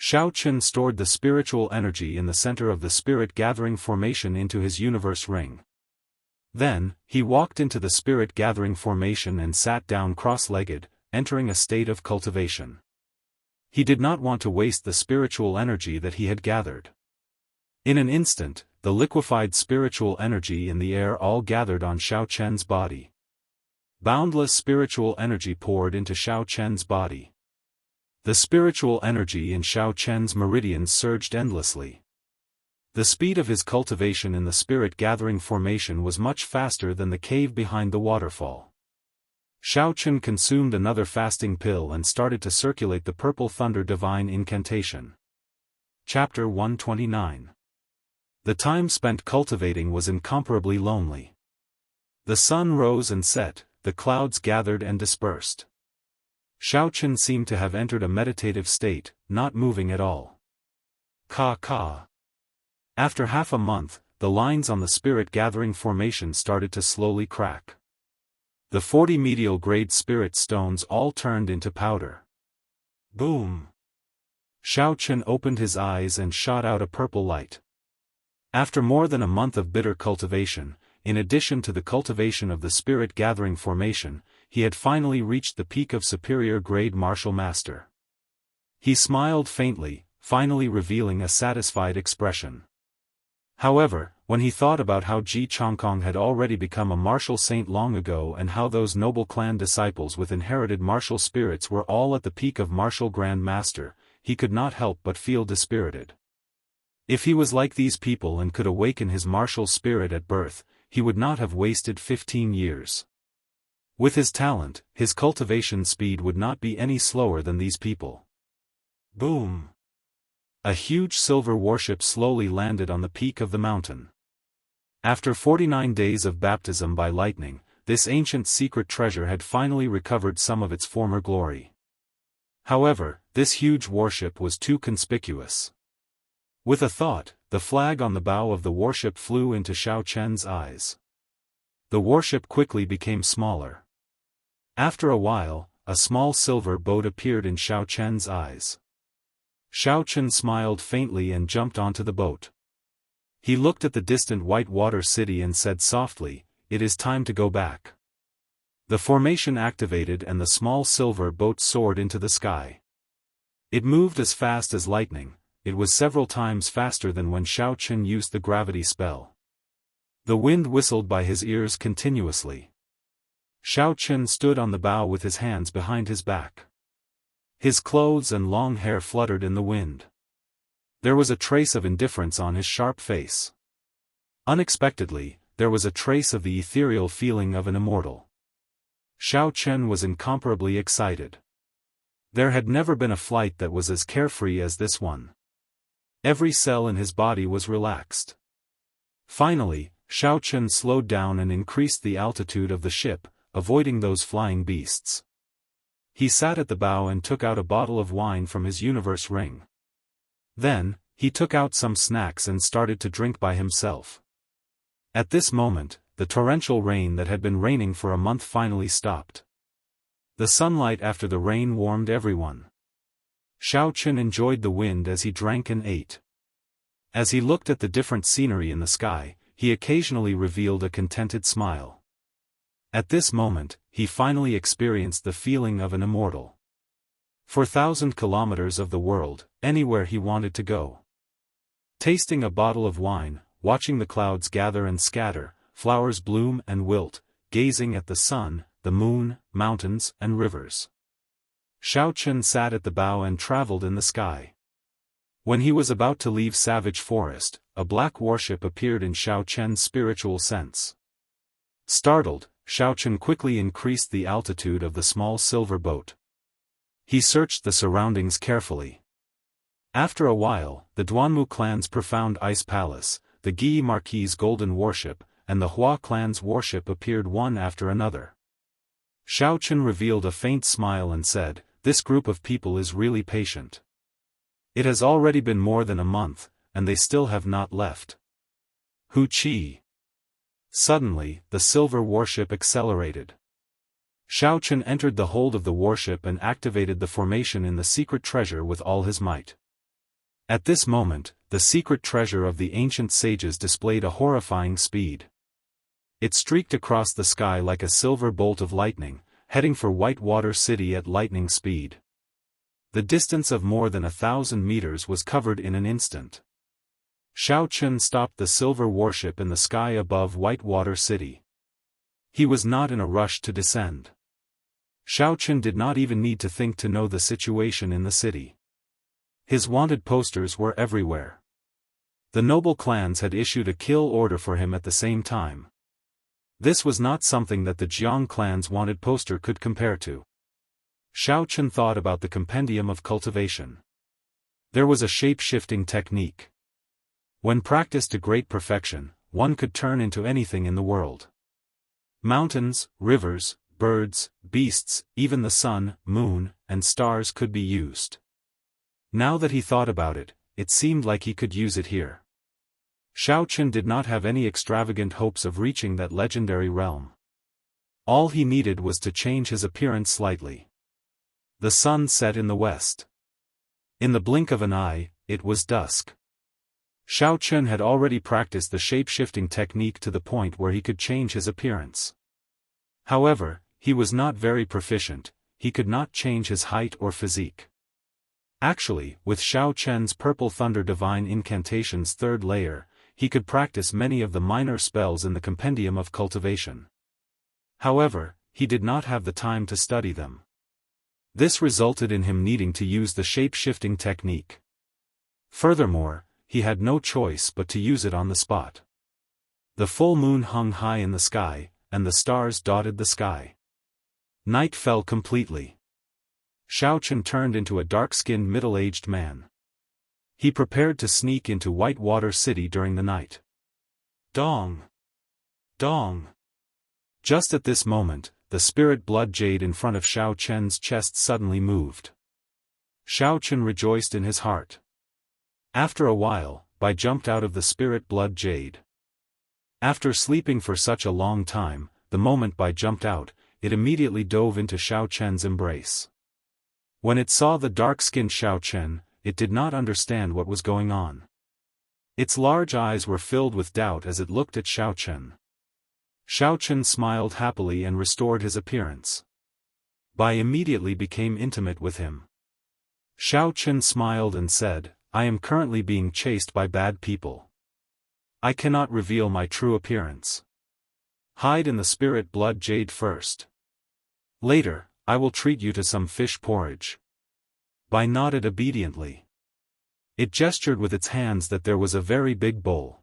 Xiao Chen stored the spiritual energy in the center of the spirit gathering formation into his universe ring. Then, he walked into the spirit gathering formation and sat down cross-legged, entering a state of cultivation. He did not want to waste the spiritual energy that he had gathered. In an instant, the liquefied spiritual energy in the air all gathered on Xiao Chen's body. Boundless spiritual energy poured into Xiao Chen's body. The spiritual energy in Xiao Chen's meridians surged endlessly. The speed of his cultivation in the spirit gathering formation was much faster than the cave behind the waterfall. Xiao Chen consumed another fasting pill and started to circulate the purple thunder divine incantation. Chapter 129. The time spent cultivating was incomparably lonely. The sun rose and set, the clouds gathered and dispersed. Xiao Chen seemed to have entered a meditative state, not moving at all. Ka. After half a month, the lines on the spirit gathering formation started to slowly crack. The 40 medial grade spirit stones all turned into powder. Boom! Xiao Chen opened his eyes and shot out a purple light. After more than a month of bitter cultivation, in addition to the cultivation of the spirit gathering formation, he had finally reached the peak of superior grade martial master. He smiled faintly, finally revealing a satisfied expression. However, when he thought about how Ji Chongkong had already become a martial saint long ago and how those noble clan disciples with inherited martial spirits were all at the peak of martial grand master, he could not help but feel dispirited. If he was like these people and could awaken his martial spirit at birth, he would not have wasted 15 years. With his talent, his cultivation speed would not be any slower than these people. Boom! A huge silver warship slowly landed on the peak of the mountain. After 49 days of baptism by lightning, this ancient secret treasure had finally recovered some of its former glory. However, this huge warship was too conspicuous. With a thought, the flag on the bow of the warship flew into Xiao Chen's eyes. The warship quickly became smaller. After a while, a small silver boat appeared in Xiao Chen's eyes. Xiao Chen smiled faintly and jumped onto the boat. He looked at the distant white water city and said softly, "It is time to go back." The formation activated and the small silver boat soared into the sky. It moved as fast as lightning. It was several times faster than when Xiao Chen used the gravity spell. The wind whistled by his ears continuously. Xiao Chen stood on the bow with his hands behind his back. His clothes and long hair fluttered in the wind. There was a trace of indifference on his sharp face. Unexpectedly, there was a trace of the ethereal feeling of an immortal. Xiao Chen was incomparably excited. There had never been a flight that was as carefree as this one. Every cell in his body was relaxed. Finally, Xiao Chen slowed down and increased the altitude of the ship, avoiding those flying beasts. He sat at the bow and took out a bottle of wine from his universe ring. Then, he took out some snacks and started to drink by himself. At this moment, the torrential rain that had been raining for a month finally stopped. The sunlight after the rain warmed everyone. Xiao Chen enjoyed the wind as he drank and ate. As he looked at the different scenery in the sky, he occasionally revealed a contented smile. At this moment, he finally experienced the feeling of an immortal. For 1,000 kilometers of the world, anywhere he wanted to go. Tasting a bottle of wine, watching the clouds gather and scatter, flowers bloom and wilt, gazing at the sun, the moon, mountains, and rivers. Xiao Chen sat at the bow and traveled in the sky. When he was about to leave Savage Forest, a black warship appeared in Xiao Chen's spiritual sense. Startled, Xiao Chen quickly increased the altitude of the small silver boat. He searched the surroundings carefully. After a while, the Duanmu clan's profound ice palace, the Guyi Marquis' golden warship, and the Hua clan's warship appeared one after another. Xiao Chen revealed a faint smile and said, "This group of people is really patient. It has already been more than a month, and they still have not left." Hu Qi. Suddenly, the silver warship accelerated. Xiao Chen entered the hold of the warship and activated the formation in the secret treasure with all his might. At this moment, the secret treasure of the ancient sages displayed a horrifying speed. It streaked across the sky like a silver bolt of lightning, heading for Whitewater City at lightning speed. The distance of more than 1,000 meters was covered in an instant. Xiao Chen stopped the silver warship in the sky above Whitewater City. He was not in a rush to descend. Xiao Chen did not even need to think to know the situation in the city. His wanted posters were everywhere. The noble clans had issued a kill order for him at the same time. This was not something that the Jiang clan's wanted poster could compare to. Xiao Chen thought about the compendium of cultivation. There was a shape-shifting technique. When practiced to great perfection, one could turn into anything in the world. Mountains, rivers, birds, beasts, even the sun, moon, and stars could be used. Now that he thought about it, it seemed like he could use it here. Xiao Chen did not have any extravagant hopes of reaching that legendary realm. All he needed was to change his appearance slightly. The sun set in the west. In the blink of an eye, it was dusk. Xiao Chen had already practiced the shape-shifting technique to the point where he could change his appearance. However, he was not very proficient, he could not change his height or physique. Actually, with Xiao Chen's Purple Thunder Divine Incantation's third layer, he could practice many of the minor spells in the Compendium of Cultivation. However, he did not have the time to study them. This resulted in him needing to use the shape-shifting technique. Furthermore, he had no choice but to use it on the spot. The full moon hung high in the sky, and the stars dotted the sky. Night fell completely. Xiao Chen turned into a dark-skinned middle-aged man. He prepared to sneak into Whitewater City during the night. Dong! Dong! Just at this moment, the spirit blood jade in front of Xiao Chen's chest suddenly moved. Xiao Chen rejoiced in his heart. After a while, Bai jumped out of the spirit blood jade. After sleeping for such a long time, the moment Bai jumped out, it immediately dove into Xiao Chen's embrace. When it saw the dark-skinned Xiao Chen, it did not understand what was going on. Its large eyes were filled with doubt as it looked at Xiao Chen. Xiao Chen smiled happily and restored his appearance. Bai immediately became intimate with him. Xiao Chen smiled and said, I am currently being chased by bad people. I cannot reveal my true appearance. Hide in the spirit blood jade first. Later, I will treat you to some fish porridge. Bai nodded obediently. It gestured with its hands that there was a very big bowl.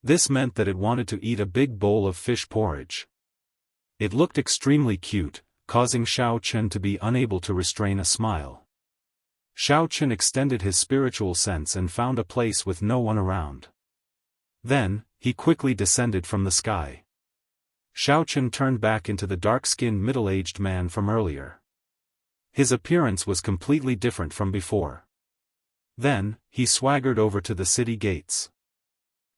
This meant that it wanted to eat a big bowl of fish porridge. It looked extremely cute, causing Xiao Chen to be unable to restrain a smile. Xiao Chen extended his spiritual sense and found a place with no one around. Then, he quickly descended from the sky. Xiao Chen turned back into the dark-skinned middle-aged man from earlier. His appearance was completely different from before. Then, he swaggered over to the city gates.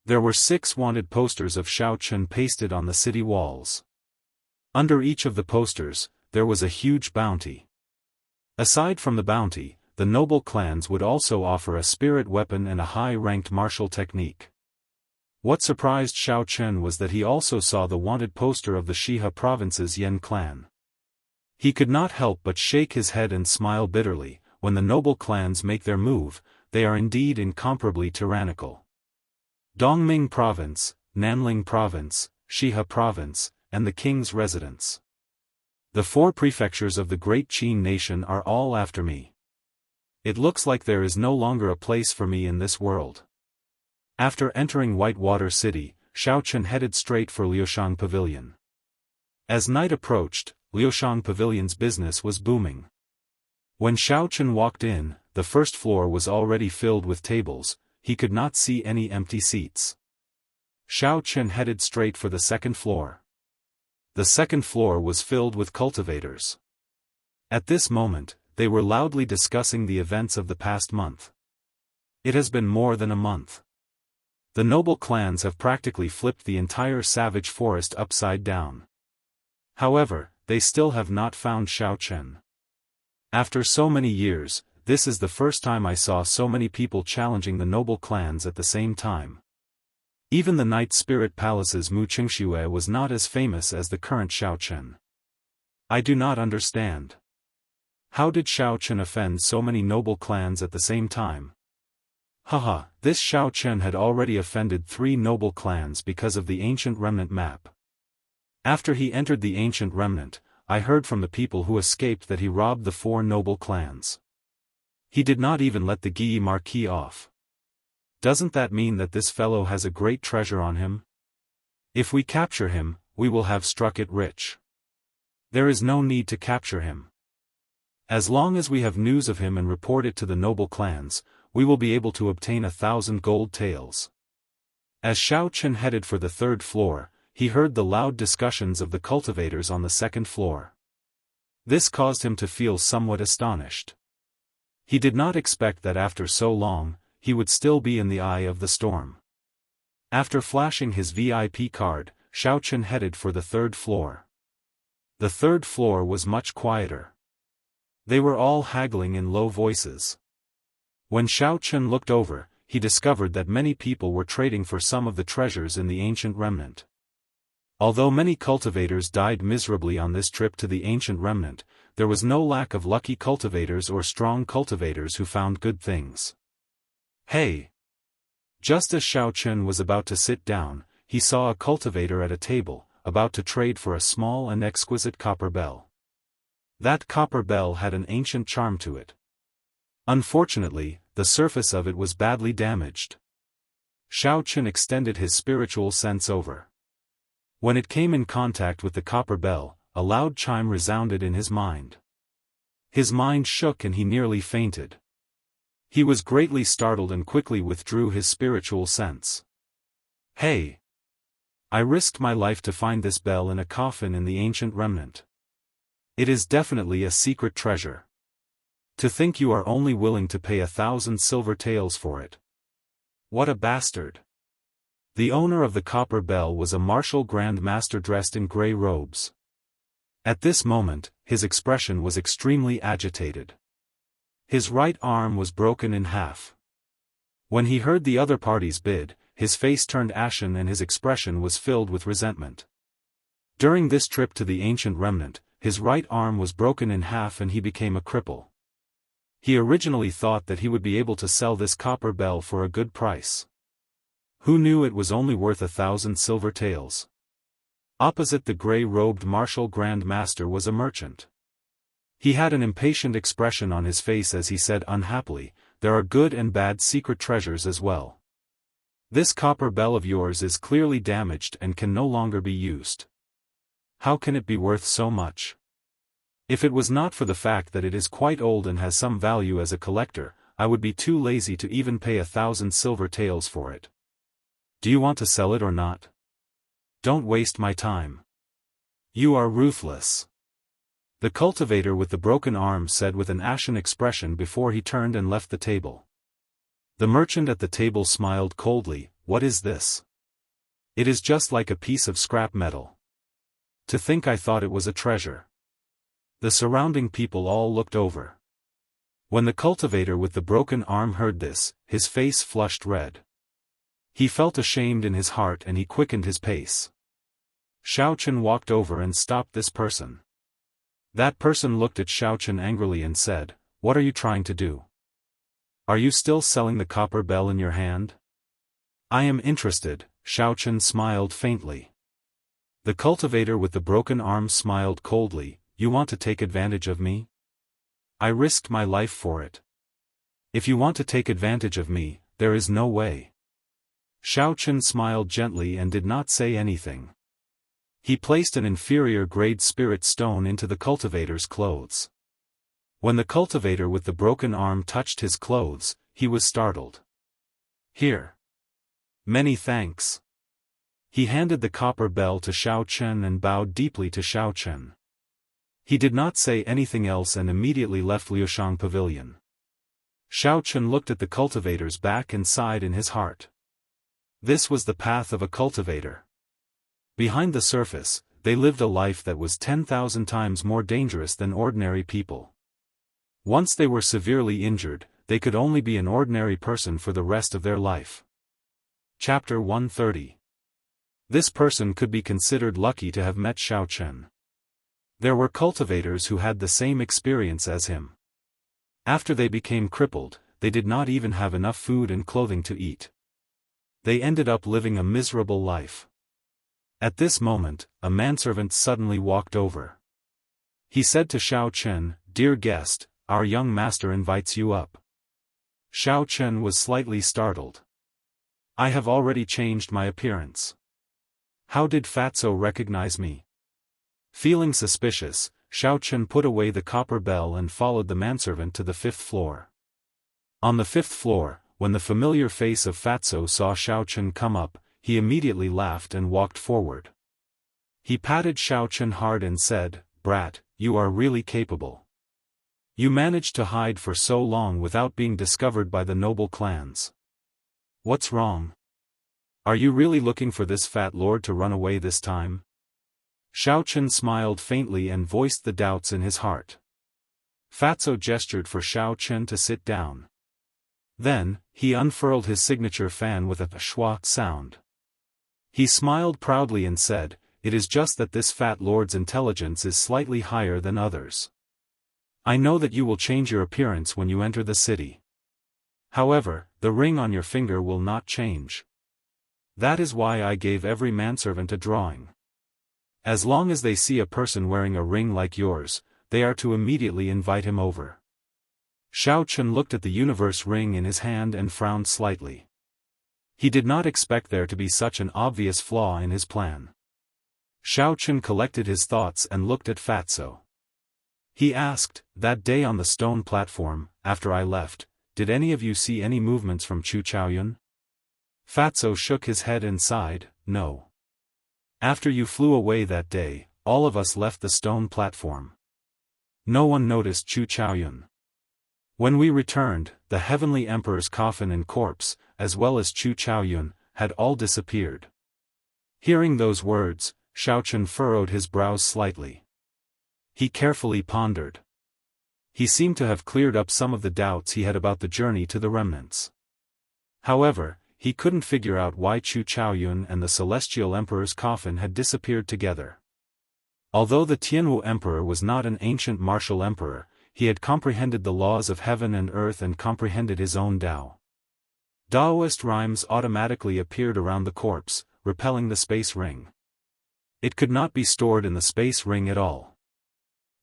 There were 6 wanted posters of Xiao Chen pasted on the city walls. Under each of the posters, there was a huge bounty. Aside from the bounty, the noble clans would also offer a spirit weapon and a high-ranked martial technique. What surprised Xiao Chen was that he also saw the wanted poster of the Shiha province's Yan clan. He could not help but shake his head and smile bitterly. When the noble clans make their move, they are indeed incomparably tyrannical. Dongming Province, Nanling Province, Shiha Province, and the King's Residence. The 4 prefectures of the Great Qin nation are all after me. It looks like there is no longer a place for me in this world. After entering Whitewater City, Xiao Chen headed straight for Liushang Pavilion. As night approached, Liushang Pavilion's business was booming. When Xiao Chen walked in, the first floor was already filled with tables. He could not see any empty seats. Xiao Chen headed straight for the second floor. The second floor was filled with cultivators. At this moment, they were loudly discussing the events of the past month. It has been more than a month. The noble clans have practically flipped the entire savage forest upside down. However, they still have not found Xiao Chen. After so many years, this is the first time I saw so many people challenging the noble clans at the same time. Even the Night Spirit Palace's Mu Qingxue was not as famous as the current Xiao Chen. I do not understand. How did Xiao Chen offend so many noble clans at the same time? Haha, this Xiao Chen had already offended 3 noble clans because of the Ancient Remnant map. After he entered the Ancient Remnant, I heard from the people who escaped that he robbed the 4 noble clans. He did not even let the Guyi Marquis off. Doesn't that mean that this fellow has a great treasure on him? If we capture him, we will have struck it rich. There is no need to capture him. As long as we have news of him and report it to the noble clans, we will be able to obtain 1,000 gold taels. As Xiao Chen headed for the 3rd floor, he heard the loud discussions of the cultivators on the 2nd floor. This caused him to feel somewhat astonished. He did not expect that after so long, he would still be in the eye of the storm. After flashing his VIP card, Xiao Chen headed for the 3rd floor. The 3rd floor was much quieter. They were all haggling in low voices. When Xiao Chen looked over, he discovered that many people were trading for some of the treasures in the Ancient Remnant. Although many cultivators died miserably on this trip to the Ancient Remnant, there was no lack of lucky cultivators or strong cultivators who found good things. Hey! Just as Xiao Chen was about to sit down, he saw a cultivator at a table, about to trade for a small and exquisite copper bell. That copper bell had an ancient charm to it. Unfortunately, the surface of it was badly damaged. Xiao Chen extended his spiritual sense over. When it came in contact with the copper bell, a loud chime resounded in his mind. His mind shook and he nearly fainted. He was greatly startled and quickly withdrew his spiritual sense. Hey! I risked my life to find this bell in a coffin in the Ancient Remnant. It is definitely a secret treasure. To think you are only willing to pay 1,000 silver taels for it. What a bastard! The owner of the copper bell was a martial grand master dressed in grey robes. At this moment, his expression was extremely agitated. His right arm was broken in half. When he heard the other party's bid, his face turned ashen and his expression was filled with resentment. During this trip to the ancient remnant, his right arm was broken in half and he became a cripple. He originally thought that he would be able to sell this copper bell for a good price. Who knew it was only worth 1,000 silver taels? Opposite the grey-robed martial Grand Master was a merchant. He had an impatient expression on his face as he said unhappily, "There are good and bad secret treasures as well. This copper bell of yours is clearly damaged and can no longer be used. How can it be worth so much? If it was not for the fact that it is quite old and has some value as a collector, I would be too lazy to even pay 1,000 silver taels for it. Do you want to sell it or not? Don't waste my time. You are ruthless." The cultivator with the broken arm said with an ashen expression before he turned and left the table. The merchant at the table smiled coldly. "What is this? It is just like a piece of scrap metal. To think I thought it was a treasure." The surrounding people all looked over. When the cultivator with the broken arm heard this, his face flushed red. He felt ashamed in his heart and he quickened his pace. Xiaochen walked over and stopped this person. That person looked at Xiaochen angrily and said, "What are you trying to do? Are you still selling the copper bell in your hand?" "I am interested," Xiaochen smiled faintly. The cultivator with the broken arm smiled coldly. "You want to take advantage of me? I risked my life for it. If you want to take advantage of me, there is no way." Xiaochen smiled gently and did not say anything. He placed an inferior-grade spirit stone into the cultivator's clothes. When the cultivator with the broken arm touched his clothes, he was startled. "Here. Many thanks." He handed the copper bell to Xiaochen and bowed deeply to Xiaochen. He did not say anything else and immediately left Liushang Pavilion. Xiaochen looked at the cultivator's back and sighed in his heart. This was the path of a cultivator. Behind the surface, they lived a life that was 10,000 times more dangerous than ordinary people. Once they were severely injured, they could only be an ordinary person for the rest of their life. Chapter 130. This person could be considered lucky to have met Xiaochen. There were cultivators who had the same experience as him. After they became crippled, they did not even have enough food and clothing to eat. They ended up living a miserable life. At this moment, a manservant suddenly walked over. He said to Xiaochen, "Dear guest, our young master invites you up." Xiaochen was slightly startled. "I have already changed my appearance. How did Fatso recognize me?" Feeling suspicious, Xiaochen put away the copper bell and followed the manservant to the 5th floor. On the 5th floor, when the familiar face of Fatso saw Xiaochen come up, he immediately laughed and walked forward. He patted Xiaochen hard and said, "Brat, you are really capable. You managed to hide for so long without being discovered by the noble clans. What's wrong? Are you really looking for this fat lord to run away this time?" Xiaochen smiled faintly and voiced the doubts in his heart. Fatso gestured for Xiaochen to sit down. Then, he unfurled his signature fan with a schwa sound. He smiled proudly and said, "It is just that this fat lord's intelligence is slightly higher than others. I know that you will change your appearance when you enter the city. However, the ring on your finger will not change. That is why I gave every manservant a drawing. As long as they see a person wearing a ring like yours, they are to immediately invite him over." Xiaochen looked at the universe ring in his hand and frowned slightly. He did not expect there to be such an obvious flaw in his plan. Xiaochen collected his thoughts and looked at Fatso. He asked, "That day on the stone platform, after I left, did any of you see any movements from Chu Chaoyun?" Fatso shook his head and sighed, "No. After you flew away that day, all of us left the stone platform. No one noticed Chu Chaoyun. When we returned, the Heavenly Emperor's coffin and corpse, as well as Chu Chaoyun, had all disappeared." Hearing those words, Xiaochen furrowed his brows slightly. He carefully pondered. He seemed to have cleared up some of the doubts he had about the journey to the remnants. However, he couldn't figure out why Chu Chaoyun and the Celestial Emperor's coffin had disappeared together. Although the Tianwu emperor was not an ancient martial emperor, he had comprehended the laws of heaven and earth and comprehended his own Tao. Daoist rhymes automatically appeared around the corpse, repelling the space ring. It could not be stored in the space ring at all.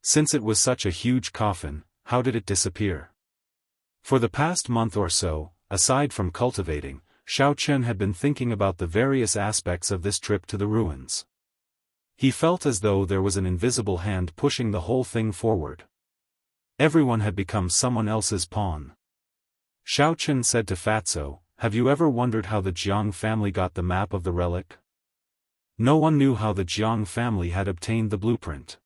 Since it was such a huge coffin, how did it disappear? For the past month or so, aside from cultivating, Xiao Chen had been thinking about the various aspects of this trip to the ruins. He felt as though there was an invisible hand pushing the whole thing forward. Everyone had become someone else's pawn. Xiao Chen said to Fatso, "Have you ever wondered how the Jiang family got the map of the relic?" No one knew how the Jiang family had obtained the blueprint.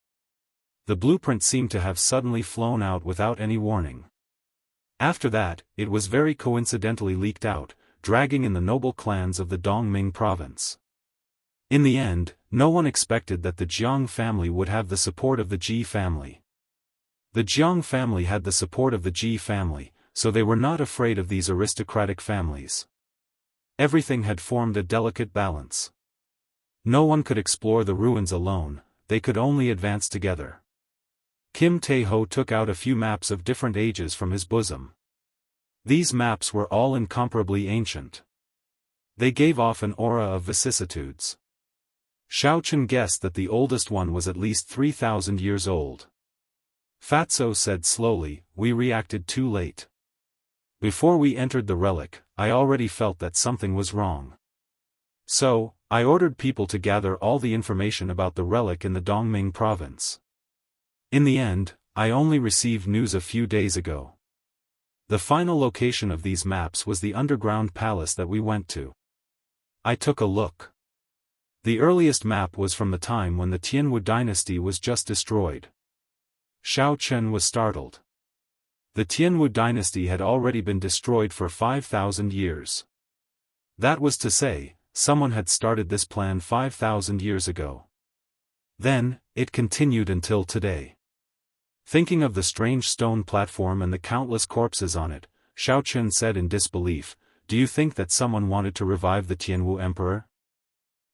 The blueprint seemed to have suddenly flown out without any warning. After that, it was very coincidentally leaked out, dragging in the noble clans of the Dongming province. In the end, no one expected that the Jiang family would have the support of the Ji family. The Jiang family had the support of the Ji family, so they were not afraid of these aristocratic families. Everything had formed a delicate balance. No one could explore the ruins alone, they could only advance together. Kim Tae-ho took out a few maps of different ages from his bosom. These maps were all incomparably ancient. They gave off an aura of vicissitudes. Xiao Chen guessed that the oldest one was at least 3,000 years old. Fatso said slowly, "We reacted too late. Before we entered the relic, I already felt that something was wrong. So, I ordered people to gather all the information about the relic in the Dongming province. In the end, I only received news a few days ago. The final location of these maps was the underground palace that we went to. I took a look. The earliest map was from the time when the Tianwu dynasty was just destroyed." Xiao Chen was startled. The Tianwu dynasty had already been destroyed for 5,000 years. That was to say, someone had started this plan 5,000 years ago. Then, it continued until today. Thinking of the strange stone platform and the countless corpses on it, Xiao Chen said in disbelief, "Do you think that someone wanted to revive the Tianwu emperor?"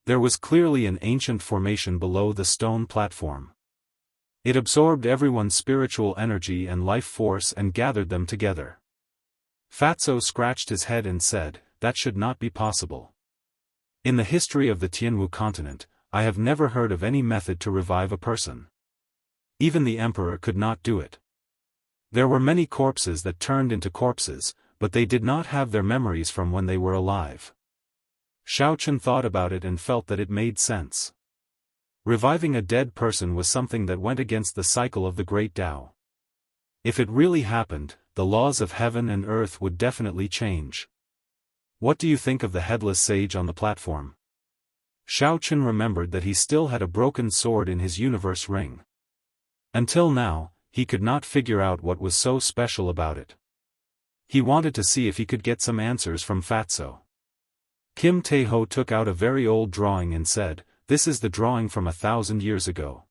There was clearly an ancient formation below the stone platform. It absorbed everyone's spiritual energy and life force and gathered them together. Fatso scratched his head and said, "That should not be possible. In the history of the Tianwu continent, I have never heard of any method to revive a person. Even the emperor could not do it. There were many corpses that turned into corpses, but they did not have their memories from when they were alive." Xiao Chen thought about it and felt that it made sense. Reviving a dead person was something that went against the cycle of the Great Tao. If it really happened, the laws of heaven and earth would definitely change. "What do you think of the headless sage on the platform?" Xiao Chen remembered that he still had a broken sword in his universe ring. Until now, he could not figure out what was so special about it. He wanted to see if he could get some answers from Fatso. Kim Tae-ho took out a very old drawing and said, "This is the drawing from 1,000 years ago.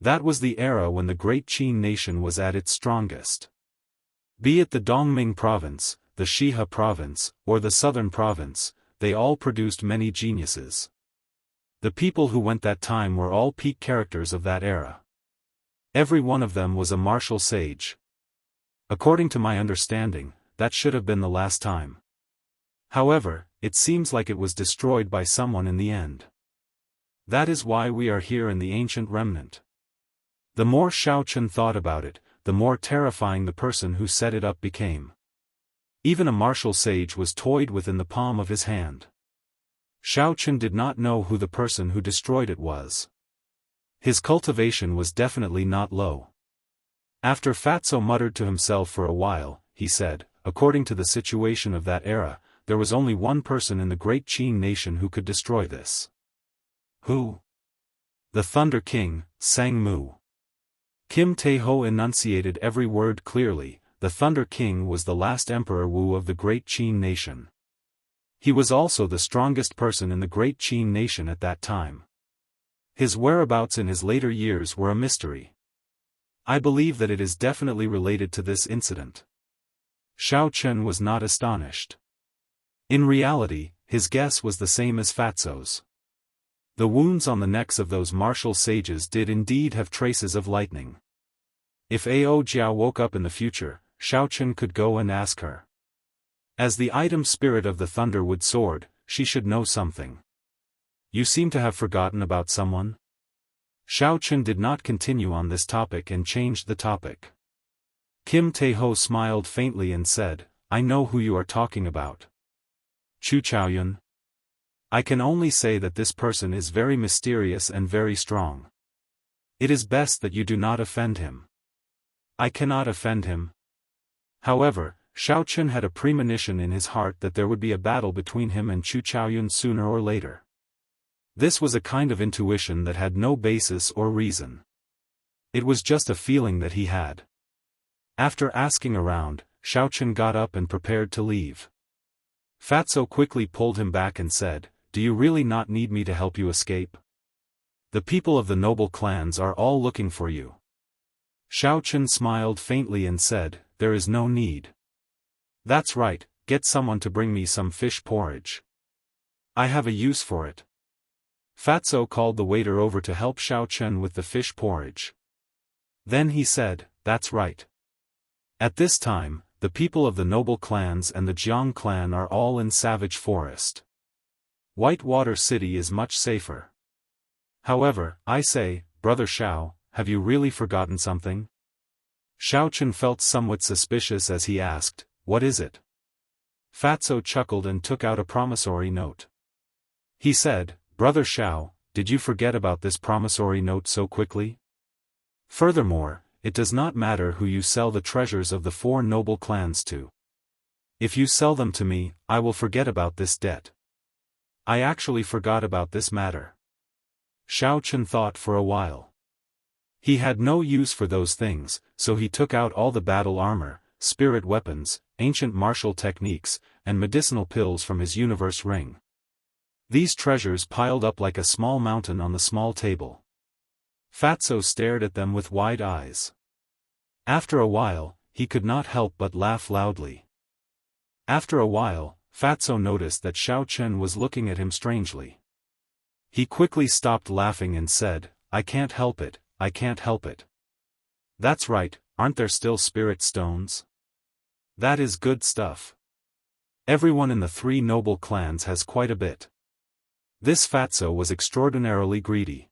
That was the era when the great Qin nation was at its strongest. Be it the Dongming province, the Shihe province, or the southern province, they all produced many geniuses. The people who went that time were all peak characters of that era. Every one of them was a martial sage. According to my understanding, that should have been the last time. However, it seems like it was destroyed by someone in the end. That is why we are here in the ancient remnant." The more Xiao Chen thought about it, the more terrifying the person who set it up became. Even a martial sage was toyed with in the palm of his hand. Xiao Chen did not know who the person who destroyed it was. His cultivation was definitely not low. After Fatso muttered to himself for a while, he said, "According to the situation of that era, there was only one person in the great Qin nation who could destroy this." "Who?" "The Thunder King, Sang Mu." Kim Tae-ho enunciated every word clearly. The Thunder King was the last Emperor Wu of the great Qin nation. He was also the strongest person in the great Qin nation at that time. His whereabouts in his later years were a mystery. I believe that it is definitely related to this incident. Xiao Chen was not astonished. In reality, his guess was the same as Fatso's. The wounds on the necks of those martial sages did indeed have traces of lightning. If Ao Jiao woke up in the future, Xiao Chen could go and ask her. As the item spirit of the Thunderwood Sword, she should know something. You seem to have forgotten about someone? Xiao Chen did not continue on this topic and changed the topic. Kim Tae-ho smiled faintly and said, I know who you are talking about. Chu Chaoyun. I can only say that this person is very mysterious and very strong. It is best that you do not offend him. I cannot offend him. However, Xiao Chen had a premonition in his heart that there would be a battle between him and Chu Chaoyun sooner or later. This was a kind of intuition that had no basis or reason. It was just a feeling that he had. After asking around, Xiao Chen got up and prepared to leave. Fatso quickly pulled him back and said, Do you really not need me to help you escape? The people of the noble clans are all looking for you. Xiao Chen smiled faintly and said, There is no need. That's right, get someone to bring me some fish porridge. I have a use for it. Fatso called the waiter over to help Xiao Chen with the fish porridge. Then he said, That's right. At this time, the people of the noble clans and the Jiang clan are all in Savage Forest. Whitewater City is much safer. However, I say, Brother Xiao, have you really forgotten something? Xiao Chen felt somewhat suspicious as he asked, What is it? Fatso chuckled and took out a promissory note. He said, Brother Xiao, did you forget about this promissory note so quickly? Furthermore, it does not matter who you sell the treasures of the 4 noble clans to. If you sell them to me, I will forget about this debt. I actually forgot about this matter. Xiao Chen thought for a while. He had no use for those things, so he took out all the battle armor, spirit weapons, ancient martial techniques, and medicinal pills from his universe ring. These treasures piled up like a small mountain on the small table. Fatso stared at them with wide eyes. After a while, he could not help but laugh loudly. After a while, Fatso noticed that Xiao Chen was looking at him strangely. He quickly stopped laughing and said, I can't help it, I can't help it. That's right, aren't there still spirit stones? That is good stuff. Everyone in the 3 noble clans has quite a bit. This Fatso was extraordinarily greedy.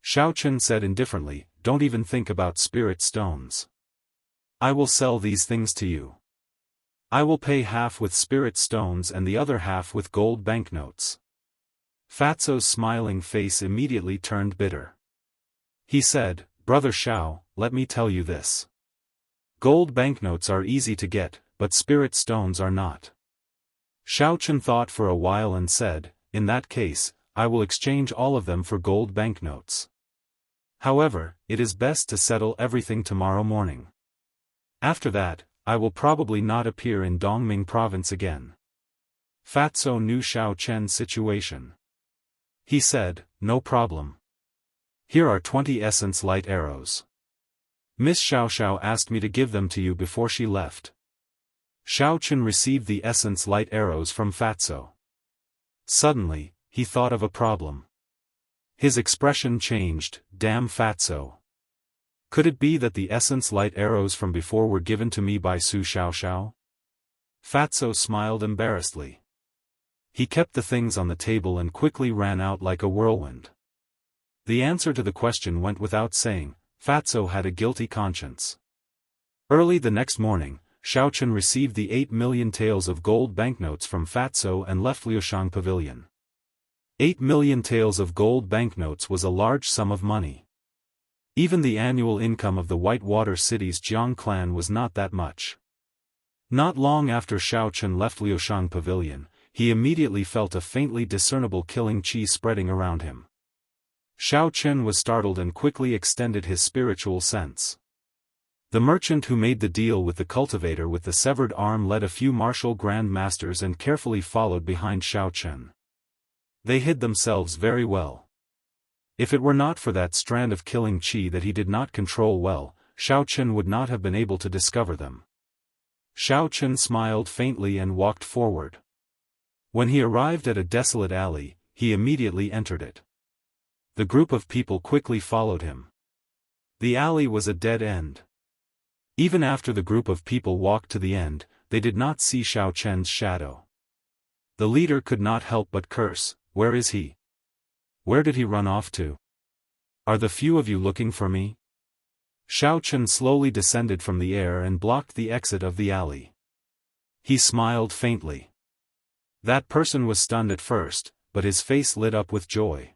Xiao Chen said indifferently, Don't even think about spirit stones. I will sell these things to you. I will pay half with spirit stones and the other half with gold banknotes. Fatso's smiling face immediately turned bitter. He said, Brother Xiao, let me tell you this. Gold banknotes are easy to get, but spirit stones are not. Xiao Chen thought for a while and said, In that case, I will exchange all of them for gold banknotes. However, it is best to settle everything tomorrow morning. After that, I will probably not appear in Dongming province again. Fatso knew Xiao Chen's situation. He said, No problem. Here are 20 essence light arrows. Miss Xiao asked me to give them to you before she left. Xiao Chen received the essence light arrows from Fatso. Suddenly, he thought of a problem. His expression changed, Damn Fatso. Could it be that the essence light arrows from before were given to me by Su Xiao? Fatso smiled embarrassedly. He kept the things on the table and quickly ran out like a whirlwind. The answer to the question went without saying, Fatso had a guilty conscience. Early the next morning, Xiao Chen received the 8 million taels of gold banknotes from Fatso and left Liushang Pavilion. 8 million taels of gold banknotes was a large sum of money. Even the annual income of the Whitewater City's Jiang clan was not that much. Not long after Xiao Chen left Liushang Pavilion, he immediately felt a faintly discernible killing chi spreading around him. Xiao Chen was startled and quickly extended his spiritual sense. The merchant who made the deal with the cultivator with the severed arm led a few martial grand masters and carefully followed behind Xiao Chen. They hid themselves very well. If it were not for that strand of killing chi that he did not control well, Xiao Chen would not have been able to discover them. Xiao Chen smiled faintly and walked forward. When he arrived at a desolate alley, he immediately entered it. The group of people quickly followed him. The alley was a dead end. Even after the group of people walked to the end, they did not see Xiao Chen's shadow. The leader could not help but curse, "Where is he? Where did he run off to? Are the few of you looking for me?" Xiao Chen slowly descended from the air and blocked the exit of the alley. He smiled faintly. That person was stunned at first, but his face lit up with joy.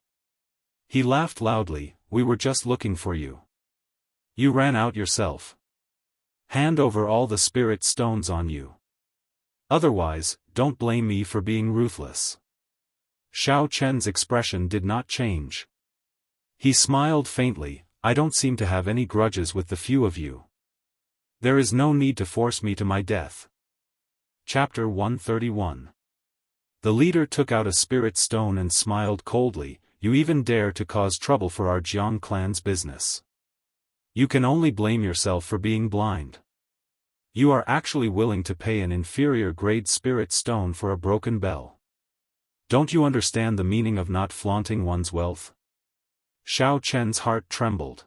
He laughed loudly, "We were just looking for you. You ran out yourself. Hand over all the spirit stones on you. Otherwise, don't blame me for being ruthless." Xiao Chen's expression did not change. He smiled faintly, "I don't seem to have any grudges with the few of you. There is no need to force me to my death." Chapter 131. The leader took out a spirit stone and smiled coldly, "You even dare to cause trouble for our Jiang clan's business. You can only blame yourself for being blind. You are actually willing to pay an inferior grade spirit stone for a broken bell. Don't you understand the meaning of not flaunting one's wealth?" Xiao Chen's heart trembled.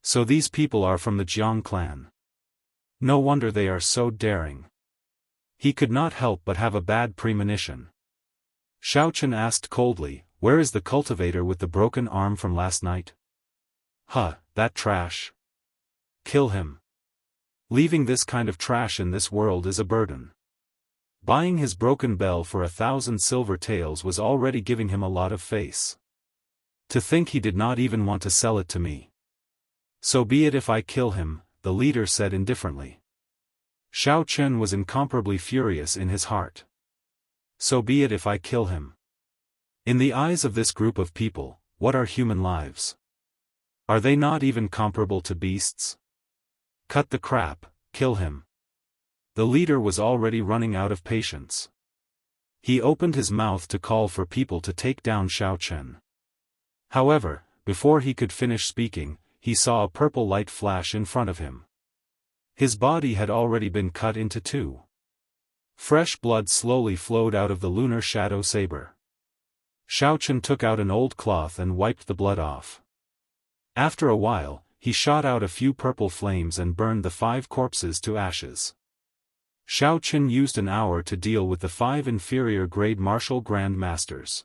So these people are from the Jiang clan. No wonder they are so daring. He could not help but have a bad premonition. Xiao Chen asked coldly, "Where is the cultivator with the broken arm from last night?" "Huh, that trash. Kill him. Leaving this kind of trash in this world is a burden." Buying his broken bell for 1,000 silver taels was already giving him a lot of face. To think he did not even want to sell it to me. "So be it if I kill him," the leader said indifferently. Xiao Chen was incomparably furious in his heart. So be it if I kill him. In the eyes of this group of people, what are human lives? Are they not even comparable to beasts? Cut the crap, kill him. The leader was already running out of patience. He opened his mouth to call for people to take down Xiao Chen. However, before he could finish speaking, he saw a purple light flash in front of him. His body had already been cut into two. Fresh blood slowly flowed out of the lunar shadow saber. Xiao Chen took out an old cloth and wiped the blood off. After a while, he shot out a few purple flames and burned the 5 corpses to ashes. Xiao Chen used an hour to deal with the 5 inferior grade martial grand masters.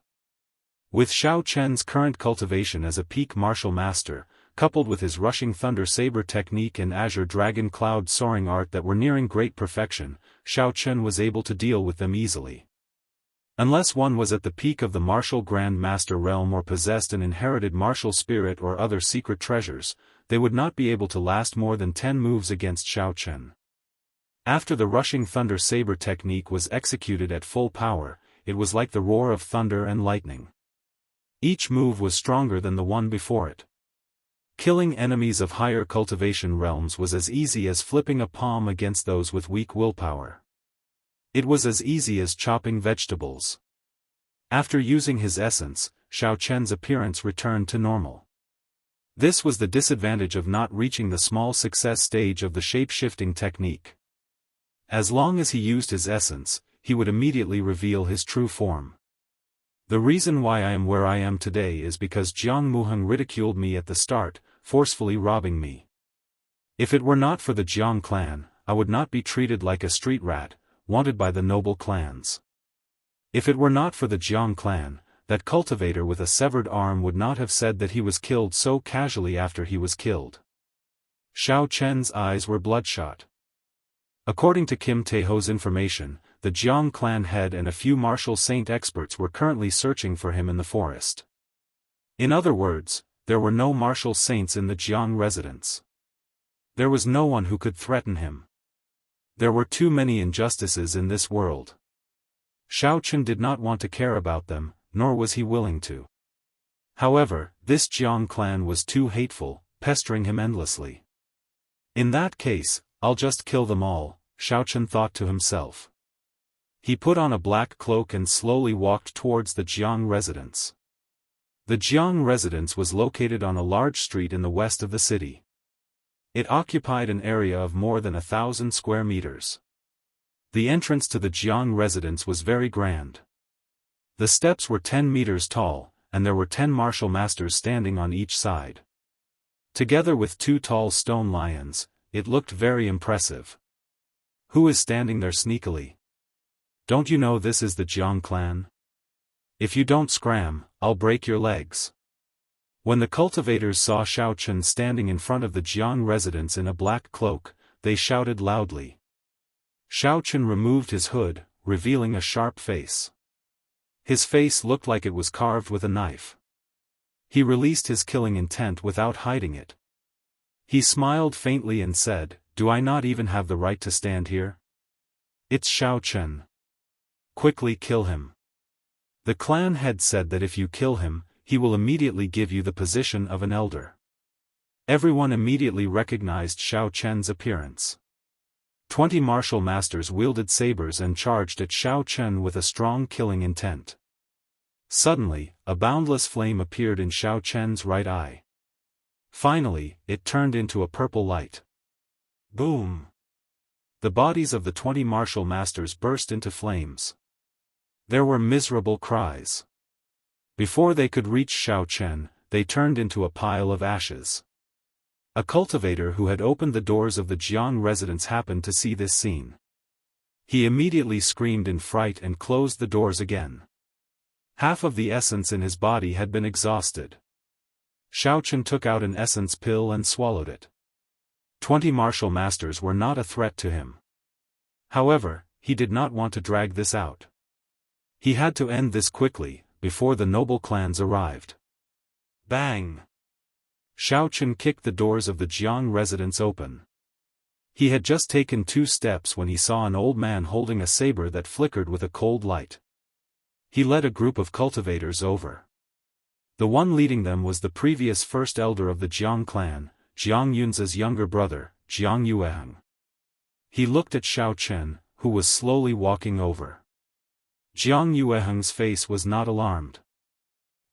With Xiao Chen's current cultivation as a peak martial master, coupled with his rushing thunder saber technique and azure dragon cloud soaring art that were nearing great perfection, Xiao Chen was able to deal with them easily. Unless one was at the peak of the martial grand master realm or possessed an inherited martial spirit or other secret treasures, they would not be able to last more than 10 moves against Xiao Chen. After the rushing thunder saber technique was executed at full power, it was like the roar of thunder and lightning. Each move was stronger than the one before it. Killing enemies of higher cultivation realms was as easy as flipping a palm against those with weak willpower. It was as easy as chopping vegetables. After using his essence, Xiao Chen's appearance returned to normal. This was the disadvantage of not reaching the small success stage of the shape-shifting technique. As long as he used his essence, he would immediately reveal his true form. The reason why I am where I am today is because Jiang Muheng ridiculed me at the start, forcefully robbing me. If it were not for the Jiang clan, I would not be treated like a street rat, wanted by the noble clans. If it were not for the Jiang clan, that cultivator with a severed arm would not have said that he was killed so casually after he was killed. Xiao Chen's eyes were bloodshot. According to Kim Taeho's information, the Jiang clan head and a few martial saint experts were currently searching for him in the forest. In other words, there were no martial saints in the Jiang residence. There was no one who could threaten him. There were too many injustices in this world. Xiao Chen did not want to care about them, nor was he willing to. However, this Jiang clan was too hateful, pestering him endlessly. In that case, I'll just kill them all, Xiao Chen thought to himself. He put on a black cloak and slowly walked towards the Jiang residence. The Jiang residence was located on a large street in the west of the city. It occupied an area of more than 1,000 square meters. The entrance to the Jiang residence was very grand. The steps were 10 meters tall, and there were 10 martial masters standing on each side. Together with 2 tall stone lions, it looked very impressive. Who is standing there sneakily? Don't you know this is the Jiang clan? If you don't scram, I'll break your legs. When the cultivators saw Xiao Chen standing in front of the Jiang residence in a black cloak, they shouted loudly. Xiao Chen removed his hood, revealing a sharp face. His face looked like it was carved with a knife. He released his killing intent without hiding it. He smiled faintly and said, "Do I not even have the right to stand here? It's Xiao Chen. Quickly kill him." The clan head said that if you kill him, he will immediately give you the position of an elder. Everyone immediately recognized Xiao Chen's appearance. 20 martial masters wielded sabers and charged at Xiao Chen with a strong killing intent. Suddenly, a boundless flame appeared in Xiao Chen's right eye. Finally, it turned into a purple light. Boom! The bodies of the 20 martial masters burst into flames. There were miserable cries. Before they could reach Xiao Chen, they turned into a pile of ashes. A cultivator who had opened the doors of the Jiang residence happened to see this scene. He immediately screamed in fright and closed the doors again. Half of the essence in his body had been exhausted. Xiao Chen took out an essence pill and swallowed it. 20 martial masters were not a threat to him. However, he did not want to drag this out. He had to end this quickly, before the noble clans arrived. Bang! Xiao Chen kicked the doors of the Jiang residence open. He had just taken 2 steps when he saw an old man holding a saber that flickered with a cold light. He led a group of cultivators over. The one leading them was the previous first elder of the Jiang clan, Jiang Yunza's younger brother, Jiang Yueheng. He looked at Xiao Chen, who was slowly walking over. Jiang Yueheng's face was not alarmed.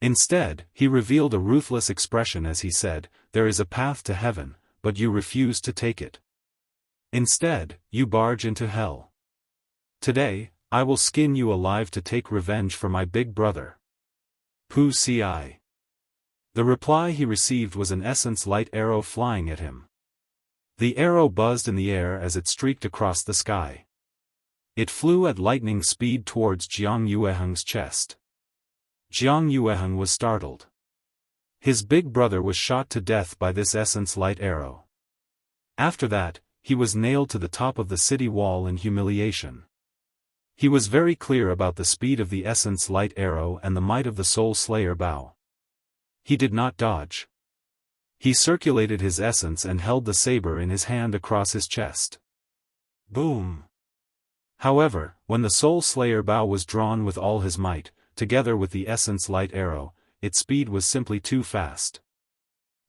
Instead, he revealed a ruthless expression as he said, "There is a path to heaven, but you refuse to take it. Instead, you barge into hell. Today, I will skin you alive to take revenge for my big brother. Pu Ci." The reply he received was an essence light arrow flying at him. The arrow buzzed in the air as it streaked across the sky. It flew at lightning speed towards Jiang Yueheng's chest. Jiang Yueheng was startled. His big brother was shot to death by this essence light arrow. After that, he was nailed to the top of the city wall in humiliation. He was very clear about the speed of the essence light arrow and the might of the soul slayer bow. He did not dodge. He circulated his essence and held the saber in his hand across his chest. Boom! However, when the soul slayer bow was drawn with all his might, together with the essence light arrow, its speed was simply too fast.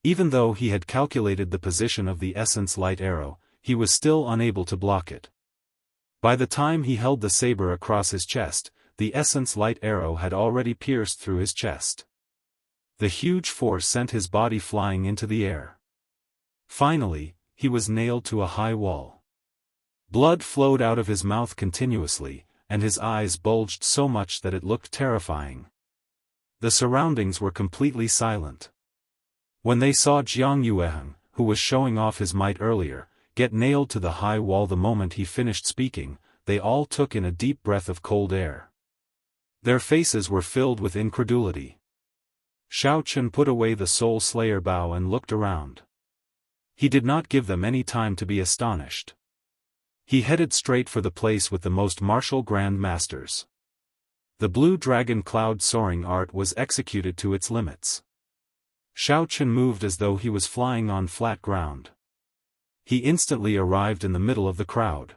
Even though he had calculated the position of the essence light arrow, he was still unable to block it. By the time he held the saber across his chest, the essence light arrow had already pierced through his chest. The huge force sent his body flying into the air. Finally, he was nailed to a high wall. Blood flowed out of his mouth continuously, and his eyes bulged so much that it looked terrifying. The surroundings were completely silent. When they saw Jiang Yueheng, who was showing off his might earlier, get nailed to the high wall the moment he finished speaking, they all took in a deep breath of cold air. Their faces were filled with incredulity. Xiao Chen put away the soul slayer bow and looked around. He did not give them any time to be astonished. He headed straight for the place with the most martial grand masters. The blue dragon cloud soaring art was executed to its limits. Xiao Chen moved as though he was flying on flat ground. He instantly arrived in the middle of the crowd.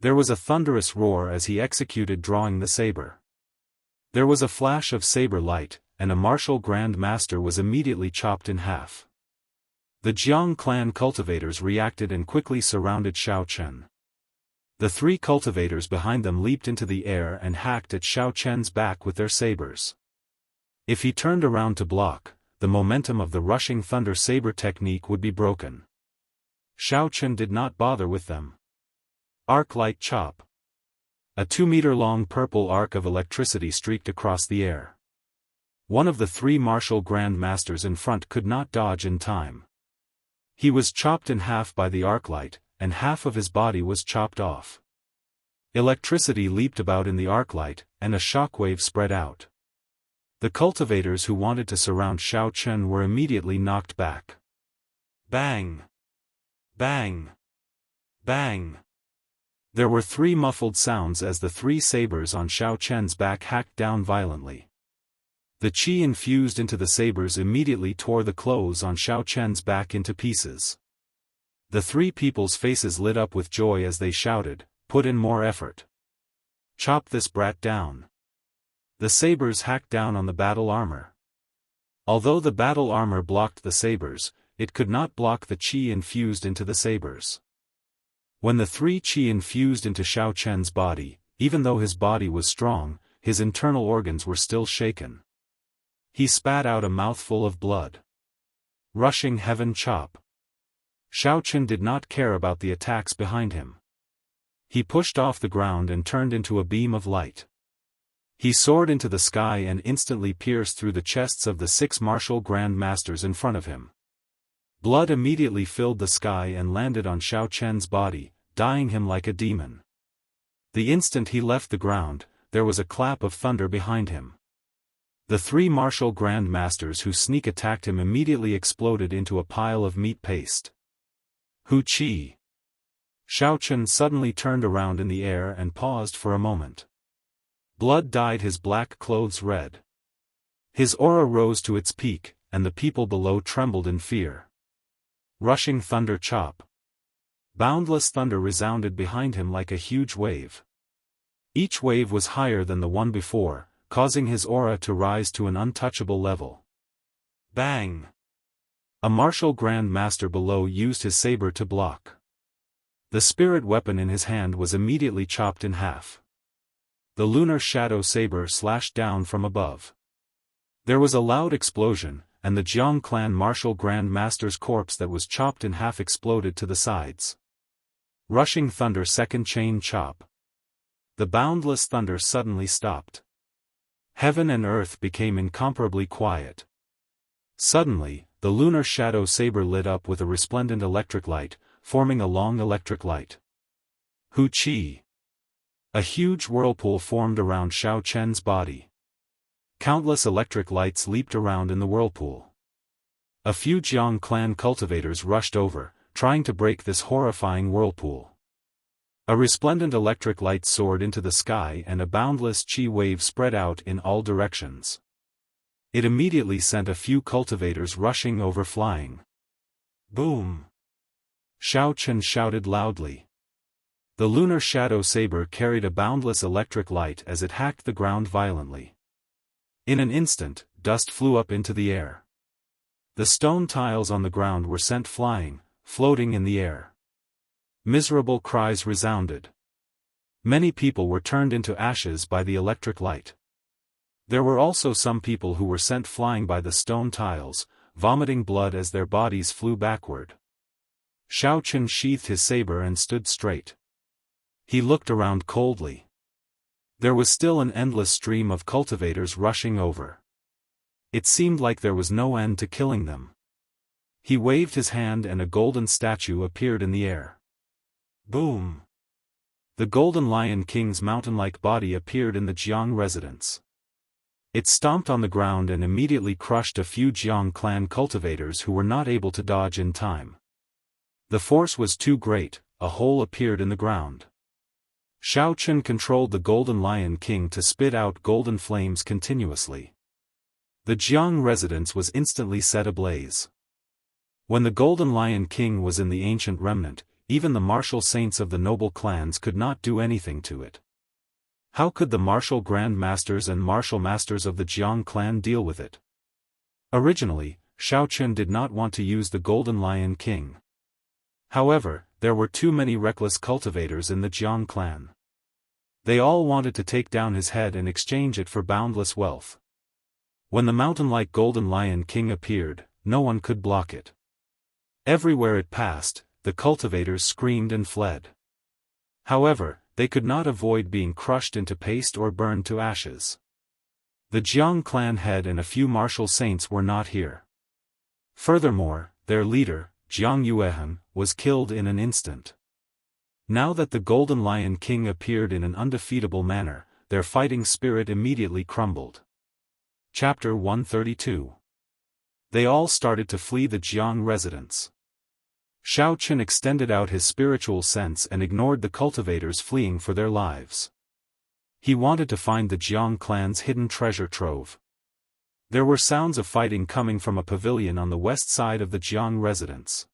There was a thunderous roar as he executed drawing the saber. There was a flash of saber light, and a martial grand master was immediately chopped in half. The Jiang clan cultivators reacted and quickly surrounded Xiao Chen. The 3 cultivators behind them leaped into the air and hacked at Xiao Chen's back with their sabers. If he turned around to block, the momentum of the rushing thunder saber technique would be broken. Xiao Chen did not bother with them. Arc light chop. A 2-meter-long purple arc of electricity streaked across the air. One of the three martial grand masters in front could not dodge in time. He was chopped in half by the arc light, and half of his body was chopped off. Electricity leaped about in the arc light, and a shockwave spread out. The cultivators who wanted to surround Xiao Chen were immediately knocked back. Bang! Bang! Bang! There were three muffled sounds as the three sabers on Xiao Chen's back hacked down violently. The qi infused into the sabers immediately tore the clothes on Xiao Chen's back into pieces. The three people's faces lit up with joy as they shouted, "Put in more effort. Chop this brat down." The sabers hacked down on the battle armor. Although the battle armor blocked the sabers, it could not block the qi infused into the sabers. When the three qi infused into Xiao Chen's body, even though his body was strong, his internal organs were still shaken. He spat out a mouthful of blood. Rushing heaven chop. Xiao Chen did not care about the attacks behind him. He pushed off the ground and turned into a beam of light. He soared into the sky and instantly pierced through the chests of the 6 martial grand masters in front of him. Blood immediately filled the sky and landed on Xiao Chen's body, dyeing him like a demon. The instant he left the ground, there was a clap of thunder behind him. The 3 martial grand masters who sneak attacked him immediately exploded into a pile of meat paste. Hu Qi! Xiao Chen suddenly turned around in the air and paused for a moment. Blood dyed his black clothes red. His aura rose to its peak, and the people below trembled in fear. Rushing thunder chop. Boundless thunder resounded behind him like a huge wave. Each wave was higher than the one before, causing his aura to rise to an untouchable level. Bang! A martial grand master below used his saber to block. The spirit weapon in his hand was immediately chopped in half. The lunar shadow saber slashed down from above. There was a loud explosion, and the Jiang clan martial grand master's corpse that was chopped in half exploded to the sides. Rushing thunder second chain chop. The boundless thunder suddenly stopped. Heaven and earth became incomparably quiet. Suddenly, the lunar shadow saber lit up with a resplendent electric light, forming a long electric light. Hu Qi! A huge whirlpool formed around Xiao Chen's body. Countless electric lights leaped around in the whirlpool. A few Jiang clan cultivators rushed over, trying to break this horrifying whirlpool. A resplendent electric light soared into the sky and a boundless qi wave spread out in all directions. It immediately sent a few cultivators rushing over flying. Boom! Xiao Chen shouted loudly. The lunar shadow saber carried a boundless electric light as it hacked the ground violently. In an instant, dust flew up into the air. The stone tiles on the ground were sent flying, floating in the air. Miserable cries resounded. Many people were turned into ashes by the electric light. There were also some people who were sent flying by the stone tiles, vomiting blood as their bodies flew backward. Xiao Chen sheathed his saber and stood straight. He looked around coldly. There was still an endless stream of cultivators rushing over. It seemed like there was no end to killing them. He waved his hand and a golden statue appeared in the air. Boom! The Golden Lion King's mountain-like body appeared in the Jiang residence. It stomped on the ground and immediately crushed a few Jiang clan cultivators who were not able to dodge in time. The force was too great, a hole appeared in the ground. Xiao Chen controlled the Golden Lion King to spit out golden flames continuously. The Jiang residence was instantly set ablaze. When the Golden Lion King was in the ancient remnant, even the martial saints of the noble clans could not do anything to it. How could the martial grand masters and martial masters of the Jiang clan deal with it? Originally, Xiao Chen did not want to use the Golden Lion King. However, there were too many reckless cultivators in the Jiang clan. They all wanted to take down his head and exchange it for boundless wealth. When the mountain-like Golden Lion King appeared, no one could block it. Everywhere it passed, the cultivators screamed and fled. However, they could not avoid being crushed into paste or burned to ashes. The Jiang clan head and a few martial saints were not here. Furthermore, their leader, Jianghu, was killed in an instant. Now that the Golden Lion King appeared in an undefeatable manner, their fighting spirit immediately crumbled. Chapter 132. They all started to flee the Jiang residence. Shao Chen extended out his spiritual sense and ignored the cultivators fleeing for their lives. He wanted to find the Jiang clan's hidden treasure trove. There were sounds of fighting coming from a pavilion on the west side of the Jiang residence.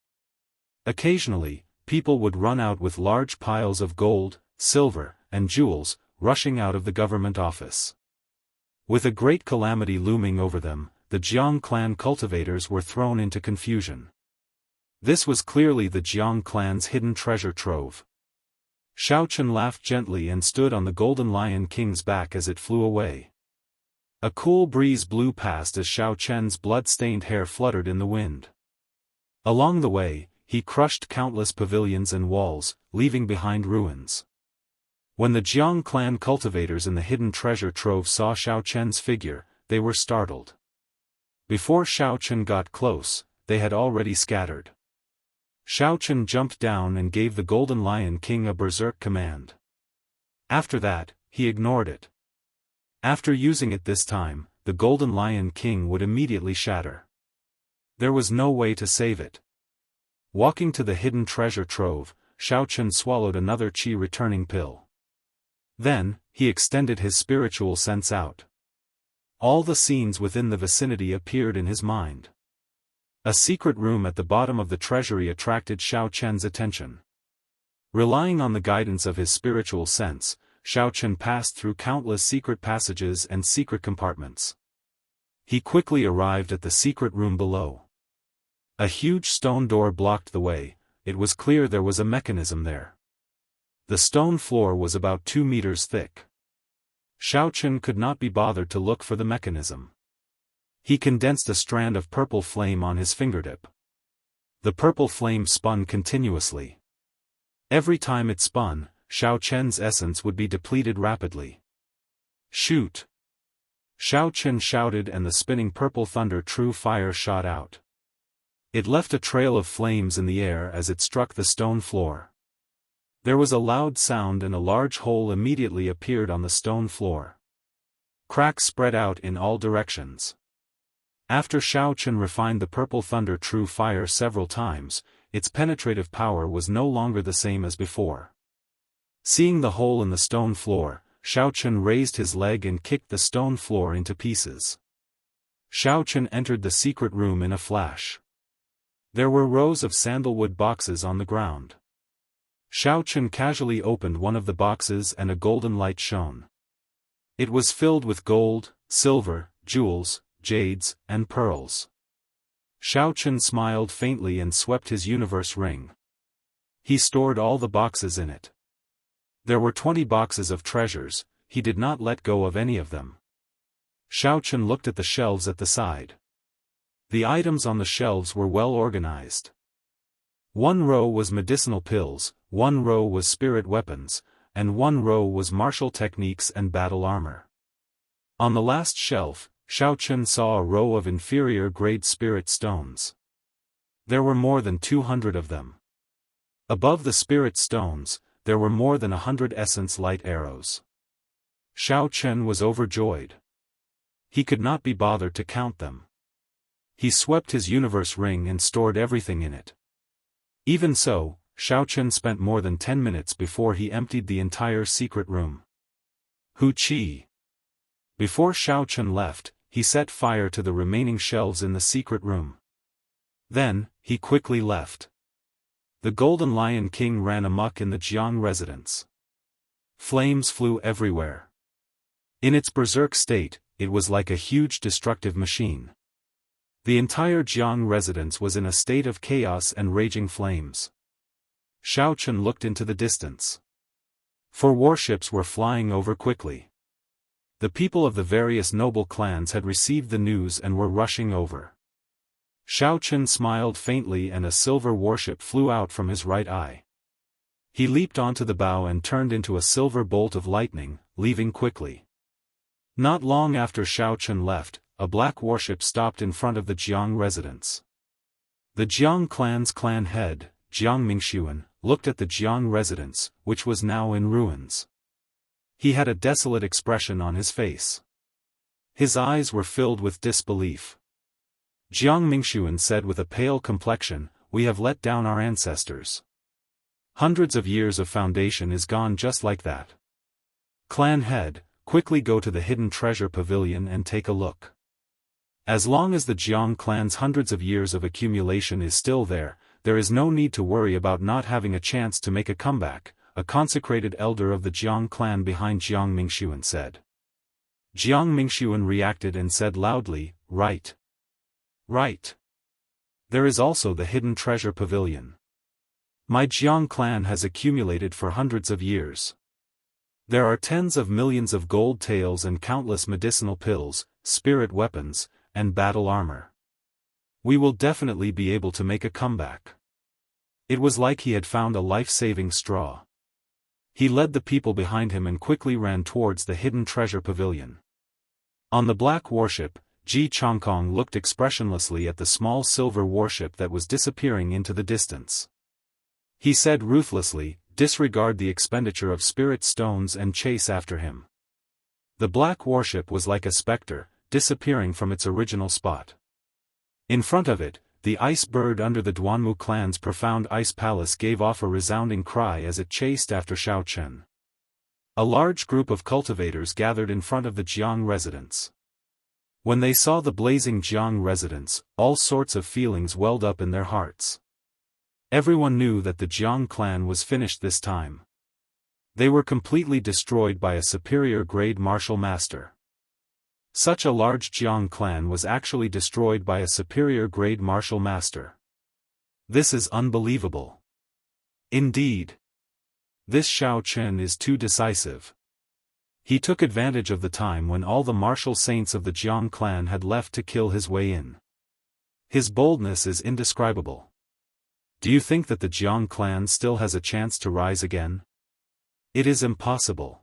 Occasionally, people would run out with large piles of gold, silver, and jewels, rushing out of the government office. With a great calamity looming over them, the Jiang clan cultivators were thrown into confusion. This was clearly the Jiang clan's hidden treasure trove. Shao Chen laughed gently and stood on the Golden Lion King's back as it flew away. A cool breeze blew past as Shao Chen's blood-stained hair fluttered in the wind. Along the way, he crushed countless pavilions and walls, leaving behind ruins. When the Jiang clan cultivators in the hidden treasure trove saw Shao Chen's figure, they were startled. Before Shao Chen got close, they had already scattered. Shao Chen jumped down and gave the Golden Lion King a berserk command. After that, he ignored it. After using it this time, the Golden Lion King would immediately shatter. There was no way to save it. Walking to the hidden treasure trove, Shao Chen swallowed another qi returning pill. Then, he extended his spiritual sense out. All the scenes within the vicinity appeared in his mind. A secret room at the bottom of the treasury attracted Shao Chen's attention. Relying on the guidance of his spiritual sense, Shao Chen passed through countless secret passages and secret compartments. He quickly arrived at the secret room below. A huge stone door blocked the way. It was clear there was a mechanism there. The stone floor was about 2 meters thick. Shao Chen could not be bothered to look for the mechanism. He condensed a strand of purple flame on his fingertip. The purple flame spun continuously. Every time it spun, Shao Chen's essence would be depleted rapidly. Shoot! Shao Chen shouted and the spinning purple thunder true fire shot out. It left a trail of flames in the air as it struck the stone floor. There was a loud sound and a large hole immediately appeared on the stone floor. Cracks spread out in all directions. After Shao Chen refined the purple thunder true fire several times, its penetrative power was no longer the same as before. Seeing the hole in the stone floor, Shao Chen raised his leg and kicked the stone floor into pieces. Shao Chen entered the secret room in a flash. There were rows of sandalwood boxes on the ground. Shao Chen casually opened one of the boxes and a golden light shone. It was filled with gold, silver, jewels, jades, and pearls. Shao Chen smiled faintly and swept his universe ring. He stored all the boxes in it. There were 20 boxes of treasures. He did not let go of any of them. Shao Chen looked at the shelves at the side. The items on the shelves were well organized. One row was medicinal pills, one row was spirit weapons, and one row was martial techniques and battle armor. On the last shelf, Shao Chen saw a row of inferior-grade spirit stones. There were more than 200 of them. Above the spirit stones, there were more than 100 essence light arrows. Shao Chen was overjoyed. He could not be bothered to count them. He swept his universe ring and stored everything in it. Even so, Shao Chen spent more than 10 minutes before he emptied the entire secret room. Hu Qi. Before Shao Chen left, he set fire to the remaining shelves in the secret room. Then, he quickly left. The Golden Lion King ran amok in the Jiang residence. Flames flew everywhere. In its berserk state, it was like a huge destructive machine. The entire Jiang residence was in a state of chaos and raging flames. Shao Chen looked into the distance. 4 warships were flying over quickly. The people of the various noble clans had received the news and were rushing over. Shao Chen smiled faintly and a silver warship flew out from his right eye. He leaped onto the bow and turned into a silver bolt of lightning, leaving quickly. Not long after Xiao Chen left, a black warship stopped in front of the Jiang residence. The Jiang clan's clan head, Jiang Mingxuan, looked at the Jiang residence, which was now in ruins. He had a desolate expression on his face. His eyes were filled with disbelief. Jiang Mingxuan said with a pale complexion, "We have let down our ancestors. Hundreds of years of foundation is gone just like that. Clan head, quickly go to the hidden treasure pavilion and take a look. As long as the Jiang clan's hundreds of years of accumulation is still there is no need to worry about not having a chance to make a comeback," a consecrated elder of the Jiang clan behind Jiang Mingxuan said. Jiang Mingxuan reacted and said loudly, "Right. Right. There is also the hidden treasure pavilion. My Jiang clan has accumulated for hundreds of years. There are tens of millions of gold taels and countless medicinal pills, spirit weapons, and battle armor. We will definitely be able to make a comeback." It was like he had found a life-saving straw. He led the people behind him and quickly ran towards the hidden treasure pavilion. On the black warship, Ji Chongkong looked expressionlessly at the small silver warship that was disappearing into the distance. He said ruthlessly, "Disregard the expenditure of spirit stones and chase after him." The black warship was like a specter, disappearing from its original spot. In front of it, the ice bird under the Duanmu clan's profound ice palace gave off a resounding cry as it chased after Xiao Chen. A large group of cultivators gathered in front of the Jiang residence. When they saw the blazing Jiang residence, all sorts of feelings welled up in their hearts. Everyone knew that the Jiang clan was finished this time. They were completely destroyed by a superior-grade martial master. Such a large Jiang clan was actually destroyed by a superior-grade martial master. This is unbelievable. Indeed. This Xiao Chen is too decisive. He took advantage of the time when all the martial saints of the Jiang clan had left to kill his way in. His boldness is indescribable. Do you think that the Jiang clan still has a chance to rise again? It is impossible.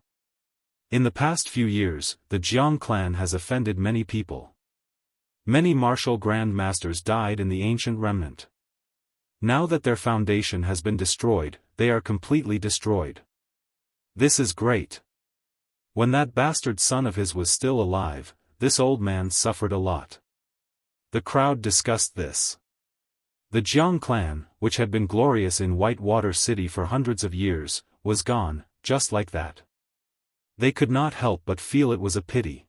In the past few years, the Jiang clan has offended many people. Many martial grand masters died in the ancient remnant. Now that their foundation has been destroyed, they are completely destroyed. This is great. When that bastard son of his was still alive, this old man suffered a lot. The crowd discussed this. The Jiang clan, which had been glorious in Whitewater City for hundreds of years, was gone, just like that. They could not help but feel it was a pity.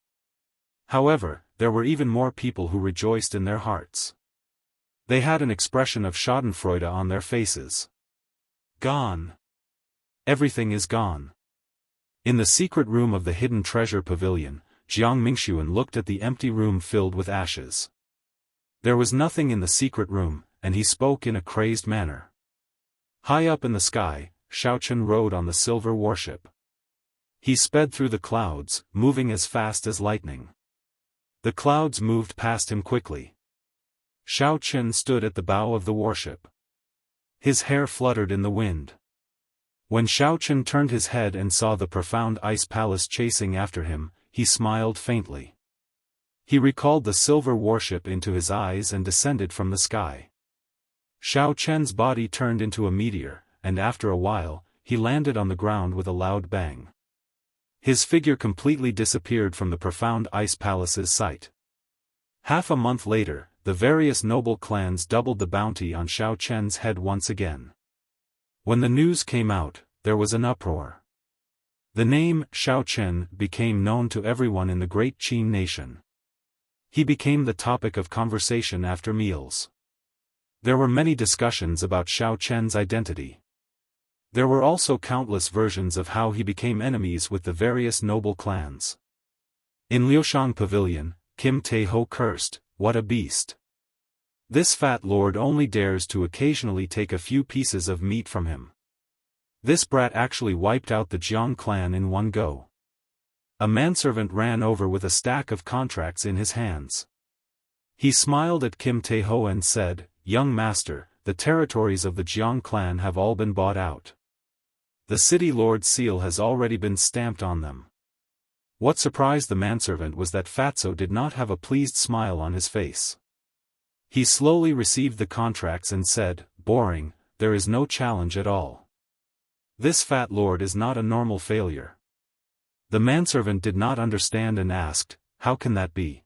However, there were even more people who rejoiced in their hearts. They had an expression of schadenfreude on their faces. Gone. Everything is gone. In the secret room of the hidden treasure pavilion, Jiang Mingxuan looked at the empty room filled with ashes. There was nothing in the secret room, and he spoke in a crazed manner. High up in the sky, Xiao Chen rode on the silver warship. He sped through the clouds, moving as fast as lightning. The clouds moved past him quickly. Xiao Chen stood at the bow of the warship. His hair fluttered in the wind. When Xiao Chen turned his head and saw the profound ice palace chasing after him, he smiled faintly. He recalled the silver warship into his eyes and descended from the sky. Xiao Chen's body turned into a meteor, and after a while, he landed on the ground with a loud bang. His figure completely disappeared from the profound ice palace's sight. Half a month later, the various noble clans doubled the bounty on Xiao Chen's head once again. When the news came out, there was an uproar. The name Xiao Chen became known to everyone in the great Qin nation. He became the topic of conversation after meals. There were many discussions about Xiao Chen's identity. There were also countless versions of how he became enemies with the various noble clans. In Liushang Pavilion, Kim Tae-ho cursed, "What a beast! This fat lord only dares to occasionally take a few pieces of meat from him. This brat actually wiped out the Jiang clan in one go." A manservant ran over with a stack of contracts in his hands. He smiled at Kim Tae-ho and said, "Young master, the territories of the Jiang clan have all been bought out. The city lord seal has already been stamped on them. What surprised the manservant was that Fatso did not have a pleased smile on his face. He slowly received the contracts and said, "Boring, there is no challenge at all. This fat lord is not a normal failure." The manservant did not understand and asked, "How can that be?"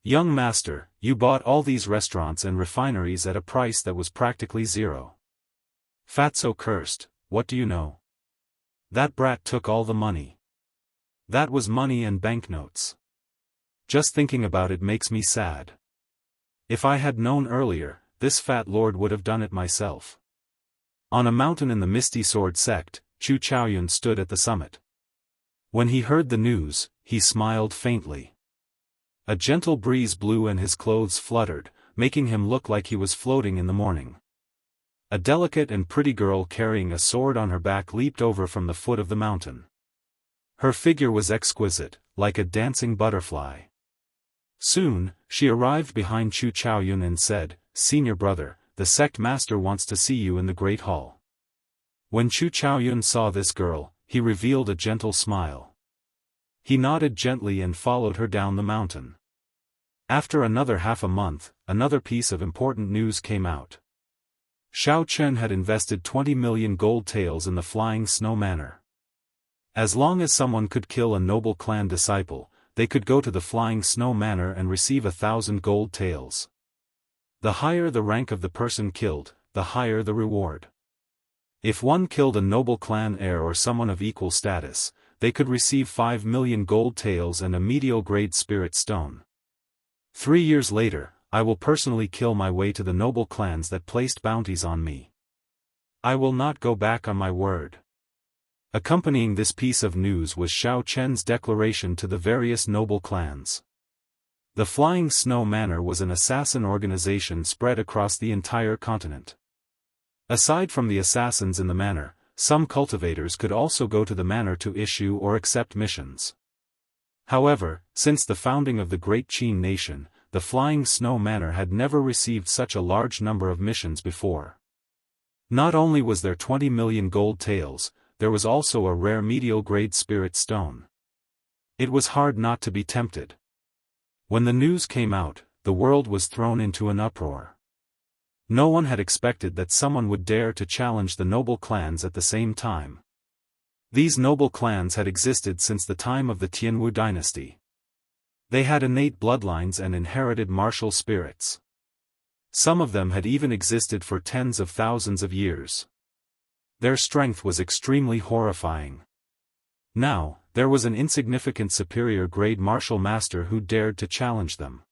"Young master, you bought all these restaurants and refineries at a price that was practically zero." Fatso cursed, "What do you know? That brat took all the money. That was money and banknotes. Just thinking about it makes me sad. If I had known earlier, this fat lord would have done it myself." On a mountain in the Misty Sword sect, Chu Chaoyun stood at the summit. When he heard the news, he smiled faintly. A gentle breeze blew and his clothes fluttered, making him look like he was floating in the morning. A delicate and pretty girl carrying a sword on her back leaped over from the foot of the mountain. Her figure was exquisite, like a dancing butterfly. Soon, she arrived behind Chu Chaoyun and said, "Senior brother, the sect master wants to see you in the Great Hall." When Chu Chaoyun saw this girl, he revealed a gentle smile. He nodded gently and followed her down the mountain. After another half a month, another piece of important news came out. Xiao Chen had invested 20 million gold taels in the Flying Snow Manor. As long as someone could kill a noble clan disciple, they could go to the Flying Snow Manor and receive 1,000 gold taels. The higher the rank of the person killed, the higher the reward. If one killed a noble clan heir or someone of equal status, they could receive 5 million gold taels and a medial-grade spirit stone. 3 years later, I will personally kill my way to the noble clans that placed bounties on me. I will not go back on my word. Accompanying this piece of news was Xiao Chen's declaration to the various noble clans. The Flying Snow Manor was an assassin organization spread across the entire continent. Aside from the assassins in the manor, some cultivators could also go to the manor to issue or accept missions. However, since the founding of the Great Qin nation, the Flying Snow Manor had never received such a large number of missions before. Not only was there 20 million gold taels, there was also a rare medial-grade spirit stone. It was hard not to be tempted. When the news came out, the world was thrown into an uproar. No one had expected that someone would dare to challenge the noble clans at the same time. These noble clans had existed since the time of the Tianwu dynasty. They had innate bloodlines and inherited martial spirits. Some of them had even existed for tens of thousands of years. Their strength was extremely horrifying. Now, there was an insignificant superior-grade martial master who dared to challenge them.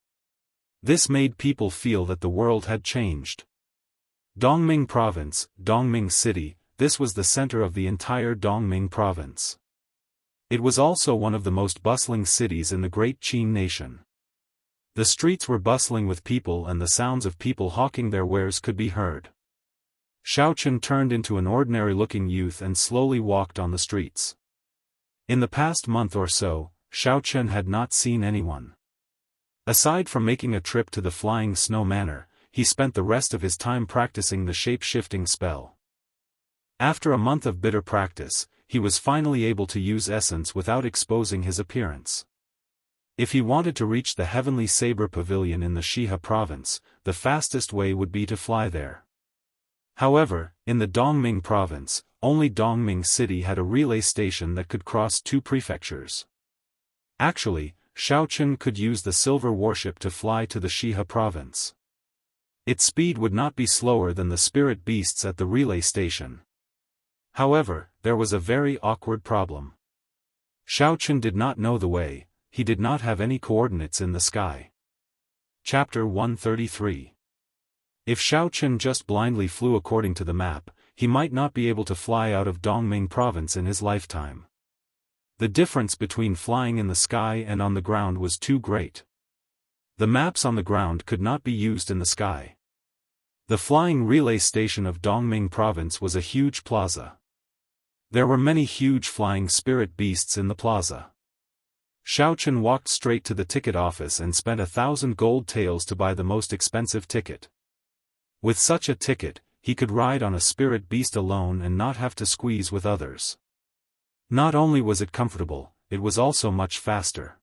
This made people feel that the world had changed. Dongming Province, Dongming City, this was the center of the entire Dongming Province. It was also one of the most bustling cities in the Great Qin nation. The streets were bustling with people and the sounds of people hawking their wares could be heard. Xiao Chen turned into an ordinary-looking youth and slowly walked on the streets. In the past month or so, Xiao Chen had not seen anyone. Aside from making a trip to the Flying Snow Manor, he spent the rest of his time practicing the shape-shifting spell. After a month of bitter practice, he was finally able to use essence without exposing his appearance. If he wanted to reach the Heavenly Saber Pavilion in the Shiha province, the fastest way would be to fly there. However, in the Dongming province, only Dongming City had a relay station that could cross 2 prefectures. Actually, Xiao Chen could use the silver warship to fly to the Shiha province. Its speed would not be slower than the spirit beasts at the relay station. However, there was a very awkward problem. Xiao Chen did not know the way, he did not have any coordinates in the sky. Chapter 133. If Xiao Chen just blindly flew according to the map, he might not be able to fly out of Dongming province in his lifetime. The difference between flying in the sky and on the ground was too great. The maps on the ground could not be used in the sky. The flying relay station of Dongming province was a huge plaza. There were many huge flying spirit beasts in the plaza. Xiao Chen walked straight to the ticket office and spent 1,000 gold taels to buy the most expensive ticket. With such a ticket, he could ride on a spirit beast alone and not have to squeeze with others. Not only was it comfortable, it was also much faster.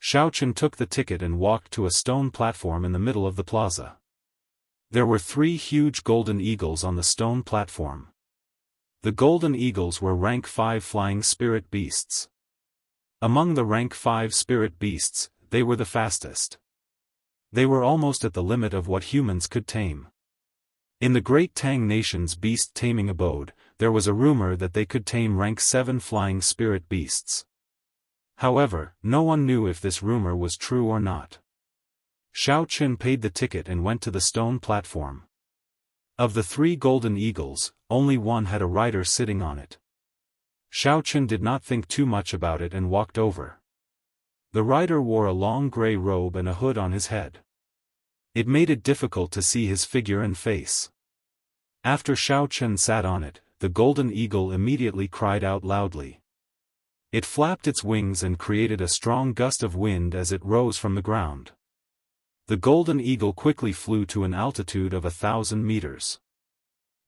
Xiaochen took the ticket and walked to a stone platform in the middle of the plaza. There were 3 huge golden eagles on the stone platform. The golden eagles were rank 5 flying spirit beasts. Among the rank 5 spirit beasts, they were the fastest. They were almost at the limit of what humans could tame. In the great Tang nation's beast-taming abode, there was a rumor that they could tame rank 7 flying spirit beasts. However, no one knew if this rumor was true or not. Xiaochen paid the ticket and went to the stone platform. Of the 3 golden eagles, only one had a rider sitting on it. Xiaochen did not think too much about it and walked over. The rider wore a long gray robe and a hood on his head. It made it difficult to see his figure and face. After Xiaochen sat on it, the golden eagle immediately cried out loudly. It flapped its wings and created a strong gust of wind as it rose from the ground. The golden eagle quickly flew to an altitude of 1,000 meters.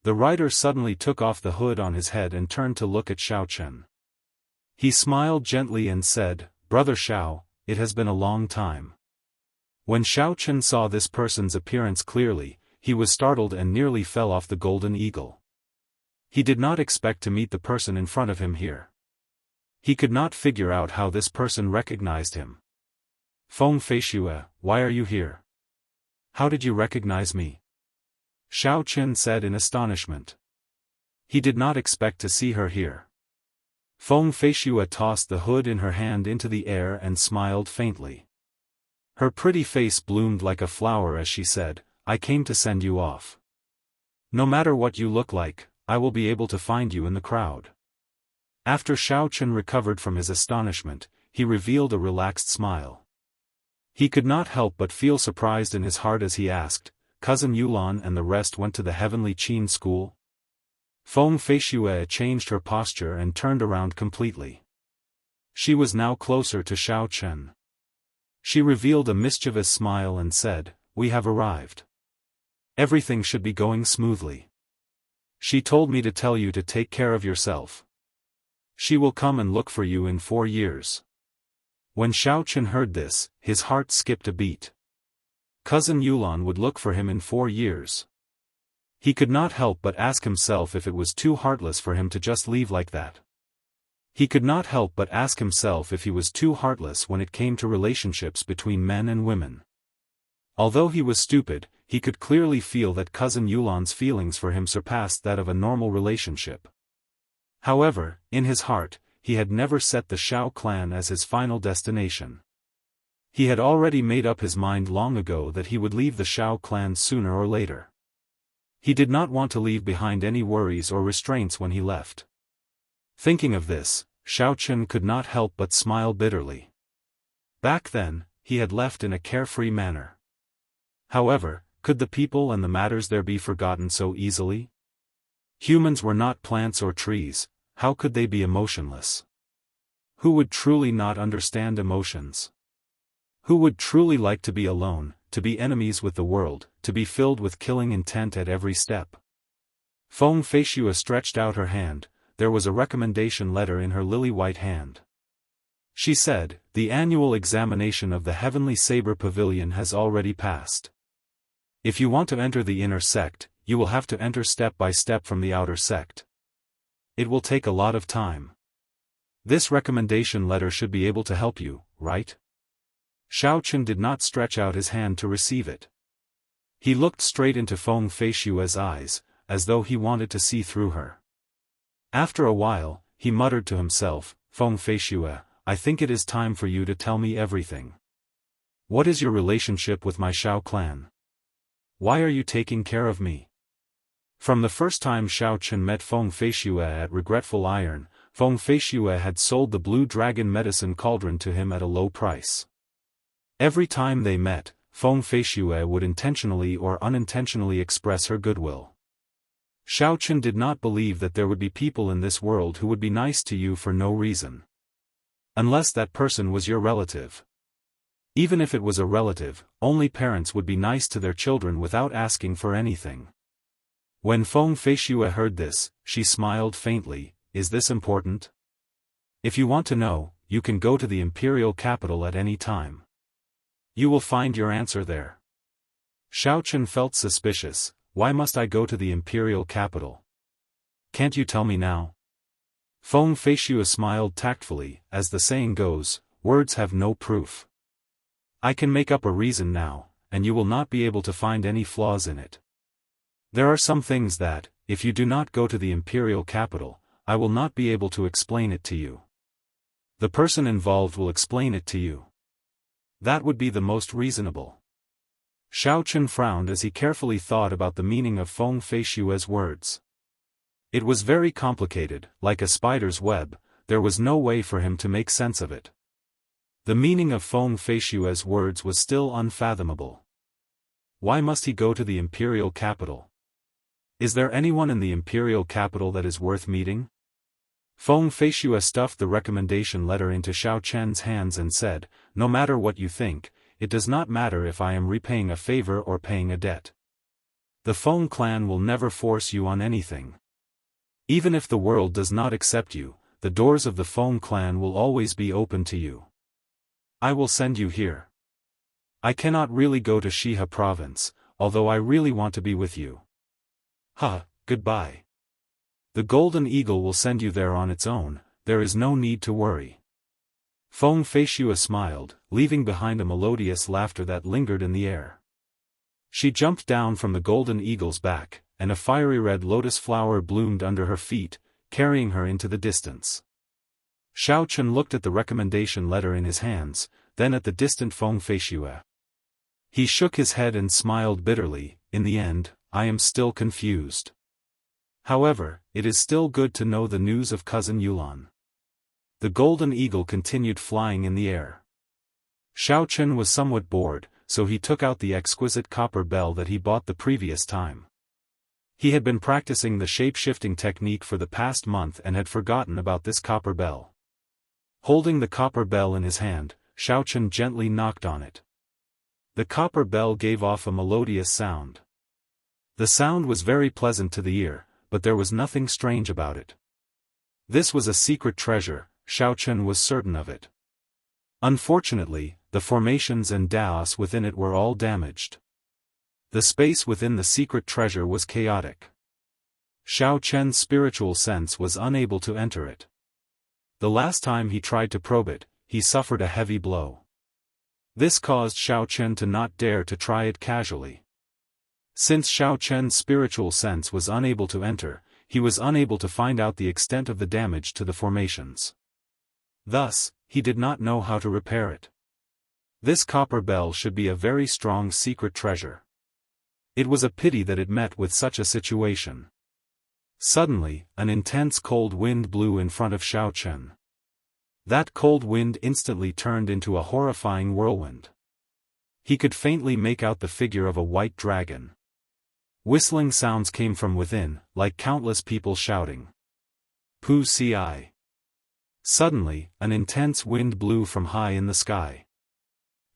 The rider suddenly took off the hood on his head and turned to look at Xiaochen. He smiled gently and said, "Brother Xiao, it has been a long time." When Xiaochen saw this person's appearance clearly, he was startled and nearly fell off the golden eagle. He did not expect to meet the person in front of him here. He could not figure out how this person recognized him. "Feng Feishue, why are you here? How did you recognize me?" Xiaochen said in astonishment. He did not expect to see her here. Feng Feishue tossed the hood in her hand into the air and smiled faintly. Her pretty face bloomed like a flower as she said, "I came to send you off. No matter what you look like, I will be able to find you in the crowd." After Xiaochen recovered from his astonishment, he revealed a relaxed smile. He could not help but feel surprised in his heart as he asked, "Cousin Yulan and the rest went to the heavenly Qin school?" Feng Feishue changed her posture and turned around completely. She was now closer to Xiaochen. She revealed a mischievous smile and said, "We have arrived. Everything should be going smoothly. She told me to tell you to take care of yourself. She will come and look for you in 4 years." When Xiaochen heard this, his heart skipped a beat. Cousin Yulan would look for him in 4 years. He could not help but ask himself if it was too heartless for him to just leave like that. He could not help but ask himself if he was too heartless when it came to relationships between men and women. Although he was stupid, he could clearly feel that Cousin Yulan's feelings for him surpassed that of a normal relationship. However, in his heart, he had never set the Shao clan as his final destination. He had already made up his mind long ago that he would leave the Shao clan sooner or later. He did not want to leave behind any worries or restraints when he left. Thinking of this, Xiaochen could not help but smile bitterly. Back then, he had left in a carefree manner. However, could the people and the matters there be forgotten so easily? Humans were not plants or trees, how could they be emotionless? Who would truly not understand emotions? Who would truly like to be alone, to be enemies with the world, to be filled with killing intent at every step? Feng Feishue stretched out her hand. There was a recommendation letter in her lily-white hand. She said, "The annual examination of the Heavenly Saber Pavilion has already passed. If you want to enter the inner sect, you will have to enter step by step from the outer sect. It will take a lot of time. This recommendation letter should be able to help you, right?" Xiaochen did not stretch out his hand to receive it. He looked straight into Feng Feishue's eyes, as though he wanted to see through her. After a while, he muttered to himself, "Feng Feishue, I think it is time for you to tell me everything. What is your relationship with my Shao clan? Why are you taking care of me?" From the first time Xiaochen met Feng Feishue at Regretful Iron, Feng Feishue had sold the Blue Dragon medicine cauldron to him at a low price. Every time they met, Feng Feishue would intentionally or unintentionally express her goodwill. Xiaochen did not believe that there would be people in this world who would be nice to you for no reason. Unless that person was your relative. Even if it was a relative, only parents would be nice to their children without asking for anything. When Feng Feishue heard this, she smiled faintly, "Is this important? If you want to know, you can go to the imperial capital at any time. You will find your answer there. Xiaochen felt suspicious. Why must I go to the imperial capital? Can't you tell me now? Feng Feishue smiled tactfully. As the saying goes, words have no proof. I can make up a reason now, and you will not be able to find any flaws in it. There are some things that, if you do not go to the imperial capital, I will not be able to explain it to you. The person involved will explain it to you. That would be the most reasonable. Xiaochen frowned as he carefully thought about the meaning of Feng Feishue's words. It was very complicated, like a spider's web. There was no way for him to make sense of it. The meaning of Feng Feishue's words was still unfathomable. Why must he go to the imperial capital? Is there anyone in the imperial capital that is worth meeting? Feng Feishue stuffed the recommendation letter into Xiaochen's hands and said, no matter what you think, it does not matter if I am repaying a favor or paying a debt. The Feng clan will never force you on anything. Even if the world does not accept you, the doors of the Feng clan will always be open to you. I will send you here. I cannot really go to Shihe province, although I really want to be with you. Goodbye. The Golden Eagle will send you there on its own, there is no need to worry. Feng Feishue smiled, leaving behind a melodious laughter that lingered in the air. She jumped down from the Golden Eagle's back, and a fiery red lotus flower bloomed under her feet, carrying her into the distance. Xiaochen looked at the recommendation letter in his hands, then at the distant Feng Feishue. He shook his head and smiled bitterly. In the end, I am still confused. However, it is still good to know the news of cousin Yulan. The Golden Eagle continued flying in the air. Xiaochen was somewhat bored, so he took out the exquisite copper bell that he bought the previous time. He had been practicing the shape-shifting technique for the past month and had forgotten about this copper bell. Holding the copper bell in his hand, Xiaochen gently knocked on it. The copper bell gave off a melodious sound. The sound was very pleasant to the ear, but there was nothing strange about it. This was a secret treasure, Xiaochen was certain of it. Unfortunately, the formations and Daoist within it were all damaged. The space within the secret treasure was chaotic. Xiaochen's spiritual sense was unable to enter it. The last time he tried to probe it, he suffered a heavy blow. This caused Xiaochen to not dare to try it casually. Since Xiaochen's spiritual sense was unable to enter, he was unable to find out the extent of the damage to the formations. Thus, he did not know how to repair it. This copper bell should be a very strong secret treasure. It was a pity that it met with such a situation. Suddenly, an intense cold wind blew in front of Xiaochen. That cold wind instantly turned into a horrifying whirlwind. He could faintly make out the figure of a white dragon. Whistling sounds came from within, like countless people shouting. Pu Ci. Suddenly, an intense wind blew from high in the sky.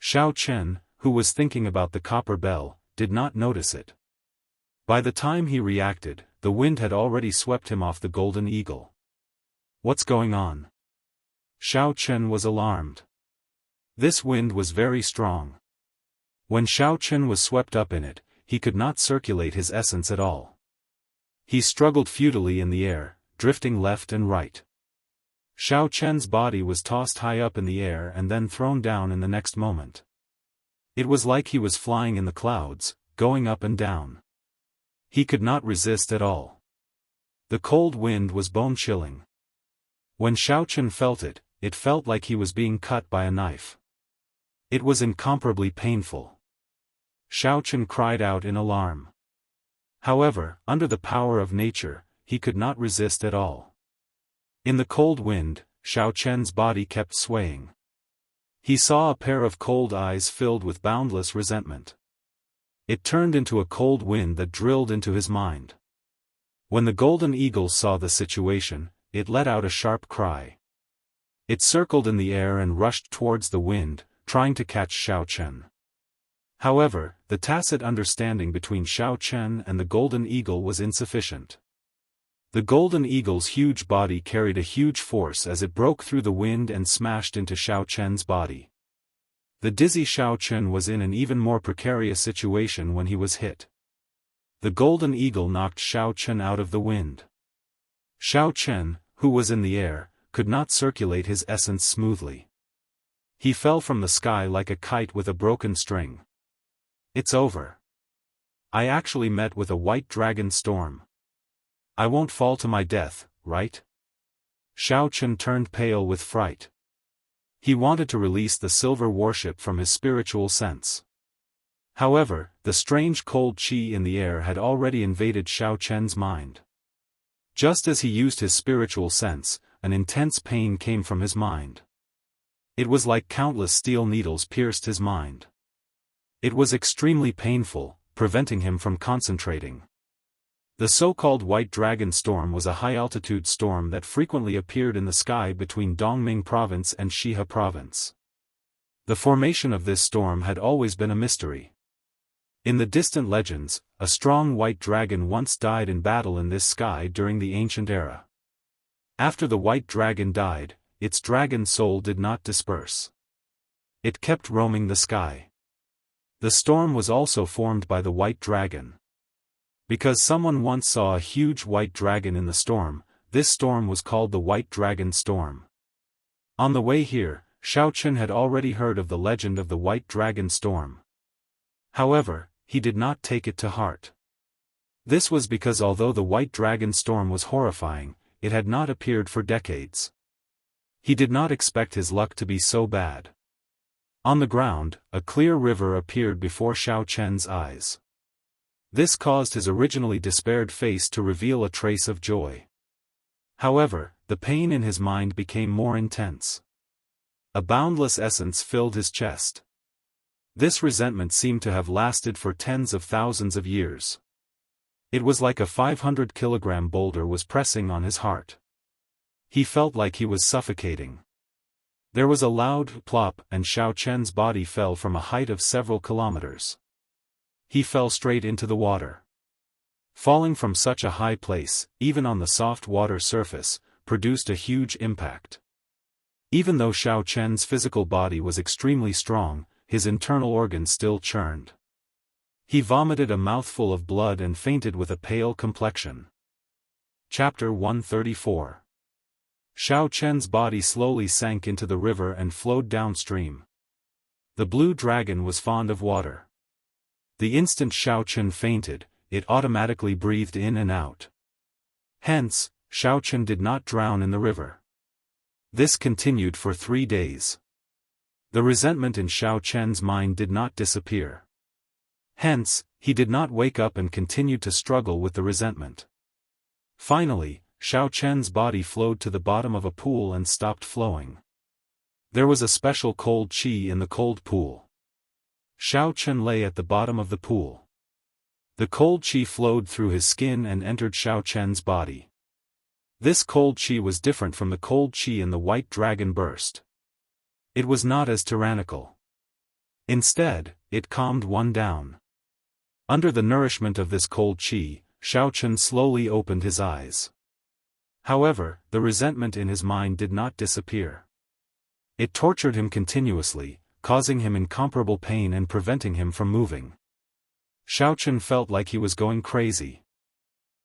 Xiaochen, who was thinking about the copper bell, did not notice it. By the time he reacted, the wind had already swept him off the Golden Eagle. What's going on? Xiaochen was alarmed. This wind was very strong. When Xiaochen was swept up in it, he could not circulate his essence at all. He struggled futilely in the air, drifting left and right. Xiaochen's body was tossed high up in the air and then thrown down in the next moment. It was like he was flying in the clouds, going up and down. He could not resist at all. The cold wind was bone-chilling. When Xiaochen felt it, it felt like he was being cut by a knife. It was incomparably painful. Xiaochen cried out in alarm. However, under the power of nature, he could not resist at all. In the cold wind, Xiaochen's body kept swaying. He saw a pair of cold eyes filled with boundless resentment. It turned into a cold wind that drilled into his mind. When the Golden Eagle saw the situation, it let out a sharp cry. It circled in the air and rushed towards the wind, trying to catch Xiaochen. However, the tacit understanding between Xiaochen and the Golden Eagle was insufficient. The golden eagle's huge body carried a huge force as it broke through the wind and smashed into Xiao Chen's body. The dizzy Xiao Chen was in an even more precarious situation when he was hit. The golden eagle knocked Xiao Chen out of the wind. Xiao Chen, who was in the air, could not circulate his essence smoothly. He fell from the sky like a kite with a broken string. It's over. I actually met with a white dragon storm. I won't fall to my death, right? Xiao Chen turned pale with fright. He wanted to release the silver warship from his spiritual sense. However, the strange cold qi in the air had already invaded Xiao Chen's mind. Just as he used his spiritual sense, an intense pain came from his mind. It was like countless steel needles pierced his mind. It was extremely painful, preventing him from concentrating. The so-called White Dragon Storm was a high-altitude storm that frequently appeared in the sky between Dongming Province and Shihe Province. The formation of this storm had always been a mystery. In the distant legends, a strong white dragon once died in battle in this sky during the ancient era. After the white dragon died, its dragon soul did not disperse. It kept roaming the sky. The storm was also formed by the white dragon. Because someone once saw a huge white dragon in the storm, this storm was called the White Dragon Storm. On the way here, Xiao Chen had already heard of the legend of the White Dragon Storm. However, he did not take it to heart. This was because although the White Dragon Storm was horrifying, it had not appeared for decades. He did not expect his luck to be so bad. On the ground, a clear river appeared before Xiao Chen's eyes. This caused his originally despaired face to reveal a trace of joy. However, the pain in his mind became more intense. A boundless essence filled his chest. This resentment seemed to have lasted for tens of thousands of years. It was like a 500-kilogram boulder was pressing on his heart. He felt like he was suffocating. There was a loud plop and Xiao Chen's body fell from a height of several kilometers. He fell straight into the water. Falling from such a high place, even on the soft water surface, produced a huge impact. Even though Xiao Chen's physical body was extremely strong, his internal organs still churned. He vomited a mouthful of blood and fainted with a pale complexion. Chapter 134. Xiao Chen's body slowly sank into the river and flowed downstream. The blue dragon was fond of water. The instant Xiao Chen fainted, it automatically breathed in and out. Hence, Xiao Chen did not drown in the river. This continued for 3 days. The resentment in Xiao Chen's mind did not disappear. Hence, he did not wake up and continued to struggle with the resentment. Finally, Xiao Chen's body flowed to the bottom of a pool and stopped flowing. There was a special cold qi in the cold pool. Xiao Chen lay at the bottom of the pool. The cold qi flowed through his skin and entered Xiao Chen's body. This cold qi was different from the cold qi in the White Dragon Burst. It was not as tyrannical. Instead, it calmed one down. Under the nourishment of this cold qi, Xiao Chen slowly opened his eyes. However, the resentment in his mind did not disappear. It tortured him continuously, causing him incomparable pain and preventing him from moving. Xiao Chen felt like he was going crazy.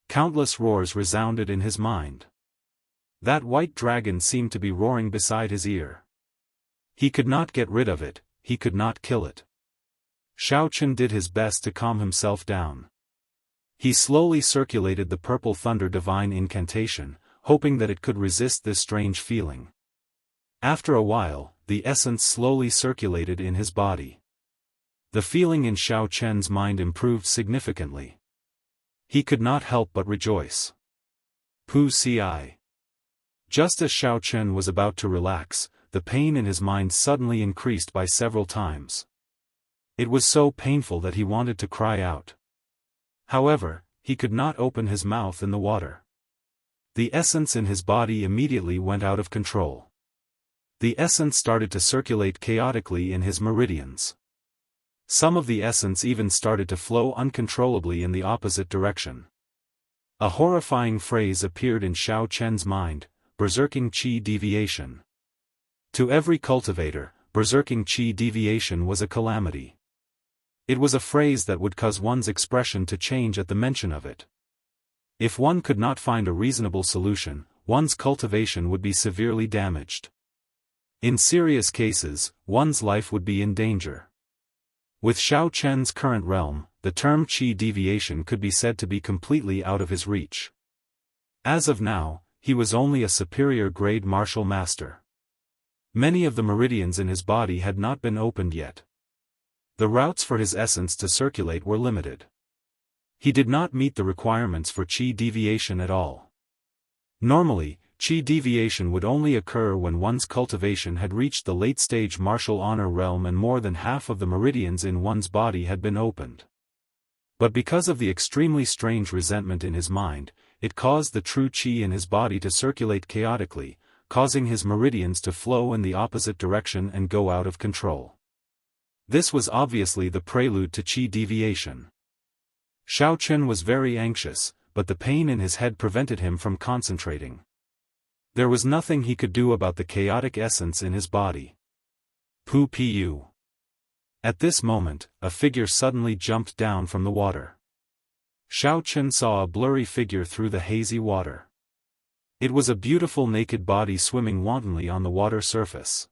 Countless roars resounded in his mind. That white dragon seemed to be roaring beside his ear. He could not get rid of it, he could not kill it. Xiao Chen did his best to calm himself down. He slowly circulated the purple thunder divine incantation, hoping that it could resist this strange feeling. After a while, the essence slowly circulated in his body. The feeling in Xiao Chen's mind improved significantly. He could not help but rejoice. Pu Ci. Just as Xiao Chen was about to relax, the pain in his mind suddenly increased by several times. It was so painful that he wanted to cry out. However, he could not open his mouth in the water. The essence in his body immediately went out of control. The essence started to circulate chaotically in his meridians. Some of the essence even started to flow uncontrollably in the opposite direction. A horrifying phrase appeared in Xiao Chen's mind: berserking qi deviation. To every cultivator, berserking qi deviation was a calamity. It was a phrase that would cause one's expression to change at the mention of it. If one could not find a reasonable solution, one's cultivation would be severely damaged. In serious cases, one's life would be in danger. With Xiao Chen's current realm, the term qi deviation could be said to be completely out of his reach. As of now, he was only a superior grade martial master. Many of the meridians in his body had not been opened yet. The routes for his essence to circulate were limited. He did not meet the requirements for qi deviation at all. Normally, qi deviation would only occur when one's cultivation had reached the late-stage martial honor realm and more than half of the meridians in one's body had been opened. But because of the extremely strange resentment in his mind, it caused the true qi in his body to circulate chaotically, causing his meridians to flow in the opposite direction and go out of control. This was obviously the prelude to qi deviation. Xiao Chen was very anxious, but the pain in his head prevented him from concentrating. There was nothing he could do about the chaotic essence in his body. Pu. At this moment, a figure suddenly jumped down from the water. Xiao Chen saw a blurry figure through the hazy water. It was a beautiful naked body swimming wantonly on the water surface.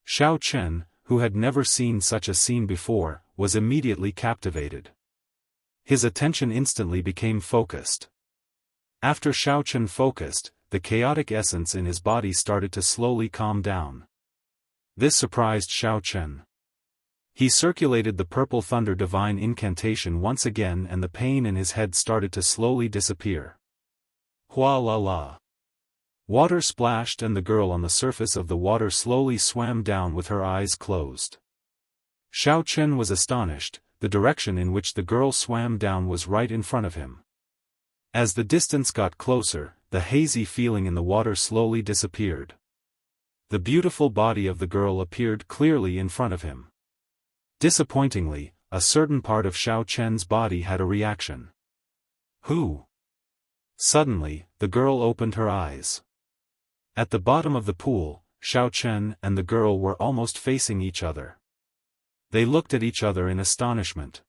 Xiao Chen, who had never seen such a scene before, was immediately captivated. His attention instantly became focused. After Xiao Chen focused, the chaotic essence in his body started to slowly calm down. This surprised Xiao Chen. He circulated the purple thunder divine incantation once again and the pain in his head started to slowly disappear. Hua la la. Water splashed and the girl on the surface of the water slowly swam down with her eyes closed. Xiao Chen was astonished. The direction in which the girl swam down was right in front of him. As the distance got closer, the hazy feeling in the water slowly disappeared. The beautiful body of the girl appeared clearly in front of him. Disappointingly, a certain part of Xiao Chen's body had a reaction. Who? Suddenly, the girl opened her eyes. At the bottom of the pool, Xiao Chen and the girl were almost facing each other. They looked at each other in astonishment.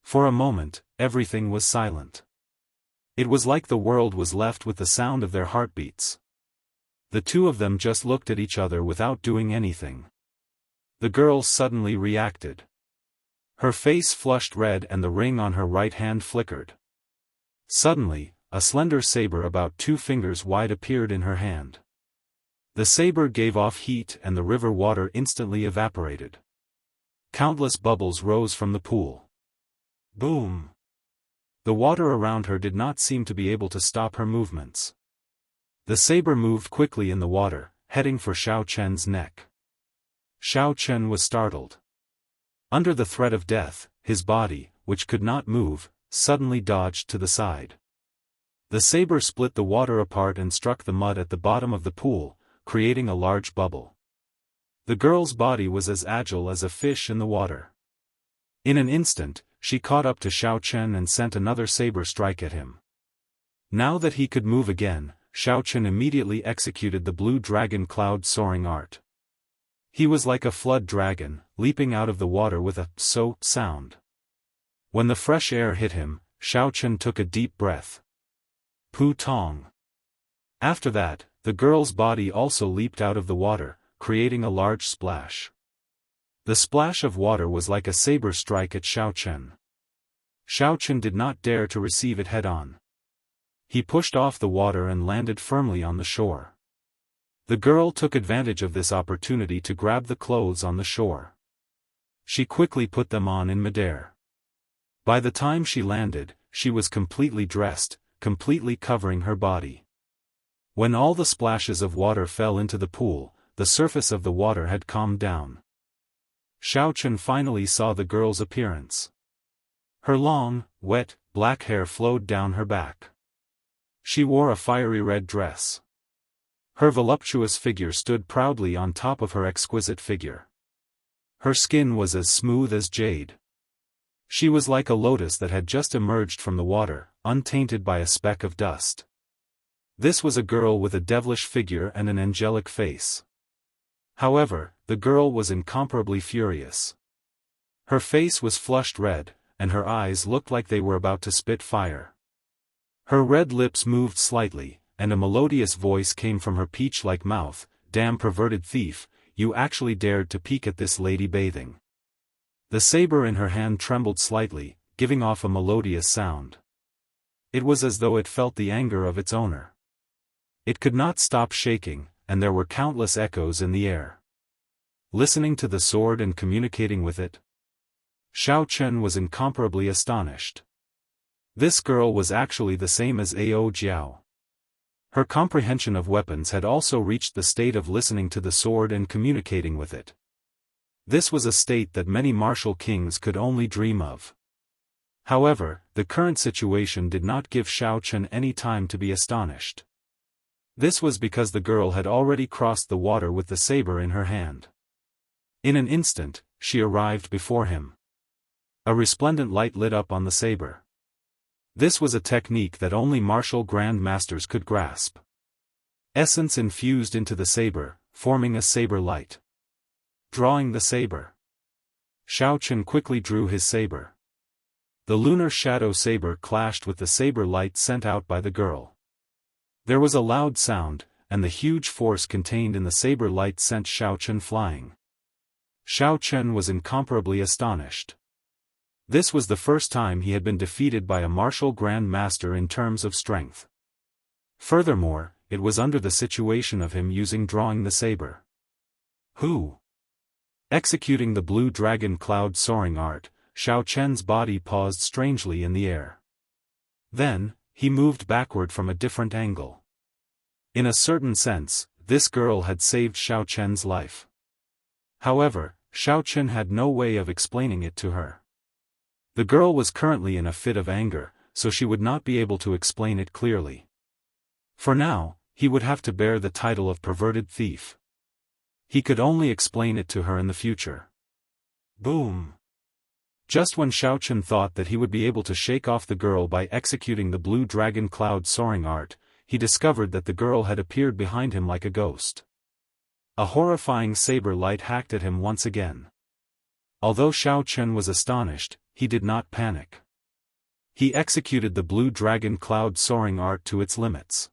For a moment, everything was silent. It was like the world was left with the sound of their heartbeats. The two of them just looked at each other without doing anything. The girl suddenly reacted. Her face flushed red and the ring on her right hand flickered. Suddenly, a slender saber about 2 fingers wide appeared in her hand. The saber gave off heat and the river water instantly evaporated. Countless bubbles rose from the pool. Boom! The water around her did not seem to be able to stop her movements. The saber moved quickly in the water, heading for Xiao Chen's neck. Xiao Chen was startled. Under the threat of death, his body, which could not move, suddenly dodged to the side. The saber split the water apart and struck the mud at the bottom of the pool, creating a large bubble. The girl's body was as agile as a fish in the water. In an instant, she caught up to Xiao Chen and sent another saber strike at him. Now that he could move again, Xiao Chen immediately executed the blue dragon cloud soaring art. He was like a flood dragon, leaping out of the water with a so sound. When the fresh air hit him, Xiao Chen took a deep breath. Pu Tong. After that, the girl's body also leaped out of the water, creating a large splash. The splash of water was like a saber strike at Xiao Chen. Xiao Chen did not dare to receive it head-on. He pushed off the water and landed firmly on the shore. The girl took advantage of this opportunity to grab the clothes on the shore. She quickly put them on in midair. By the time she landed, she was completely dressed, completely covering her body. When all the splashes of water fell into the pool, the surface of the water had calmed down. Xiao Chen finally saw the girl's appearance. Her long, wet, black hair flowed down her back. She wore a fiery red dress. Her voluptuous figure stood proudly on top of her exquisite figure. Her skin was as smooth as jade. She was like a lotus that had just emerged from the water, untainted by a speck of dust. This was a girl with a devilish figure and an angelic face. However, the girl was incomparably furious. Her face was flushed red, and her eyes looked like they were about to spit fire. Her red lips moved slightly, and a melodious voice came from her peach-like mouth. "Damn perverted thief, you actually dared to peek at this lady bathing." The saber in her hand trembled slightly, giving off a melodious sound. It was as though it felt the anger of its owner. It could not stop shaking, and there were countless echoes in the air. Listening to the sword and communicating with it, Xiao Chen was incomparably astonished. This girl was actually the same as Ao Jiao. Her comprehension of weapons had also reached the state of listening to the sword and communicating with it. This was a state that many martial kings could only dream of. However, the current situation did not give Xiao Chen any time to be astonished. This was because the girl had already crossed the water with the saber in her hand. In an instant, she arrived before him. A resplendent light lit up on the saber. This was a technique that only martial grand masters could grasp. Essence infused into the saber, forming a saber light. Drawing the saber. Xiao Chen quickly drew his saber. The lunar shadow saber clashed with the saber light sent out by the girl. There was a loud sound, and the huge force contained in the saber light sent Xiao Chen flying. Xiao Chen was incomparably astonished. This was the first time he had been defeated by a martial grand master in terms of strength. Furthermore, it was under the situation of him drawing the saber. Who? Executing the blue dragon cloud soaring art, Xiao Chen's body paused strangely in the air. Then, he moved backward from a different angle. In a certain sense, this girl had saved Xiao Chen's life. However, Xiao Chen had no way of explaining it to her. The girl was currently in a fit of anger, so she would not be able to explain it clearly. For now, he would have to bear the title of perverted thief. He could only explain it to her in the future. Boom! Just when Xiao Chen thought that he would be able to shake off the girl by executing the blue dragon cloud soaring art, he discovered that the girl had appeared behind him like a ghost. A horrifying saber light hacked at him once again. Although Xiao Chen was astonished, he did not panic. He executed the blue dragon cloud soaring art to its limits.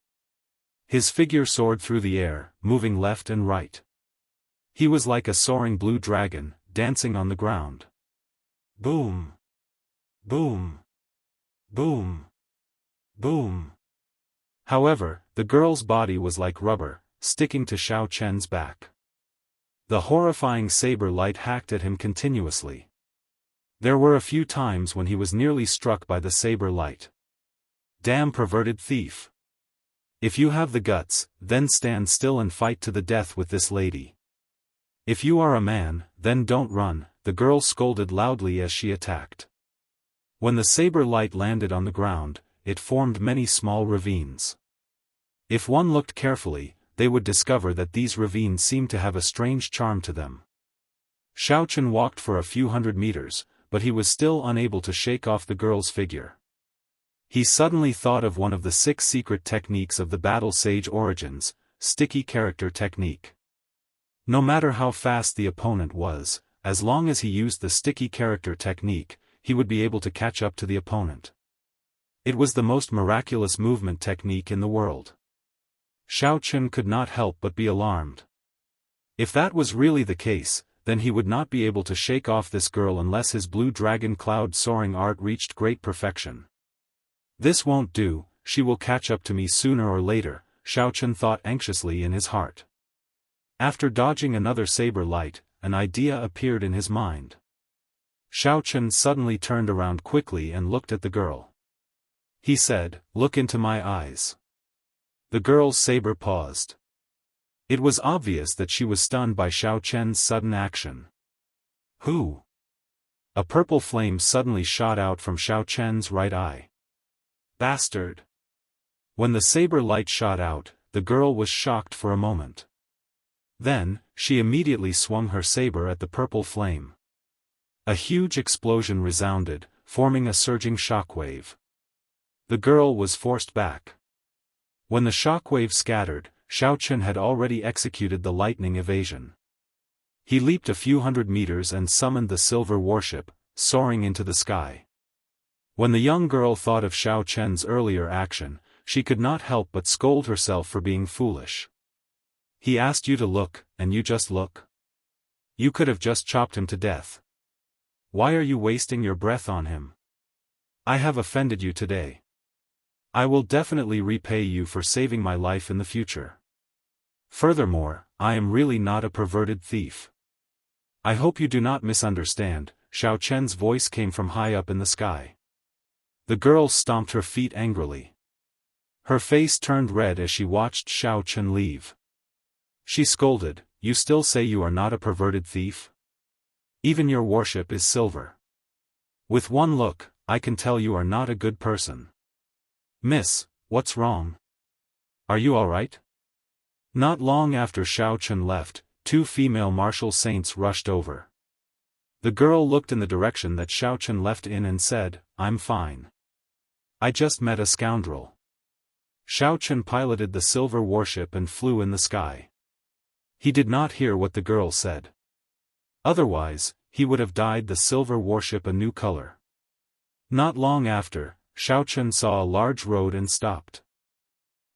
His figure soared through the air, moving left and right. He was like a soaring blue dragon, dancing on the ground. Boom! Boom! Boom! Boom! However, the girl's body was like rubber, sticking to Xiao Chen's back. The horrifying saber light hacked at him continuously. There were a few times when he was nearly struck by the saber light. Damn perverted thief! If you have the guts, then stand still and fight to the death with this lady. If you are a man, then don't run, the girl scolded loudly as she attacked. When the saber light landed on the ground, it formed many small ravines. If one looked carefully, they would discover that these ravines seemed to have a strange charm to them. Xiao Chen walked for a few hundred meters, but he was still unable to shake off the girl's figure. He suddenly thought of one of the 6 secret techniques of the battle sage origins, sticky character technique. No matter how fast the opponent was, as long as he used the sticky character technique, he would be able to catch up to the opponent. It was the most miraculous movement technique in the world. Xiao Chen could not help but be alarmed. If that was really the case, then he would not be able to shake off this girl unless his blue dragon cloud soaring art reached great perfection. This won't do, she will catch up to me sooner or later, Xiao Chen thought anxiously in his heart. After dodging another saber light, an idea appeared in his mind. Xiao Chen suddenly turned around quickly and looked at the girl. He said, "Look into my eyes." The girl's saber paused. It was obvious that she was stunned by Xiao Chen's sudden action. Who? A purple flame suddenly shot out from Xiao Chen's right eye. Bastard! When the saber light shot out, the girl was shocked for a moment. Then, she immediately swung her saber at the purple flame. A huge explosion resounded, forming a surging shockwave. The girl was forced back. When the shockwave scattered, Xiao Chen had already executed the lightning evasion. He leaped a few hundred meters and summoned the silver warship, soaring into the sky. When the young girl thought of Xiao Chen's earlier action, she could not help but scold herself for being foolish. He asked you to look, and you just look? You could have just chopped him to death. Why are you wasting your breath on him? I have offended you today. I will definitely repay you for saving my life in the future. Furthermore, I am really not a perverted thief. I hope you do not misunderstand. Xiao Chen's voice came from high up in the sky. The girl stomped her feet angrily. Her face turned red as she watched Xiao Chen leave. She scolded, "You still say you are not a perverted thief? Even your warship is silver. With one look, I can tell you are not a good person." "Miss, what's wrong? Are you alright?" Not long after Xiao Chen left, two female martial saints rushed over. The girl looked in the direction that Xiao Chen left in and said, "I'm fine. I just met a scoundrel." Xiao Chen piloted the silver warship and flew in the sky. He did not hear what the girl said. Otherwise, he would have dyed the silver warship a new color. Not long after, Xiao Chen saw a large road and stopped.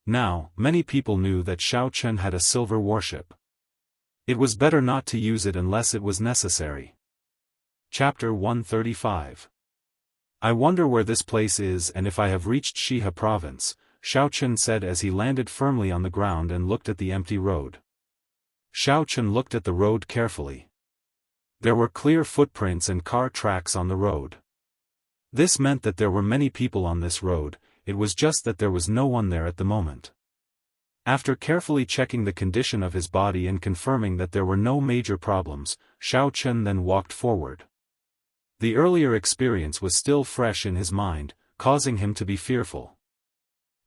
Now, many people knew that Xiao Chen had a silver warship. It was better not to use it unless it was necessary. Chapter 135. I wonder where this place is and if I have reached Shihe province, Xiao Chen said as he landed firmly on the ground and looked at the empty road. Xiao Chen looked at the road carefully. There were clear footprints and car tracks on the road. This meant that there were many people on this road, it was just that there was no one there at the moment. After carefully checking the condition of his body and confirming that there were no major problems, Xiao Chen then walked forward. The earlier experience was still fresh in his mind, causing him to be fearful.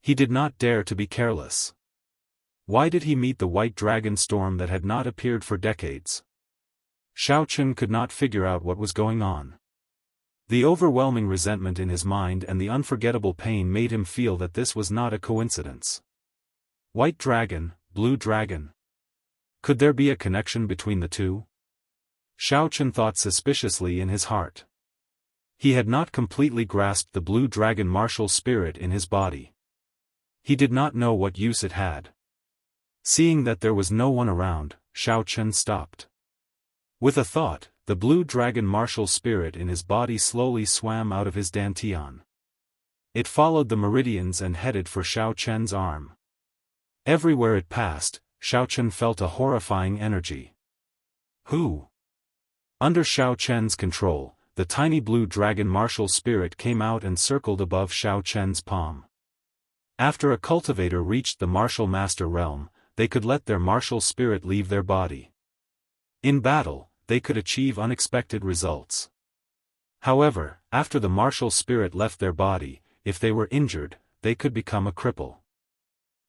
He did not dare to be careless. Why did he meet the white dragon storm that had not appeared for decades? Xiao Chen could not figure out what was going on. The overwhelming resentment in his mind and the unforgettable pain made him feel that this was not a coincidence. White dragon, blue dragon. Could there be a connection between the two? Xiao Chen thought suspiciously in his heart. He had not completely grasped the blue dragon martial spirit in his body. He did not know what use it had. Seeing that there was no one around, Xiao Chen stopped. With a thought, the blue dragon martial spirit in his body slowly swam out of his dantian. It followed the meridians and headed for Xiao Chen's arm. Everywhere it passed, Xiao Chen felt a horrifying energy. Who? Under Xiao Chen's control, the tiny blue dragon martial spirit came out and circled above Xiao Chen's palm. After a cultivator reached the martial master realm, they could let their martial spirit leave their body. In battle, they could achieve unexpected results. However, after the martial spirit left their body, if they were injured, they could become a cripple.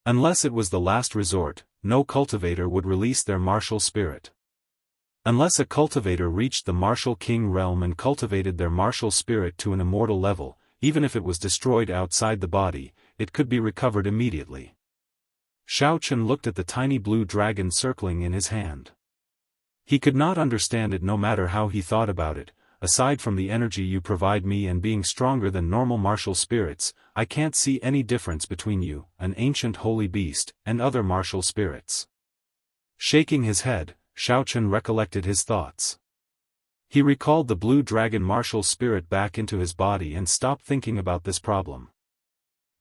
Unless it was the last resort, no cultivator would release their martial spirit. Unless a cultivator reached the martial king realm and cultivated their martial spirit to an immortal level, even if it was destroyed outside the body, it could be recovered immediately. Xiao Chen looked at the tiny blue dragon circling in his hand. He could not understand it no matter how he thought about it. Aside from the energy you provide me and being stronger than normal martial spirits, I can't see any difference between you, an ancient holy beast, and other martial spirits. Shaking his head, Xiao Chen recollected his thoughts. He recalled the blue dragon martial spirit back into his body and stopped thinking about this problem.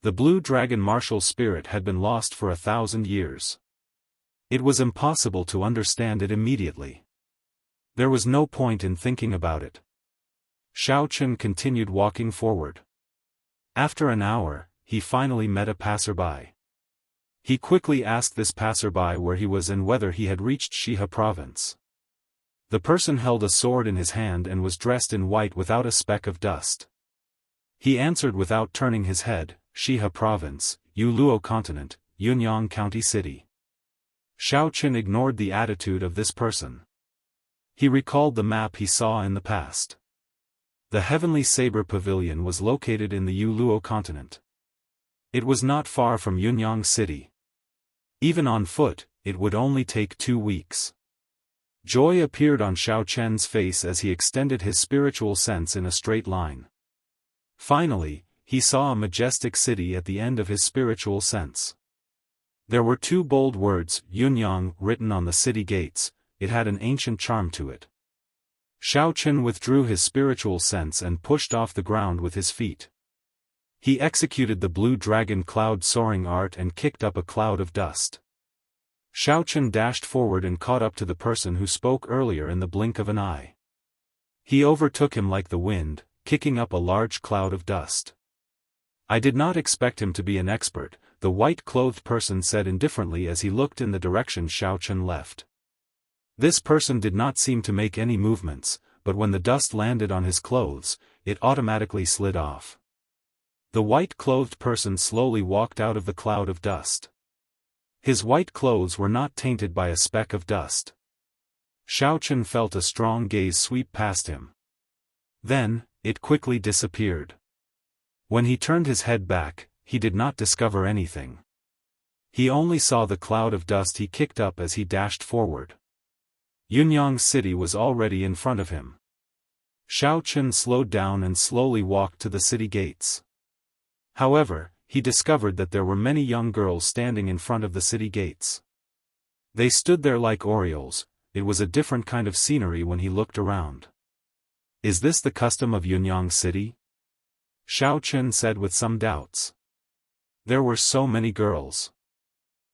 The blue dragon martial spirit had been lost for 1,000 years. It was impossible to understand it immediately. There was no point in thinking about it. Xiao Chen continued walking forward. After an hour, he finally met a passerby. He quickly asked this passerby where he was and whether he had reached Shihe province. The person held a sword in his hand and was dressed in white without a speck of dust. He answered without turning his head, Shihe province, Yuluo continent, Yunyang county city. Xiao Chen ignored the attitude of this person. He recalled the map he saw in the past. The Heavenly Saber Pavilion was located in the Yuluo continent. It was not far from Yunyang City. Even on foot, it would only take 2 weeks. Joy appeared on Xiao Chen's face as he extended his spiritual sense in a straight line. Finally, he saw a majestic city at the end of his spiritual sense. There were 2 bold words, Yunyang, written on the city gates. It had an ancient charm to it. Xiao Chen withdrew his spiritual sense and pushed off the ground with his feet. He executed the blue dragon cloud soaring art and kicked up a cloud of dust. Xiao Chen dashed forward and caught up to the person who spoke earlier in the blink of an eye. He overtook him like the wind, kicking up a large cloud of dust. I did not expect him to be an expert, the white-clothed person said indifferently as he looked in the direction Xiao Chen left. This person did not seem to make any movements, but when the dust landed on his clothes, it automatically slid off. The white-clothed person slowly walked out of the cloud of dust. His white clothes were not tainted by a speck of dust. Xiao Chen felt a strong gaze sweep past him. Then, it quickly disappeared. When he turned his head back, he did not discover anything. He only saw the cloud of dust he kicked up as he dashed forward. Yunyang City was already in front of him. Xiao Chen slowed down and slowly walked to the city gates. However, he discovered that there were many young girls standing in front of the city gates. They stood there like orioles. It was a different kind of scenery when he looked around. Is this the custom of Yunyang City? Xiao Chen said with some doubts. There were so many girls.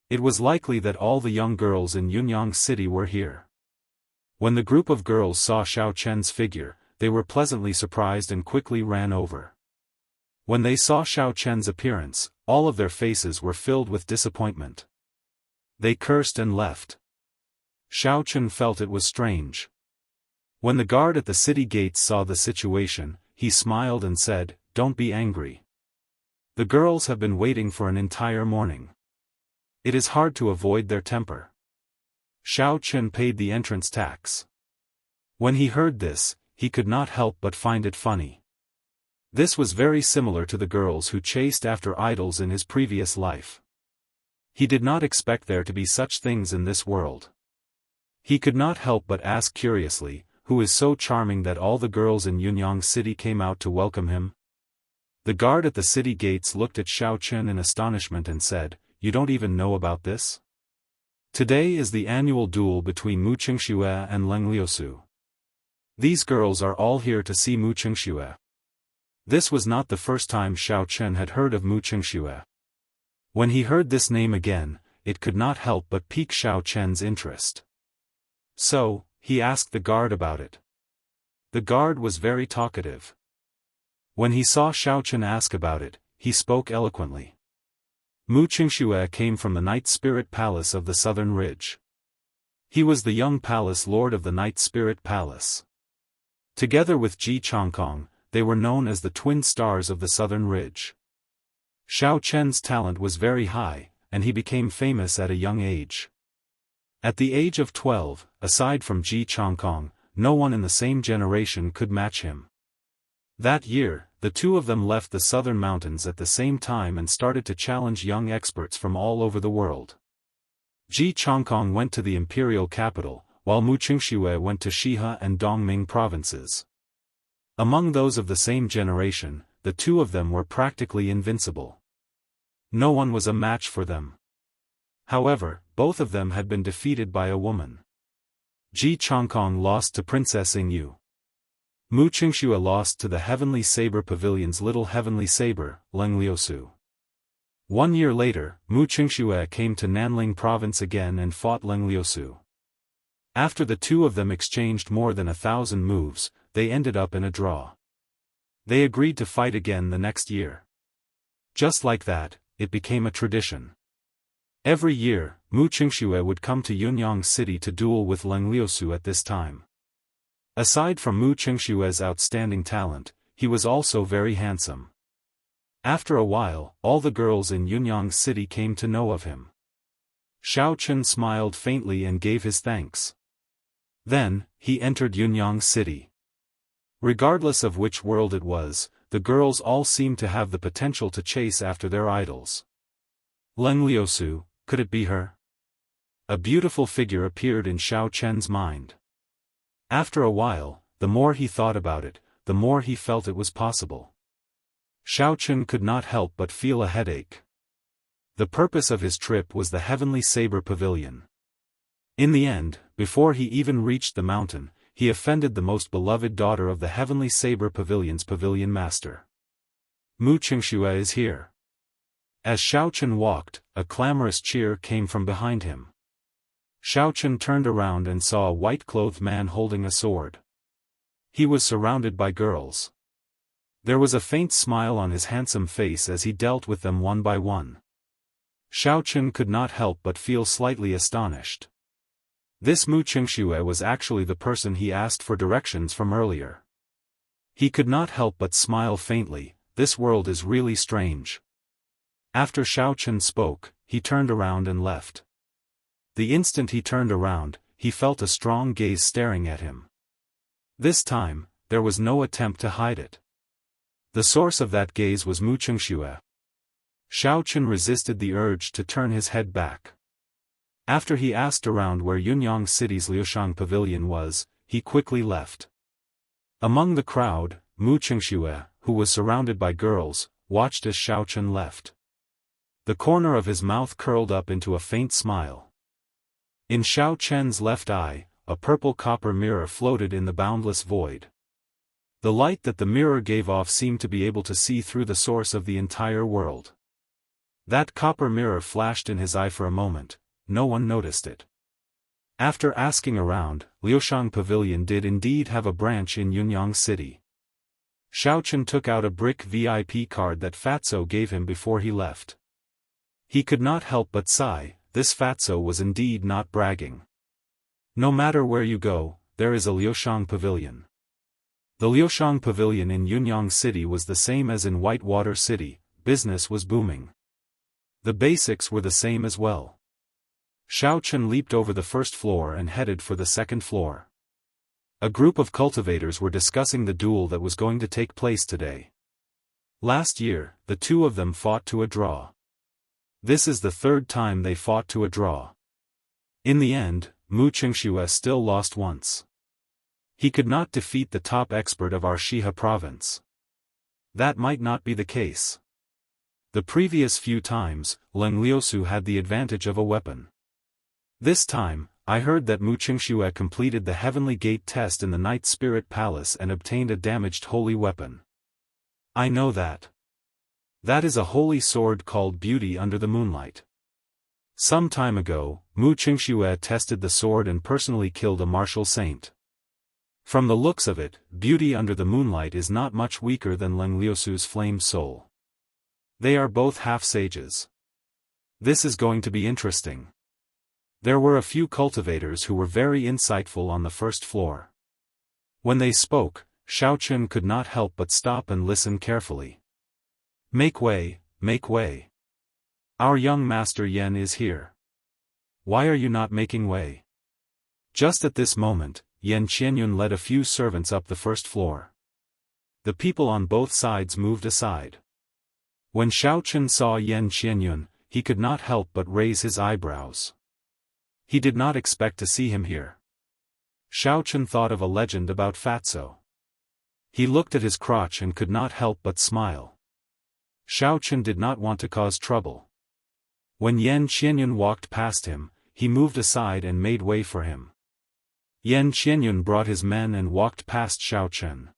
It was likely that all the young girls in Yunyang City were here. When the group of girls saw Xiao Chen's figure, they were pleasantly surprised and quickly ran over. When they saw Xiao Chen's appearance, all of their faces were filled with disappointment. They cursed and left. Xiao Chen felt it was strange. When the guard at the city gates saw the situation, he smiled and said, "Don't be angry. The girls have been waiting for an entire morning. It is hard to avoid their temper." Xiao Chen paid the entrance tax. When he heard this, he could not help but find it funny. This was very similar to the girls who chased after idols in his previous life. He did not expect there to be such things in this world. He could not help but ask curiously, who is so charming that all the girls in Yunyang City came out to welcome him? The guard at the city gates looked at Xiao Chen in astonishment and said, "You don't even know about this? Today is the annual duel between Mu Qingxue and Leng Liusu. These girls are all here to see Mu Qingxue." This was not the first time Xiao Chen had heard of Mu Qingxue. When he heard this name again, it could not help but pique Xiao Chen's interest. So, he asked the guard about it. The guard was very talkative. When he saw Xiao Chen ask about it, he spoke eloquently. Mu Qingxue came from the Night Spirit Palace of the Southern Ridge. He was the young palace lord of the Night Spirit Palace. Together with Ji Changkong, they were known as the twin stars of the Southern Ridge. Xiao Chen's talent was very high, and he became famous at a young age. At the age of 12, aside from Ji Changkong, no one in the same generation could match him. That year, the two of them left the southern mountains at the same time and started to challenge young experts from all over the world. Ji Changkong went to the imperial capital, while Mu Qingxue went to Shihe and Dongming provinces. Among those of the same generation, the two of them were practically invincible. No one was a match for them. However, both of them had been defeated by a woman. Ji Changkong lost to Princess Yingyu. Mu Qingxue lost to the Heavenly Saber Pavilion's little Heavenly Saber, Leng Liusu. 1 year later, Mu Qingxue came to Nanling province again and fought Leng Liusu. After the two of them exchanged more than 1,000 moves, they ended up in a draw. They agreed to fight again the next year. Just like that, it became a tradition. Every year, Mu Qingxue would come to Yunyang City to duel with Leng Liusu at this time. Aside from Mu Qingxue's outstanding talent, he was also very handsome. After a while, all the girls in Yunyang City came to know of him. Xiao Chen smiled faintly and gave his thanks. Then, he entered Yunyang City. Regardless of which world it was, the girls all seemed to have the potential to chase after their idols. Leng Liusu, could it be her? A beautiful figure appeared in Xiao Chen's mind. After a while, the more he thought about it, the more he felt it was possible. Xiao Chen could not help but feel a headache. The purpose of his trip was the Heavenly Saber Pavilion. In the end, before he even reached the mountain, he offended the most beloved daughter of the Heavenly Saber Pavilion's pavilion master. Mu Qingxue is here. As Xiao Chen walked, a clamorous cheer came from behind him. Xiao Chen turned around and saw a white-clothed man holding a sword. He was surrounded by girls. There was a faint smile on his handsome face as he dealt with them one by one. Xiao Chen could not help but feel slightly astonished. This Mu Qingxue was actually the person he asked for directions from earlier. He could not help but smile faintly. This world is really strange. After Xiao Chen spoke, he turned around and left. The instant he turned around, he felt a strong gaze staring at him. This time, there was no attempt to hide it. The source of that gaze was Mu Qingxue. Xiao Chen resisted the urge to turn his head back. After he asked around where Yunyang City's Liushang Pavilion was, he quickly left. Among the crowd, Mu Qingxue, who was surrounded by girls, watched as Xiao Chen left. The corner of his mouth curled up into a faint smile. In Xiao Chen's left eye, a purple copper mirror floated in the boundless void. The light that the mirror gave off seemed to be able to see through the source of the entire world. That copper mirror flashed in his eye for a moment. No one noticed it. After asking around, Liushang Pavilion did indeed have a branch in Yunyang City. Xiao Chen took out a brick VIP card that Fatso gave him before he left. He could not help but sigh. This Fatso was indeed not bragging. No matter where you go, there is a Liushang Pavilion. The Liushang Pavilion in Yunyang City was the same as in Whitewater City. Business was booming. The basics were the same as well. Xiao Chen leaped over the first floor and headed for the second floor. A group of cultivators were discussing the duel that was going to take place today. Last year, the two of them fought to a draw. This is the third time they fought to a draw. In the end, Mu Qingxue still lost once. He could not defeat the top expert of Arshiha province. That might not be the case. The previous few times, Leng Liusu had the advantage of a weapon. This time, I heard that Mu Qingxue completed the Heavenly Gate test in the Night Spirit Palace and obtained a damaged holy weapon. I know that. That is a holy sword called Beauty Under the Moonlight. Some time ago, Mu Qingxue tested the sword and personally killed a martial saint. From the looks of it, Beauty Under the Moonlight is not much weaker than Leng Liusu's Flame Soul. They are both half-sages. This is going to be interesting. There were a few cultivators who were very insightful on the first floor. When they spoke, Xiao Chen could not help but stop and listen carefully. Make way, make way. Our young master Yen is here. Why are you not making way? Just at this moment, Yen Qianyun led a few servants up the first floor. The people on both sides moved aside. When Xiao Chen saw Yen Qianyun, he could not help but raise his eyebrows. He did not expect to see him here. Xiao Chen thought of a legend about Fatso. He looked at his crotch and could not help but smile. Xiao Chen did not want to cause trouble. When Yen Qianyun walked past him, he moved aside and made way for him. Yen Qianyun brought his men and walked past Xiao Chen.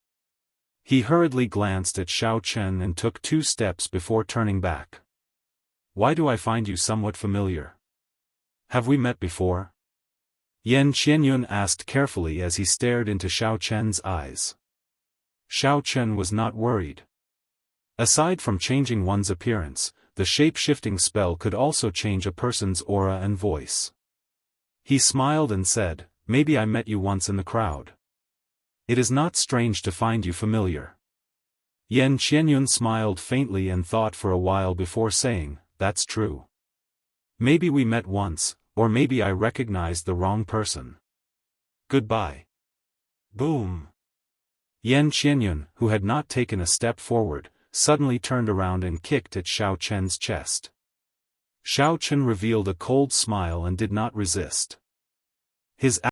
He hurriedly glanced at Xiao Chen and took 2 steps before turning back. Why do I find you somewhat familiar? Have we met before? Yen Qianyun asked carefully as he stared into Xiao Chen's eyes. Xiao Chen was not worried. Aside from changing one's appearance, the shape-shifting spell could also change a person's aura and voice. He smiled and said, maybe I met you once in the crowd. It is not strange to find you familiar. Yen Qianyun smiled faintly and thought for a while before saying, that's true. Maybe we met once, or maybe I recognized the wrong person. Goodbye. Boom. Yan Qianyun, who had not taken a step forward, suddenly turned around and kicked at Xiao Chen's chest. Xiao Chen revealed a cold smile and did not resist. His